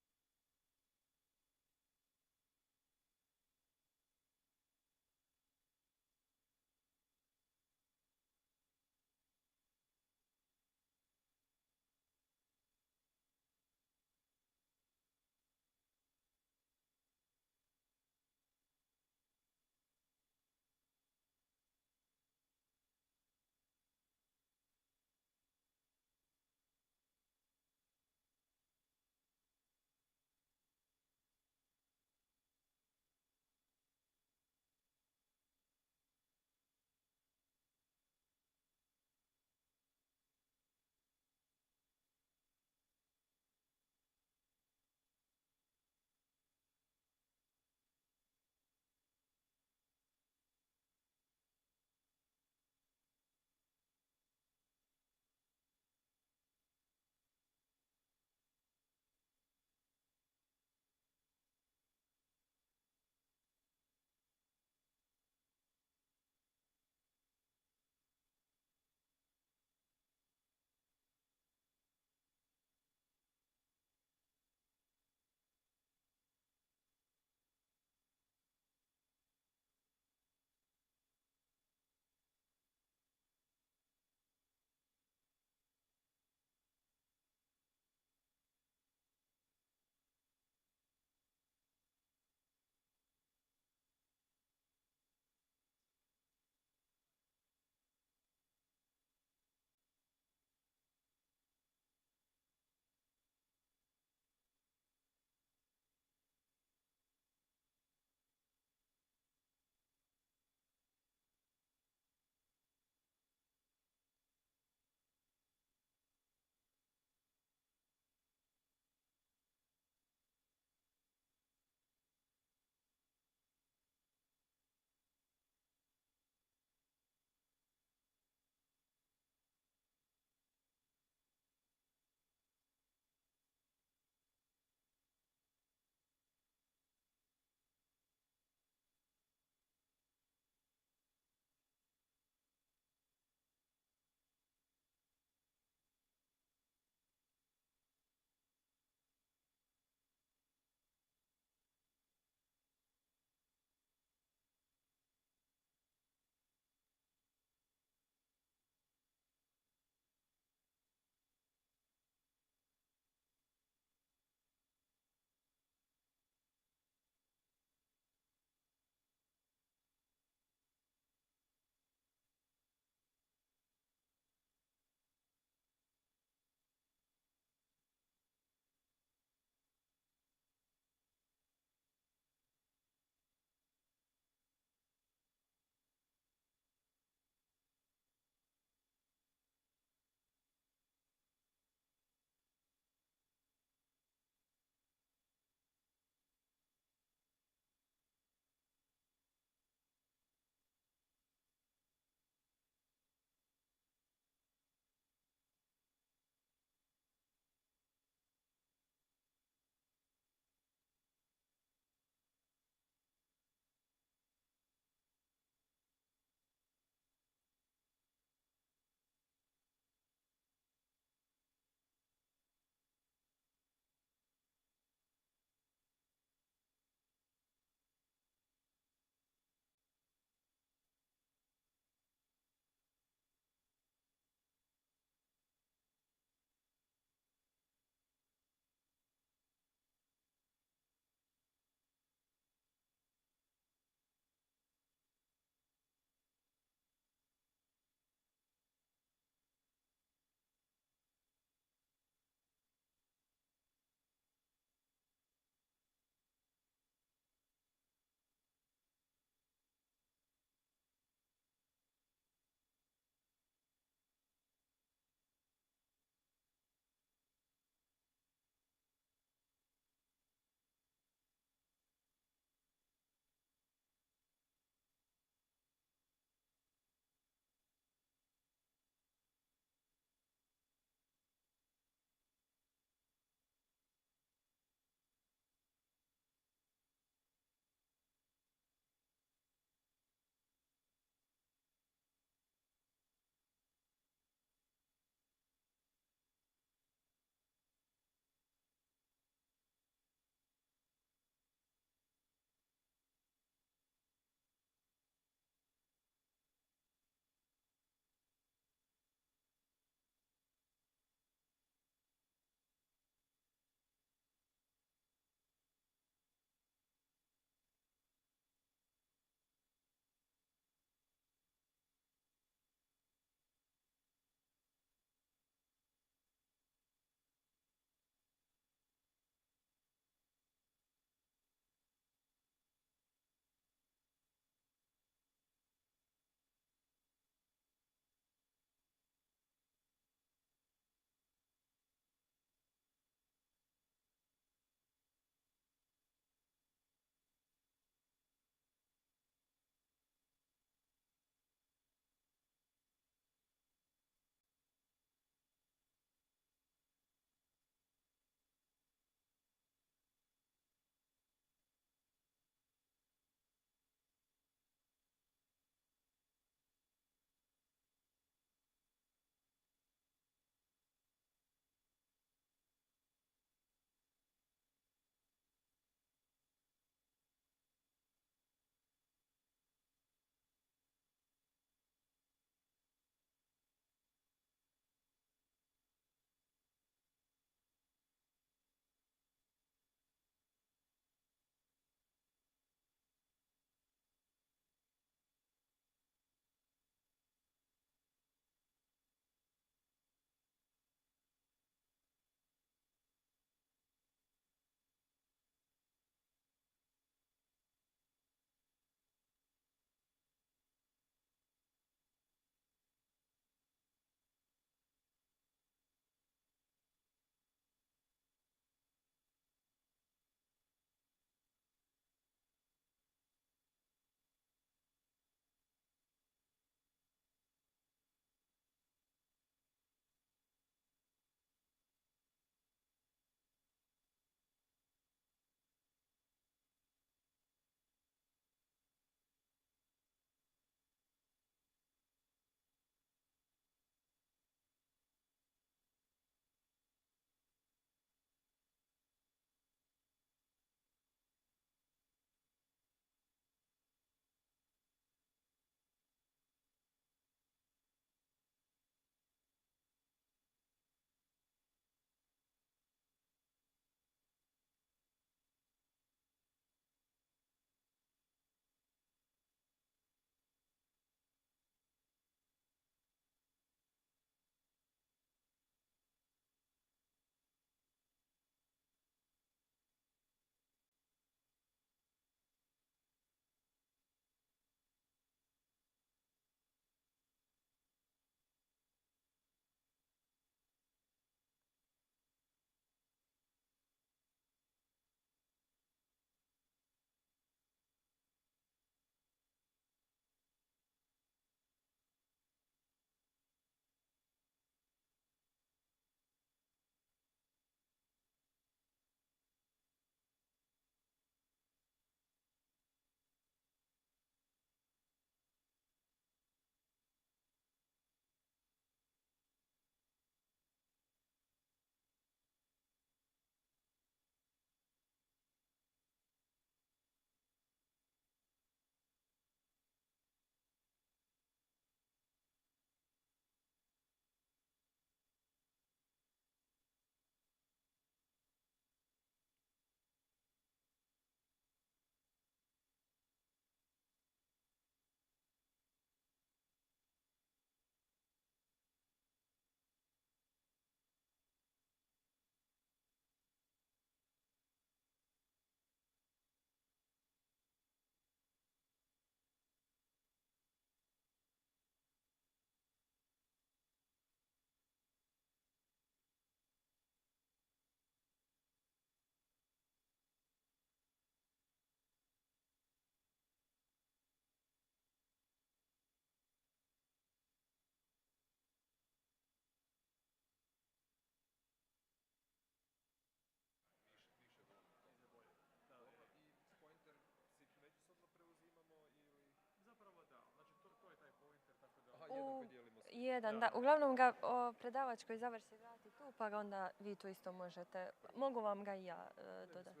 jedan, da. Uglavnom ga predavač koji završi vrati tu, pa ga onda vi tu isto možete. Mogu vam ga i ja dodati.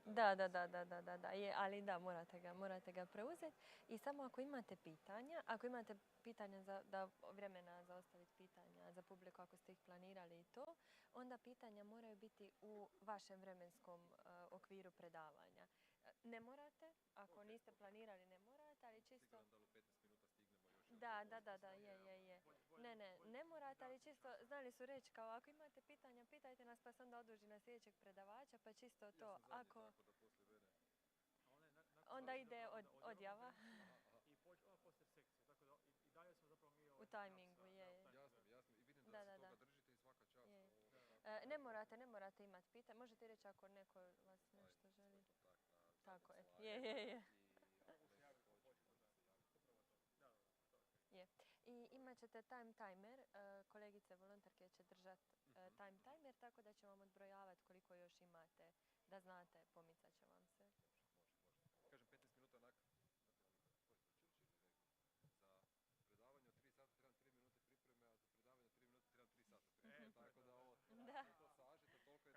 Da, ali da, morate ga preuzeti. I samo ako imate pitanja da vremena za ostaviti pitanja za publiku ako ste ih planirali i to, onda pitanja moraju biti u vašem vremenskom okviru predavanja. Ne morate, ako niste planirali ne morate, ali čisto... Da, je. Ne morate, ali čisto znali su reći kao ako imate pitanja, pitajte nas pa se onda oduži na sljedećeg predavača, pa čisto to, ako... Onda ide odjava. U tajmingu, je. Jasno. I vidim Da. se toga držite i svaka čast. Ne morate imati pitanja. Možete reći ako neko vas nešto želi. Tako je. I imat ćete timer, kolegice volonterke će držati timer, tako da će vam odbrojavati koliko još imate, da znate, pomicat će vam se. Kažem 15 minuta onak, za predavanje od 3 sata trebam 3 minute pripreme, a za predavanje od 3 minute trebam 3 sata pripreme. Tako da ovo, to sažete, toliko je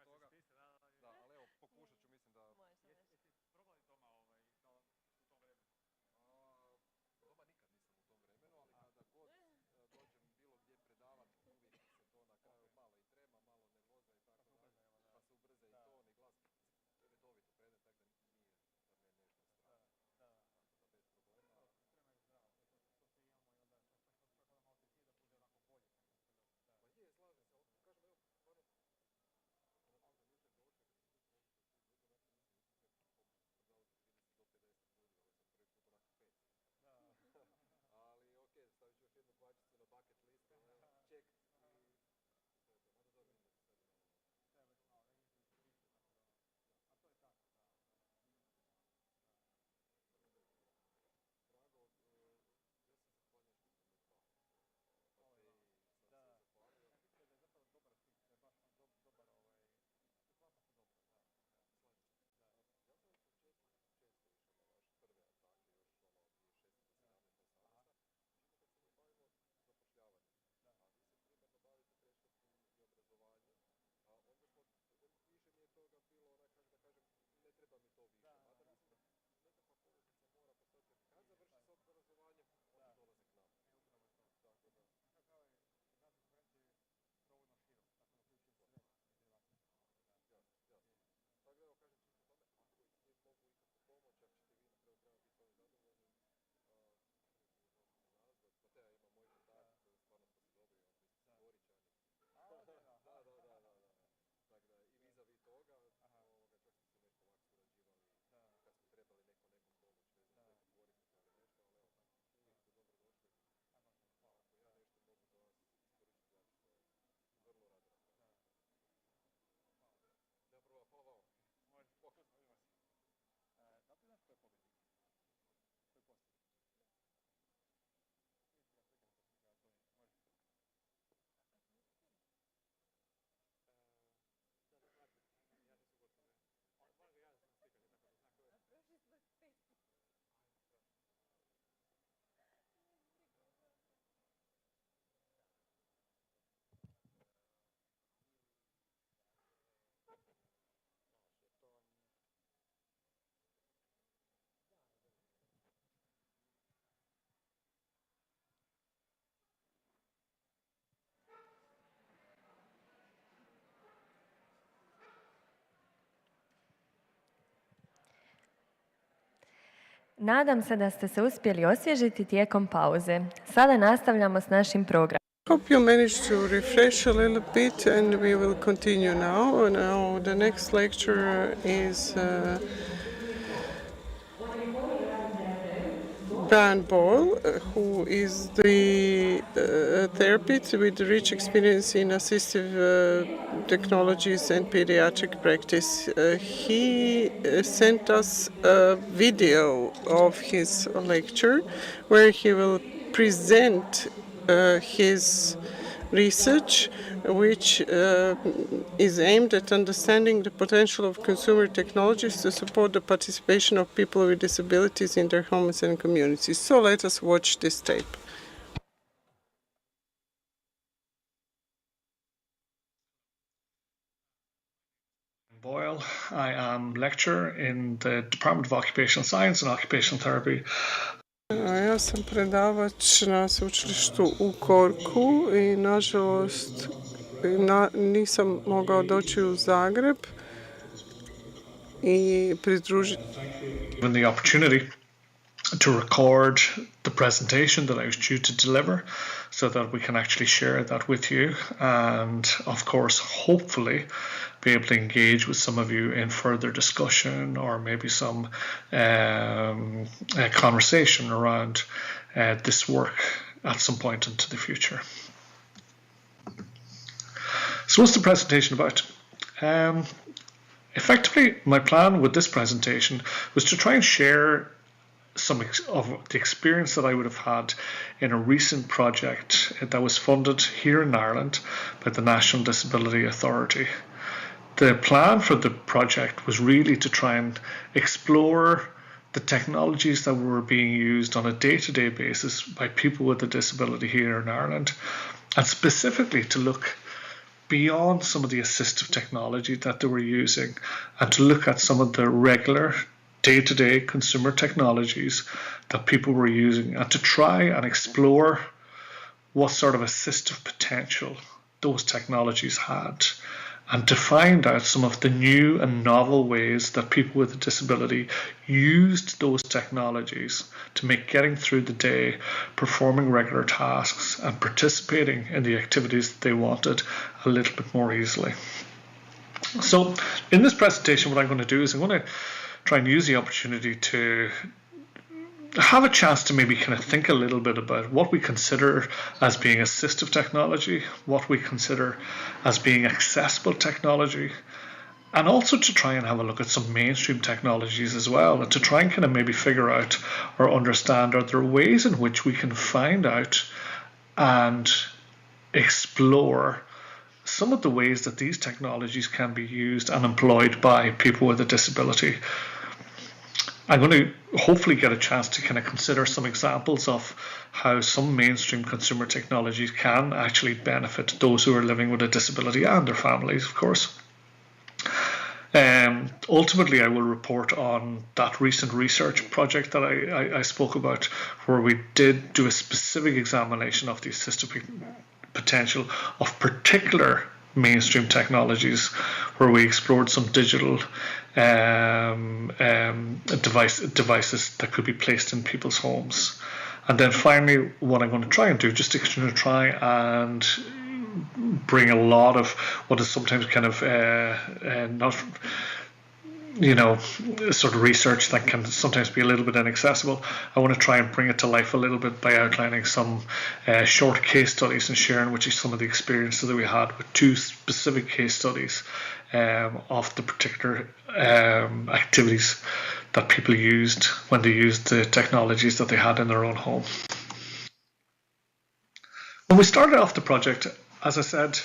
toga. Da, ali evo, pokušat ću, mislim da... Jesi probali doma u tom vremenu? Doma nikad nisam u tom vremenu, ali kada god dođem bilo gdje predavat, uvijek se to na kraju malo i trema, malo nervoza i tako dalje, pa se ubrza i ton i glas. Redovito predem, tako da nije za mene nešto strano. Tako da bez problema. Pa je, slažem se, kažem, evo, stvarno, ono što sam jučer došao, kad sam tu slušao 10 ljudi, onako mislim, predavao za 30 do 50 ljudi, ovo sam prvi put onako 5. Ali okej, stavit ću još jednu kvačicu na bucket listu, check i to je to. Mada dobro vidim da se sad imamo... Treba već malo registrirati više, tako da... A to je tako, da. Drago, ja sam zahvaljujem što ste me zvali. Da, mislim da je zapravo dobar fit, da je baš dobar uklapa se dobro, da. Slažem se. Ja sam u početku često išao na vaše prve atake, još ono 2016, 17, 18. Međutim, kad se mi bavimo zapošljavanjem, a vi se primarno bavite predškolskim i obrazovanjem, onda više mi je toga bilo, kako da kažem, ne treba mi to više. Mada mislim da nekakva poveznica mora postati, jer kad završi s obrazovanjem, onda dolaze k nama. Upravo je to. Tako da... Kao i kod nas u konkurenciji dovoljno širok, tako da uključujem sve djelatnosti. Jasno. Tako da evo kažem čisto tome, ako i mogu ikako pomoći, ako ćete vi na kraju krajeva biti s ovim zadovoljni, možete me nazvati. Pa te ja imam moj kontakt, stvarno smo se dobri, mi smo se Goričani. Da. Tako da i vis-a-vis toga, čak smo se nešto ovako surađivali kad smo trebali nekom pomoć vezano za nekog korisnika ili nešto, ali evo, uvijek ste dobro došli. Ako ja nešto mogu za vas isporučiti, ja ću to vrlo rado napraviti. Da prvo, hvala vam. Može, vidimo se. Da li ti znaš ko je pobjednik? Koji postoji? Može. Ja nisam gotovo, ne. Moram ga ja sam slikati, tako da zna ko je. Prošli smo 5. Nadam se da ste se uspjeli osvježiti tijekom pauze. Sada nastavljamo s našim programom. Hope you managed to refresh a little bit, and we will continue now. Now the next lecture is Brian Ball, who is the therapist with rich experience in assistive technologies and pediatric practice. He sent us a video of his lecture where he will present his research, which is aimed at understanding the potential of consumer technologies to support the participation of people with disabilities in their homes and communities. So let us watch this tape. Boyle. I am lecturer in the Department of Occupational Science and Occupational Therapy. Ja sam predavač na sveučilištu u Korku i nažalost nisam mogao doći u Zagreb i pridružiti. Given the opportunity to record the presentation that I was due to deliver so that we can actually share that with you and of course hopefully be able to engage with some of you in further discussion or maybe some conversation around this work at some point into the future. So what's the presentation about? Effectively, my plan with this presentation was to try and share some of the experience that I would have had in a recent project that was funded here in Ireland by the National Disability Authority. The plan for the project was really to try and explore the technologies that were being used on a day-to-day basis by people with a disability here in Ireland, and specifically to look beyond some of the assistive technology that they were using and to look at some of the regular day-to-day consumer technologies that people were using and to try and explore what sort of assistive potential those technologies had and to find out some of the new and novel ways that people with a disability used those technologies to make getting through the day, performing regular tasks and participating in the activities that they wanted a little bit more easily. So in this presentation, what I'm going to do is I'm going to try and use the opportunity to have a chance to maybe kind of think a little bit about what we consider as being assistive technology, what we consider as being accessible technology, and also to try and have a look at some mainstream technologies as well, and to try and kind of maybe figure out or understand, are there ways in which we can find out and explore some of the ways that these technologies can be used and employed by people with a disability. I'm going to hopefully get a chance to kind of consider some examples of how some mainstream consumer technologies can actually benefit those who are living with a disability and their families, of course. Ultimately, I will report on that recent research project that I spoke about, where we did do a specific examination of the assistive potential of particular mainstream technologies, where we explored some digital devices that could be placed in people's homes. And then finally, what I'm going to try and do, just to try and bring a lot of what is sometimes kind of not, sort of research that can sometimes be a little bit inaccessible. I want to try and bring it to life a little bit by outlining some short case studies and sharing with you some of the experiences that we had with two specific case studies of the particular activities that people used when they used the technologies that they had in their own home. When we started off the project, as I said,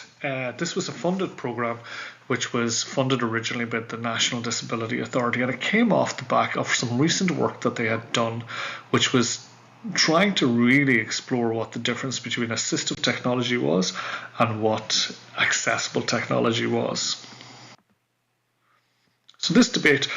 this was a funded program which was funded originally by the National Disability Authority, and it came off the back of some recent work that they had done, which was trying to really explore what the difference between assistive technology was and what accessible technology was. So this debate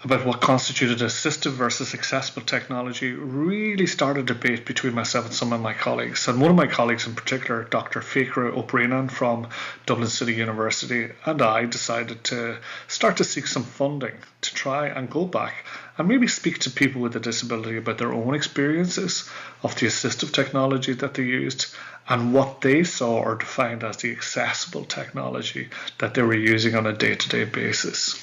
about what constituted assistive versus accessible technology really started a debate between myself and some of my colleagues. And one of my colleagues in particular, Dr. Fikra O'Brien from Dublin City University, and I decided to start to seek some funding to try and go back and maybe speak to people with a disability about their own experiences of the assistive technology that they used and what they saw or defined as the accessible technology that they were using on a day-to-day basis.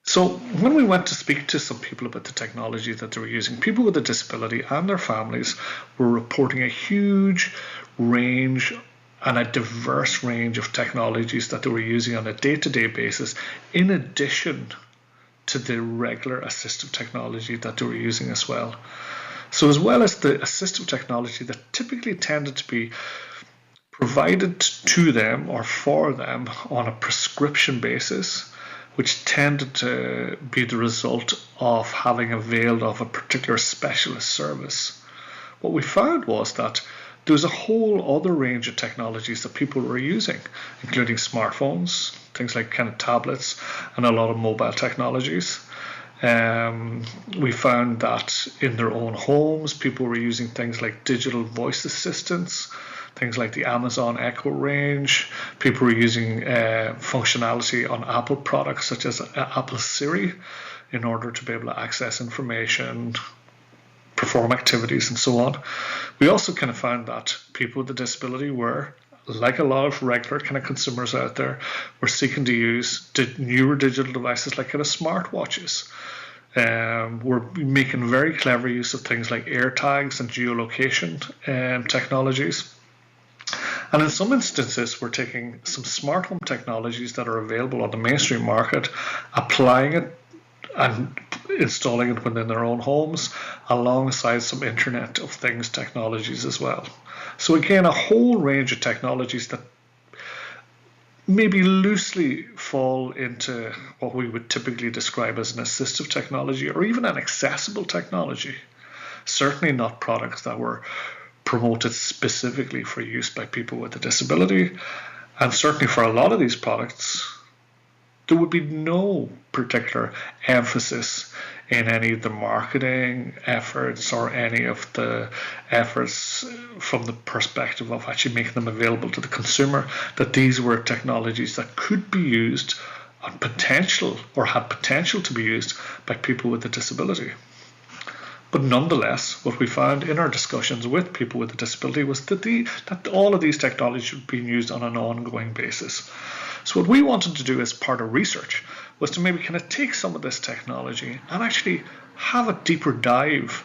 So when we went to speak to some people about the technology that they were using, people with a disability and their families were reporting a huge range and a diverse range of technologies that they were using on a day-to-day basis, in addition to the regular assistive technology that they were using as well. So as well as the assistive technology that typically tended to be provided to them or for them on a prescription basis, which tended to be the result of having availed of a particular specialist service. What we found was that there was a whole other range of technologies that people were using, including smartphones, things like kind of tablets, and a lot of mobile technologies. We found that in their own homes, people were using things like digital voice assistants, things like the Amazon Echo range. People were using functionality on Apple products such as Apple Siri in order to be able to access information, perform activities, and so on. We also kind of found that people with a disability were, like a lot of regular kind of consumers out there, were seeking to use newer digital devices like kind of smartwatches. We're making very clever use of things like AirTags and geolocation technologies. And in some instances, we're taking some smart home technologies that are available on the mainstream market, applying it and installing it within their own homes, alongside some Internet of Things technologies as well. So again, a whole range of technologies that maybe loosely fall into what we would typically describe as an assistive technology or even an accessible technology. Certainly not products that were promoted specifically for use by people with a disability. And certainly for a lot of these products, there would be no particular emphasis in any of the marketing efforts or any of the efforts from the perspective of actually making them available to the consumer, that these were technologies that could be used on potential or had potential to be used by people with a disability. But nonetheless, what we found in our discussions with people with a disability was that all of these technologies were being used on an ongoing basis. So what we wanted to do as part of research was to maybe kind of take some of this technology and actually have a deeper dive,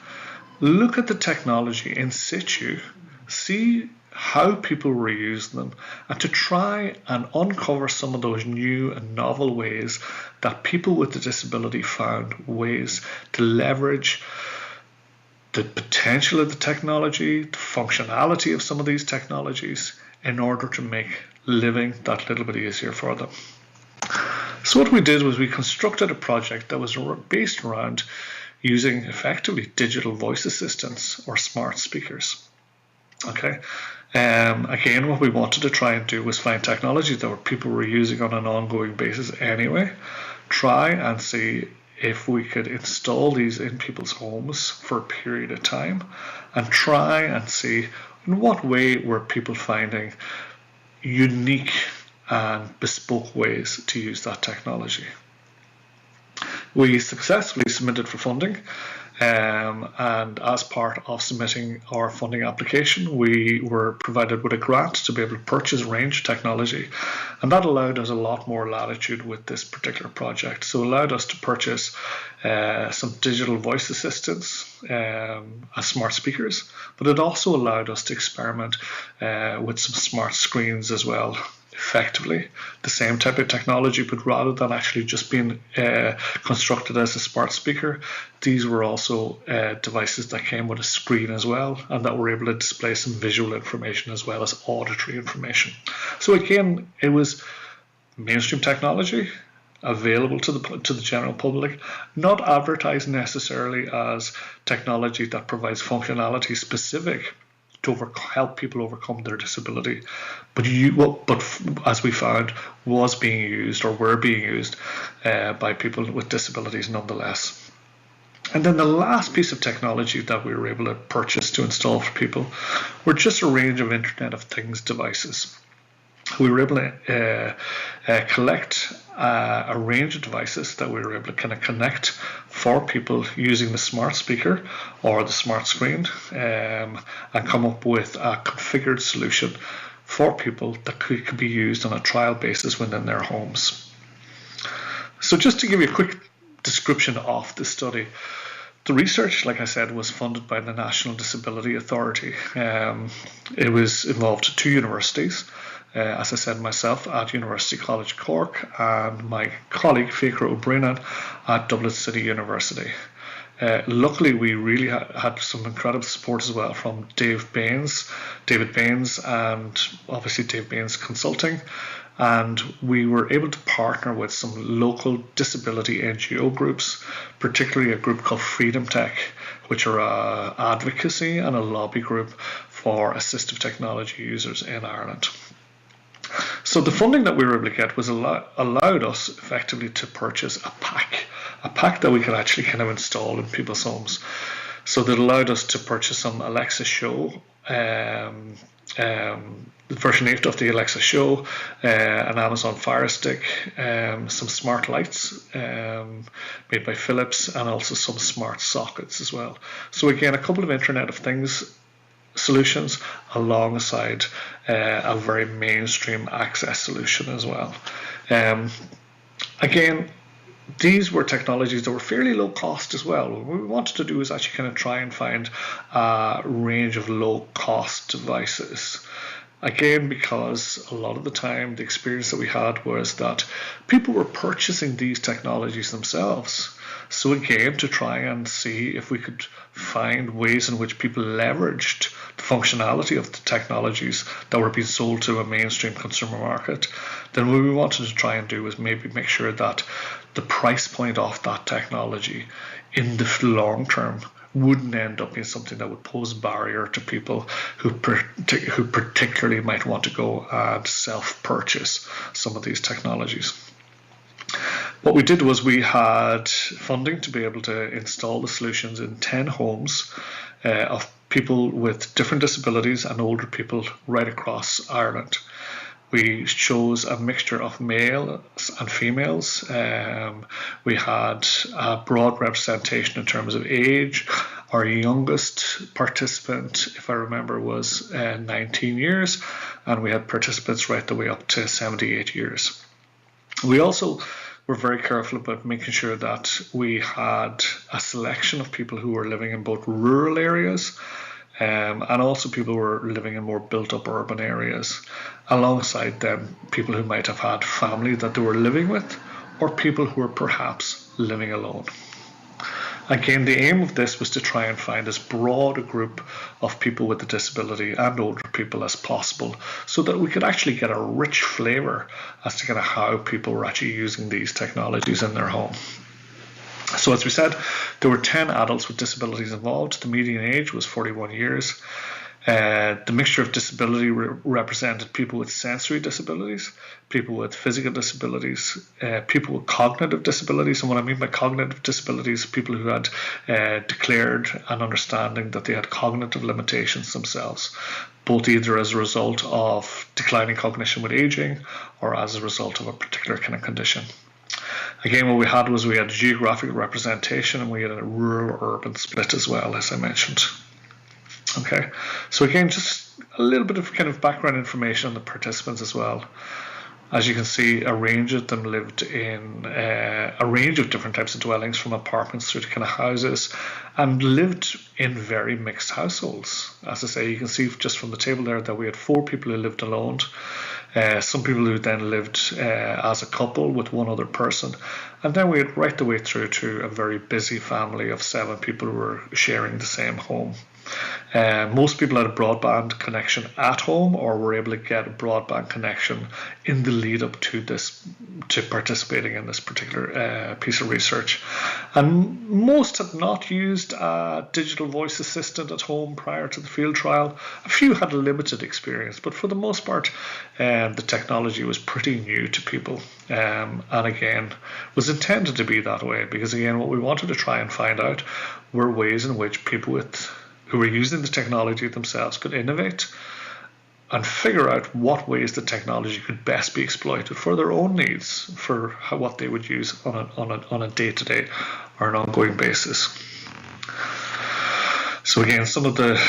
look at the technology in situ, see how people were using them, and to try and uncover some of those new and novel ways that people with a disability found ways to leverage the potential of the technology, the functionality of some of these technologies in order to make living that little bit easier for them. So what we did was we constructed a project that was based around using effectively digital voice assistants or smart speakers. Okay. Again, what we wanted to try and do was find technologies that people were using on an ongoing basis anyway, try and see if we could install these in people's homes for a period of time, and try and see in what way were people finding unique and bespoke ways to use that technology. We successfully submitted for funding, and as part of submitting our funding application, we were provided with a grant to be able to purchase a range of technology, and that allowed us a lot more latitude with this particular project. So it allowed us to purchase some digital voice assistants as smart speakers, but it also allowed us to experiment with some smart screens as well. Effectively the same type of technology, but rather than actually just being constructed as a smart speaker, these were also devices that came with a screen as well, and that were able to display some visual information as well as auditory information. So again, it was mainstream technology available to the general public, not advertised necessarily as technology that provides functionality specific to help people overcome their disability, but as we found, was being used or were being used by people with disabilities nonetheless. And then the last piece of technology that we were able to purchase to install for people were just a range of Internet of Things devices. We were able to collect a range of devices that we were able to kind of connect for people using the smart speaker or the smart screen, and come up with a configured solution for people that could be used on a trial basis within their homes. So just to give you a quick description of the study, the research, like I said, was funded by the National Disability Authority. It was involved 2 universities. As I said myself, at University College Cork, and my colleague Fiachra O'Brien at Dublin City University. Luckily, we really had some incredible support as well from David Baines, and obviously Dave Baines Consulting. And we were able to partner with some local disability NGO groups, particularly a group called Freedom Tech, which are an advocacy and a lobby group for assistive technology users in Ireland. So the funding that we were able to get was allowed us effectively to purchase a pack that we could actually kind of install in people's homes. So that allowed us to purchase some Alexa Show, version 8 of the Alexa Show, an Amazon Fire Stick, some smart lights made by Philips, and also some smart sockets as well. So again, a couple of Internet of Things solutions alongside a very mainstream access solution as well. Again, these were technologies that were fairly low cost as well. What we wanted to do is actually kind of try and find a range of low cost devices. Again, because a lot of the time the experience that we had was that people were purchasing these technologies themselves. So again, to try and see if we could find ways in which people leveraged the functionality of the technologies that were being sold to a mainstream consumer market, then what we wanted to try and do was maybe make sure that the price point of that technology in the long term wouldn't end up being something that would pose a barrier to people who particularly might want to go and self-purchase some of these technologies. What we did was we had funding to be able to install the solutions in 10 homes of people with different disabilities and older people right across Ireland. We chose a mixture of males and females. We had a broad representation in terms of age. Our youngest participant, if I remember, was 19 years, and we had participants right the way up to 78 years. We also were very careful about making sure that we had a selection of people who were living in both rural areas and also people who were living in more built-up urban areas. Alongside them, people who might have had family that they were living with, or people who were perhaps living alone. Again, the aim of this was to try and find as broad a group of people with a disability and older people as possible, so that we could actually get a rich flavour as to kind of how people were actually using these technologies in their home. So as we said, there were 10 adults with disabilities involved. The median age was 41 years. The mixture of disability represented people with sensory disabilities, people with physical disabilities, people with cognitive disabilities. And what I mean by cognitive disabilities, people who had declared an understanding that they had cognitive limitations themselves, both either as a result of declining cognition with aging or as a result of a particular kind of condition. Again, what we had was we had geographic representation, and we had a rural-urban split as well, as I mentioned. Okay, so again, just a little bit of kind of background information on the participants as well. As you can see, a range of them lived in a range of different types of dwellings, from apartments through to kind of houses, and lived in very mixed households. As I say, you can see just from the table there that we had 4 people who lived alone, some people who then lived as a couple with one other person, and then we had right the way through to a very busy family of 7 people who were sharing the same home. Most people had a broadband connection at home, or were able to get a broadband connection in the lead up to participating in this particular piece of research. And most had not used a digital voice assistant at home prior to the field trial. A few had a limited experience, but for the most part, the technology was pretty new to people. And again, was intended to be that way, because again, what we wanted to try and find out were ways in which people who were using the technology themselves could innovate and figure out what ways the technology could best be exploited for their own needs, for what they would use on a day-to-day or an ongoing basis. So again, some of the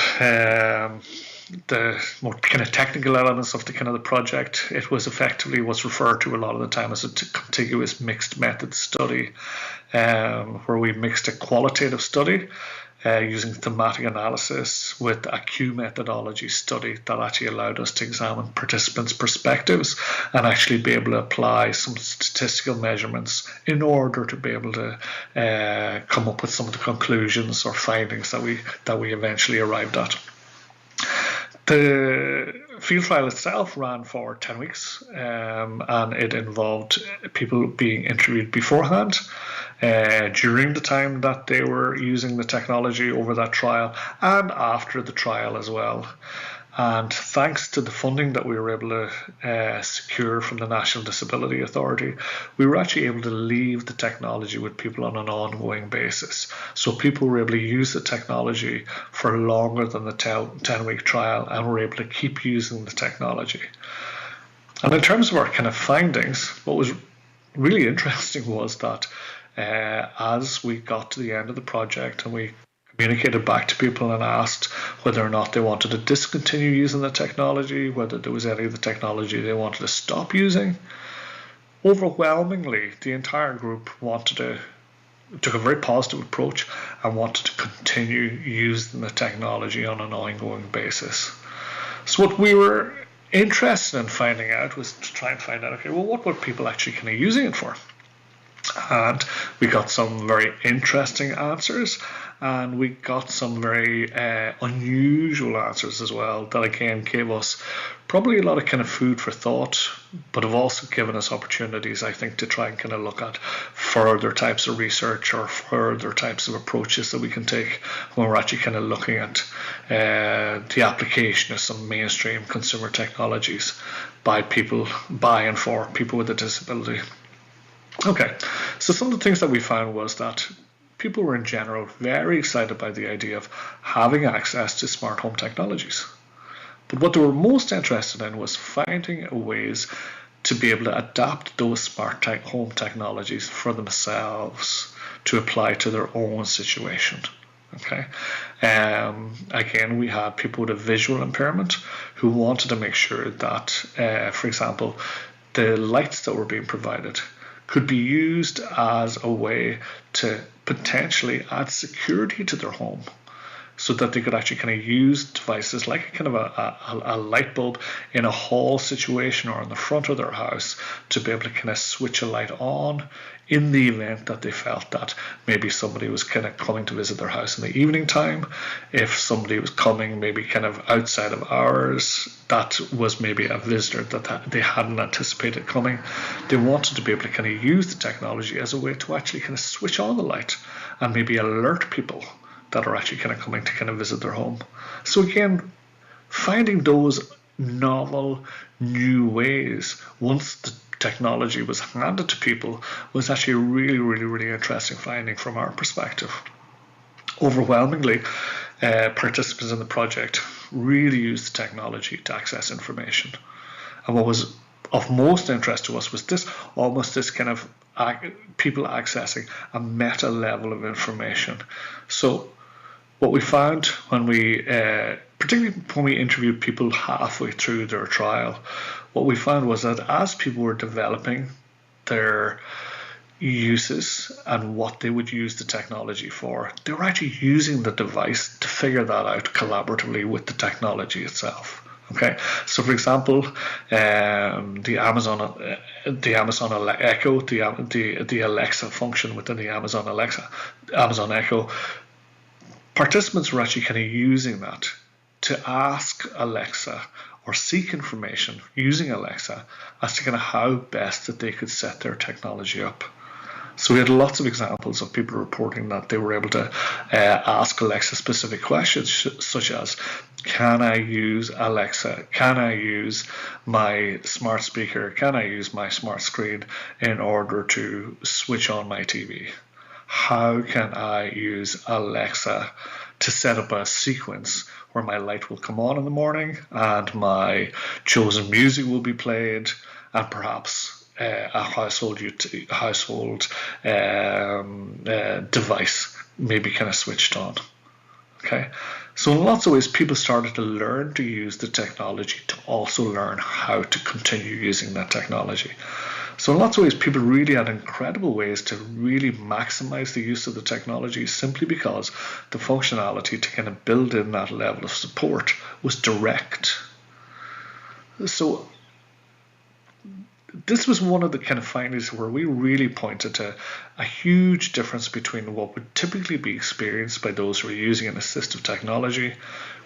more kind of technical elements of the project, it was effectively what's referred to a lot of the time as a contiguous mixed method study, where we mixed a qualitative study using thematic analysis with a Q methodology study that actually allowed us to examine participants' perspectives and actually be able to apply some statistical measurements in order to be able to come up with some of the conclusions or findings that we eventually arrived at. The field trial itself ran for 10 weeks, and it involved people being interviewed beforehand, during the time that they were using the technology over that trial and after the trial as well. And thanks to the funding that we were able to secure from the National Disability Authority, we were actually able to leave the technology with people on an ongoing basis. So people were able to use the technology for longer than the 10-week trial and were able to keep using the technology. And in terms of our kind of findings, what was really interesting was that as we got to the end of the project and we communicated back to people and asked whether or not they wanted to discontinue using the technology, whether there was any of the technology they wanted to stop using, overwhelmingly the entire group took a very positive approach and wanted to continue using the technology on an ongoing basis. So what we were interested in finding out was to try and find out, okay, well, what were people actually kind of using it for? And we got some very interesting answers, and we got some very unusual answers as well that again gave us probably a lot of kind of food for thought, but have also given us opportunities, I think, to try and kind of look at further types of research or further types of approaches that we can take when we're actually kind of looking at the application of some mainstream consumer technologies by and for people with a disability. Okay, so some of the things that we found was that people were in general very excited by the idea of having access to smart home technologies. But what they were most interested in was finding ways to be able to adapt those smart home technologies for themselves to apply to their own situation. Okay. Again, we had people with a visual impairment who wanted to make sure that, for example, the lights that were being provided could be used as a way to potentially add security to their home, so that they could actually kind of use devices like kind of a light bulb in a hall situation or in the front of their house to be able to kind of switch a light on in the event that they felt that maybe somebody was kind of coming to visit their house in the evening time. If somebody was coming maybe kind of outside of hours, that was maybe a visitor that they hadn't anticipated coming, they wanted to be able to kind of use the technology as a way to actually kind of switch on the light and maybe alert people that are actually kind of coming to kind of visit their home. So again, finding those novel new ways once the technology was handed to people was actually a really, really, really interesting finding from our perspective. Overwhelmingly, participants in the project really used the technology to access information. And what was of most interest to us was this kind of people accessing a meta level of information. So what we found when we, particularly when we interviewed people halfway through their trial, what we found was that as people were developing their uses and what they would use the technology for, they were actually using the device to figure that out collaboratively with the technology itself. Okay, so for example, the Amazon Echo, the Alexa function within the Amazon Echo, participants were actually kind of using that to ask Alexa or seek information using Alexa as to kind of how best that they could set their technology up. So we had lots of examples of people reporting that they were able to ask Alexa specific questions, such as, can I use Alexa? Can I use my smart speaker? Can I use my smart screen in order to switch on my TV? How can I use Alexa to set up a sequence where my light will come on in the morning and my chosen music will be played, and perhaps a household device may be kind of switched on. Okay, so in lots of ways, people started to learn to use the technology to also learn how to continue using that technology. So in lots of ways, people really had incredible ways to really maximize the use of the technology, simply because the functionality to kind of build in that level of support was direct. So this was one of the kind of findings where we really pointed to a huge difference between what would typically be experienced by those who are using an assistive technology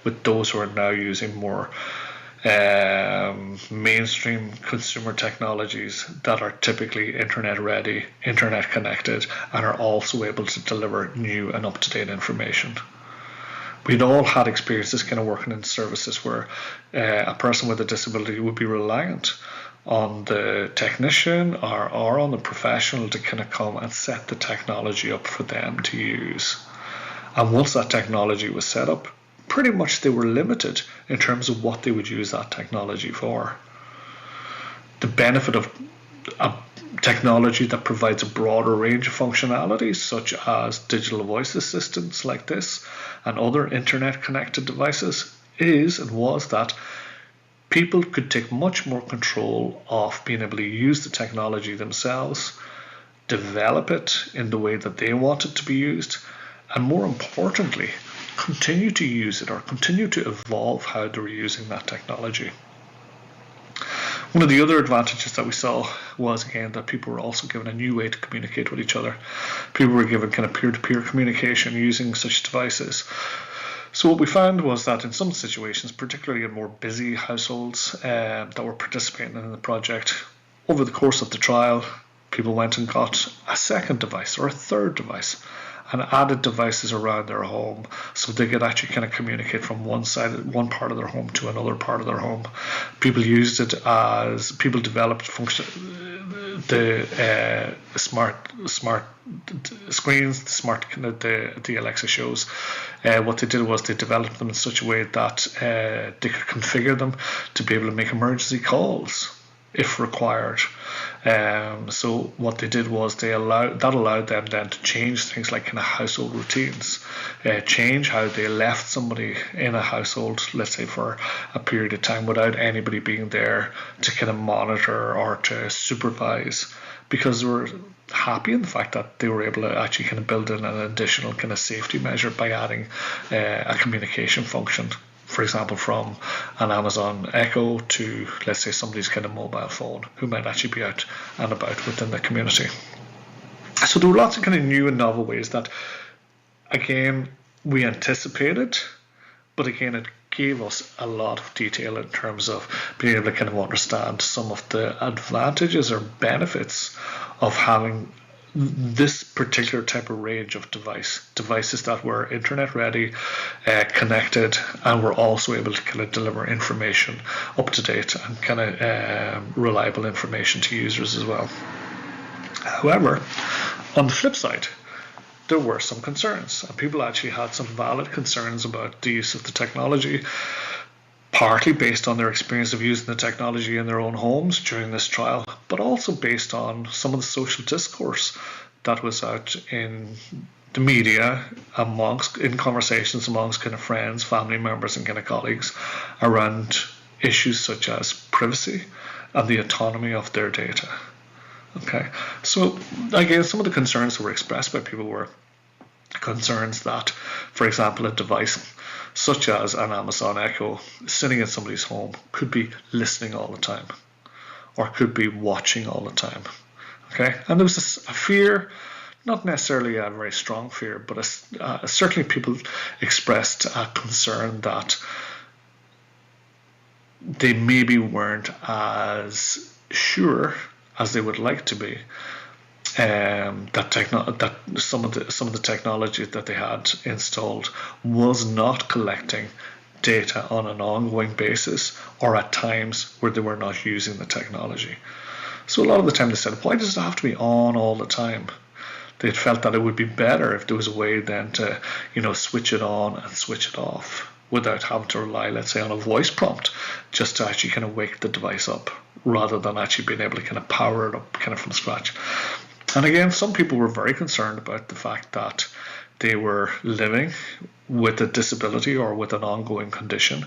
with those who are now using more mainstream consumer technologies that are typically internet ready, internet connected, and are also able to deliver new and up-to-date information. We'd all had experiences kind of working in services where a person with a disability would be reliant on the technician or on the professional to kind of come and set the technology up for them to use. And once that technology was set up, pretty much they were limited in terms of what they would use that technology for. The benefit of a technology that provides a broader range of functionalities, such as digital voice assistants like this and other internet connected devices, is and was that people could take much more control of being able to use the technology themselves, develop it in the way that they want it to be used, and more importantly, continue to use it or continue to evolve how they're using that technology. One of the other advantages that we saw was, again, that people were also given a new way to communicate with each other. People were given kind of peer-to-peer communication using such devices. So what we found was that in some situations, particularly in more busy households that were participating in the project, over the course of the trial, people went and got a second device or a third device and added devices around their home so they could actually kind of communicate from one part of their home to another part of their home. People used it as people developed the smart screens, the Alexa shows. What they did was they developed them in such a way that they could configure them to be able to make emergency calls if required. So what they did was that allowed them then to change things like kind of household routines, change how they left somebody in a household, let's say for a period of time, without anybody being there to kind of monitor or to supervise, because they were happy in the fact that they were able to actually kind of build in an additional kind of safety measure by adding a communication function. For example, from an Amazon Echo to, let's say, somebody's kind of mobile phone who might actually be out and about within the community. So there were lots of kind of new and novel ways that, again, we anticipated, but again, it gave us a lot of detail in terms of being able to kind of understand some of the advantages or benefits of having this particular type of range of devices that were internet ready, connected, and were also able to kind of deliver information up to date and kind of reliable information to users as well. However, on the flip side, there were some concerns, and people actually had some valid concerns about the use of the technology, partly based on their experience of using the technology in their own homes during this trial, but also based on some of the social discourse that was out in the media, in conversations amongst kind of friends, family members, and kind of colleagues around issues such as privacy and the autonomy of their data. Okay, so again, some of the concerns that were expressed by people were concerns that, for example, a device such as an Amazon Echo sitting in somebody's home could be listening all the time or could be watching all the time. Okay, and there was a fear, not necessarily a very strong fear, but certainly people expressed a concern that they maybe weren't as sure as they would like to be that some of the technology that they had installed was not collecting data on an ongoing basis, or at times where they were not using the technology. So a lot of the time they said, why does it have to be on all the time? They felt that it would be better if there was a way then to, switch it on and switch it off without having to rely, let's say, on a voice prompt just to actually kind of wake the device up, rather than actually being able to kind of power it up kind of from scratch. And again, some people were very concerned about the fact that they were living with a disability or with an ongoing condition,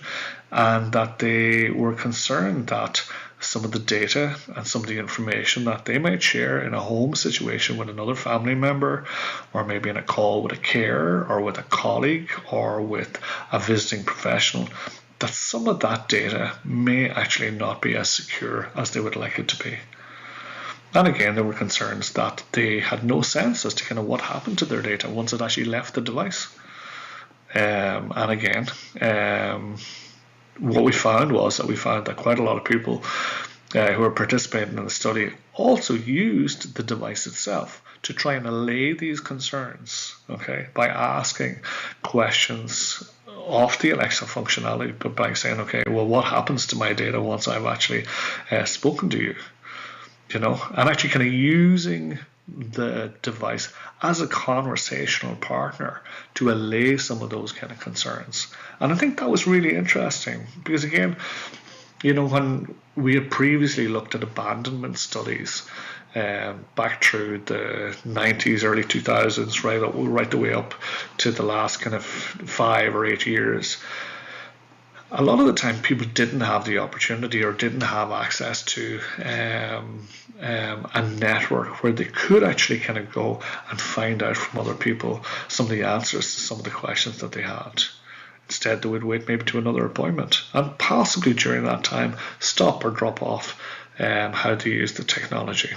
and that they were concerned that some of the data and some of the information that they might share in a home situation with another family member, or maybe in a call with a carer or with a colleague or with a visiting professional, that some of that data may actually not be as secure as they would like it to be. And again, there were concerns that they had no sense as to kind of what happened to their data once it actually left the device. And again, what we found was that quite a lot of people who were participating in the study also used the device itself to try and allay these concerns, okay, by asking questions of the Alexa functionality, but by saying, okay, well, what happens to my data once I've actually spoken to you? You know, and actually kind of using the device as a conversational partner to allay some of those kind of concerns. And I think that was really interesting because, again, you know, when we had previously looked at abandonment studies back through the 90s, early 2000s, right the way up to the last kind of 5 or 8 years, a lot of the time people didn't have the opportunity or didn't have access to a network where they could actually kind of go and find out from other people some of the answers to some of the questions that they had. Instead, they would wait maybe to another appointment and possibly during that time stop or drop off how to use the technology.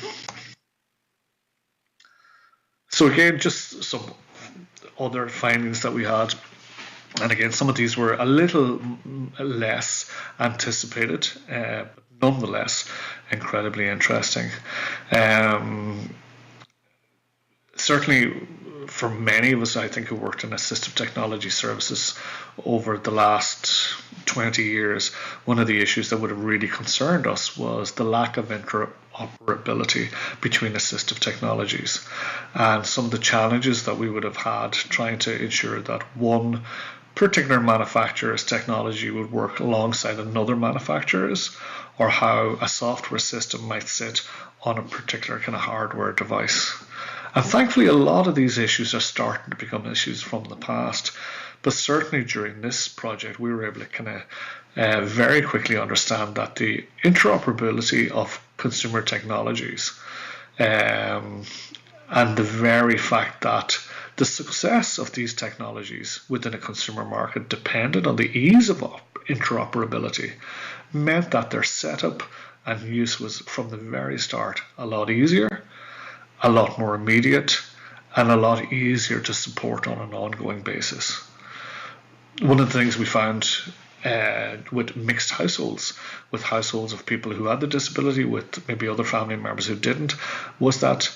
So again, just some other findings that we had. And again, some of these were a little less anticipated, but nonetheless incredibly interesting. Certainly for many of us, I think, who worked in assistive technology services over the last 20 years, one of the issues that would have really concerned us was the lack of interoperability between assistive technologies and some of the challenges that we would have had trying to ensure that one particular manufacturer's technology would work alongside another manufacturer's, or how a software system might sit on a particular kind of hardware device. And thankfully, a lot of these issues are starting to become issues from the past. But certainly during this project, we were able to kind of very quickly understand that the interoperability of consumer technologies and the very fact that the success of these technologies within a consumer market depended on the ease of interoperability meant that their setup and use was from the very start a lot easier, a lot more immediate, and a lot easier to support on an ongoing basis. One of the things we found with mixed households, with households of people who had the disability, with maybe other family members who didn't, was that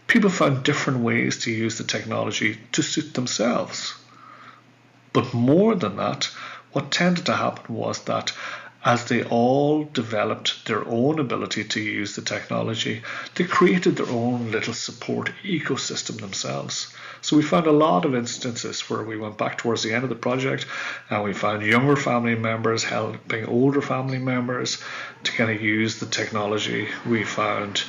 people found different ways to use the technology to suit themselves. But more than that, what tended to happen was that as they all developed their own ability to use the technology, they created their own little support ecosystem themselves. So we found a lot of instances where we went back towards the end of the project and we found younger family members helping older family members to kind of use the technology. We found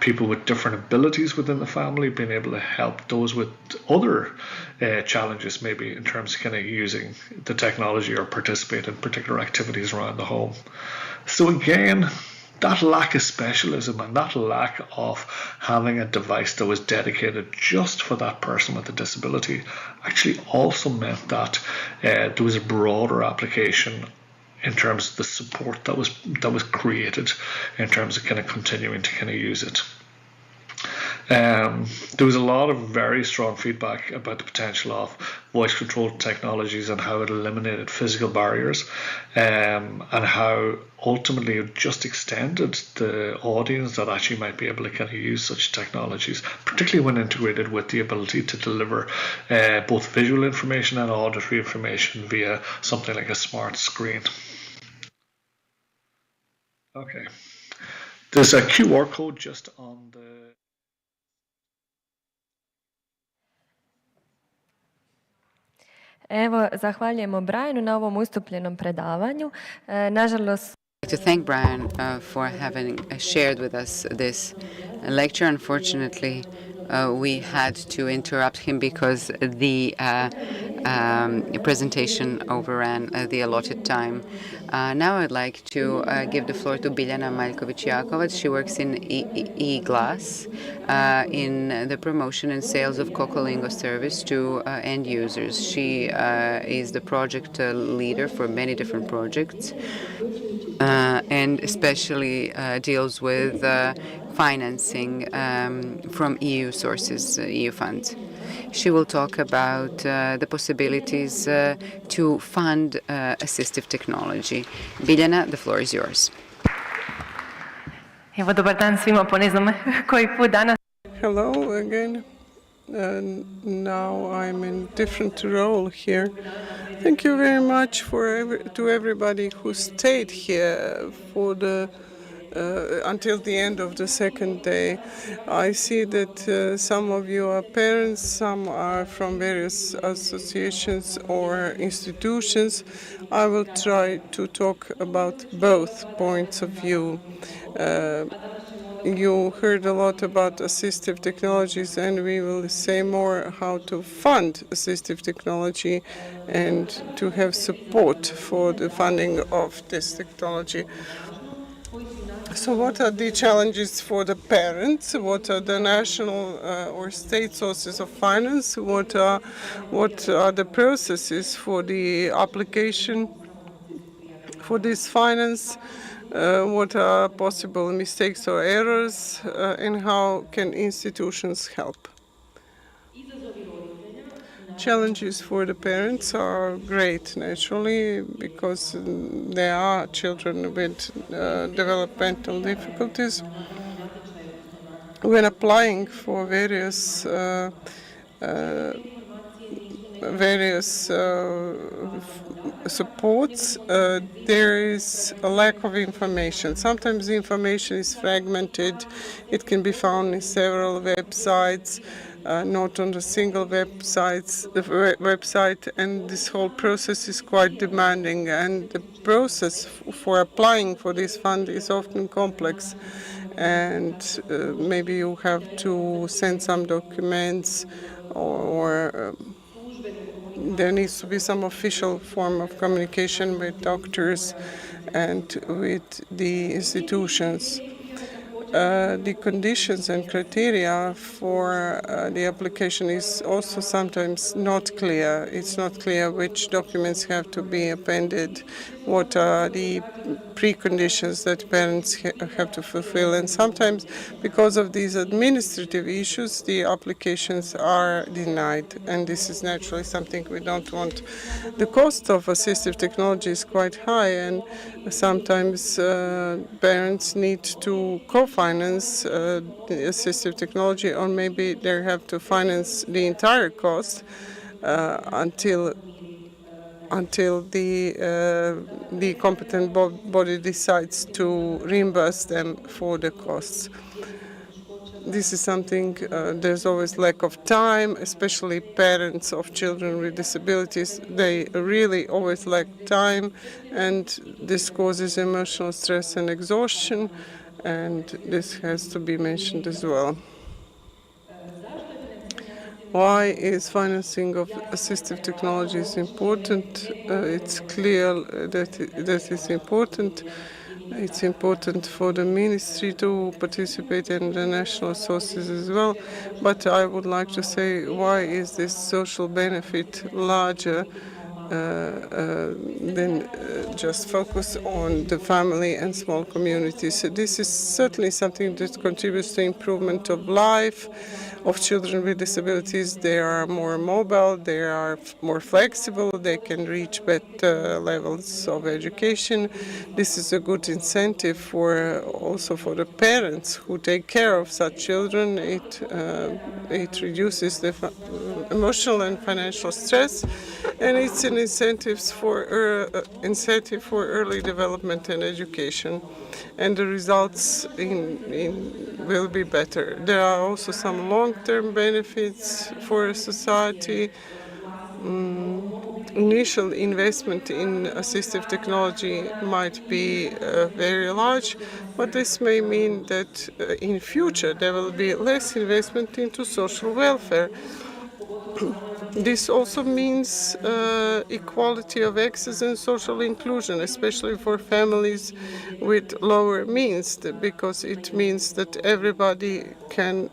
people with different abilities within the family being able to help those with other challenges, maybe in terms of kind of using the technology or participate in particular activities around the home. So again, that lack of specialism and that lack of having a device that was dedicated just for that person with a disability actually also meant that there was a broader application in terms of the support that was created in terms of kind of continuing to kind of use it. There was a lot of very strong feedback about the potential of voice-controlled technologies and how it eliminated physical barriers and how ultimately it just extended the audience that actually might be able to kind of use such technologies, particularly when integrated with the ability to deliver both visual information and auditory information via something like a smart screen. Okay, there's a QR code just on the Evo, zahvaljujemo Brianu na ovom ustupljenom predavanju. Nažalost, I'd like to thank Brian for having shared with us this lecture. Unfortunately, we had to interrupt him because the presentation overran the allotted time. Now I'd like to give the floor to Biljana Maljković-Jakovac. She works in E-Glas in the promotion and sales of Cocolingo service to end users. She is the project leader for many different projects and especially deals with financing from EU sources, EU funds. She will talk about the possibilities to fund assistive technology. Biljana, the floor is yours. Evo, dobar dan svima po ne znam koji put danas. Hello again. Now I'm in different role here. Thank you very much to everybody who stayed here for the until the end of the second day. I see that some of you are parents, some are from various associations or institutions. I will try to talk about both points of view. You heard a lot about assistive technologies, and we will say more how to fund assistive technology and to have support for the funding of this technology. So what are the challenges for the parents? What are the national or state sources of finance? What are the processes for the application for this finance? What are possible mistakes or errors, and how can institutions help? Challenges for the parents are great, naturally, because there are children with developmental difficulties. When applying for various supports, there is a lack of information. Sometimes the information is fragmented. It can be found in several websites, not on a single website, and this whole process is quite demanding. And the process for applying for this fund is often complex. And maybe you have to send some documents, or there needs to be some official form of communication with doctors and with the institutions. The conditions and criteria for the application is also sometimes not clear. It's not clear which documents have to be appended, what are the preconditions that parents have to fulfill, and sometimes because of these administrative issues the applications are denied, and this is naturally something we don't want. The cost of assistive technology is quite high, and sometimes parents need to co-finance the assistive technology, or maybe they have to finance the entire cost until the competent body decides to reimburse them for the costs. This is something, there's always lack of time, especially parents of children with disabilities. They really always lack time, and this causes emotional stress and exhaustion, and this has to be mentioned as well. Why is financing of assistive technologies important? It's clear that it's important. It's important for the ministry to participate in the national sources as well. But I would like to say, why is this social benefit larger than just focus on the family and small communities? So this is certainly something that contributes to improvement of life of children with disabilities. They are more mobile, they are more flexible, they can reach better levels of education. This is a good incentive also for the parents who take care of such children. It reduces the emotional and financial stress, and it's an incentive for early development and education, and the results will be better. There are also some long-term benefits for society. Initial investment in assistive technology might be very large, but this may mean that in future there will be less investment into social welfare. This also means equality of access and social inclusion, especially for families with lower means, because it means that everybody can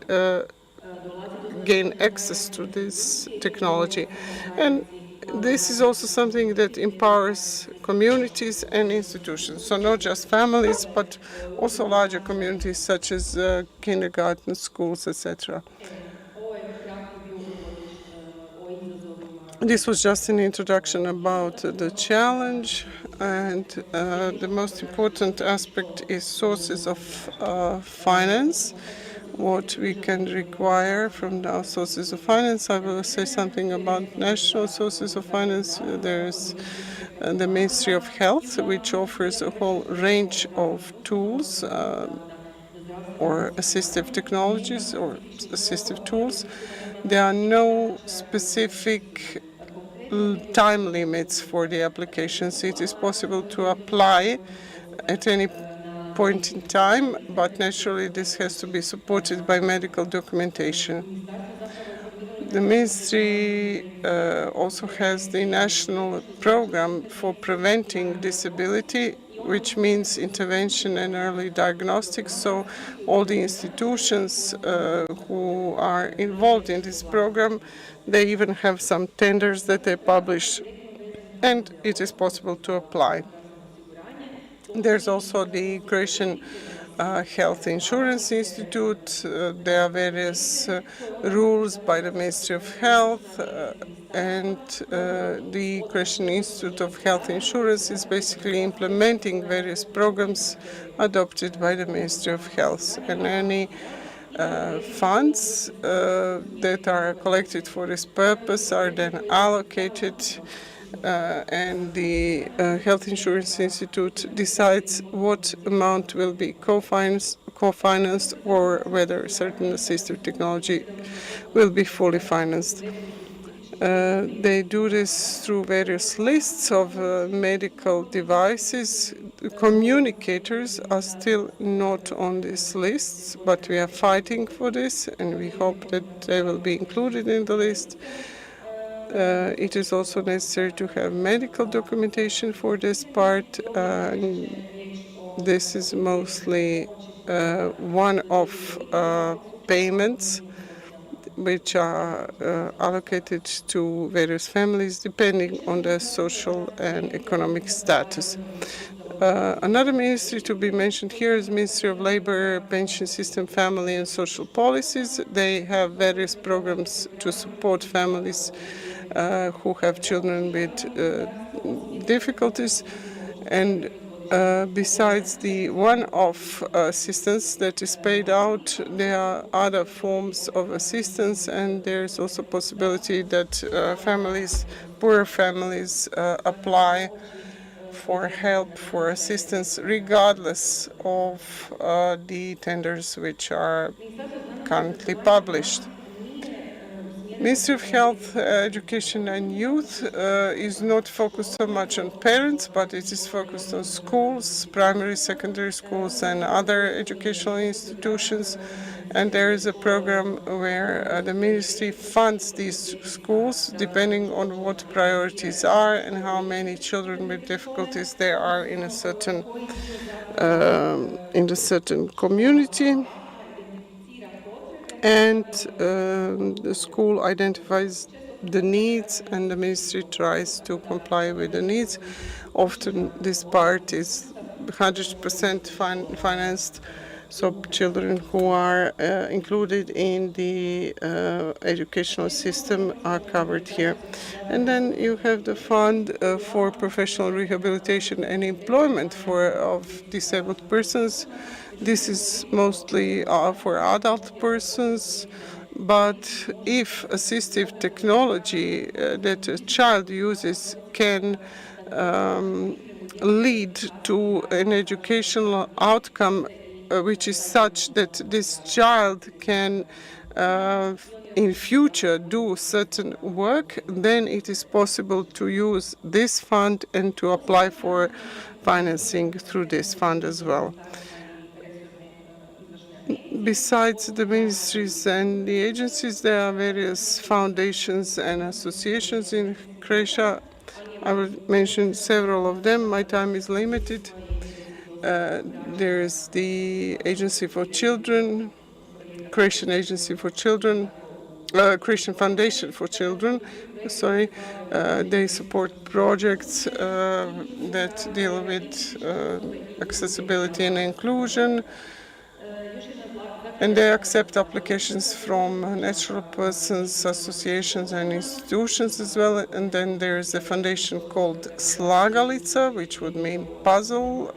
gain access to this technology. And this is also something that empowers communities and institutions. So not just families, but also larger communities such as kindergarten, schools, etc. This was just an introduction about the challenge, and the most important aspect is sources of finance, what we can require from our sources of finance. I will say something about national sources of finance. There's the Ministry of Health, which offers a whole range of tools or assistive technologies or assistive tools. There are no specific time limits for the applications. It is possible to apply at any point in time, but naturally this has to be supported by medical documentation. The ministry also has the national program for preventing disability, which means intervention and early diagnostics. So all the institutions who are involved in this program, they even have some tenders that they publish, and it is possible to apply. There's also the Croatian Health Insurance Institute. There are various rules by the Ministry of Health, and the Croatian Institute of Health Insurance is basically implementing various programs adopted by the Ministry of Health. And any funds that are collected for this purpose are then allocated, and the Health Insurance Institute decides what amount will be co-financed or whether certain assistive technology will be fully financed. They do this through various lists of medical devices. Communicators are still not on these lists, but we are fighting for this, and we hope that they will be included in the list. It is also necessary to have medical documentation for this part. This is mostly one-off payments which are allocated to various families depending on their social and economic status. Another ministry to be mentioned here is Ministry of Labor, Pension System, Family and Social Policies. They have various programs to support families who have children with difficulties, and besides the one-off assistance that is paid out, there are other forms of assistance, and there is also possibility that poor families apply for help, for assistance, regardless of the tenders which are currently published. Ministry of Health, Education and Youth is not focused so much on parents, but it is focused on schools, primary, secondary schools and other educational institutions. And there is a program where the ministry funds these schools depending on what priorities are and how many children with difficulties there are in a certain community. And the school identifies the needs, and the ministry tries to comply with the needs. Often this part is 100% financed, so children who are included in the educational system are covered here. And then you have the fund for professional rehabilitation and employment of disabled persons. This is mostly for adult persons, but if assistive technology that a child uses can lead to an educational outcome which is such that this child can in future do certain work, then it is possible to use this fund and to apply for financing through this fund as well. Besides the ministries and the agencies, there are various foundations and associations in Croatia. I will mention several of them. My time is limited. There is the Agency for Children, Croatian Agency for Children, Croatian Foundation for Children. Sorry, they support projects that deal with accessibility and inclusion. And they accept applications from natural persons, associations and institutions as well. And then there's a foundation called Slagalica, which would mean puzzle.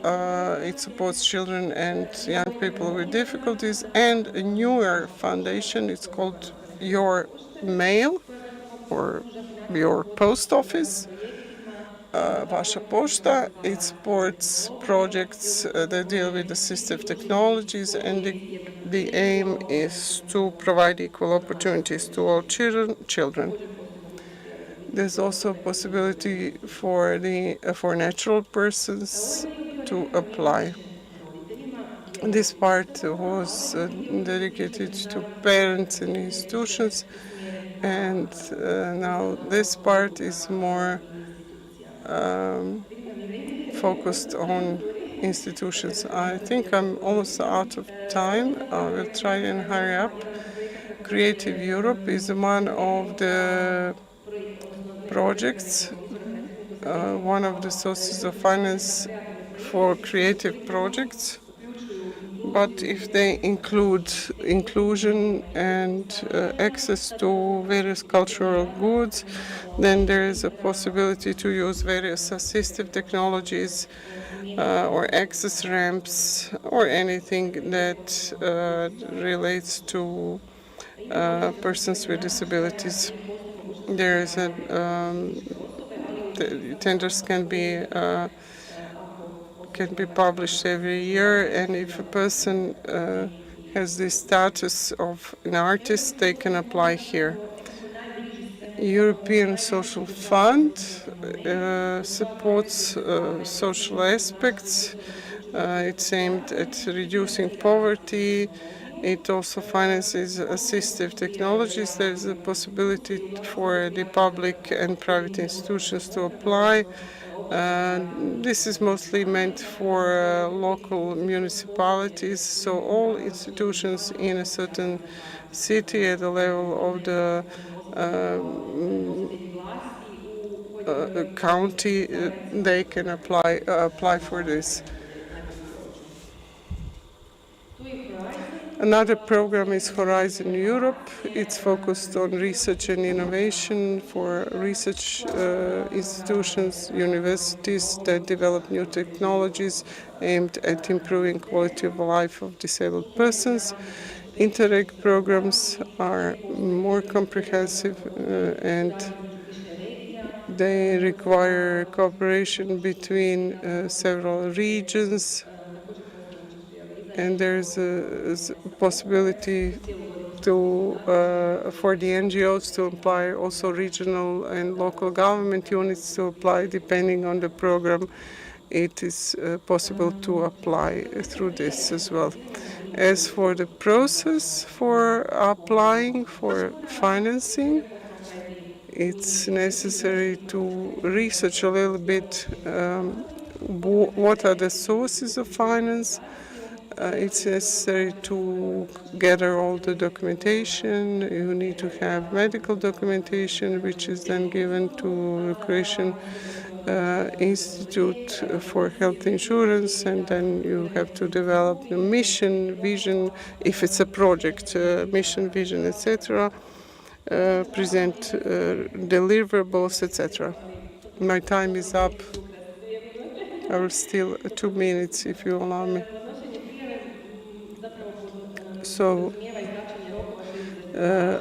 It supports children and young people with difficulties. And a newer foundation, it's called Your Mail or Your Post Office. Vaša pošta. It supports projects that deal with assistive technologies, and the aim is to provide equal opportunities to all children. There's also a possibility for natural persons to apply. This part was dedicated to parents and institutions, and now this part is more focused on institutions. I think I'm almost out of time. I will try and hurry up. Creative Europe is one of the projects, one of the sources of finance for creative projects. But if they include inclusion and access to various cultural goods, then there is a possibility to use various assistive technologies or access ramps or anything that relates to persons with disabilities. There is the tenders can be published every year, and if a person has the status of an artist, they can apply here. European Social Fund supports social aspects. It's aimed at reducing poverty. It also finances assistive technologies. There's a possibility for the public and private institutions to apply. This is mostly meant for local municipalities, so all institutions in a certain city at the level of the county, they can apply for this. Another program is Horizon Europe. It's focused on research and innovation for research institutions, universities that develop new technologies aimed at improving quality of life of disabled persons. Interreg programs are more comprehensive and they require cooperation between several regions. And there's a possibility for the NGOs to apply, also regional and local government units to apply depending on the program. It is possible to apply through this as well. As for the process for applying for financing, it's necessary to research a little bit what are the sources of finance. It's necessary to gather all the documentation. You need to have medical documentation, which is then given to the Croatian Institute for Health Insurance, and then you have to develop the mission, vision, if it's a project, mission, vision, etc., present deliverables, etc. My time is up. I will still 2 minutes if you allow me. So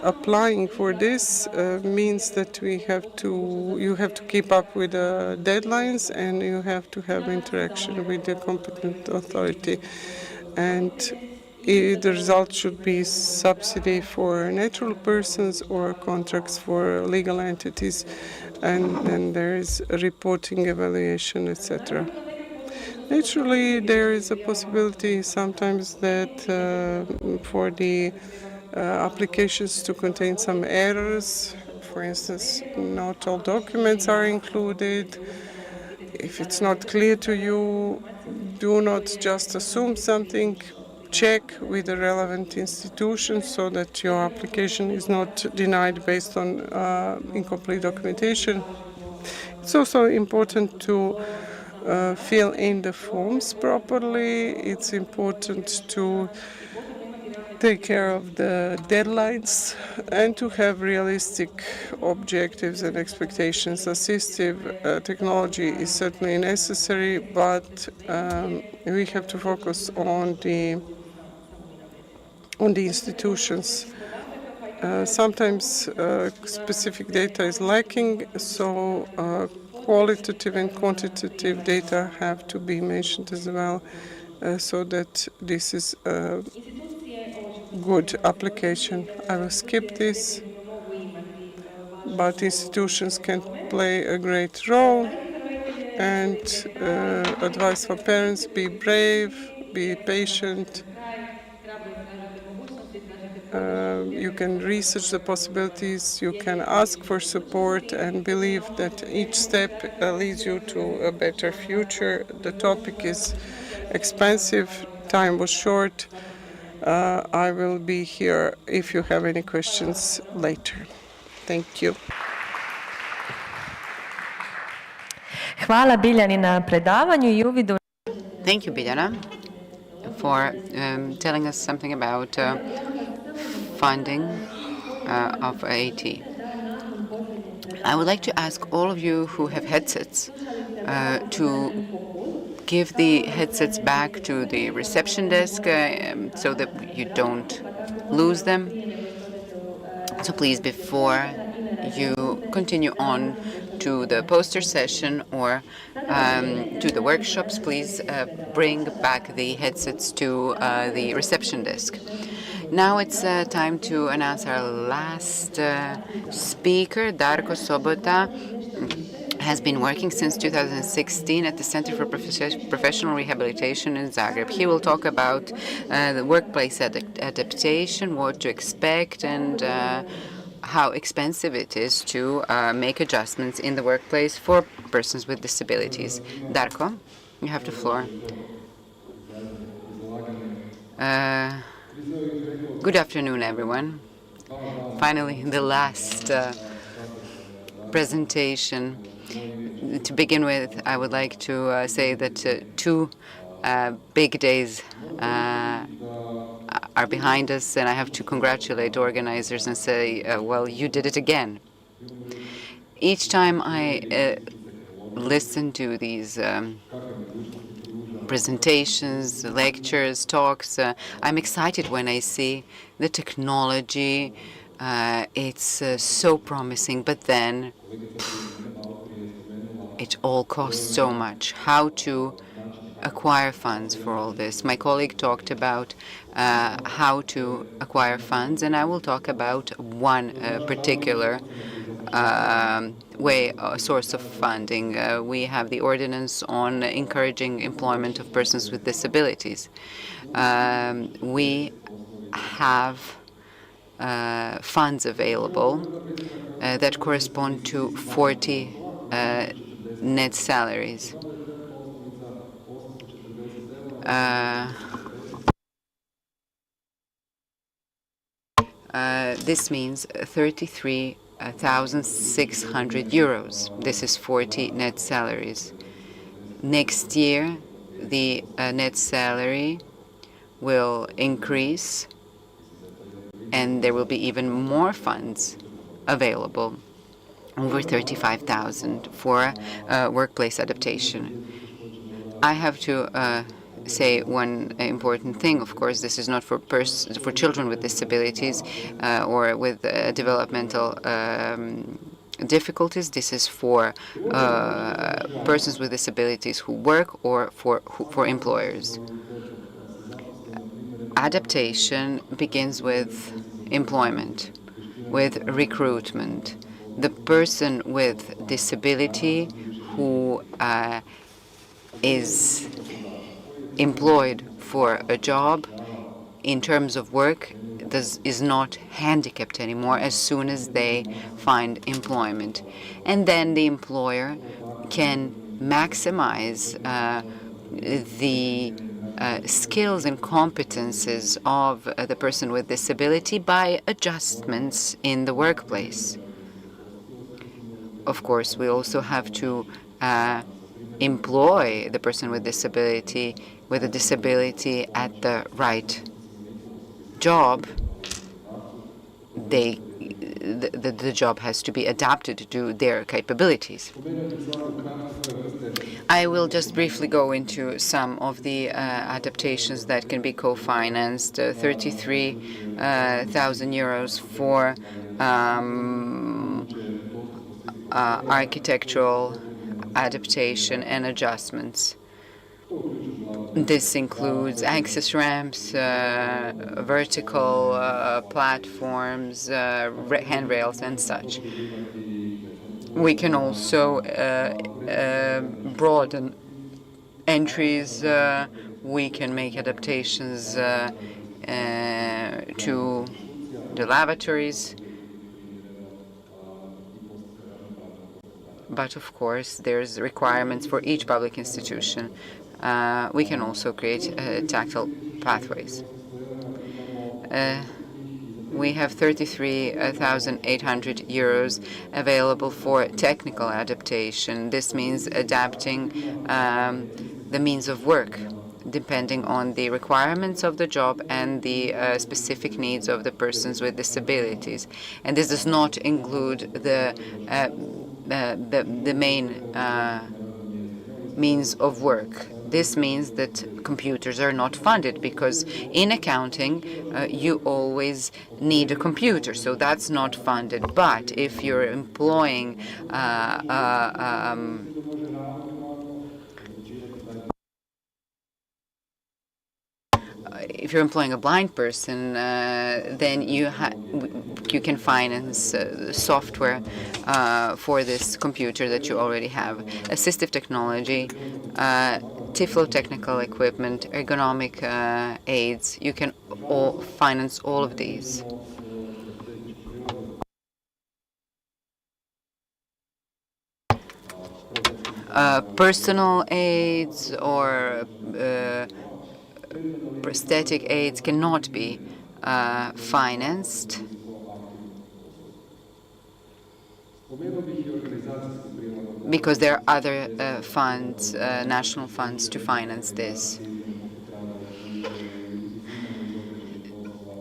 applying for this means that you have to keep up with the deadlines, and you have to have interaction with the competent authority. And the result should be subsidy for natural persons or contracts for legal entities, and then there is reporting, evaluation, etc. Naturally, there is a possibility sometimes that for the applications to contain some errors. For instance, not all documents are included. If it's not clear to you, do not just assume something. Check with the relevant institution so that your application is not denied based on incomplete documentation. It's also important to fill in the forms properly. It's important to take care of the deadlines and to have realistic objectives and expectations. Assistive technology is certainly necessary, but we have to focus on the institutions. Sometimes specific data is lacking, so qualitative and quantitative data have to be mentioned as well, so that this is a good application. I will skip this, but institutions can play a great role, and advice for parents: be brave, be patient. You can research the possibilities, you can ask for support, and believe that each step leads you to a better future. The topic is expensive, time was short. I will be here if you have any questions later. Thank you. Hvala Biljani na predavanju I uvidu. Thank you, Biljana, for telling us something about funding of AT. I would like to ask all of you who have headsets to give the headsets back to the reception desk so that you don't lose them. So please, before you continue on to the poster session or to the workshops, please bring back the headsets to the reception desk. Now it's time to announce our last speaker. Darko Sobota has been working since 2016 at the Center for Professional Rehabilitation in Zagreb. He will talk about the workplace adaptation, what to expect, and how expensive it is to make adjustments in the workplace for persons with disabilities. Darko, you have the floor. Good afternoon, everyone. Finally, the last presentation. To begin with, I would like to say that 2 big days are behind us, and I have to congratulate organizers and say, well, you did it again. Each time I listen to these presentations, lectures, talks, I'm excited when I see the technology. It's so promising, but then it all costs so much. How to acquire funds for all this? My colleague talked about how to acquire funds, and I will talk about one particular source of funding. We have the ordinance on encouraging employment of persons with disabilities. We have funds available that correspond to 40 net salaries. This means 33,600 euros. This is 40 net salaries. Next year, the net salary will increase, and there will be even more funds available, over 35,000 for workplace adaptation. I have to say one important thing. Of course, this is not for children with disabilities or with developmental difficulties. This is for persons with disabilities who work or for employers. Adaptation begins with employment, with recruitment. The person with disability who is employed for a job in terms of work is not handicapped anymore as soon as they find employment. And then the employer can maximize the skills and competences of the person with disability by adjustments in the workplace. Of course, we also have to employ the person with a disability at the right job, the job has to be adapted to their capabilities. I will just briefly go into some of the adaptations that can be co-financed. 33,000 euros for architectural adaptation and adjustments. This includes access ramps, vertical platforms, handrails, and such. We can also broaden entries. We can make adaptations to the lavatories. But of course, there's requirements for each public institution. We can also create tactile pathways. We have 33,800 euros available for technical adaptation. This means adapting the means of work depending on the requirements of the job and the specific needs of the persons with disabilities. And this does not include the main means of work. This means that computers are not funded because in accounting you always need a computer, so that's not funded. But if you're employing a blind person, then you can finance software for this computer that you already have. Assistive technology, tiflotechnical equipment, ergonomic aids, you can all finance all of these. Personal aids or prosthetic aids cannot be financed. Because there are other funds, national funds, to finance this.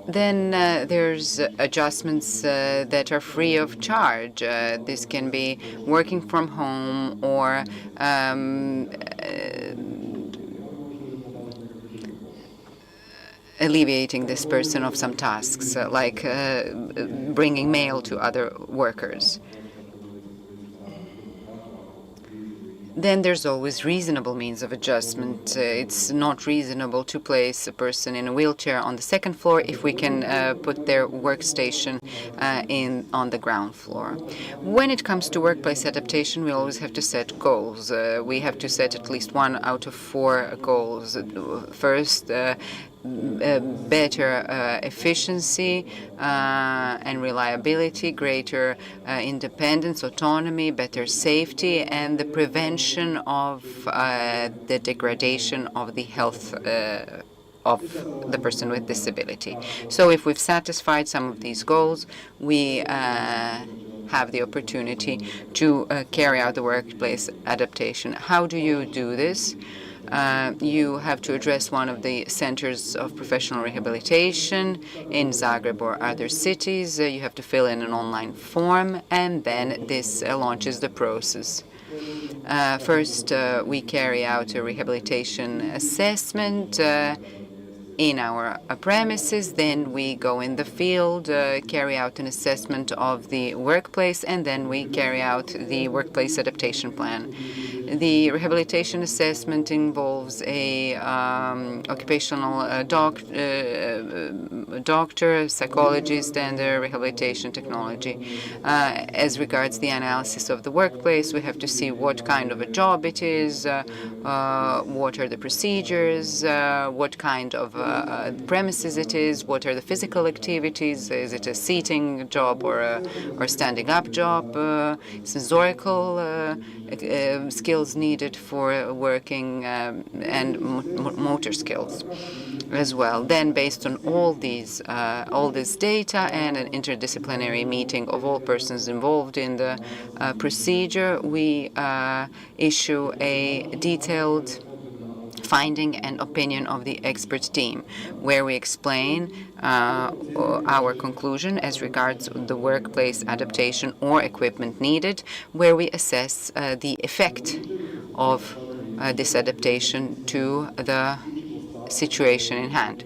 Then there's adjustments that are free of charge. This can be working from home or alleviating this person of some tasks, like bringing mail to other workers. Then there's always reasonable means of adjustment. It's not reasonable to place a person in a wheelchair on the second floor if we can put their workstation on the ground floor. When it comes to workplace adaptation, we always have to set goals. We have to set at least 1 out of 4 goals. First, better efficiency and reliability, greater independence, autonomy, better safety, and the prevention of the degradation of the health of the person with disability. So if we've satisfied some of these goals, we have the opportunity to carry out the workplace adaptation. How do you do this? You have to address one of the centers of professional rehabilitation in Zagreb or other cities. You have to fill in an online form, and then this launches the process. First, we carry out a rehabilitation assessment in our premises. Then we go in the field, carry out an assessment of the workplace, and then we carry out the workplace adaptation plan. The rehabilitation assessment involves a occupational doctor, psychologist, and a rehabilitation technology. As regards the analysis of the workplace, we have to see what kind of a job it is, what are the procedures, what kind of premises it is, what are the physical activities, is it a seating job or a standing up job, sensorical skills needed for working, and motor skills as well. Then, based on all this data and an interdisciplinary meeting of all persons involved in the procedure, we issue a detailed finding and opinion of the expert team, where we explain our conclusion as regards the workplace adaptation or equipment needed, where we assess the effect of this adaptation to the situation in hand.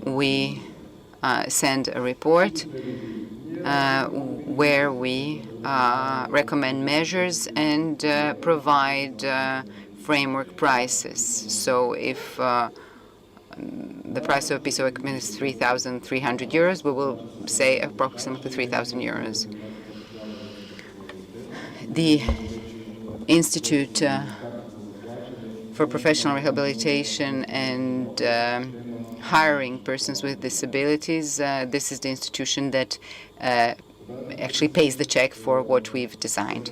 We send a report where we recommend measures and provide framework prices. So if the price of a piece of equipment is 3,300 euros, we will say approximately 3,000 euros. The Institute for Professional Rehabilitation and Hiring Persons with Disabilities, this is the institution that actually pays the check for what we've designed.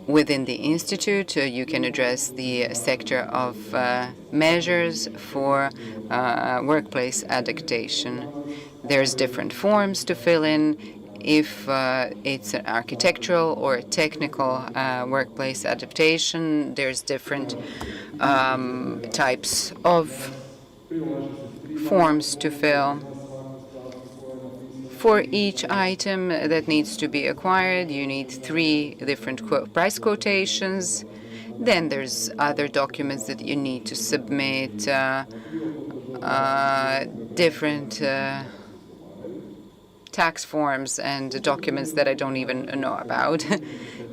Within the Institute, you can address the sector of measures for workplace adaptation. There's different forms to fill in. If it's an architectural or technical workplace adaptation, there's different types of forms to fill. For each item that needs to be acquired, you need 3 different price quotations. Then there's other documents that you need to submit, different tax forms and documents that I don't even know about.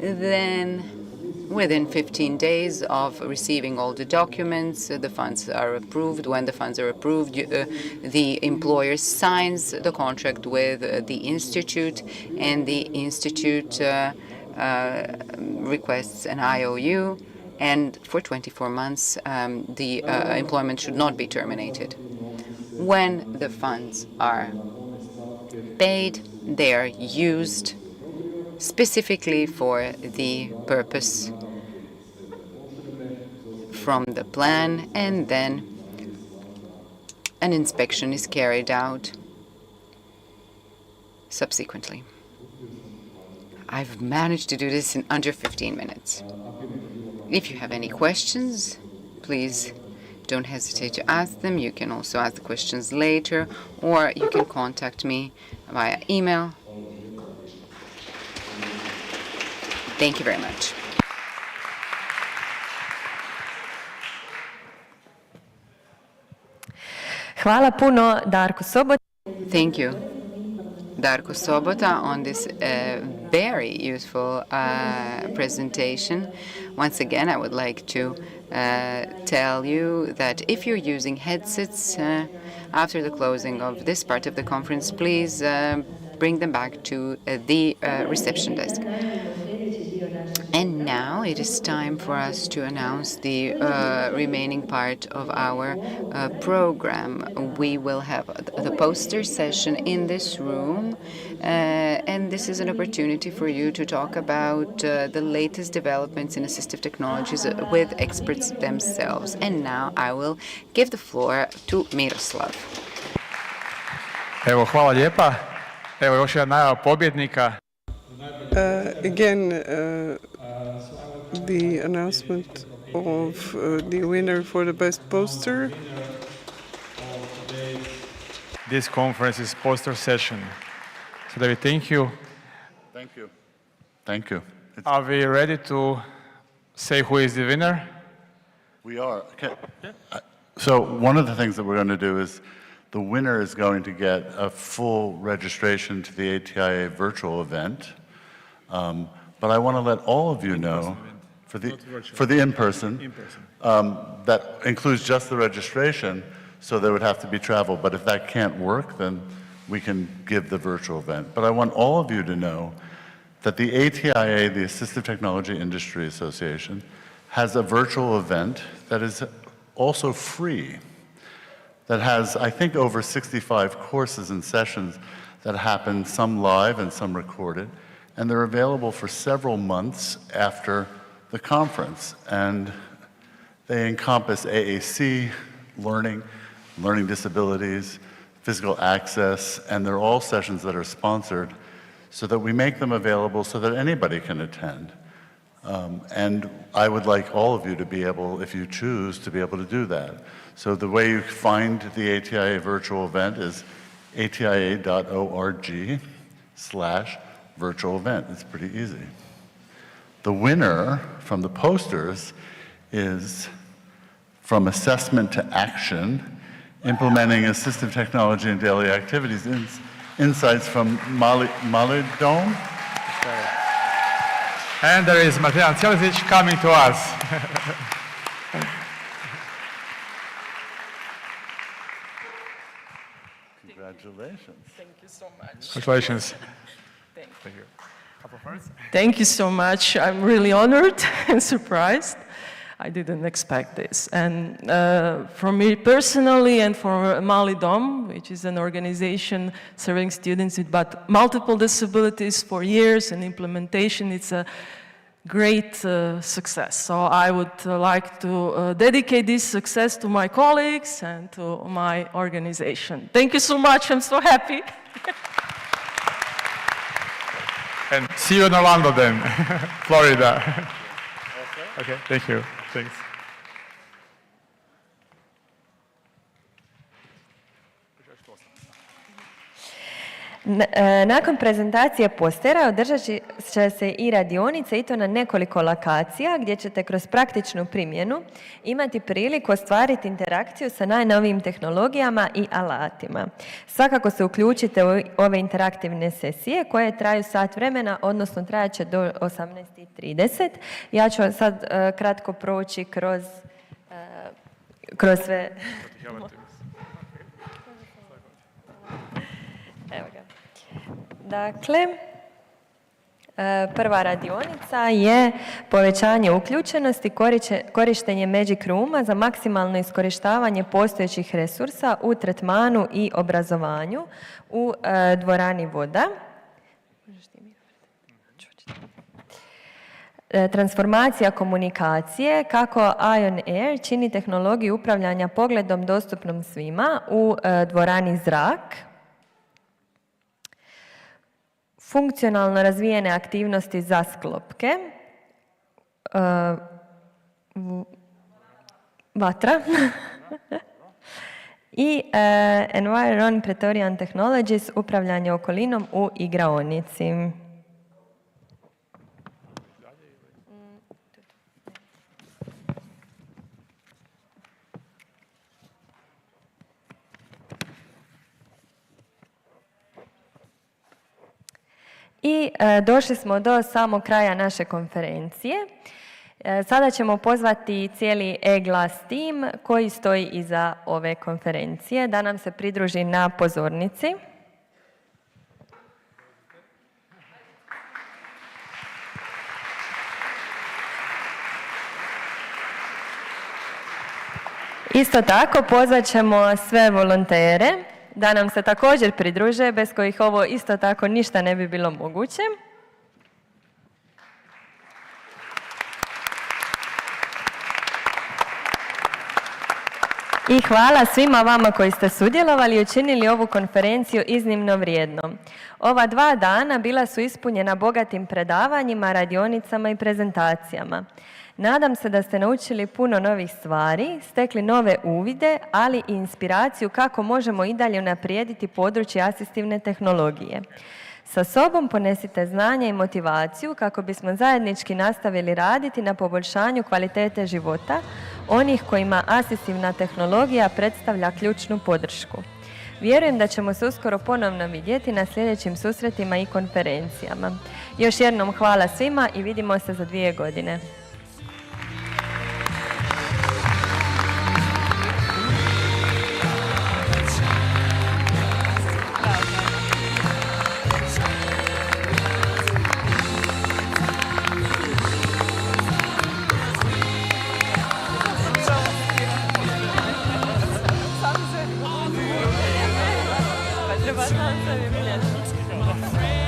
Then, within 15 days of receiving all the documents, the funds are approved. When the funds are approved, the employer signs the contract with the Institute, and the Institute requests an IOU, and for 24 months, the employment should not be terminated. When the funds are paid, they are used specifically for the purpose from the plan, and then an inspection is carried out subsequently. I've managed to do this in under 15 minutes. If you have any questions, please don't hesitate to ask them. You can also ask the questions later, or you can contact me via email. Thank you very much. Hvala puno, Darko Sobota. Thank you, Darko Sobota, on this very useful presentation. Once again, I would like to tell you that if you're using headsets after the closing of this part of the conference, please bring them back to the reception desk. And now it is time for us to announce the remaining part of our program. We will have the poster session in this room, and this is an opportunity for you to talk about the latest developments in assistive technologies with experts themselves. And now I will give the floor to Miroslav. Evo, hvala lijepa. Evo još jedna najava pobjednika. Again, the announcement of the winner for the best poster. This conference is poster session. So David, thank you. Thank you. Thank you. Are we ready to say who is the winner? We are. Okay. So one of the things that we're going to do is the winner is going to get a full registration to the ATAAC virtual event. But I want to let all of you know, for the in-person, that includes just the registration, so there would have to be travel. But if that can't work, then we can give the virtual event. But I want all of you to know that the ATAAC, the Assistive Technology Industry Association, has a virtual event that is also free, that has, I think, over 65 courses and sessions that happen, some live and some recorded. And they're available for several months after the conference. And they encompass AAC, learning disabilities, physical access, and they're all sessions that are sponsored so that we make them available so that anybody can attend. And I would like all of you to be able, if you choose, to be able to do that. So the way you find the ATIA virtual event is atia.org/virtual event. It's pretty easy. The winner from the posters is From Assessment to Action, Implementing Assistive Technology in Daily Activities, insights from Malidom. And there is Martina Cielesic coming to us. Congratulations. Thank you so much. Congratulations. Thank you. Thank you so much. I'm really honored and surprised. I didn't expect this. And for me personally and for Malidom, which is an organization serving students with multiple disabilities for years and implementation, it's a great success. So I would like to dedicate this success to my colleagues and to my organization. Thank you so much. I'm so happy. And see you in Orlando then, Florida. Okay, thank you. Thanks. Nakon prezentacije postera održat će se i radionice i to na nekoliko lokacija gdje ćete kroz praktičnu primjenu imati priliku ostvariti interakciju sa najnovijim tehnologijama i alatima. Svakako se uključite u ove interaktivne sesije koje traju sat vremena, odnosno trajat će do 18:30. Ja ću sad kratko proći kroz sve... Evo ga. Dakle, prva radionica je povećanje uključenosti, korištenje Magic Rooma za maksimalno iskorištavanje postojećih resursa u tretmanu i obrazovanju u dvorani Voda. Transformacija komunikacije, kako Ion Air čini tehnologiju upravljanja pogledom dostupnom svima u dvorani Zrak. Funkcionalno razvijene aktivnosti za sklopke, vatra i Environ Praetorian Technologies, upravljanje okolinom u igraonici. I došli smo do samog kraja naše konferencije. Sada ćemo pozvati cijeli E-Glas tim koji stoji iza ove konferencije da nam se pridruži na pozornici. Isto tako pozvat ćemo sve volontere da nam se također pridruže, bez kojih ovo isto tako ništa ne bi bilo moguće. I hvala svima vama koji ste sudjelovali i učinili ovu konferenciju iznimno vrijednom. Ova 2 dana bila su ispunjena bogatim predavanjima, radionicama i prezentacijama. Nadam se da ste naučili puno novih stvari, stekli nove uvide, ali i inspiraciju kako možemo i dalje unaprijediti područje asistivne tehnologije. Sa sobom ponesite znanje i motivaciju kako bismo zajednički nastavili raditi na poboljšanju kvalitete života onih kojima asistivna tehnologija predstavlja ključnu podršku. Vjerujem da ćemo se uskoro ponovno vidjeti na sljedećim susretima i konferencijama. Još jednom hvala svima i vidimo se za 2 godine. Treba sam se vidjeti.